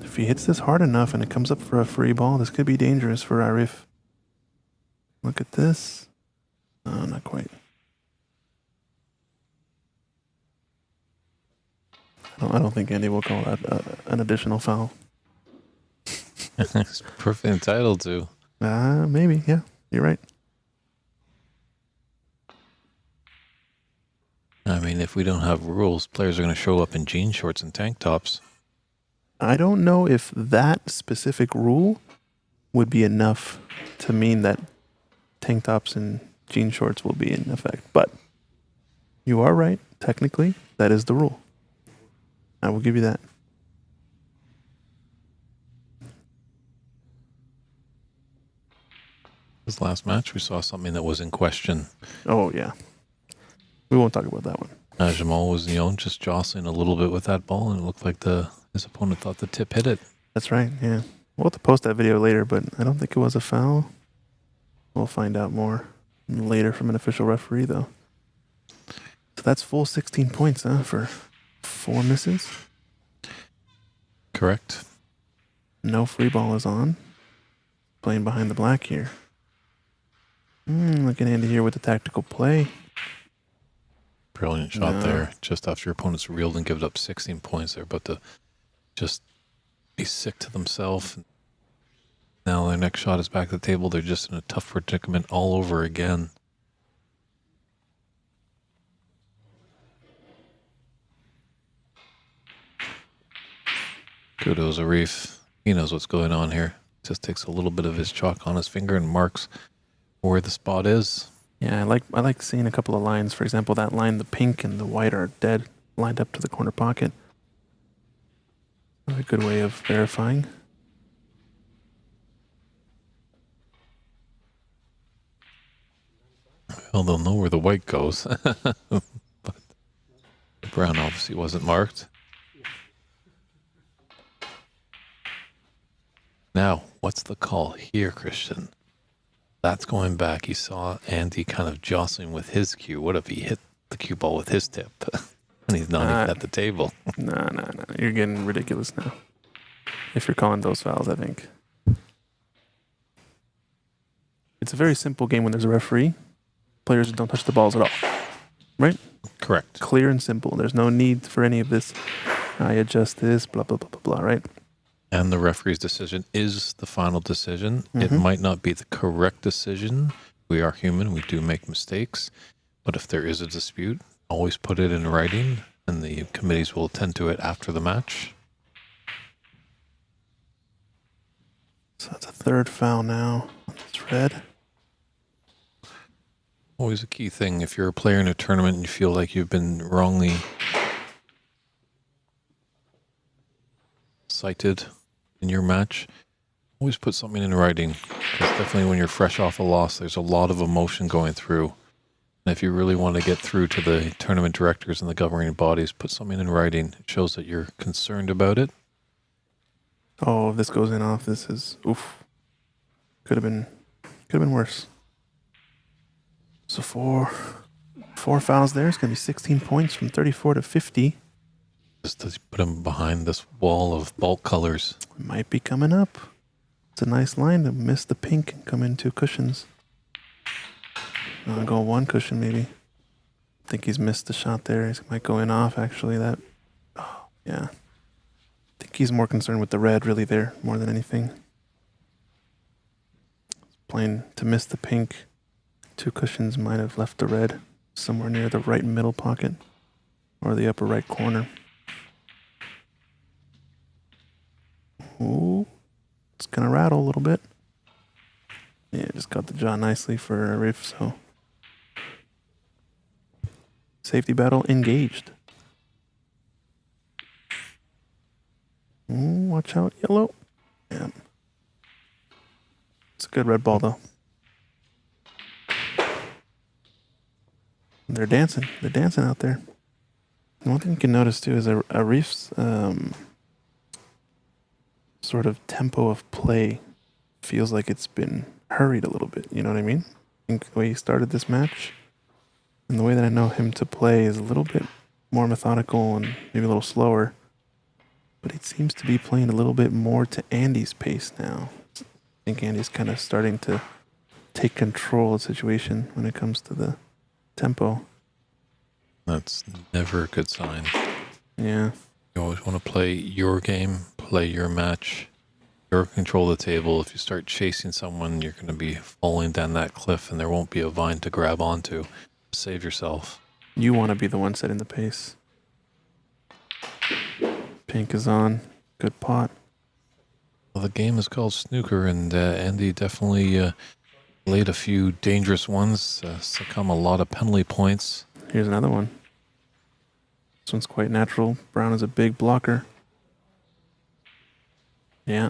If he hits this hard enough and it comes up for a free ball, this could be dangerous for Arif. Look at this. No, not quite. I don't think Andy will call that an additional foul. He's perfectly entitled to. Maybe, yeah. You're right. I mean, if we don't have rules, players are going to show up in jean shorts and tank tops. I don't know if that specific rule would be enough to mean that tank tops and jean shorts will be in effect. But you are right. Technically, that is the rule. I will give you that. This last match, we saw something that was in question. Oh, yeah. We won't talk about that one. Jamal was, just jostling a little bit with that ball, and it looked like his opponent thought the tip hit it. That's right, yeah. We'll have to post that video later, but I don't think it was a foul. We'll find out more later from an official referee, though. So that's full 16 points, for 4 misses. Correct. No free ball is on. Playing behind the black here. Look at Andy here with the tactical play. Brilliant shot there. Just after your opponent's reeled and given up 16 points, they're about to just be sick to themselves. Now their next shot is back to the table. They're just in a tough predicament all over again. Kudos, Arif. He knows what's going on here. Just takes a little bit of his chalk on his finger and marks where the spot is. Yeah, I like seeing a couple of lines. For example, that line, the pink and the white are dead, lined up to the corner pocket. A good way of verifying. Well, they'll know where the white goes. But the brown obviously wasn't marked. Now, what's the call here, Christian? That's going back. He saw Andy kind of jostling with his cue. What if he hit the cue ball with his tip? And he's not even at the table. No. You're getting ridiculous now. If you're calling those fouls, I think. It's a very simple game when there's a referee. Players don't touch the balls at all. Right? Correct. Clear and simple. There's no need for any of this. I adjust this, blah, blah, blah, blah, blah, right? And the referee's decision is the final decision. Mm-hmm. It might not be the correct decision. We are human. We do make mistakes. But if there is a dispute, always put it in writing, and the committees will attend to it after the match. So that's a third foul now. It's red. Always a key thing. If you're a player in a tournament and you feel like you've been wrongly cited in your match, always put something in writing. Because definitely when you're fresh off a loss, there's a lot of emotion going through. And if you really want to get through to the tournament directors and the governing bodies, put something in writing. It shows that you're concerned about it. Oh, if this goes in off, this is oof. Could have been worse. So four fouls there. It's gonna be 16 points from 34 to 50. Just to put him behind this wall of bulk colors. Might be coming up. It's a nice line to miss the pink and come into cushions. Go one cushion maybe. I think he's missed the shot there. He might go in off actually. That. Oh yeah. I think he's more concerned with the red really there more than anything. Playing to miss the pink. 2 cushions might have left the red somewhere near the right middle pocket or the upper right corner. Ooh, it's gonna rattle a little bit. Yeah, just got the jaw nicely for Arif, so. Safety battle engaged. Ooh, watch out, yellow. Yeah. It's a good red ball though. They're dancing. They're dancing out there. And one thing you can notice too is Arif's sort of tempo of play feels like it's been hurried a little bit. You know what I mean? I think the way he started this match and the way that I know him to play is a little bit more methodical and maybe a little slower. But it seems to be playing a little bit more to Andy's pace now. I think Andy's kind of starting to take control of the situation when it comes to the tempo. That's never a good sign. Yeah. You always want to play your game, play your match, your control of the table. If you start chasing someone, you're going to be falling down that cliff and there won't be a vine to grab onto. Save yourself. You want to be the one setting the pace. Pink is on. Good pot. Well, the game is called Snooker, and Andy definitely laid a few dangerous ones, succumb a lot of penalty points. Here's another one. This one's quite natural. Brown is a big blocker. Yeah.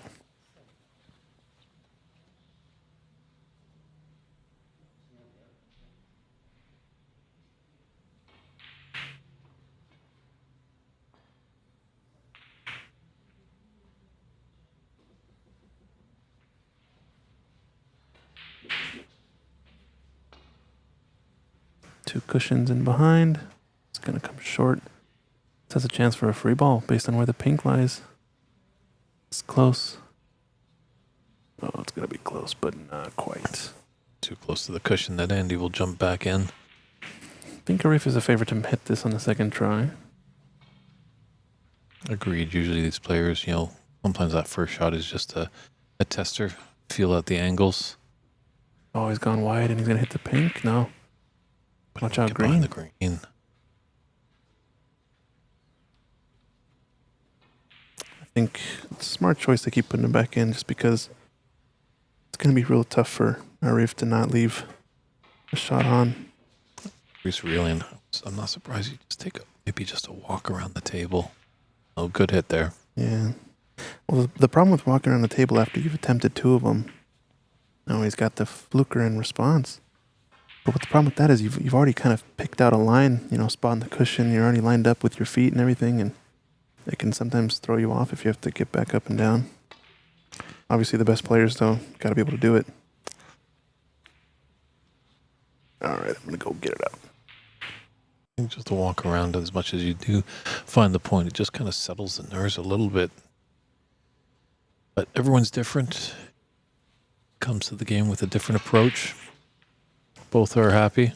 Two cushions in behind. It's going to come short. This has a chance for a free ball based on where the pink lies. It's close. Oh, it's going to be close, but not quite. Too close to the cushion that Andy will jump back in. I think Arif is a favorite to hit this on the second try. Agreed. Usually these players, sometimes that first shot is just a tester. Feel out the angles. Oh, he's gone wide and he's going to hit the pink? No. Watch out, Get behind green. the green. I think it's a smart choice to keep putting him back in just because it's going to be real tough for Arif to not leave a shot on. Reese reeling. I'm not surprised you just take maybe just a walk around the table. Oh, good hit there. Yeah. Well, the problem with walking around the table after you've attempted 2 of them, now he's got the fluker in response. But what the problem with that is you've already kind of picked out a line, spot on the cushion. You're already lined up with your feet and everything, and it can sometimes throw you off if you have to get back up and down. Obviously, the best players, though, got to be able to do it. All right, I'm going to go get it out. I think just to walk around as much as you do find the point, it just kind of settles the nerves a little bit. But everyone's different. Comes to the game with a different approach. Both are happy.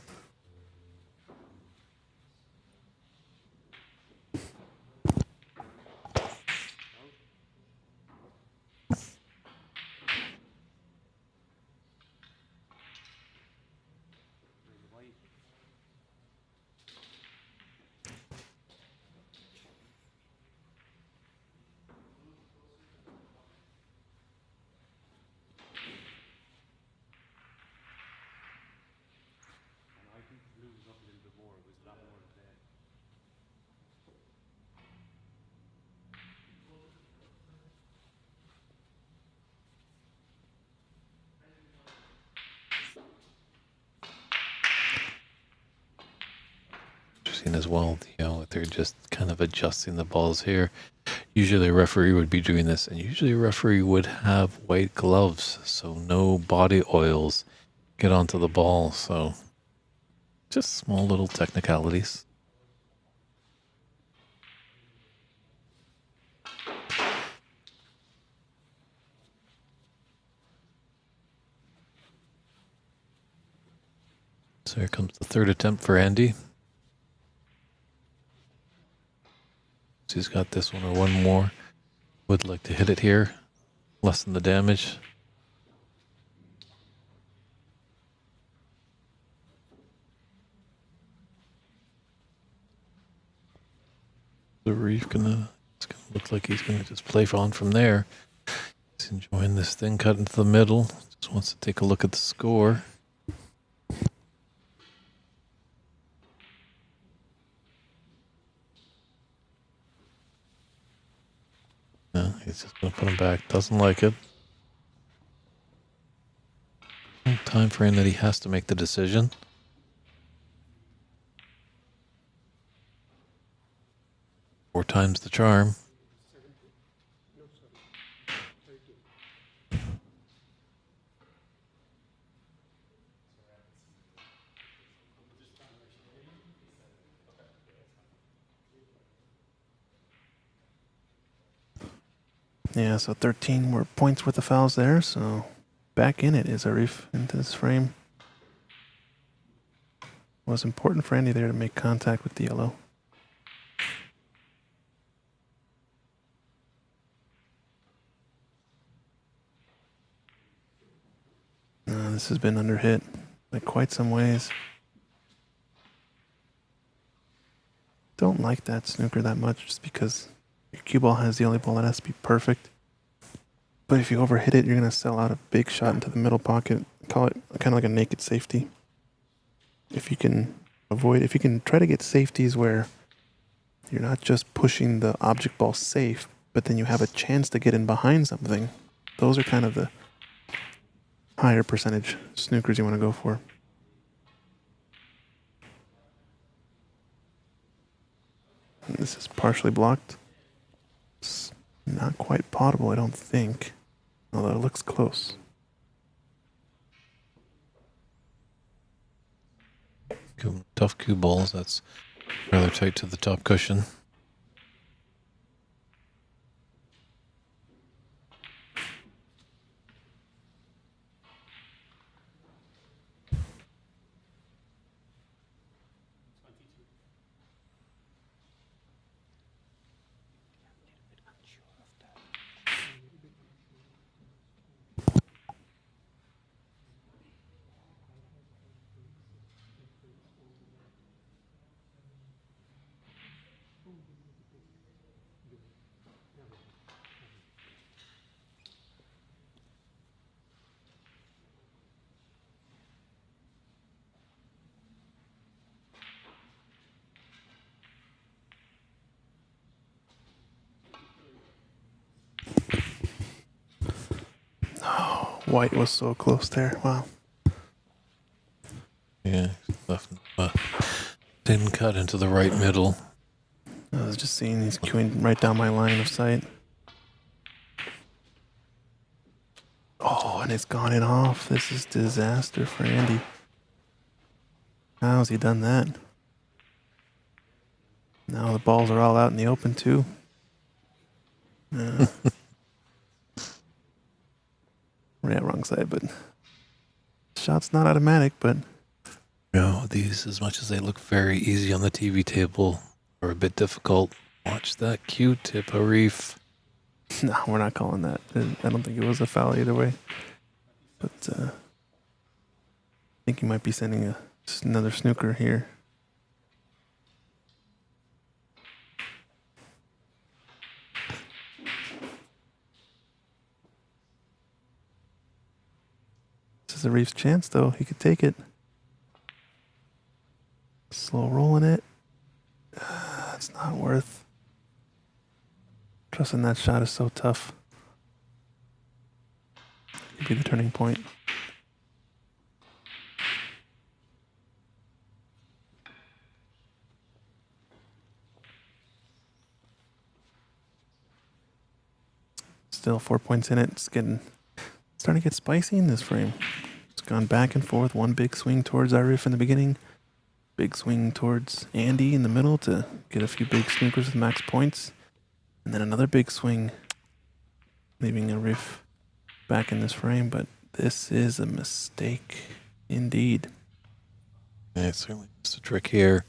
Interesting as well, they're just kind of adjusting the balls here. Usually a referee would be doing this, and usually a referee would have white gloves, so no body oils get onto the ball. So just small little technicalities. So here comes the third attempt for Andy. So he's got this one or one more. Would like to hit it here, lessen the damage. The reef it's gonna look like he's gonna just play on from there. He's enjoying this thing cut into the middle. Just wants to take a look at the score. Yeah, he's just gonna put him back. Doesn't like it. Time frame that he has to make the decision. Four times the charm. Yeah, so 13 more points worth of fouls there. So back in it is Arif into this frame. Was important for Andy there to make contact with the yellow. This has been underhit by quite some ways. Don't like that snooker that much just because your cue ball has the only ball that has to be perfect. But if you overhit it, you're going to sell out a big shot into the middle pocket. Call it kind of like a naked safety. If you can try to get safeties where you're not just pushing the object ball safe, but then you have a chance to get in behind something. Those are kind of the higher percentage snookers you want to go for. And this is partially blocked. It's not quite potable, I don't think. Although it looks close. Tough cue balls. That's rather tight to the top cushion. White was so close there. Wow. Yeah, left thin cut into the right middle. I was just seeing he's queuing right down my line of sight. Oh, and it's gone in off. This is disaster for Andy. How has he done that? Now the balls are all out in the open too. Yeah, wrong side, but shot's not automatic, but No, these, as much as they look very easy on the TV table, are a bit difficult. Watch that Q-tip, Arif. no, we're not calling that. I don't think it was a foul either way. But I think you might be sending another snooker here. This is a Reef's chance, though. He could take it. Slow rolling it. It's not worth. Trusting that shot is so tough. Could be the turning point. still 4 points in it. It's starting to get spicy in this frame. It's gone back and forth. One big swing towards Arif in the beginning. Big swing towards Andy in the middle to get a few big snookers with max points. And then another big swing, leaving Arif back in this frame. But this is a mistake indeed. Yeah, it's certainly just a trick here.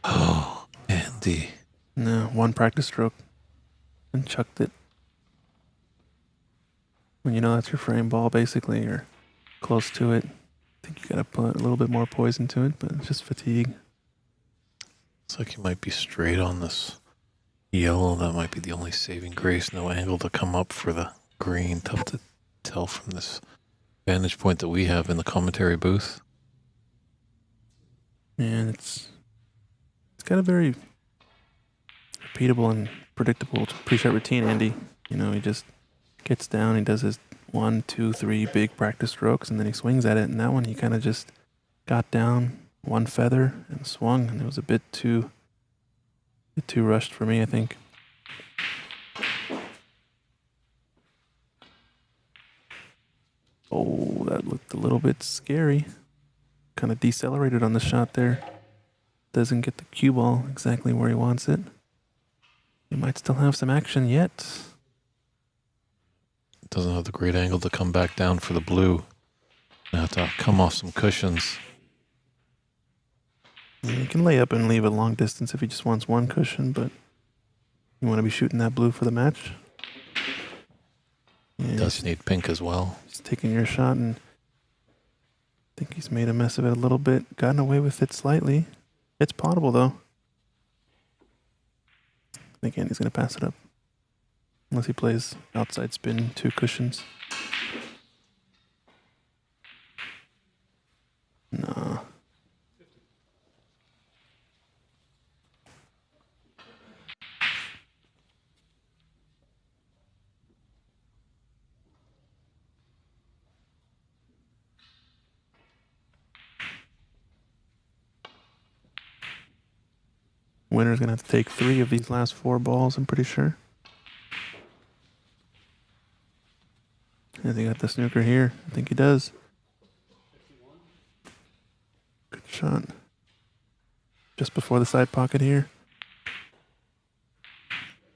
Oh, Andy. No, one practice stroke and chucked it. When you know that's your frame ball, basically, or close to it. I think you gotta put a little bit more poise into it, but it's just fatigue. Looks like you might be straight on this yellow. That might be the only saving grace. No angle to come up for the green. Tough to tell from this vantage point that we have in the commentary booth. And it's got a very repeatable and predictable pre-shot routine, Andy. You know, he just gets down, he does his 1, 2, 3 big practice strokes, and then he swings at it. And that one, he kind of just got down one feather and swung, and it was a bit too rushed for me, I think. Oh, that looked a little bit scary. Kind of decelerated on the shot there. Doesn't get the cue ball exactly where he wants it. He might still have some action yet. Doesn't have the great angle to come back down for the blue. Now to come off some cushions. Yeah, you can lay up and leave a long distance if he just wants one cushion, but you want to be shooting that blue for the match. Yeah, Does need pink as well. he's taking your shot, and I think he's made a mess of it a little bit. Gotten away with it slightly. It's potable, though. I think Andy's going to pass it up. Unless he plays outside spin, 2 cushions. No. Winner's going to have to take 3 of these last 4 balls, I'm pretty sure. Has he got the snooker here? I think he does. Good shot. Just before the side pocket here.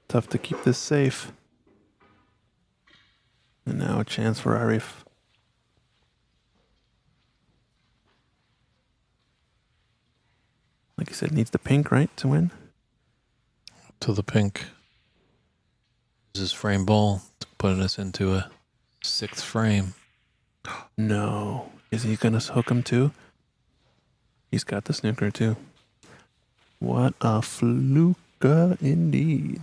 Tough to keep this safe. And now a chance for Arif. Like you said, needs the pink, right, to win? To the pink. This is frame ball, putting us into a 6th frame. No. Is he going to hook him too? He's got the snooker too. What a fluke indeed.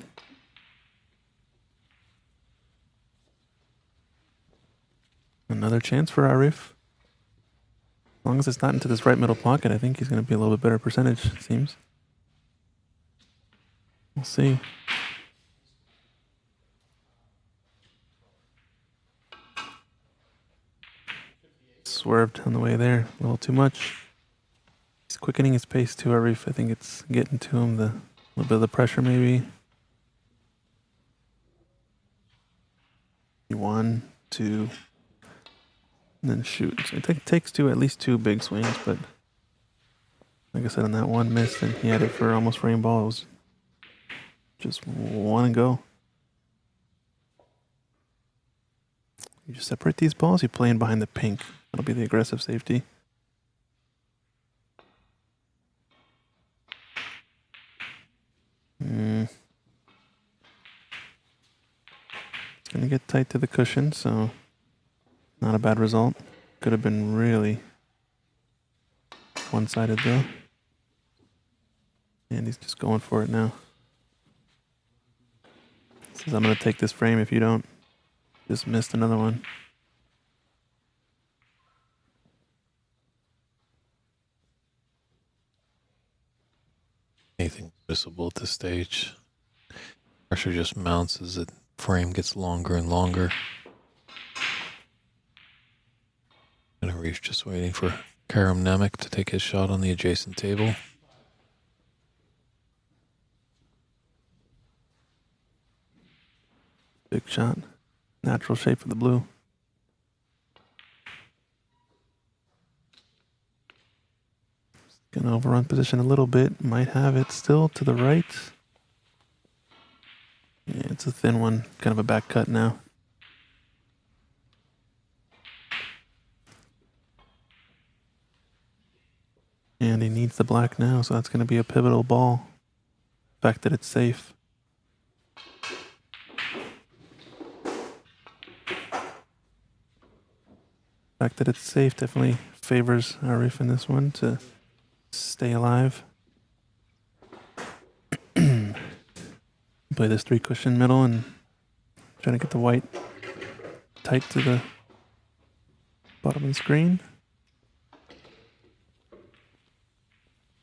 Another chance for Arif. As long as it's not into this right middle pocket, I think he's going to be a little bit better percentage, it seems. We'll see. Swerved on the way there, a little too much. He's quickening his pace too, Arif. I think it's getting to him, a little bit of the pressure maybe. 1, 2, and then shoot. So it takes at least 2 big swings, but like I said, on that one miss, and he had it for almost frame ball. It was just 1 and go. You just separate these balls, you play in behind the pink. That'll be the aggressive safety. It's going to get tight to the cushion, so not a bad result. Could have been really one-sided though. And he's just going for it now. Says, I'm going to take this frame if you don't. Just missed another one. Anything visible at this stage. Pressure just mounts as the frame gets longer and longer. And Arif just waiting for Karim Nemec to take his shot on the adjacent table. Big shot. Natural shape for the blue. Gonna overrun position a little bit. Might have it still to the right. Yeah, it's a thin one. Kind of a back cut now. And he needs the black now, so that's going to be a pivotal ball. The fact that it's safe. The fact that it's safe definitely favors Arif in this one to stay alive. Play this 3-cushion middle and trying to get the white tight to the bottom of the screen.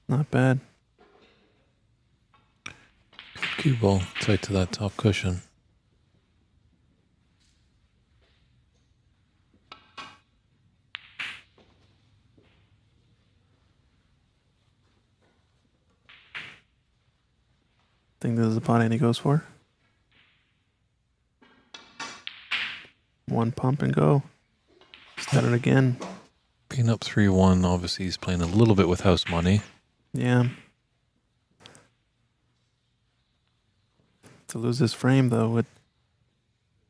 Not bad. Cue ball tight to that top cushion. Think this is the pot Andy goes for. One pump and go. Start it again. Being up 3-1, obviously he's playing a little bit with house money. Yeah. To lose this frame, though, would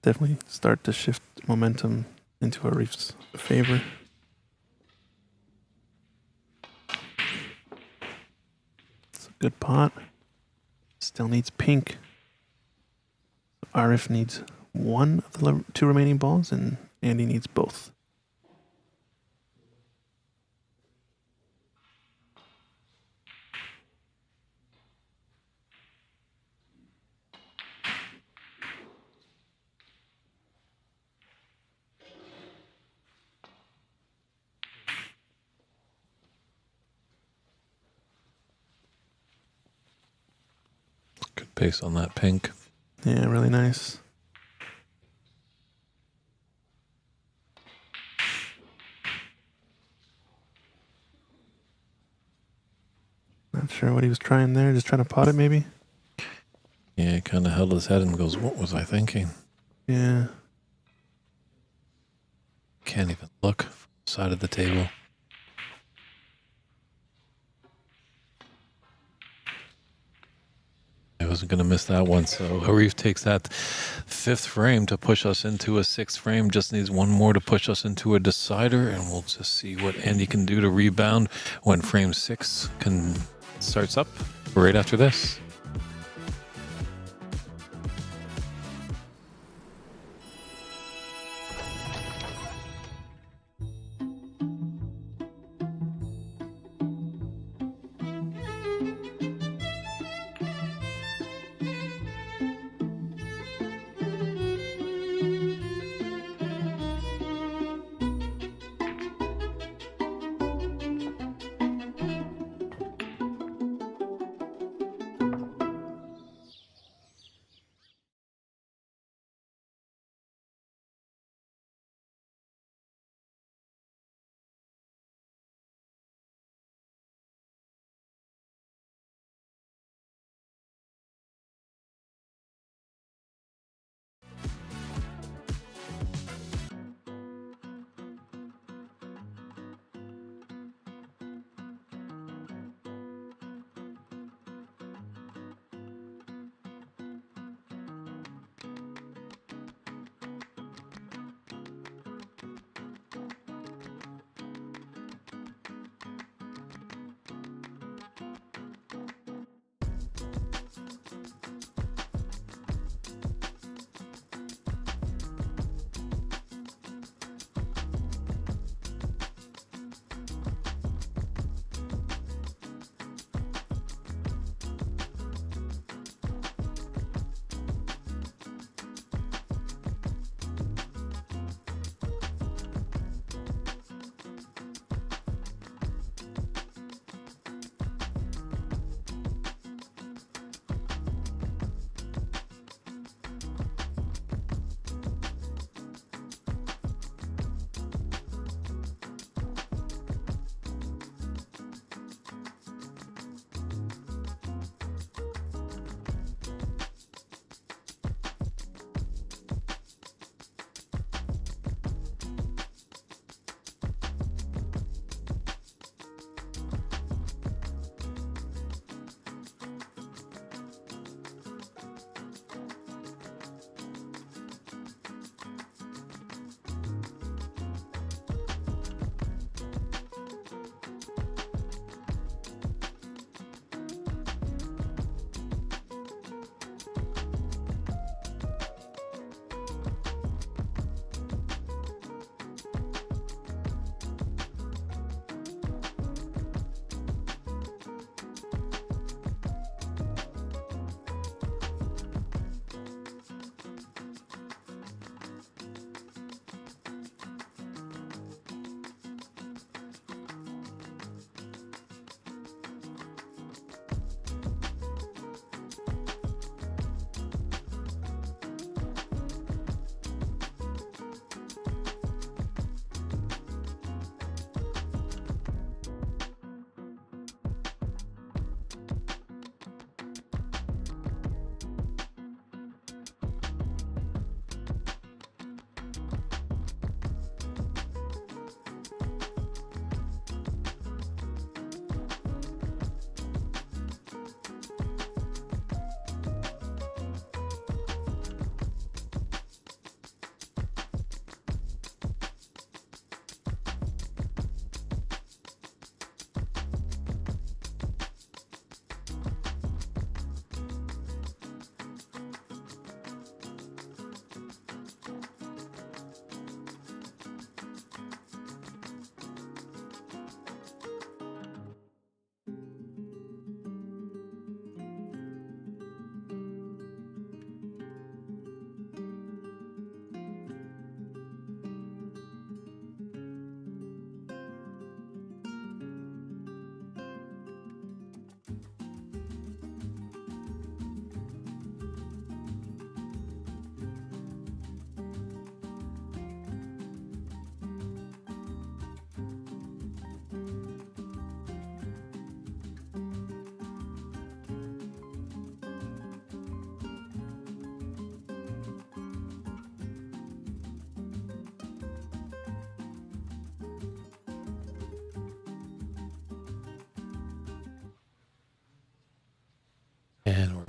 definitely start to shift momentum into Arif's favor. It's a good pot. Still needs pink. Arif needs one of the 2 remaining balls, and Andy needs both. Good pace on that pink. Yeah, really nice. Not sure what he was trying there. Just trying to pot it, maybe? Yeah, he kind of held his head and goes, what was I thinking? Yeah. Can't even look from the side of the table. I wasn't going to miss that one. So Arif takes that 5th frame to push us into a 6th frame. Just needs one more to push us into a decider. And we'll just see what Andy can do to rebound when frame 6 starts up right after this.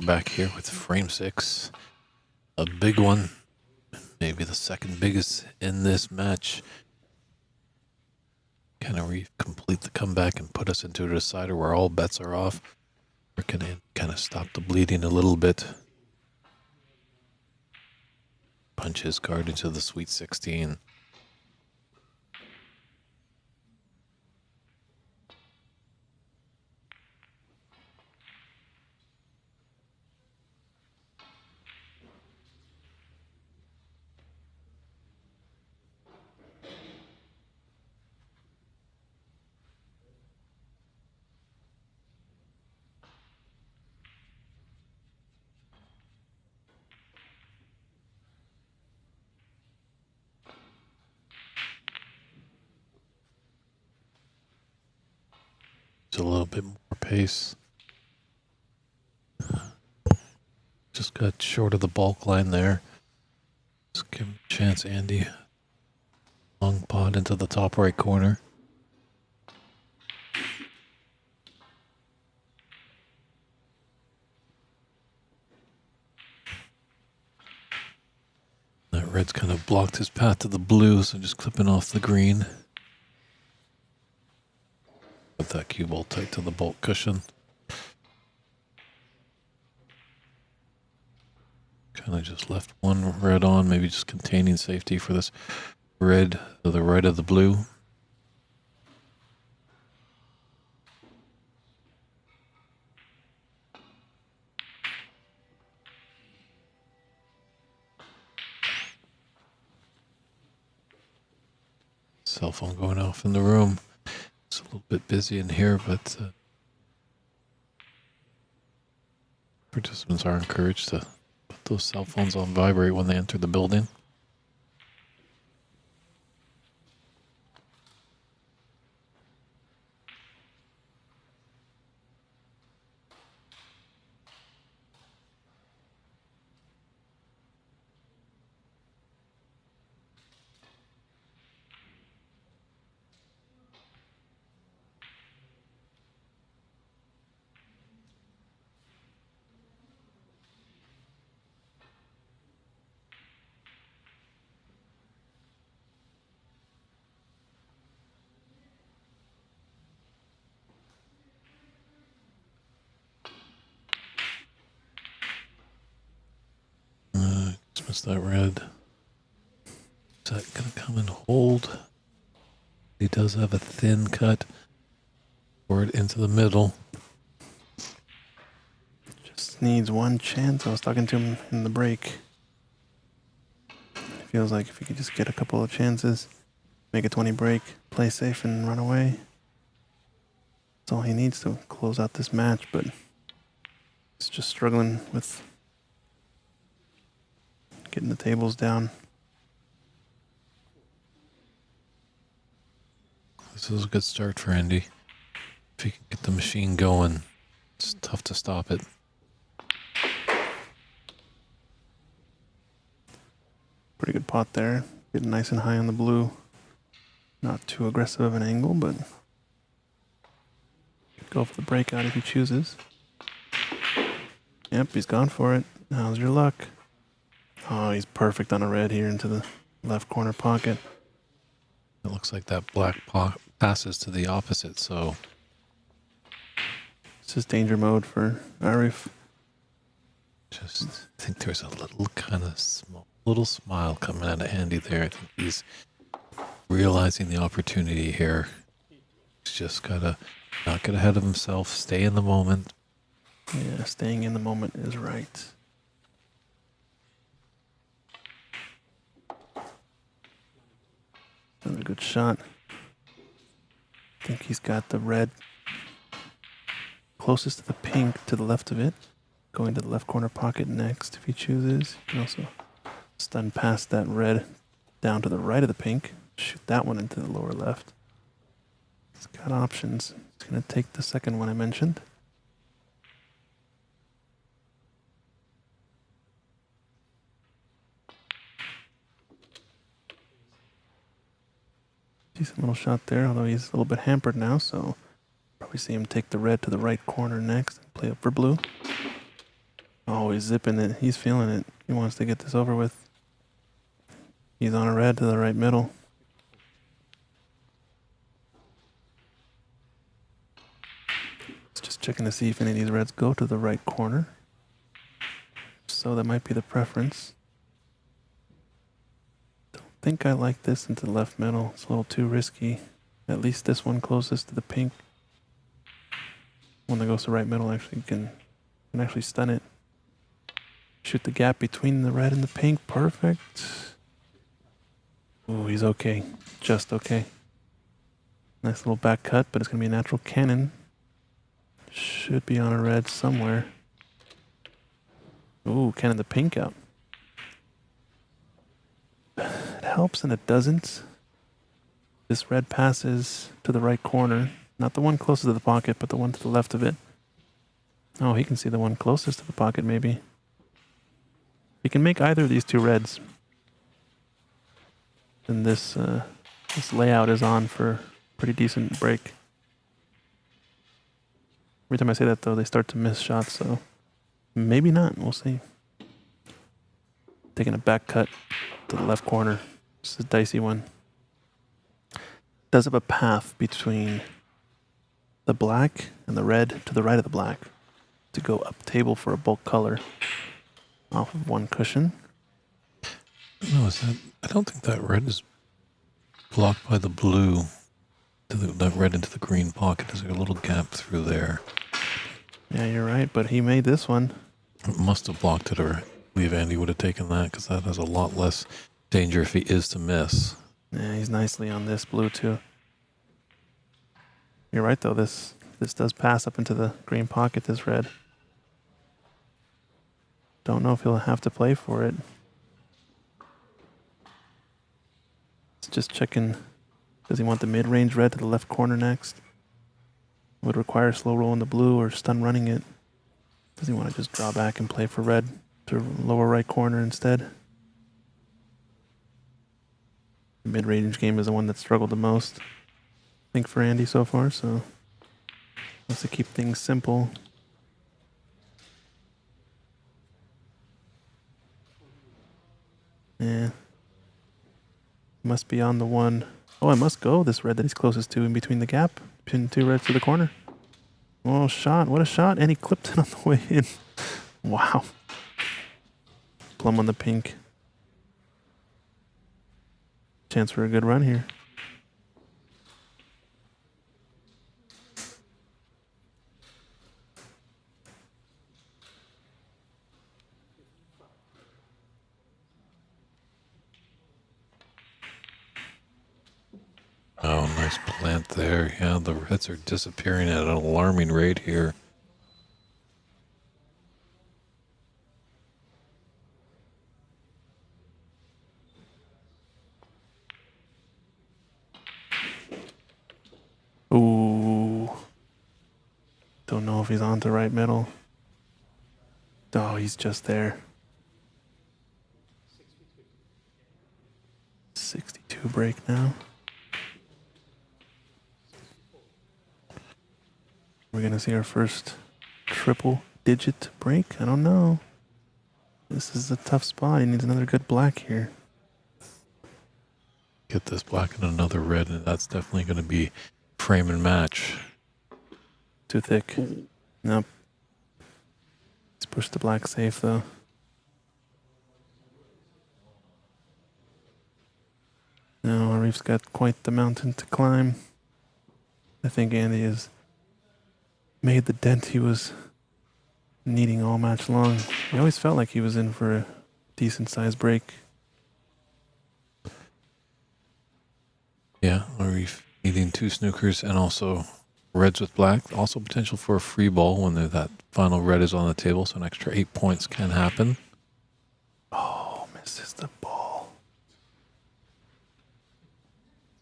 We're back here with frame 6. A big one. Maybe the second biggest in this match. Can we complete the comeback and put us into a decider where all bets are off? Or can it kind of stop the bleeding a little bit? Punch his card into the Sweet 16. A little bit more pace. Just got short of the bulk line there. Just give him a chance, Andy. Long pot into the top right corner. That red's kind of blocked his path to the blue, so just clipping off the green. Put that cue ball tight to the bulk cushion. Kind of just left one red on, maybe just containing safety for this red to the right of the blue. Cell phone going off in the room. It's a little bit busy in here, but participants are encouraged to put those cell phones on vibrate when they enter the building. Missed that red. Is that going to come and hold? He does have a thin cut for it into the middle. Just needs one chance. I was talking to him in the break. It feels like if he could just get a couple of chances, make a 20 break, play safe and run away. That's all he needs to close out this match, but he's just struggling with getting the tables down. This is a good start for Andy. If he can get the machine going, it's tough to stop it. Pretty good pot there. Getting nice and high on the blue. Not too aggressive of an angle, but go for the breakout if he chooses. Yep, he's gone for it. How's your luck? Oh, he's perfect on a red here into the left corner pocket. It looks like that black passes to the opposite, so It's just danger mode for Arif. just think there's a little kind of little smile coming out of Andy there. I think he's realizing the opportunity here. He's just gotta not get ahead of himself, stay in the moment. Yeah, staying in the moment is right. Another good shot. I think he's got the red closest to the pink to the left of it. Going to the left corner pocket next if he chooses. You can also stun past that red down to the right of the pink. Shoot that one into the lower left. He's got options. He's going to take the second one I mentioned. Decent little shot there, although he's a little bit hampered now, so probably see him take the red to the right corner next and play up for blue. Oh, he's zipping it. He's feeling it. He wants to get this over with. He's on a red to the right middle. Just checking to see if any of these reds go to the right corner. So that might be the preference. Don't think I like this into the left middle. It's a little too risky. At least this one closest to the pink. One that goes to right middle actually can actually stun it. Shoot the gap between the red and the pink. Perfect. Ooh, he's okay. Just okay. Nice little back cut, but it's going to be a natural cannon. Should be on a red somewhere. Ooh, cannon the pink out. It helps and it doesn't. This red passes to the right corner. Not the one closest to the pocket, but the one to the left of it. Oh, he can see the one closest to the pocket, maybe. He can make either of these two reds. Then this layout is on for a pretty decent break. Every time I say that, though, they start to miss shots, so maybe not. We'll see. Taking a back cut to the left corner. This is a dicey one. Does have a path between the black and the red to the right of the black to go up table for a bulk color off of one cushion. No, is that? I don't think that red is blocked by the blue. That red into the green pocket. There's like a little gap through there. Yeah, you're right, but he made this one. It must have blocked it, or I believe Andy would have taken that because that has a lot less danger if he is to miss. Yeah, he's nicely on this blue too. You're right though, this does pass up into the green pocket, this red. Don't know if he'll have to play for it. It's just checking, does he want the mid-range red to the left corner next? Would require slow roll in the blue or stun running it. Does he want to just draw back and play for red to lower right corner instead? The mid-range game is the one that struggled the most, I think, for Andy so far, so wants to keep things simple. Yeah. Must be on the one. Oh, I must go this red that he's closest to in between the gap. Between the two reds to the corner. Oh, shot. What a shot. And he clipped it on the way in. Wow. Plum on the pink. Chance for a good run here. Oh, nice plant there. Yeah, the reds are disappearing at an alarming rate here. Ooh. Don't know if he's on to right middle. Oh, he's just there. 62 break now. We're going to see our first triple digit break. I don't know. This is a tough spot. He needs another good black here. Get this black and another red, and that's definitely going to be frame and match. Too thick. Nope. Let's push the black safe, though. No, Arif's got quite the mountain to climb. I think Andy has made the dent he was needing all match long. I always felt like he was in for a decent-sized break. Yeah, Arif needing two snookers and also reds with black. Also potential for a free ball when that final red is on the table, so an extra 8 points can happen. Oh, misses the ball.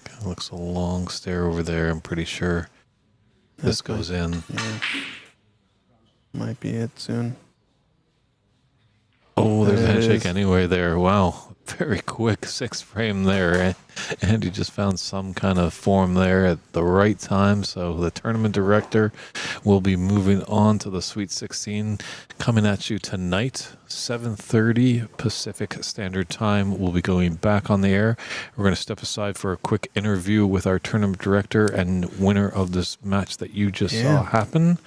Kind of looks a long stare over there. I'm pretty sure this goes in. Yeah. Might be it soon. Oh, there's a There it handshake is. anyway there. Wow. Very quick 6 frame there. Andy just found some kind of form there at the right time. So the tournament director will be moving on to the Sweet 16 coming at you tonight, 7:30 Pacific Standard Time. We'll be going back on the air. We're going to step aside for a quick interview with our tournament director and winner of this match that you just saw happen.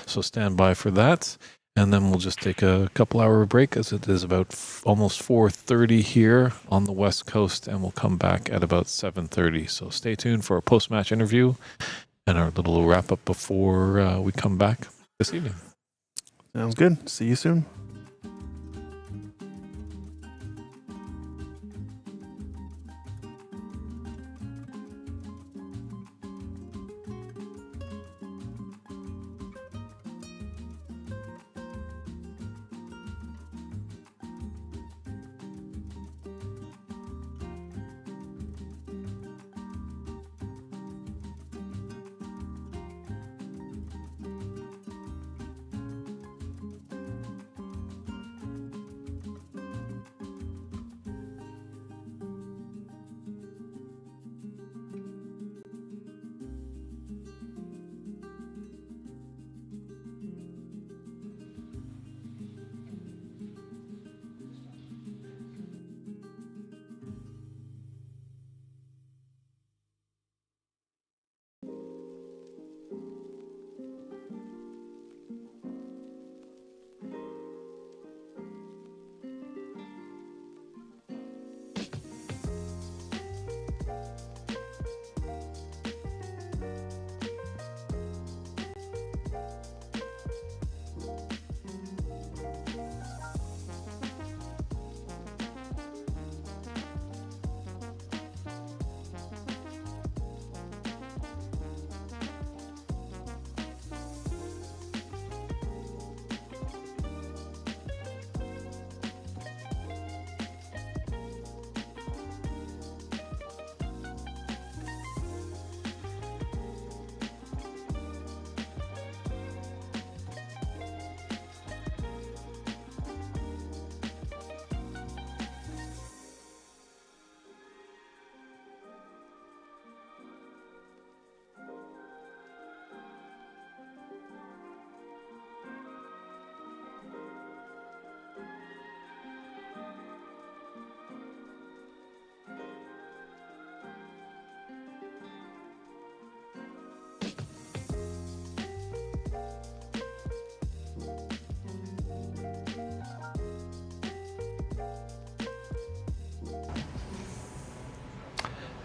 So stand by for that. And then we'll just take a couple-hour break as it is about almost 4:30 here on the West Coast, and we'll come back at about 7:30. So stay tuned for a post-match interview and our little wrap-up before we come back this evening. Sounds good. See you soon.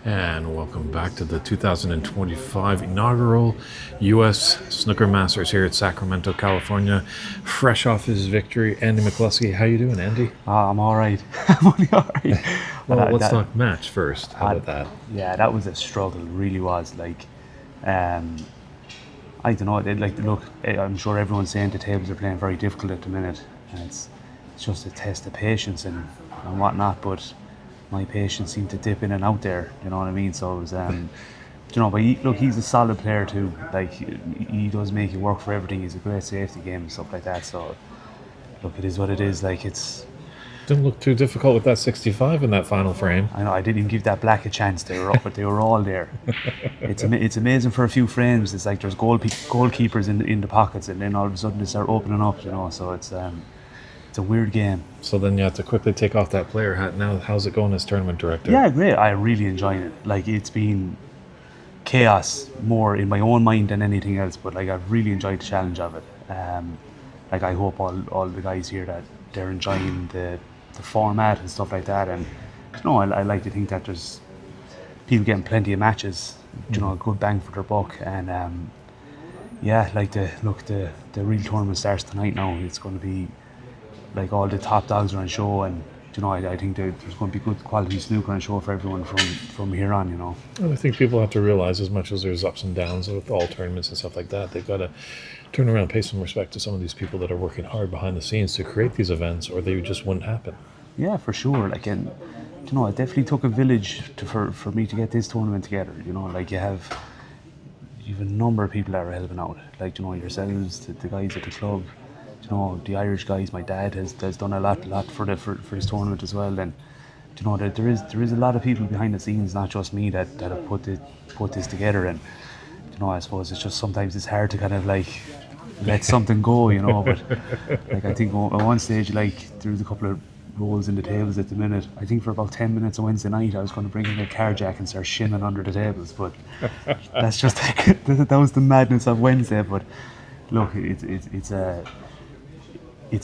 And welcome back to the 2025 inaugural U.S. Snooker Masters here at Sacramento, California. Fresh off his victory, Andy McCloskey. How you doing, Andy? I'm all right. I'm only all right. Well, let's talk match first. How about that? Yeah, that was a struggle. It really was. Like, I don't know. Look, I'm sure everyone's saying the tables are playing very difficult at the minute, and it's just a test of patience and whatnot. But my patience seemed to dip in and out there. You know what I mean? So it was, but he's a solid player too. Like, he does make you work for everything. He's a great safety game and stuff like that. So look, it is what it is. Like, it's. Didn't look too difficult with that 65 in that final frame. I know, I didn't even give that black a chance. They were up, but they were all there. It's amazing for a few frames. It's like there's goalkeepers in the pockets, and then all of a sudden they start opening up. You know, so it's a weird game. So then you have to quickly take off that player hat. Now, how's it going as tournament director? Yeah, great. I really enjoyed it. Like, it's been chaos more in my own mind than anything else. But like, I've really enjoyed the challenge of it. Like, I hope all the guys here that they're enjoying the format and stuff like that. And I like to think that there's people getting plenty of matches. You know, a good bang for their buck. And like the real tournament starts tonight. Now it's going to be like all the top dogs are on show, and I think there's going to be good quality snooker on show for everyone from here on. And I think people have to realize, as much as there's ups and downs with all tournaments and stuff like that, they've got to turn around and pay some respect to some of these people that are working hard behind the scenes to create these events, or they just wouldn't happen. Yeah, for sure. Like, and it definitely took a village for me to get this tournament together. Like, you have a number of people that are helping out. Like, yourselves, the guys at the club, you know, the Irish guys, my dad has done a lot for his tournament as well. And you know, there is a lot of people behind the scenes, not just me, that have put this together. And you know, I suppose it's just sometimes it's hard to kind of like let something go, you know. But like I think at one stage, like there's a couple of rolls in the tables at the minute. I think for about 10 minutes on Wednesday night I was going to bring in a car jack and start shimming under the tables, but that's just that was the madness of Wednesday. But look, it's a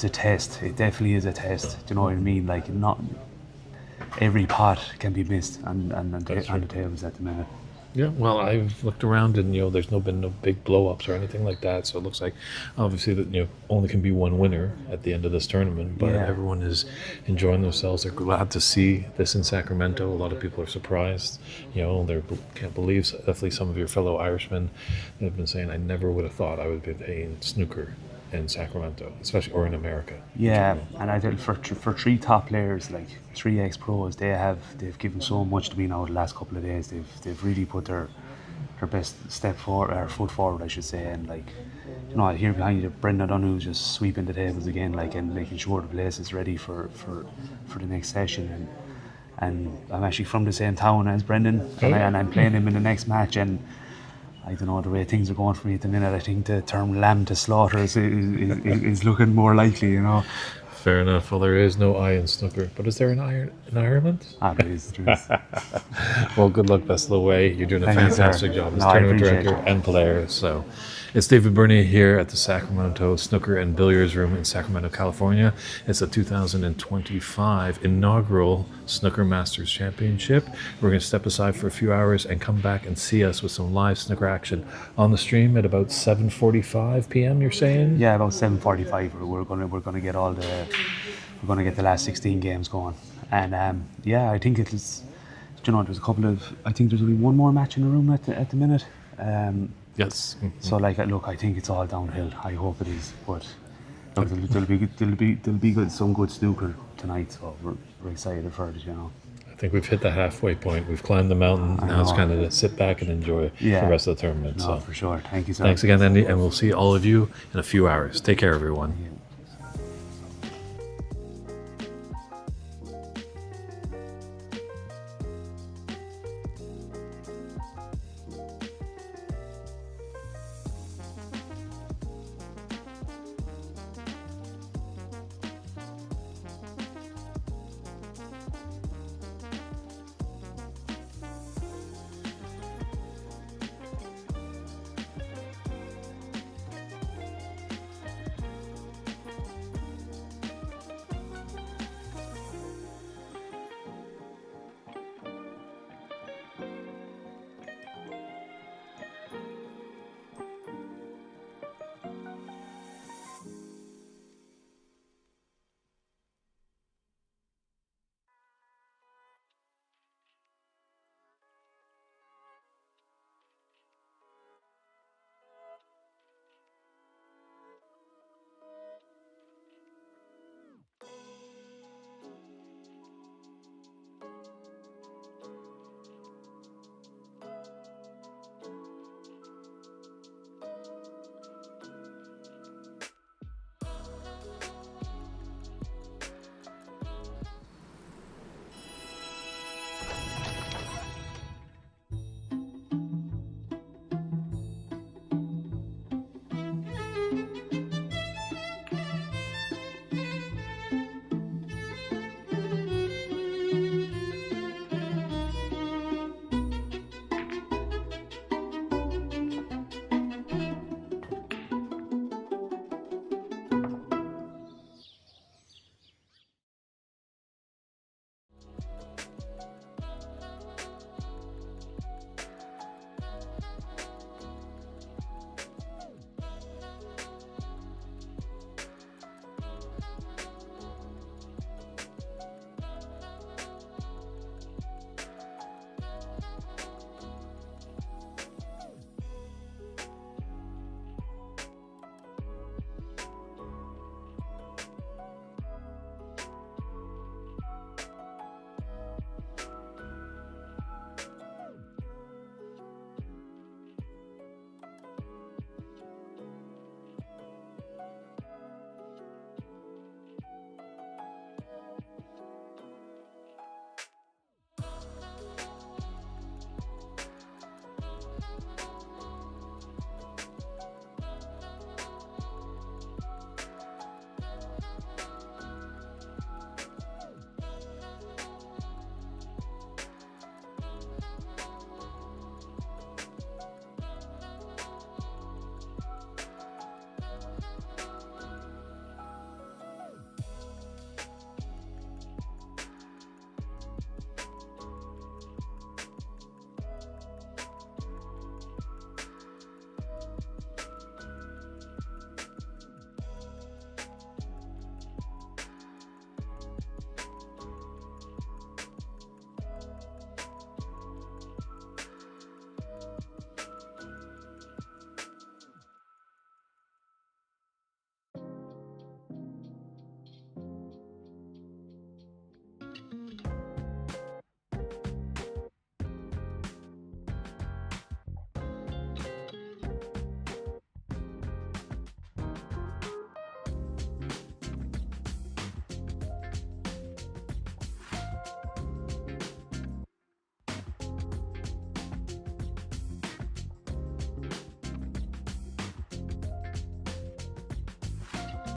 test. It definitely is a test. Do you know what I mean? Like, not every pot can be missed on the tables at the minute. Yeah, well, I've looked around and, you know, there's been no big blow-ups or anything like that. So it looks like, obviously, that, you know, only can be one winner at the end of this tournament. But everyone is enjoying themselves. They're glad to see this in Sacramento. A lot of people are surprised. You know, they can't believe. Definitely some of your fellow Irishmen have been saying, I never would have thought I would be playing snooker in Sacramento, especially, or in America. Yeah, and I think for three top players, like 3 ex-pros, they've given so much to me now the last couple of days. They've really put their best foot forward, I should say. And like, you know, I hear behind you Brendan O'Donnell's just sweeping the tables again, like, and making sure the place is ready for the next session. And I'm actually from the same town as Brendan, and I'm playing him in the next match. And I don't know, the way things are going for me at the minute, I think the term lamb to slaughter is looking more likely, you know. Fair enough. Well, there is no I in snooker, but is there an I in Ireland? There is. Well, good luck, best of the way. You're doing a Thank you, fantastic sir. job as No, I tournament appreciate director it. and player. So it's David Burney here at the Sacramento Snooker and Billiards Room in Sacramento, California. It's the 2025 inaugural Snooker Masters Championship. We're going to step aside for a few hours and come back and see us with some live snooker action on the stream at about 7:45 p.m. You're saying? Yeah, about 7:45. We're gonna get the last 16 games going. And I think it is. You know, there's a couple of. I think there's only one more match in the room at the minute. Yes. So like, look, I think it's all downhill. I hope it is, but look, there'll be some good snooker tonight. So we're excited for it, you know. I think we've hit the halfway point. We've climbed the mountain. Now it's kind of to sit back and enjoy the rest of the tournament. No, So for sure. Thank you, sir. thanks again, Andy, and we'll see all of you in a few hours. Take care, everyone.